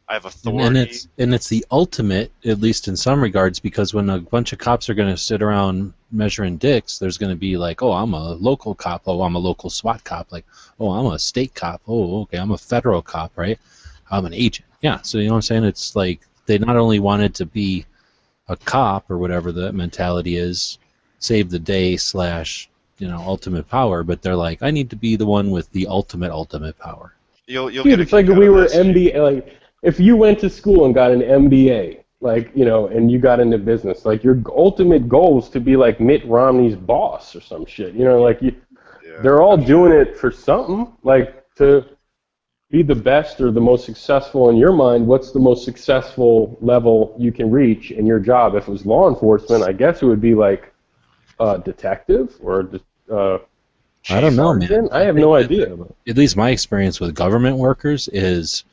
I have And, authority. it's the ultimate, at least in some regards, because when a bunch of cops are going to sit around measuring dicks, there's going to be like, oh, I'm a local cop, oh, I'm a local SWAT cop, like, oh, I'm a state cop, oh, okay, I'm a federal cop, right? I'm an agent. Yeah, so you know what I'm saying? It's like they not only wanted to be a cop or whatever that mentality is, save the day slash, ultimate power, but they're like, I need to be the one with the ultimate power. You'll Dude, get a it's like kick out we of were this. MBA. Like, if you went to school and got an MBA, like, and you got into business, like, your ultimate goal is to be like Mitt Romney's boss or some shit. Like, Yeah, they're all doing it for something, like, to be the best or the most successful in your mind. What's the most successful level you can reach in your job? If it was law enforcement, I guess it would be like detective or I don't know, man. sergeant. I have no idea. At least my experience with government workers is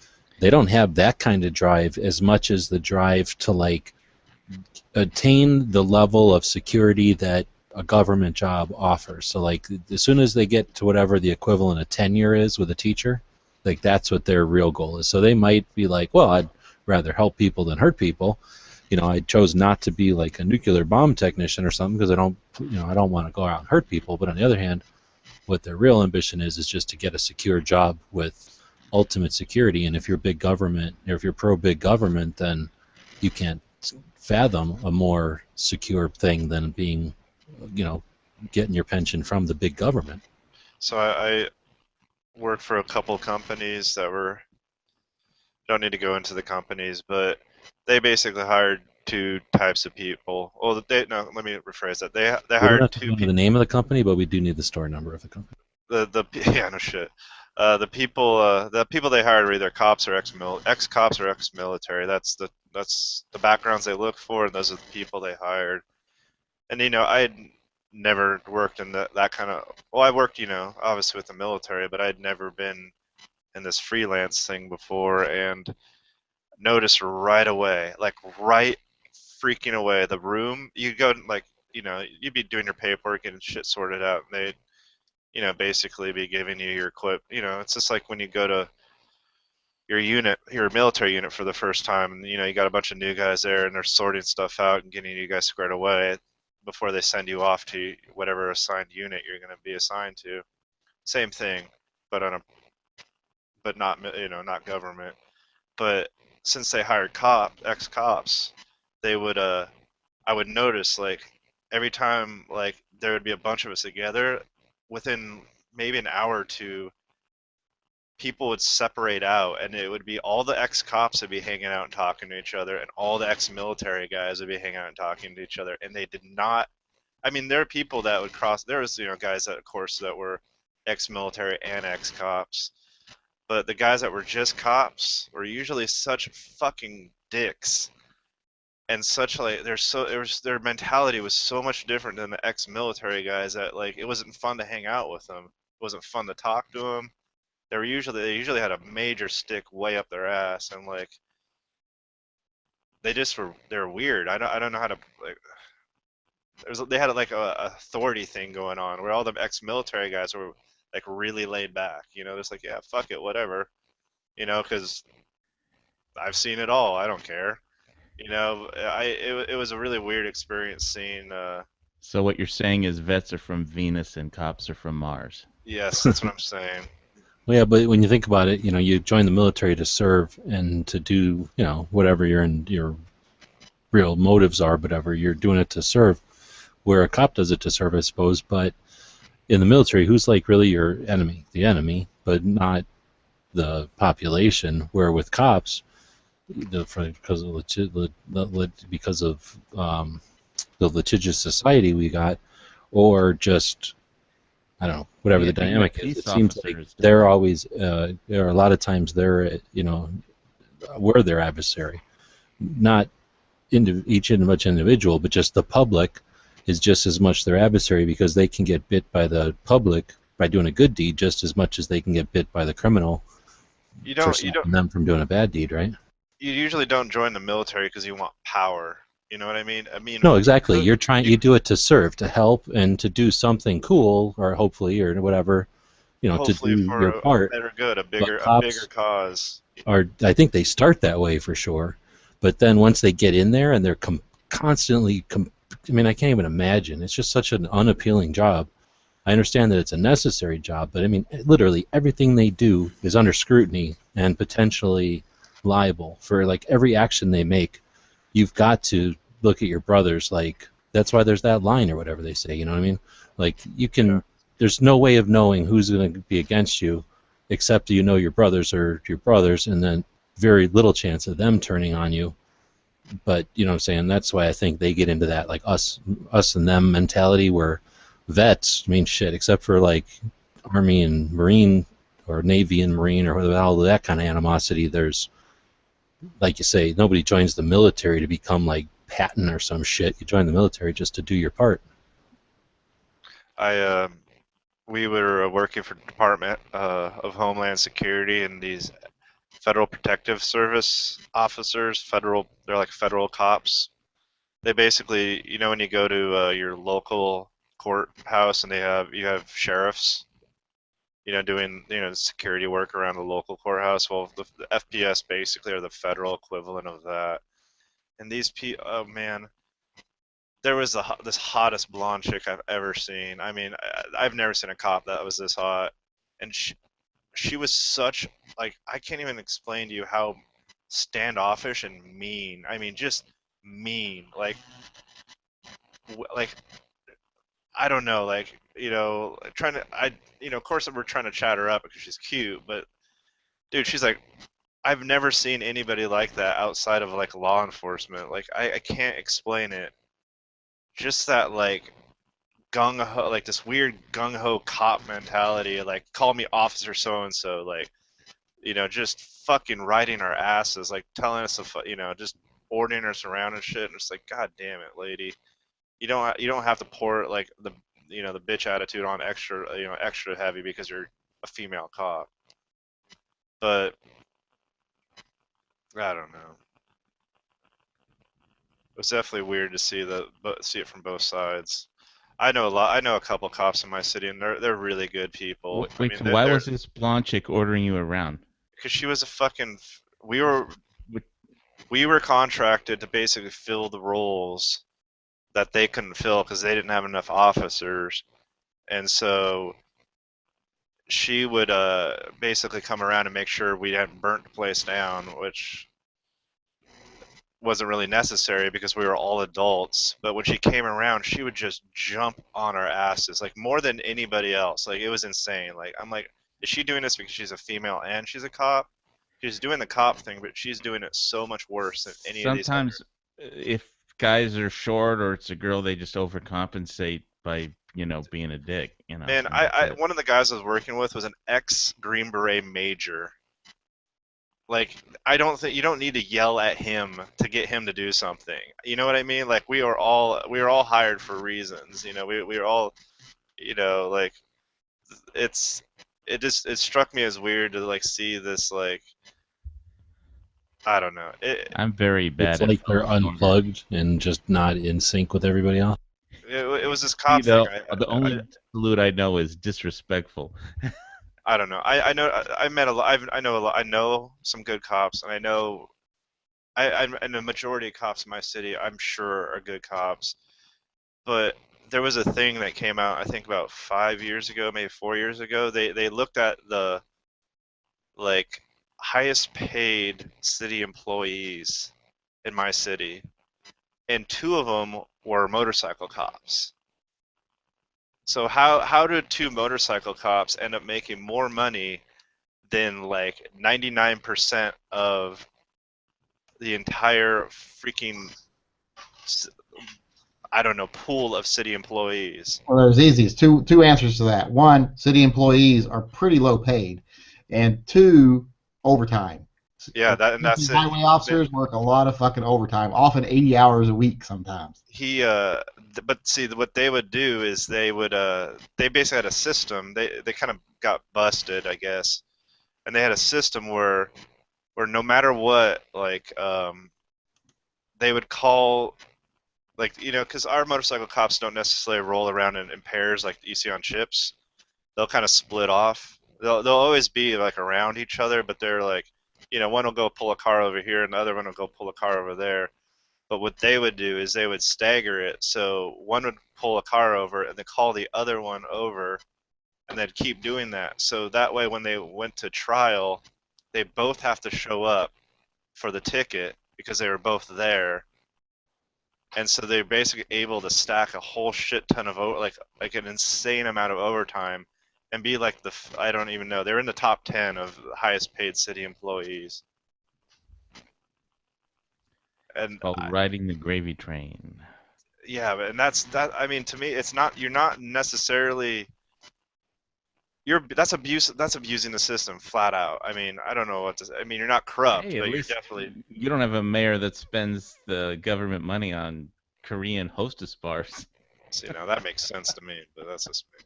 they don't have that kind of drive as much as the drive to like attain the level of security that a government job offers. So like as soon as they get to whatever the equivalent of tenure is with a teacher, like that's what their real goal is. So they might be like, well, I'd rather help people than hurt people. I chose not to be like a nuclear bomb technician or something because I don't want to go out and hurt people. But on the other hand, what their real ambition is just to get a secure job with ultimate security. And if you're big government, or if you're pro big government, then you can't fathom a more secure thing than being, getting your pension from the big government. So I worked for a couple companies that were, don't need to go into the companies, but they basically hired two types of people. Well, no, let me rephrase that. They We don't hired have to two go into people. the name of the company, but we do need the store number of the company. Yeah, no shit. The people they hired were either cops or ex-cops or ex-military. That's the backgrounds they look for, and those are the people they hired. And I had never worked in that kind of. Well, I worked, obviously with the military, but I'd never been in this freelance thing before, and noticed right away, like right freaking away, the room you go like, you'd be doing your paperwork and shit sorted out, and they'd basically be giving you your it's just like when you go to your military unit for the first time, and you got a bunch of new guys there, and they're sorting stuff out and getting you guys squared away before they send you off to whatever assigned unit you're going to be assigned to. Same thing, but not not government. But since they hired ex-cops, they would I would notice like every time like there would be a bunch of us together, within maybe an hour or two, people would separate out, and it would be all the ex-cops would be hanging out and talking to each other, and all the ex-military guys would be hanging out and talking to each other, and they did not. I mean, there are people that would cross. There was guys that, of course, that were ex-military and ex-cops, but the guys that were just cops were usually such fucking dicks, and such like their mentality was so much different than the ex-military guys that like it wasn't fun to hang out with them. It wasn't fun to talk to them. They usually had a major stick way up their ass, and like they're weird. I don't know how to like. They had like a authority thing going on where all the ex-military guys were like really laid back. Just like, yeah, fuck it, whatever. Because I've seen it all. I don't care. It was a really weird experience seeing. So what you're saying is vets are from Venus and cops are from Mars. Yes, that's what I'm saying. Well, yeah, but when you think about it, you join the military to serve and to do, whatever your real motives are, whatever you're doing it to serve. Where a cop does it to serve, I suppose. But in the military, who's like really your enemy? The enemy, but not the population. Where with cops, because of the litigious society we got, or just I don't know, whatever the dynamic is. It seems like they're always, or a lot of times they're, we're their adversary. Not each individual, but just the public is just as much their adversary because they can get bit by the public by doing a good deed just as much as they can get bit by the criminal for stopping them from doing a bad deed, right? You usually don't join the military because you want power. You know what I mean? I mean, No, exactly. could, You do it to serve, to help, and to do something cool, or hopefully, or whatever, to hopefully do for your a part. better good, But a bigger cops cause. I think they start that way for sure. But then once they get in there and they're constantly, I mean, I can't even imagine. It's just such an unappealing job. I understand that it's a necessary job, but I mean, literally everything they do is under scrutiny and potentially liable for like every action they make. You've got to look at your brothers like that's why there's that line or whatever they say. You know what I mean? Like you Yeah. can. There's no way of knowing who's going to be against you, except you know your brothers are your brothers, and then very little chance of them turning on you. But you know what I'm saying? That's why I think they get into that like us and them mentality where vets, I mean shit, except for like Army and Marine or Navy and Marine or all that kind of animosity, there's like you say, nobody joins the military to become like Patton or some shit. You join the military just to do your part. We were working for Department of Homeland Security, and these Federal Protective Service officers, they're like federal cops. They basically, when you go to your local courthouse and you have sheriffs, doing security work around the local courthouse. Well, the FPS basically are the federal equivalent of that. And these oh man, there was this hottest blonde chick I've ever seen. I mean, I've never seen a cop that was this hot, and she was such like I can't even explain to you how standoffish and mean. I mean, just mean. Like I don't know, like trying to of course we're trying to chat her up because she's cute, but dude, she's like I've never seen anybody like that outside of like law enforcement. Like I can't explain it. Just that like gung ho, like this weird gung ho cop mentality. Like call me officer so and so. Like just fucking riding our asses, like telling us to just ordering us around and shit. And it's like, God damn it, lady. You don't have to pour like the bitch attitude on extra heavy because you're a female cop. But I don't know. It was definitely weird to see it from both sides. I know a lot. I know a couple cops in my city, and they're really good people. I Wait, mean, so why was this blonde chick ordering you around? because she was a fucking. We were What- we were contracted to basically fill the roles that they couldn't fill because they didn't have enough officers, and so she would basically come around and make sure we hadn't burnt the place down, which wasn't really necessary because we were all adults. But when she came around, she would just jump on our asses, like more than anybody else. Like it was insane. Like I'm like, is she doing this because she's a female and she's a cop? She's doing the cop thing, but she's doing it so much worse than any of these other. Sometimes, if guys are short or it's a girl, they just overcompensate by being a dick. Man, And that's it. one of the guys I was working with was an ex Green Beret major. Like I don't think you don't need to yell at him to get him to do something. You know what I mean? Like we are all hired for reasons. We are all like it's it struck me as weird to like see this like I don't know. I'm very It's bad at like they're phone unplugged and just not in sync with everybody else. it was this You cop thing. know, the only salute I know is disrespectful. I don't know. I know I met a lot. I know a lot. I know some good cops, and I know and the majority of cops in my city, I'm sure, are good cops. But there was a thing that came out, I think about 5 years ago, maybe 4 years ago. They looked at the like highest paid city employees in my city, and two of them were motorcycle cops. So how did two motorcycle cops end up making more money than like 99% of the entire freaking I don't know pool of city employees? Well, there's easy. It's two answers to that. One, city employees are pretty low paid, and two, overtime. Yeah, that's it. Highway officers work a lot of fucking overtime, often 80 hours a week sometimes. But see, what they would do is they basically had a system. They kind of got busted, I guess, and they had a system where no matter what, like they would call like, because our motorcycle cops don't necessarily roll around in pairs like you see on chips. They'll kind of split off. They'll always be like around each other, but they're like, one will go pull a car over here and the other one will go pull a car over there. But what they would do is they would stagger it, so one would pull a car over and then call the other one over, and they'd keep doing that. So that way, when they went to trial, they both have to show up for the ticket because they were both there, and so they're basically able to stack a whole shit ton of like an insane amount of overtime, and be like I don't even know, they're in the top 10 of the highest paid city employees. And Called riding the gravy train. yeah, and that's that. I mean, to me, it's not. You're not necessarily. That's abuse. That's abusing the system flat out. I mean, I don't know what to say. I mean, you're not corrupt, Hey, at but you're least definitely. you don't have a mayor that spends the government money on Korean hostess bars. See, now that makes sense to me, but that's just me.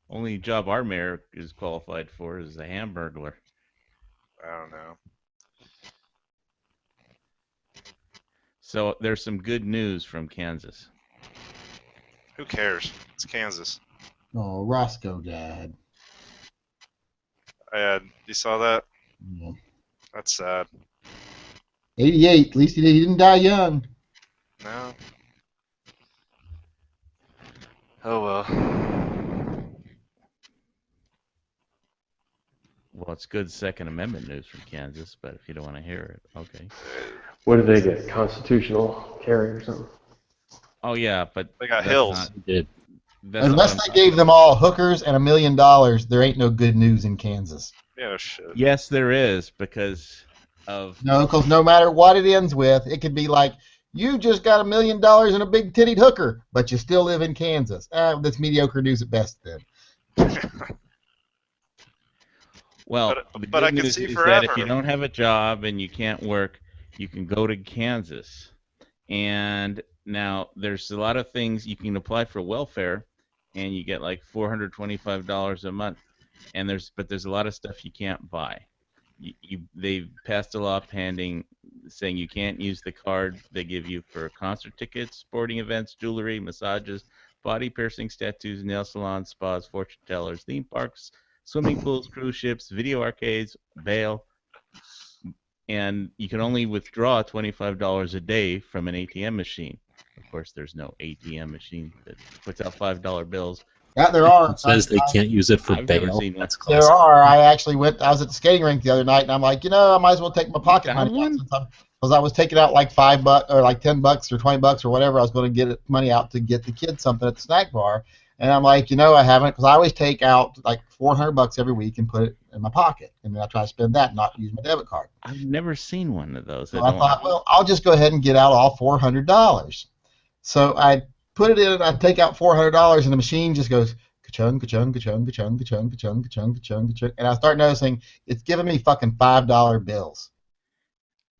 Only job our mayor is qualified for is a hamburglar. I don't know. So there's some good news from Kansas. Who cares? It's Kansas. Oh, Roscoe died. You saw that? Yeah. That's sad. 88. At least he didn't die young. No. Oh well. Well, it's good Second Amendment news from Kansas, but if you don't want to hear it, okay. What did they get? Constitutional carry or something? Oh yeah, but They got that's hills. not- Did. that's not Unless what they I'm gave them all hookers and $1 million, there ain't no good news in Kansas. Yeah, shit. Yes, there is, because of No, because no matter what it ends with, it could be like, you just got $1 million and a big tittied hooker, but you still live in Kansas. That's mediocre news at best then. well, But- the but good I can news see is that if forever. you don't have a job and you can't work, you can go to Kansas. And now there's a lot of things you can apply for welfare, and you get like $425 a month. And there's a lot of stuff you can't buy. They've passed a law saying you can't use the card they give you for concert tickets, sporting events, jewelry, massages, body piercings, tattoos, nail salons, spas, fortune tellers, theme parks, swimming pools, cruise ships, video arcades, bail. And you can only withdraw $25 a day from an ATM machine. Of course, there's no ATM machine that puts out $5 bills. Yeah, there are. It says they can't use it for I've never bail. seen one. That's There classic. are. I was at the skating rink the other night, and I'm like, I might as well take my pocket found money out one? because I was taking out like $5 or like $10 or $20 or whatever. I was going to get money out to get the kids something at the snack bar, and I'm like, I haven't, because I always take out like $400 every week and put it in my pocket, and then I try to spend that, and not use my debit card. I've never seen one of those. So I thought, well, I'll just go ahead and get out all $400. So I put it in, I take out $400, and the machine just goes ka-chung, ka-chung, ka-chung, ka-chung, ka-chung, ka-chung, ka-chung, ka-chung, ka-chung, and I start noticing it's giving me fucking $5 bills.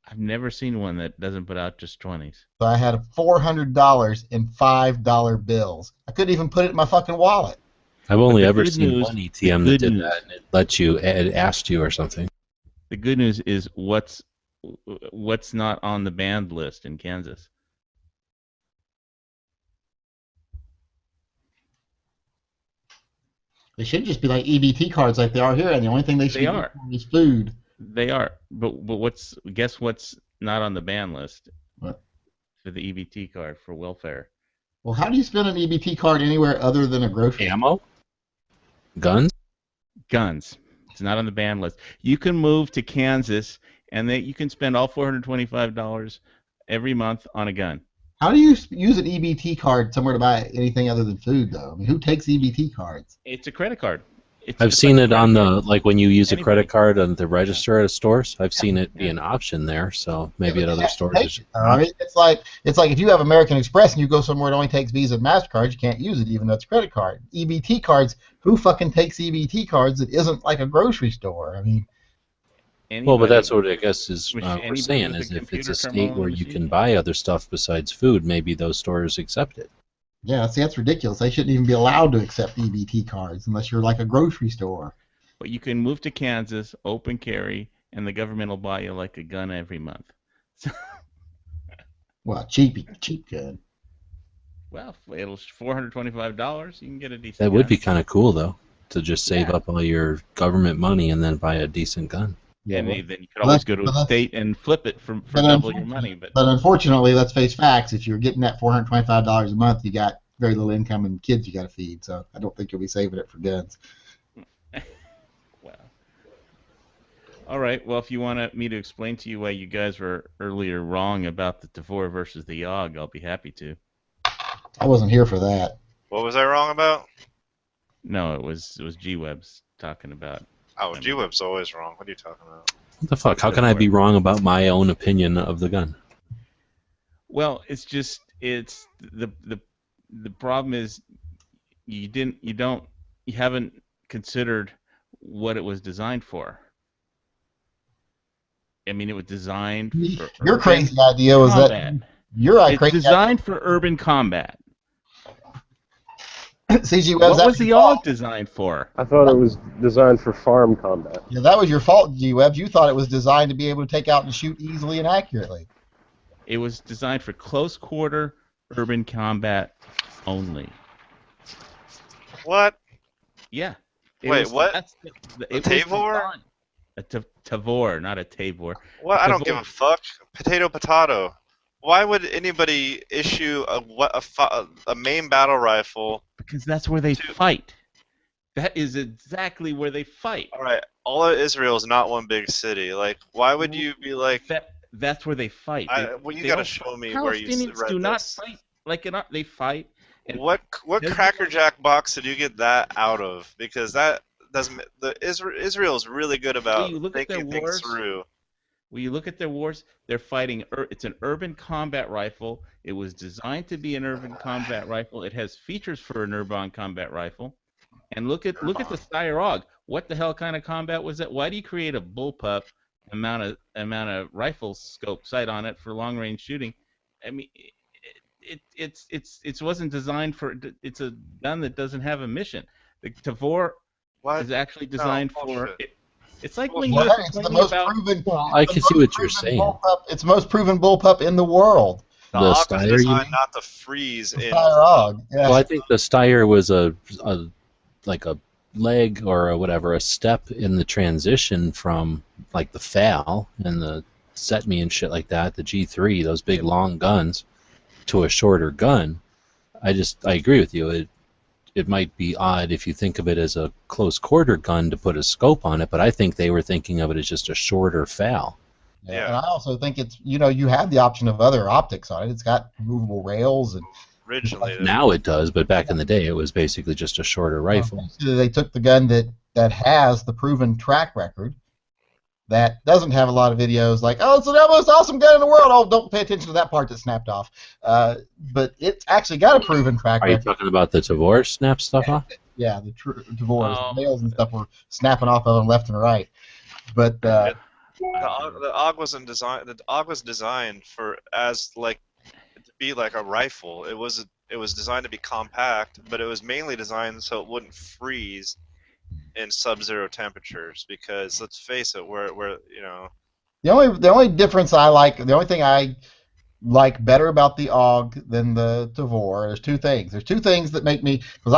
I've never seen one that doesn't put out just 20s. So I had $400 in $5 bills. I couldn't even put it in my fucking wallet. I've only the ever good seen news- one the ATM that good did news- that, and it let you, it asked you or something. The good news is what's not on the banned list in Kansas. They should just be like EBT cards like they are here, and the only thing they should They be are. for is food. They are, but guess what's not on the ban list? What? For the EBT card for welfare. Well, how do you spend an EBT card anywhere other than a grocery? Ammo? Guns? Guns. It's not on the ban list. You can move to Kansas and you can spend all $425 every month on a gun. How do you use an EBT card somewhere to buy anything other than food, though? I mean, who takes EBT cards? It's a credit card. I've seen like a it on credit the, card. like when you use a Anybody. credit card on the register at stores. I've seen it be an option there, so maybe at other stores. Take it, though. I mean, it's like if you have American Express and you go somewhere that only takes Visa and MasterCard, you can't use it even though it's a credit card. EBT cards, who fucking takes EBT cards that isn't like a grocery store? I mean, Well, but that's what I guess is we're Anybody saying, with a is if it's computer a state terminal where and a you can machine? buy other stuff besides food, maybe those stores accept it. yeah, see, that's ridiculous. They shouldn't even be allowed to accept EBT cards unless you're like a grocery store. But you can move to Kansas, open carry, and the government will buy you like a gun every month. Well, cheap gun. Well, it'll $425. You can get a decent That would gun. be kind of cool, though, to just save Yeah. up all your government money and then buy a decent gun. Yeah, And well, then you could always go to a but that's- state and flip it for but double your money. But unfortunately, let's face facts. If you're getting that $425 a month, you got very little income and kids you got to feed. So I don't think you'll be saving it for guns. Well, all right. Well, if you want me to explain to you why you guys were earlier wrong about the Tavor versus the Yogg, I'll be happy to. I wasn't here for that. What was I wrong about? No, it was G-Web's talking about. Oh, G-Web's always wrong. What are you talking about? What the fuck? How can I be wrong about my own opinion of the gun? Well, it's the problem is you haven't considered what it was designed for. I mean, it was designed for Your urban crazy idea was combat. that It's crazy designed for urban combat. CG What Webs. was the Yogg designed for? I thought it was designed for farm combat. Yeah, that was your fault, G Webs. You thought it was designed to be able to take out and shoot easily and accurately. It was designed for close quarter urban combat only. What? Yeah. Wait, what? It was Tavor? designed- A Tavor, not a Tabor. What? I don't Tavor. give a fuck. Potato. Why would anybody issue a main battle rifle? Because that's where they fight. That is exactly where they fight. All right, all of Israel is not one big city. Like, why would you be like? That's where they fight. Well, you They gotta don't- show me where you Palestinians read do not this. fight like they fight. And What There's- crackerjack box did you get that out of? Because that doesn't. Israel is really good about you look at their thinking things wars? through. When you look at their wars, they're fighting. It's an urban combat rifle. It was designed to be an urban combat rifle. It has features for an urban combat rifle. And look at the Steyr AUG. What the hell kind of combat was that? Why do you create a bullpup amount of rifle scope sight on it for long range shooting? I mean, it wasn't designed for. It's a gun that doesn't have a mission. The Tavor What? is actually designed for. bullshit. It's like when Well, you're it's the complaining most about. proven. I it's can the see most what you're proven saying. It's the most proven bullpup in the world. The The AUG was Steyr, you designed mean? not to freeze The in. Steyr AUG. Yeah. Well, I think the Steyr was like a leg or a step in the transition from like the FAL and the SETME and shit like that, the G3, those big long guns, to a shorter gun. I agree with you. It might be odd if you think of it as a close quarter gun to put a scope on it, but I think they were thinking of it as just a shorter FAL. Yeah. And I also think it's you have the option of other optics on it. It's got movable rails and Originally, Now it does, but back in the day it was basically just a shorter rifle. So they took the gun that has the proven track record that doesn't have a lot of videos like, oh, it's the most awesome gun in the world. Oh, don't pay attention to that part that snapped off. But it's actually got a proven track Are you record. talking about the Tavor snap stuff off? Yeah, the divorce, Oh. the nails and stuff were snapping off of them left and right. But the AUG wasn't designed. The AUG was designed to be like a rifle. It was designed to be compact, but it was mainly designed so it wouldn't freeze in sub-zero temperatures. Because let's face it, we're the only difference the only thing I like better about the AUG than the Tavor, there's two things. There's two things that make me, because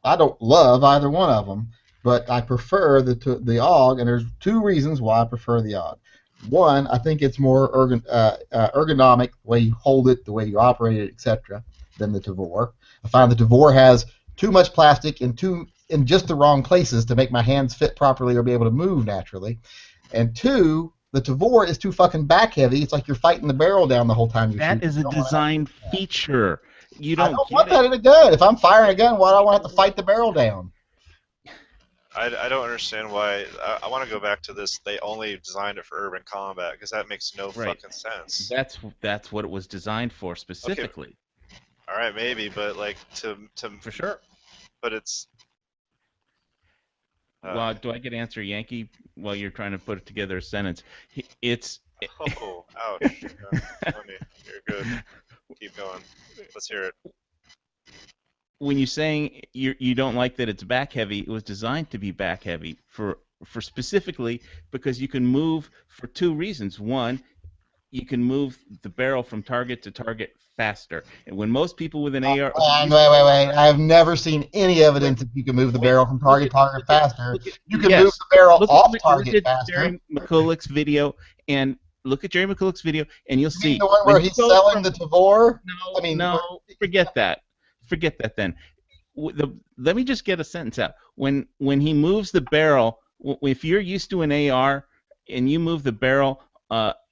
I don't love either one of them, but I prefer the AUG, and there's two reasons why I prefer the AUG. One, I think it's more ergonomic, the way you hold it, the way you operate it, etc., than the Tavor. I find the Tavor has too much plastic in just the wrong places to make my hands fit properly or be able to move naturally. And two, the Tavor is too fucking back heavy. It's like you're fighting the barrel down the whole time you're shooting. That is a You don't wanna design feature. You I don't don't get want it. that in a gun. If I'm firing a gun, why do I want to have to fight the barrel down? I don't understand why. I want to go back to this. They only designed it for urban combat because that makes no Right. fucking sense. That's what it was designed for specifically. All right, maybe, but like to For sure. But it's. Well, do I get to answer Yankee while you're trying to put together a sentence? It's Oh, ouch. Funny. You're good. Keep going. Let's hear it. when you're saying you don't like that it's back heavy, it was designed to be back heavy for specifically because you can move for two reasons. One, you can move the barrel from target to target faster. And when most people with an AR, Wait. I have never seen any evidence that you can move the barrel from target to target faster. You can move the barrel off target faster. Jerry McCulloch's video and look at Jerry McCulloch's video, and you'll You see mean the one where he's selling the Tavor? No, forget that. Forget that then. Let me just get a sentence out. When he moves the barrel, if you're used to an AR and you move the barrel, and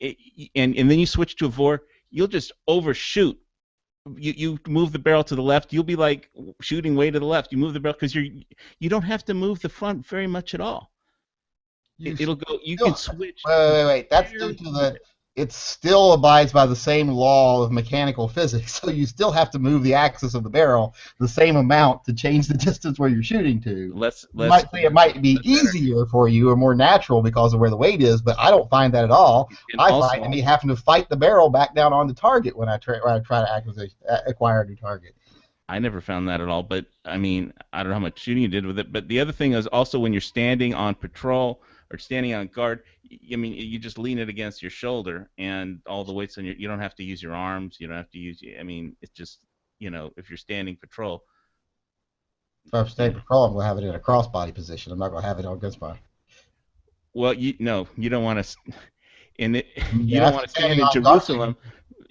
then you switch to a VOR, you'll just overshoot. You move the barrel to the left, you'll be like shooting way to the left. You move the barrel because you don't have to move the front very much at all. It'll go. You can switch. Wait. That's due to it still abides by the same law of mechanical physics. So you still have to move the axis of the barrel the same amount to change the distance where you're shooting to. You might say it might be easier for you or more natural because of where the weight is, but I don't find that at all. I find me having to fight the barrel back down on the target when I try to acquire a new target. I never found that at all, but I mean, I don't know how much shooting you did with it. But the other thing is also when you're standing on patrol or standing on guard, I mean, you just lean it against your shoulder, and all the weight's on you don't have to use your arms. You don't have to use. I mean, it's just if you're standing patrol. If I'm standing patrol, I'm going to have it in a crossbody position. I'm not going to have it on gunspot. Well, you don't want to. You don't want to stand in Jerusalem.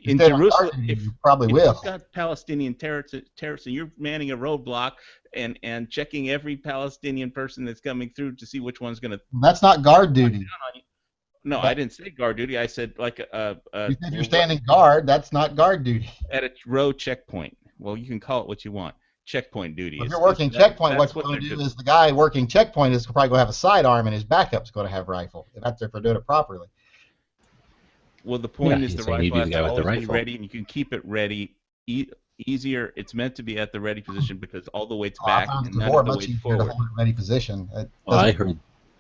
In Jerusalem, if you've got Palestinian terrorists and you're manning a roadblock and checking every Palestinian person that's coming through to see which one's going to. That's not guard duty. No, I didn't say guard duty. I said like a. You said you're standing guard. That's not guard duty. At a road checkpoint. Well, you can call it what you want. Checkpoint duty. If you're working checkpoint, what you're going to do is the guy working checkpoint is probably going to have a sidearm and his backup's going to have rifle. That's if they're doing it properly. Well, the point is the rifle has to always be ready, and you can keep it ready easier. It's meant to be at the ready position because all the weight's back and none of the weight's forward. Ready position. I heard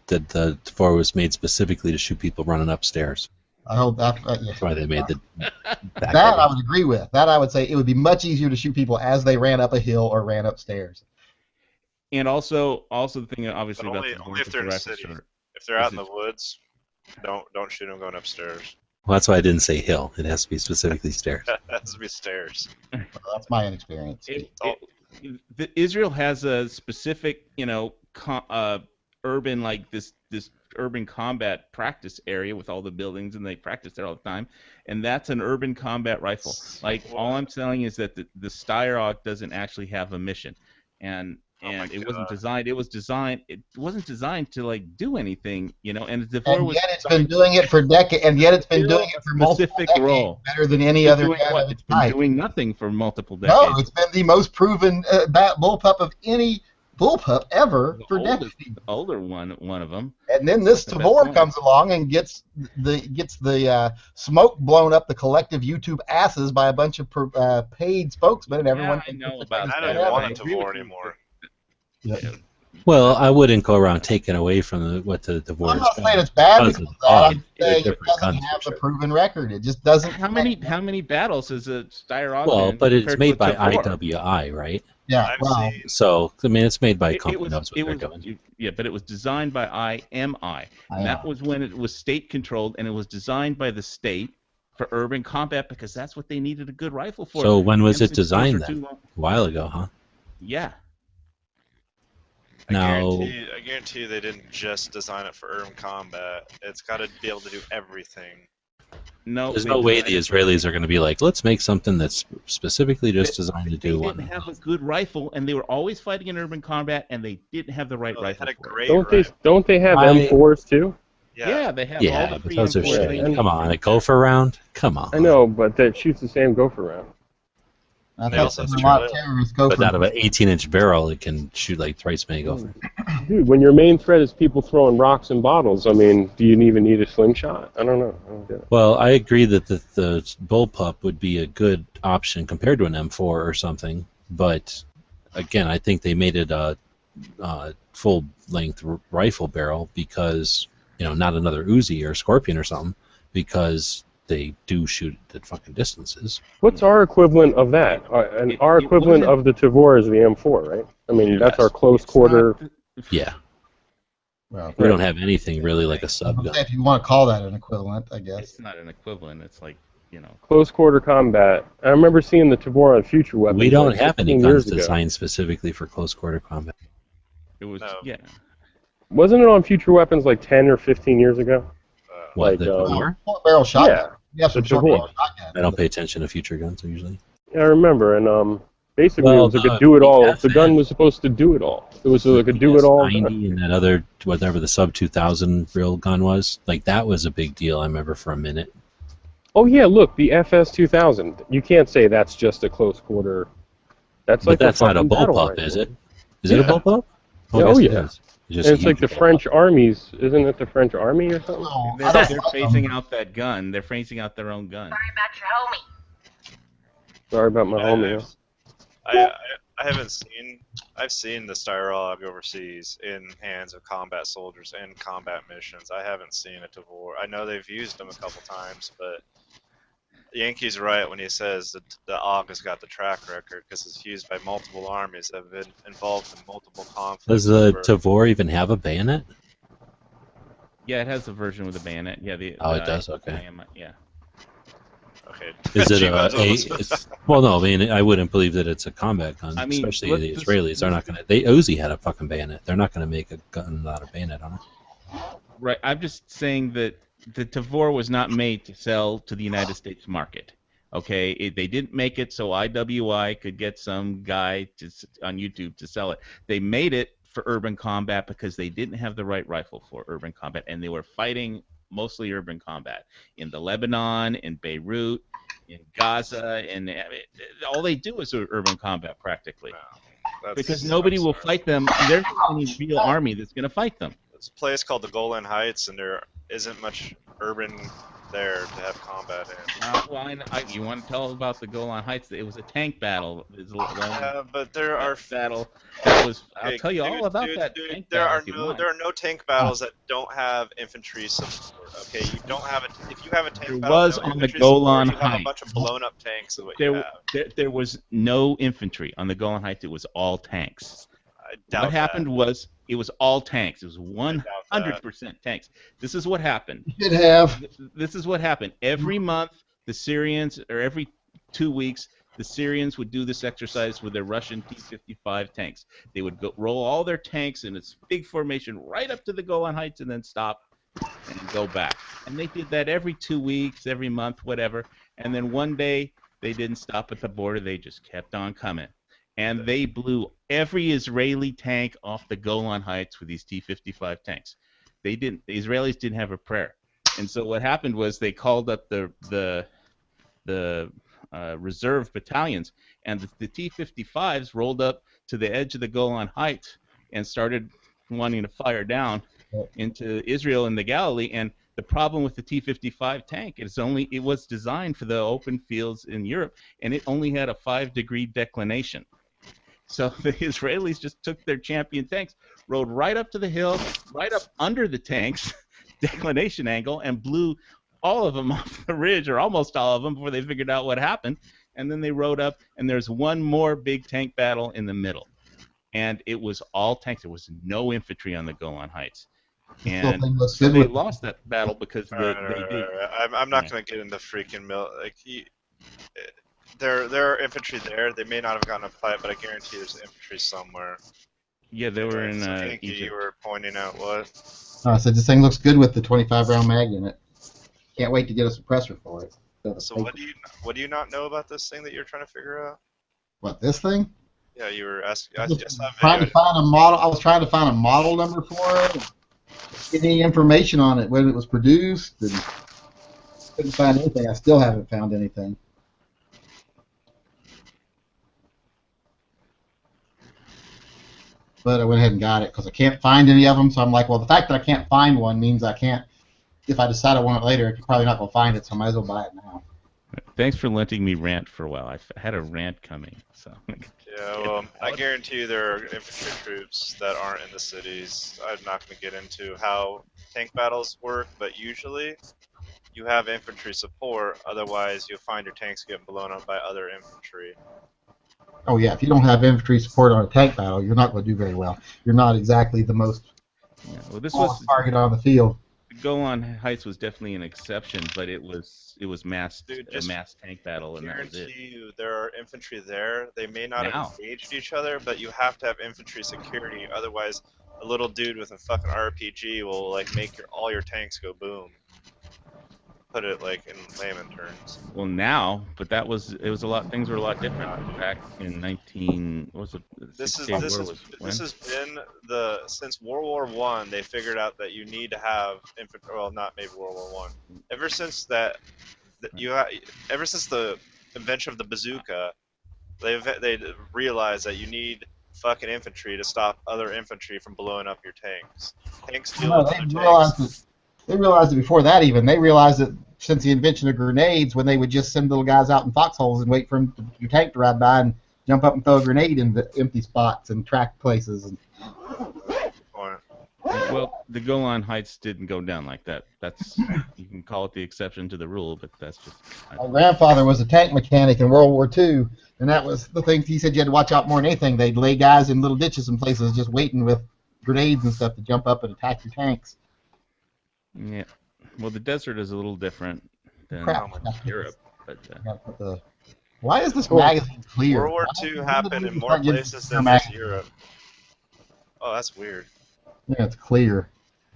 that the Tavor was made specifically to shoot people running upstairs. I hope that. That's why they made the. That I would agree with. That I would say it would be much easier to shoot people as they ran up a hill or ran upstairs. And also the thing obviously but about only if they're in the city. If they're out in the woods, don't shoot them going upstairs. Well, that's why I didn't say hill. It has to be specifically stairs. It has to be stairs. Well, that's my inexperience. Israel has a specific, urban like this urban combat practice area with all the buildings, and they practice there all the time. And that's an urban combat rifle. Like all I'm saying is that the Styrock doesn't actually have a mission, and it wasn't designed. It wasn't designed to like do anything, And the and yet it's been doing it for decades. And yet it's been doing it for multiple decades, role. Better than any other. It's been doing nothing for multiple decades. No, it's been the most proven bullpup of any bullpup ever for decades. The older one of them. And then this Tavor comes along and gets the smoke blown up the collective YouTube asses by a bunch of paid spokesmen, and everyone. I know about that. I don't want a Tavor anymore. Yeah. Well, I wouldn't go around taking away from what the Tavor. I'm not saying it's bad because of that. I'm saying it doesn't have the proven record. It just doesn't. How many battles is a Styrock? Well, but it's made by IWI, right? Yeah. Wow. So I mean, it's made by a company knows what they're doing. Yeah, but it was designed by IMI, and that was when it was state controlled, and it was designed by the state for urban combat because that's what they needed a good rifle for. So when was it designed then? A while ago, huh? Yeah. I guarantee you they didn't just design it for urban combat. It's got to be able to do everything. No, there's no way the Israelis are going to be like, let's make something that's specifically just designed to do one. They didn't have a good rifle, and they were always fighting in urban combat, and they didn't have the right rifle. Don't they have M4s too? Yeah, they have all the but those are shitty. Come on, a gopher round? Come on. I know, but that shoots the same gopher round. I thought a lot of terrorists go but out of an 18-inch barrel, it can shoot like thrice as many gophers. Dude, when your main threat is people throwing rocks and bottles, I mean, do you even need a slingshot? I don't know. I don't get it. Well, I agree that the bullpup would be a good option compared to an M4 or something, but again, I think they made it a full-length rifle barrel because, not another Uzi or Scorpion or something, because they do shoot at fucking distances. What's our equivalent of that? Our equivalent of the Tavor is the M4, right? I mean, that's our close quarter. Yeah. Well, We don't have anything really like a I was sub gonna gun. say, if you want to call that an equivalent, I guess. It's not an equivalent. It's like, you know. Close quarter combat. I remember seeing the Tavor on Future Weapons. We don't like have any 15 guns years ago. designed specifically for close quarter combat. It was, No. yeah. Wasn't it on Future Weapons like 10 or 15 years ago? What, Like, the Tavor? Short barrel shotgun. Yeah, You have some the short Tavor. barrel shotgun. I don't pay attention to future guns usually. Yeah, I remember, and basically Well, it was like the a do-it-all. The gun FN. was supposed to do it all. It was like a The do-it-all gun. DS90 and that other, whatever the sub 2000 real gun was, like that was a big deal. I remember for a minute. Oh yeah, look, the FS 2000. You can't say that's just a close quarter. That's like But that's not a fucking battle bullpup, rifle. is it? Is it a Yeah. bullpup? Yeah, I guess oh, it yeah. is. It's just And a it's like huge the bullpup. French armies. Isn't it the French army or something? Oh, They're, I don't they're like phasing them. out that gun. They're phasing out their own gun. Sorry about my homie. I haven't seen. I've seen the Styrog overseas in hands of combat soldiers and combat missions. I haven't seen a Tavor. I know they've used them a couple times, but Yankee's right when he says that the AUG has got the track record because it's used by multiple armies that have been involved in multiple conflicts. Does the over- Tavor even have a bayonet? Yeah, it has a version with a bayonet. Yeah, Oh, it does? Okay. Yeah. Okay. Is it G-Bud's a? almost- It's, well, no. I mean, I wouldn't believe that it's a combat gun. I mean, especially the let's- Israelis. They're not gonna. They Uzi had a fucking bayonet. They're not gonna make a gun without a bayonet on it. Right. I'm just saying that the Tavor was not made to sell to the United States market. Okay, they didn't make it so IWI could get some guy on YouTube to sell it. They made it for urban combat because they didn't have the right rifle for urban combat, and they were fighting mostly urban combat in the Lebanon, in Beirut, in Gaza, and all they do is urban combat practically. That's- Because nobody I'm will sorry. fight them. There's not any real army that's going to fight them. It's a place called the Golan Heights, and there isn't much urban there to have combat in. Well, you want to tell about the Golan Heights? It was a tank battle. It was a long But there are battle. That was. I'll Okay, tell you all about that tank there battle are if you no want. there are no tank battles that don't have infantry support. Okay, you don't have if you have a tank There battle was no on the infantry Golan support, you have a Heights. bunch of blown up tanks. Is what you There, have. there was no infantry on the Golan Heights. It was all tanks. I doubt What happened that. was it was all tanks. It was I doubt that. 100% tanks. This is what happened. You did have. This is what happened. Every month, the Syrians, or every 2 weeks, the Syrians would do this exercise with their Russian T-55 tanks. They would roll all their tanks in this big formation right up to the Golan Heights and then stop and go back. And they did that every 2 weeks, every month, whatever. And then one day, they didn't stop at the border. They just kept on coming. And they blew every Israeli tank off the Golan Heights with these T-55 tanks. The Israelis didn't have a prayer. And so what happened was they called up the reserve battalions, and the T-55s rolled up to the edge of the Golan Heights and started wanting to fire down into Israel and the Galilee. And the problem with the T-55 tank is it was designed for the open fields in Europe, and it only had a 5-degree declination. So the Israelis just took their champion tanks, rode right up to the hill, right up under the tanks, declination angle, and blew all of them off the ridge, or almost all of them, before they figured out what happened. And then they rode up, and there's one more big tank battle in the middle. And it was all tanks. There was no infantry on the Golan Heights. And Thing looks so good they with- lost that battle because they did. I'm not Yeah. going to get into freaking there are infantry there. They may not have gotten a fight, but I guarantee there's infantry somewhere. Yeah, they were in So, Yankee, Egypt. you were pointing out what? I said this thing looks good with the 25 round mag in it. Can't wait to get a suppressor for it. So what do you not know about this thing that you're trying to figure out? What, this thing? Yeah, you were asking. I I was saw a trying to video. find a model. I was trying to find a model number for it. Get any information on it, when it was produced, and couldn't find anything. I still haven't found anything. But I went ahead and got it because I can't find any of them. So I'm like, well, the fact that I can't find one means I can't. If I decide I want it later, I'm probably not gonna find it. So I might as well buy it now. Thanks for letting me rant for a while. I had a rant coming. So Yeah, well, I guarantee you there are infantry troops that aren't in the cities. I'm not going to get into how tank battles work, but usually you have infantry support. Otherwise, you'll find your tanks getting blown up by other infantry. Oh yeah, if you don't have infantry support on a tank battle, you're not going to do very well. You're not exactly the most Yeah, well, this smallest was target on the field. Golan Heights was definitely an exception, but it was Dude, a just mass tank battle, and that was it. guarantee you there are infantry there. They may not have Now, engaged each other, but you have to have infantry security. Otherwise, a little dude with a fucking RPG will like make all your tanks go boom. Put it like in layman terms. well, now, but it was a lot. Things were a lot different back in 19. What was it? The This is Six-Day this War is was this when? has been since World War One. They figured out that you need to have infantry. Well, not maybe World War One. Ever since ever since the invention of the bazooka, they realized that you need fucking infantry to stop other infantry from blowing up your tanks. Tanks deal No, with they other realized it. tanks. They realized it before that even. They realized that since the invention of grenades, when they would just send little guys out in foxholes and wait for your tank to ride by and jump up and throw a grenade in the empty spots and track places. And Point. Well, the Golan Heights didn't go down like that. You can call it the exception to the rule, but that's just. my grandfather was a tank mechanic in World War II, and that was the thing he said you had to watch out more than anything. They'd lay guys in little ditches and places just waiting with grenades and stuff to jump up and attack your tanks. Yeah. Well, the desert is a little different than Crap. Europe, but Why is this magazine clear? World War Why- II when happened did in we more start getting places clear than just magazines? Europe. Oh, that's weird. Yeah, it's clear.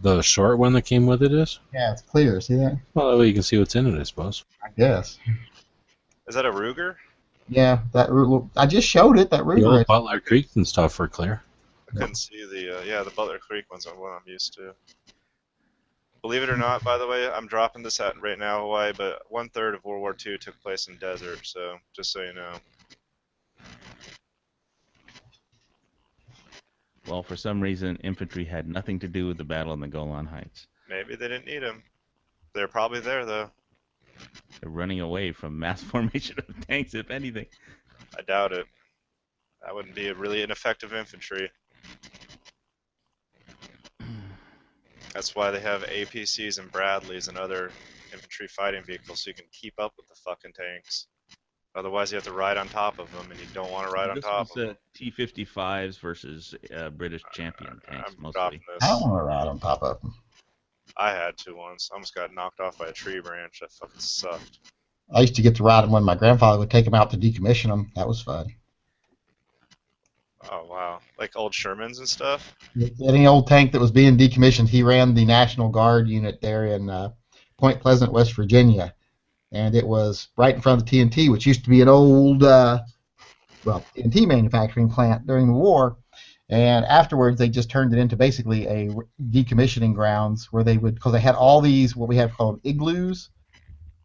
The short one that came with it is? Yeah, it's clear. See that? Well, that way you can see what's in it, I suppose. I guess. Is that a Ruger? Yeah, that I just showed it. That The Ruger. old Butler Creek and stuff were clear. I couldn't see the Butler Creek one's what I'm used to. Believe it or not, by the way, I'm dropping this at right now, Hawaii, but 1/3 of World War II took place in desert, so just so you know. well, for some reason, infantry had nothing to do with the battle in the Golan Heights. Maybe they didn't need them. They're probably there, though. They're running away from mass formation of tanks, if anything. I doubt it. That wouldn't be a really ineffective infantry. That's why they have APCs and Bradleys and other infantry fighting vehicles, so you can keep up with the fucking tanks. Otherwise, you have to ride on top of them, and you don't want to ride on This top was of them. T-55s versus British champion tanks, I'm mostly. dropping I don't this. want to ride on top of them. I had to once. I almost got knocked off by a tree branch. That fucking sucked. I used to get to ride them when my grandfather would take them out to decommission them. That was fun. Oh, wow. Like old Shermans and stuff? Any old tank that was being decommissioned, he ran the National Guard unit there in Point Pleasant, West Virginia. And it was right in front of the TNT, which used to be an old TNT manufacturing plant during the war. And afterwards, they just turned it into basically a decommissioning grounds where they would, because they had all these, what we have called igloos,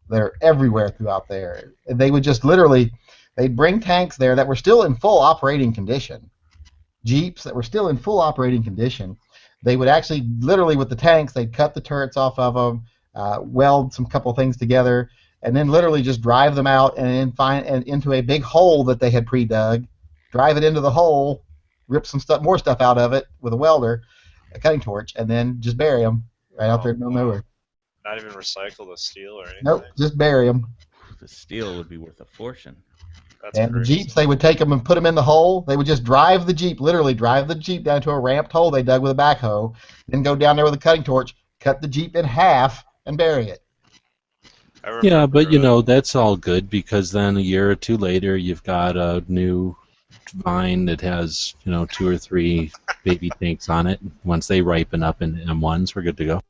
that are everywhere throughout there. And they would just literally, they'd bring tanks there that were still in full operating condition, Jeeps that were still in full operating condition. They would actually, literally with the tanks, they'd cut the turrets off of them, weld some couple things together, and then literally just drive them out and into a big hole that they had pre-dug, drive it into the hole, rip some stuff, more stuff out of it with a welder, a cutting torch, and then just bury them right out there in the middle of nowhere. Not even recycle the steel or anything? Nope, just bury them. The steel would be worth a fortune. That's And the crazy. Jeeps, they would take them and put them in the hole. They would just drive the Jeep, literally drive the Jeep down to a ramped hole they dug with a backhoe, then go down there with a cutting torch, cut the Jeep in half, and bury it. I remember, Yeah, but you know, that's all good because then a year or two later, you've got a new vine that has, 2 or 3 baby tanks on it. Once they ripen up in M1s, we're good to go.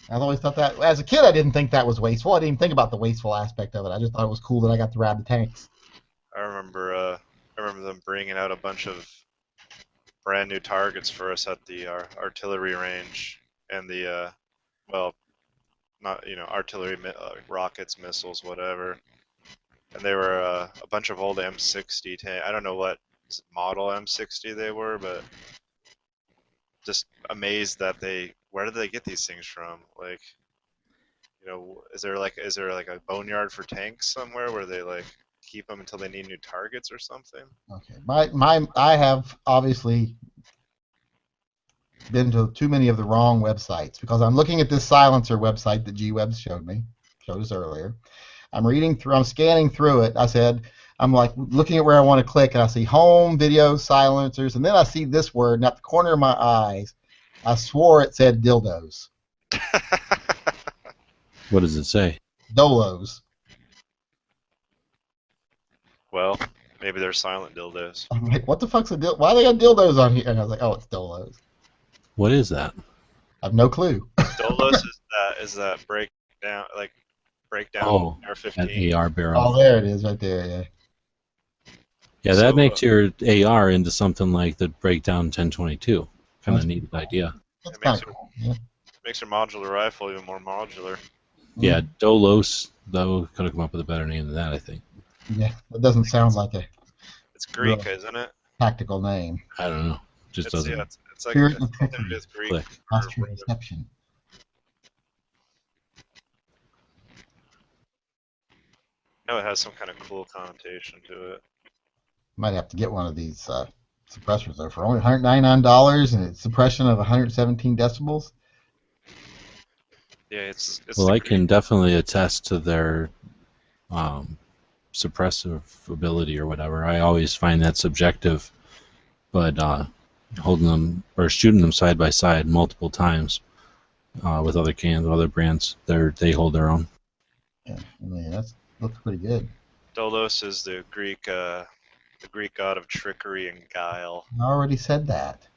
I've always thought that, as a kid, I didn't think that was wasteful. I didn't even think about the wasteful aspect of it. I just thought it was cool that I got to ride the tanks. I remember them bringing out a bunch of brand new targets for us at the artillery range and the not artillery rockets, missiles, whatever. And they were a bunch of old M60 tank. I don't know what model M60 they were, but just amazed that where did they get these things from? Like, is there like a boneyard for tanks somewhere where they like keep them until they need new targets or something? Okay, I have obviously been to too many of the wrong websites because I'm looking at this silencer website that G-Webs showed us earlier. I'm scanning through it. I'm like looking at where I want to click, and I see home, video, silencers, and then I see this word, and at the corner of my eyes, I swore it said dildos. What does it say? Dolos. Well, maybe they're silent dildos. I'm like, what the fuck's a dildo? Why they got dildos on here? And I was like, oh, it's Dolos. What is that? I have no clue. Dolos is that breakdown Oh, AR-15. an AR barrel. Oh, there it is, right there. Yeah. Yeah, that So, makes your AR into something like the Breakdown 1022. Kind of That's neat idea. That's It kind makes of cool. Yeah. Makes your modular rifle even more modular. Yeah, Dolos, though, could have come up with a better name than that, I think. Yeah. It doesn't sound like a It's Greek, Really? isn't it? tactical name. I don't know. Just doesn't It's like Spirit it's of something to do trickery. with Greek. click. or Posture whatever. deception. No, it has some kind of cool connotation to it. Might have to get one of these suppressors though for only $199 and it's suppression of 117 decibels. Yeah, it's Well, the I Greek. can definitely attest to their suppressive ability or whatever. I always find that subjective, but holding them or shooting them side by side multiple times with other cans, other brands, they hold their own. Yeah, I mean that looks pretty good. Dolos is the Greek god of trickery and guile. I already said that.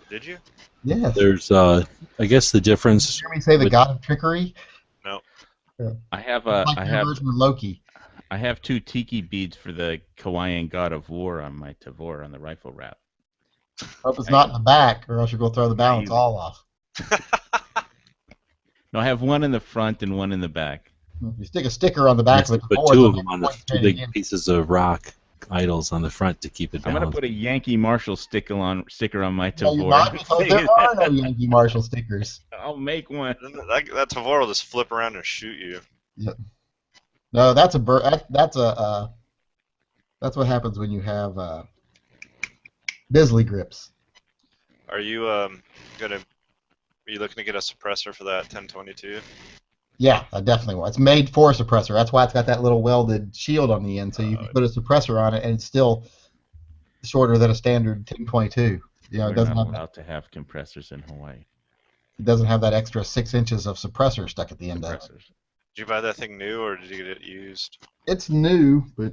Did you? Yes. There's, I guess, the Did you difference. hear me say the with- god of trickery? No. I have It's like your version of Loki. I have 2 tiki beads for the Hawaiian god of war on my Tavor on the rifle wrap. Hope it's not in the back, or else you're gonna throw the balance Easy. all off. No, I have one in the front and one in the back. If you stick a sticker on the back of it, Put two of them on the two big pieces of rock idols on the front to keep it I'm gonna balanced. put a Yankee Marshall sticker on my No, you're Tavor. not, because there are no Yankee Marshall stickers. I'll make one. That Tavor will just flip around and shoot you. No, that's that's what happens when you have Bisley grips. Are you Are you looking to get a suppressor for that 1022? Yeah, I definitely will. It's made for a suppressor. That's why it's got that little welded shield on the end, so you can put a suppressor on it, and it's still shorter than a standard 1022. You know, We're it doesn't not have allowed to have compressors in Hawaii. it doesn't have that extra 6 inches of suppressor stuck at the end of it. Compressors. Did you buy that thing new or did you get it used? It's new, but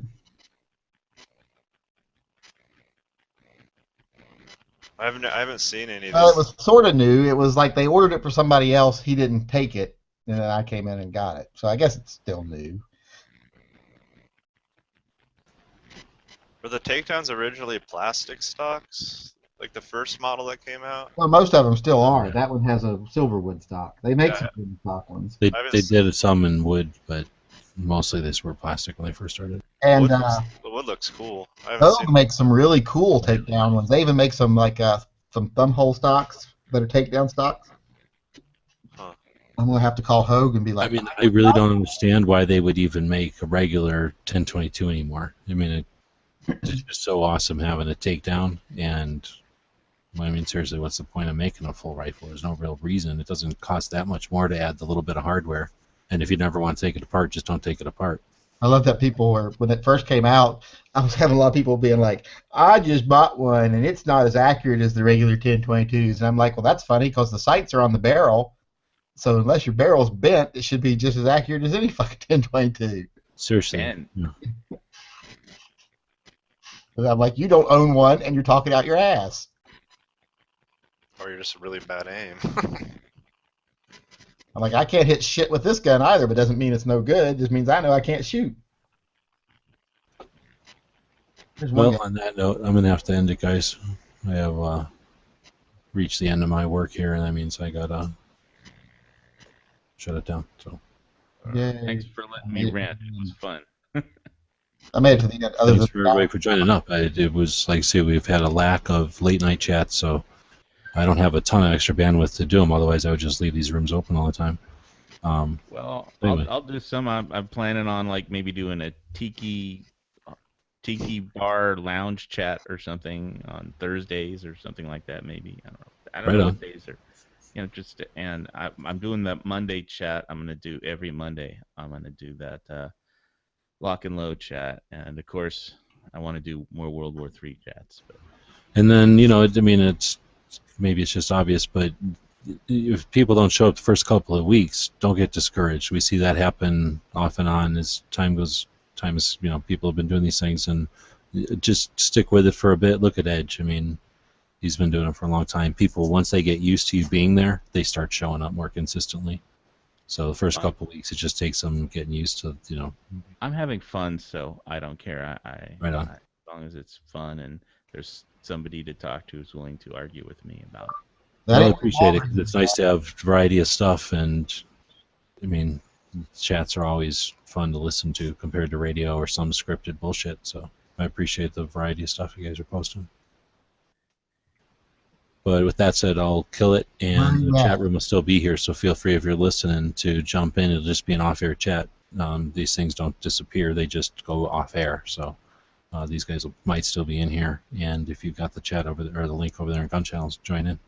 I haven't seen any of it these. was sort of new. It was like they ordered it for somebody else. He didn't take it, and then I came in and got it. So I guess it's still new. Were the takedowns originally plastic stocks? Like the first model that came out? Well, most of them still are. That one has a silverwood stock. They make some wooden stock ones. They haven't did some in wood, but mostly they were plastic when they first started. And The wood looks cool. I haven't Hogue seen makes some really cool takedown ones. They even make some like some thumb hole stocks that are takedown stocks. Huh. I'm gonna have to call Hogue and be like, I mean, I really don't understand why they would even make a regular 1022 anymore. I mean, it's just so awesome having a takedown, and I mean, seriously, what's the point of making a full rifle? There's no real reason. It doesn't cost that much more to add the little bit of hardware. And if you never want to take it apart, just don't take it apart. I love that people were, when it first came out, I was having a lot of people being like, I just bought one and it's not as accurate as the regular 1022s. And I'm like, well, that's funny because the sights are on the barrel. So unless your barrel's bent, it should be just as accurate as any fucking 1022. Seriously. And Yeah. And I'm like, you don't own one and you're talking out your ass. Or you're just a really bad aim. I'm like, I can't hit shit with this gun either, but doesn't mean it's no good. It just means I know I can't shoot. There's one Well, guy. on that note, I'm going to have to end it, guys. I have reached the end of my work here, and that means I got to shut it down. So Yay. thanks for letting me rant. It was fun. I made it to the end. Other thanks than for everybody for joining up. It was, like I say, we've had a lack of late-night chats, so I don't have a ton of extra bandwidth to do them. Otherwise, I would just leave these rooms open all the time. Well, Anyway. I'll do some. I'm planning on like maybe doing a tiki bar lounge chat or something on Thursdays or something like that. Maybe I don't Right know on. what days are. Just and I'm doing that Monday chat. I'm gonna do every Monday. I'm gonna do that lock and load chat, and of course I want to do more World War III chats. But And then, I mean, maybe it's just obvious, but if people don't show up the first couple of weeks, don't get discouraged. We see that happen off and on as time is, people have been doing these things, and just stick with it for a bit. Look at Edge. I mean, he's been doing it for a long time. People, once they get used to you being there, they start showing up more consistently. So the first couple of weeks, it just takes them getting used to, I'm having fun, so I don't care. Right on. As long as it's fun and there's somebody to talk to who's willing to argue with me about. That I ain't appreciate it bothering 'cause me. it's nice to have variety of stuff, and I mean, chats are always fun to listen to compared to radio or some scripted bullshit. So I appreciate the variety of stuff you guys are posting. But with that said, I'll kill it, and the chat room will still be here. So feel free, if you're listening, to jump in. It'll just be an off-air chat. These things don't disappear; they just go off-air. So these guys might still be in here, and if you've got the chat over there or the link over there in Gun Channels, join in.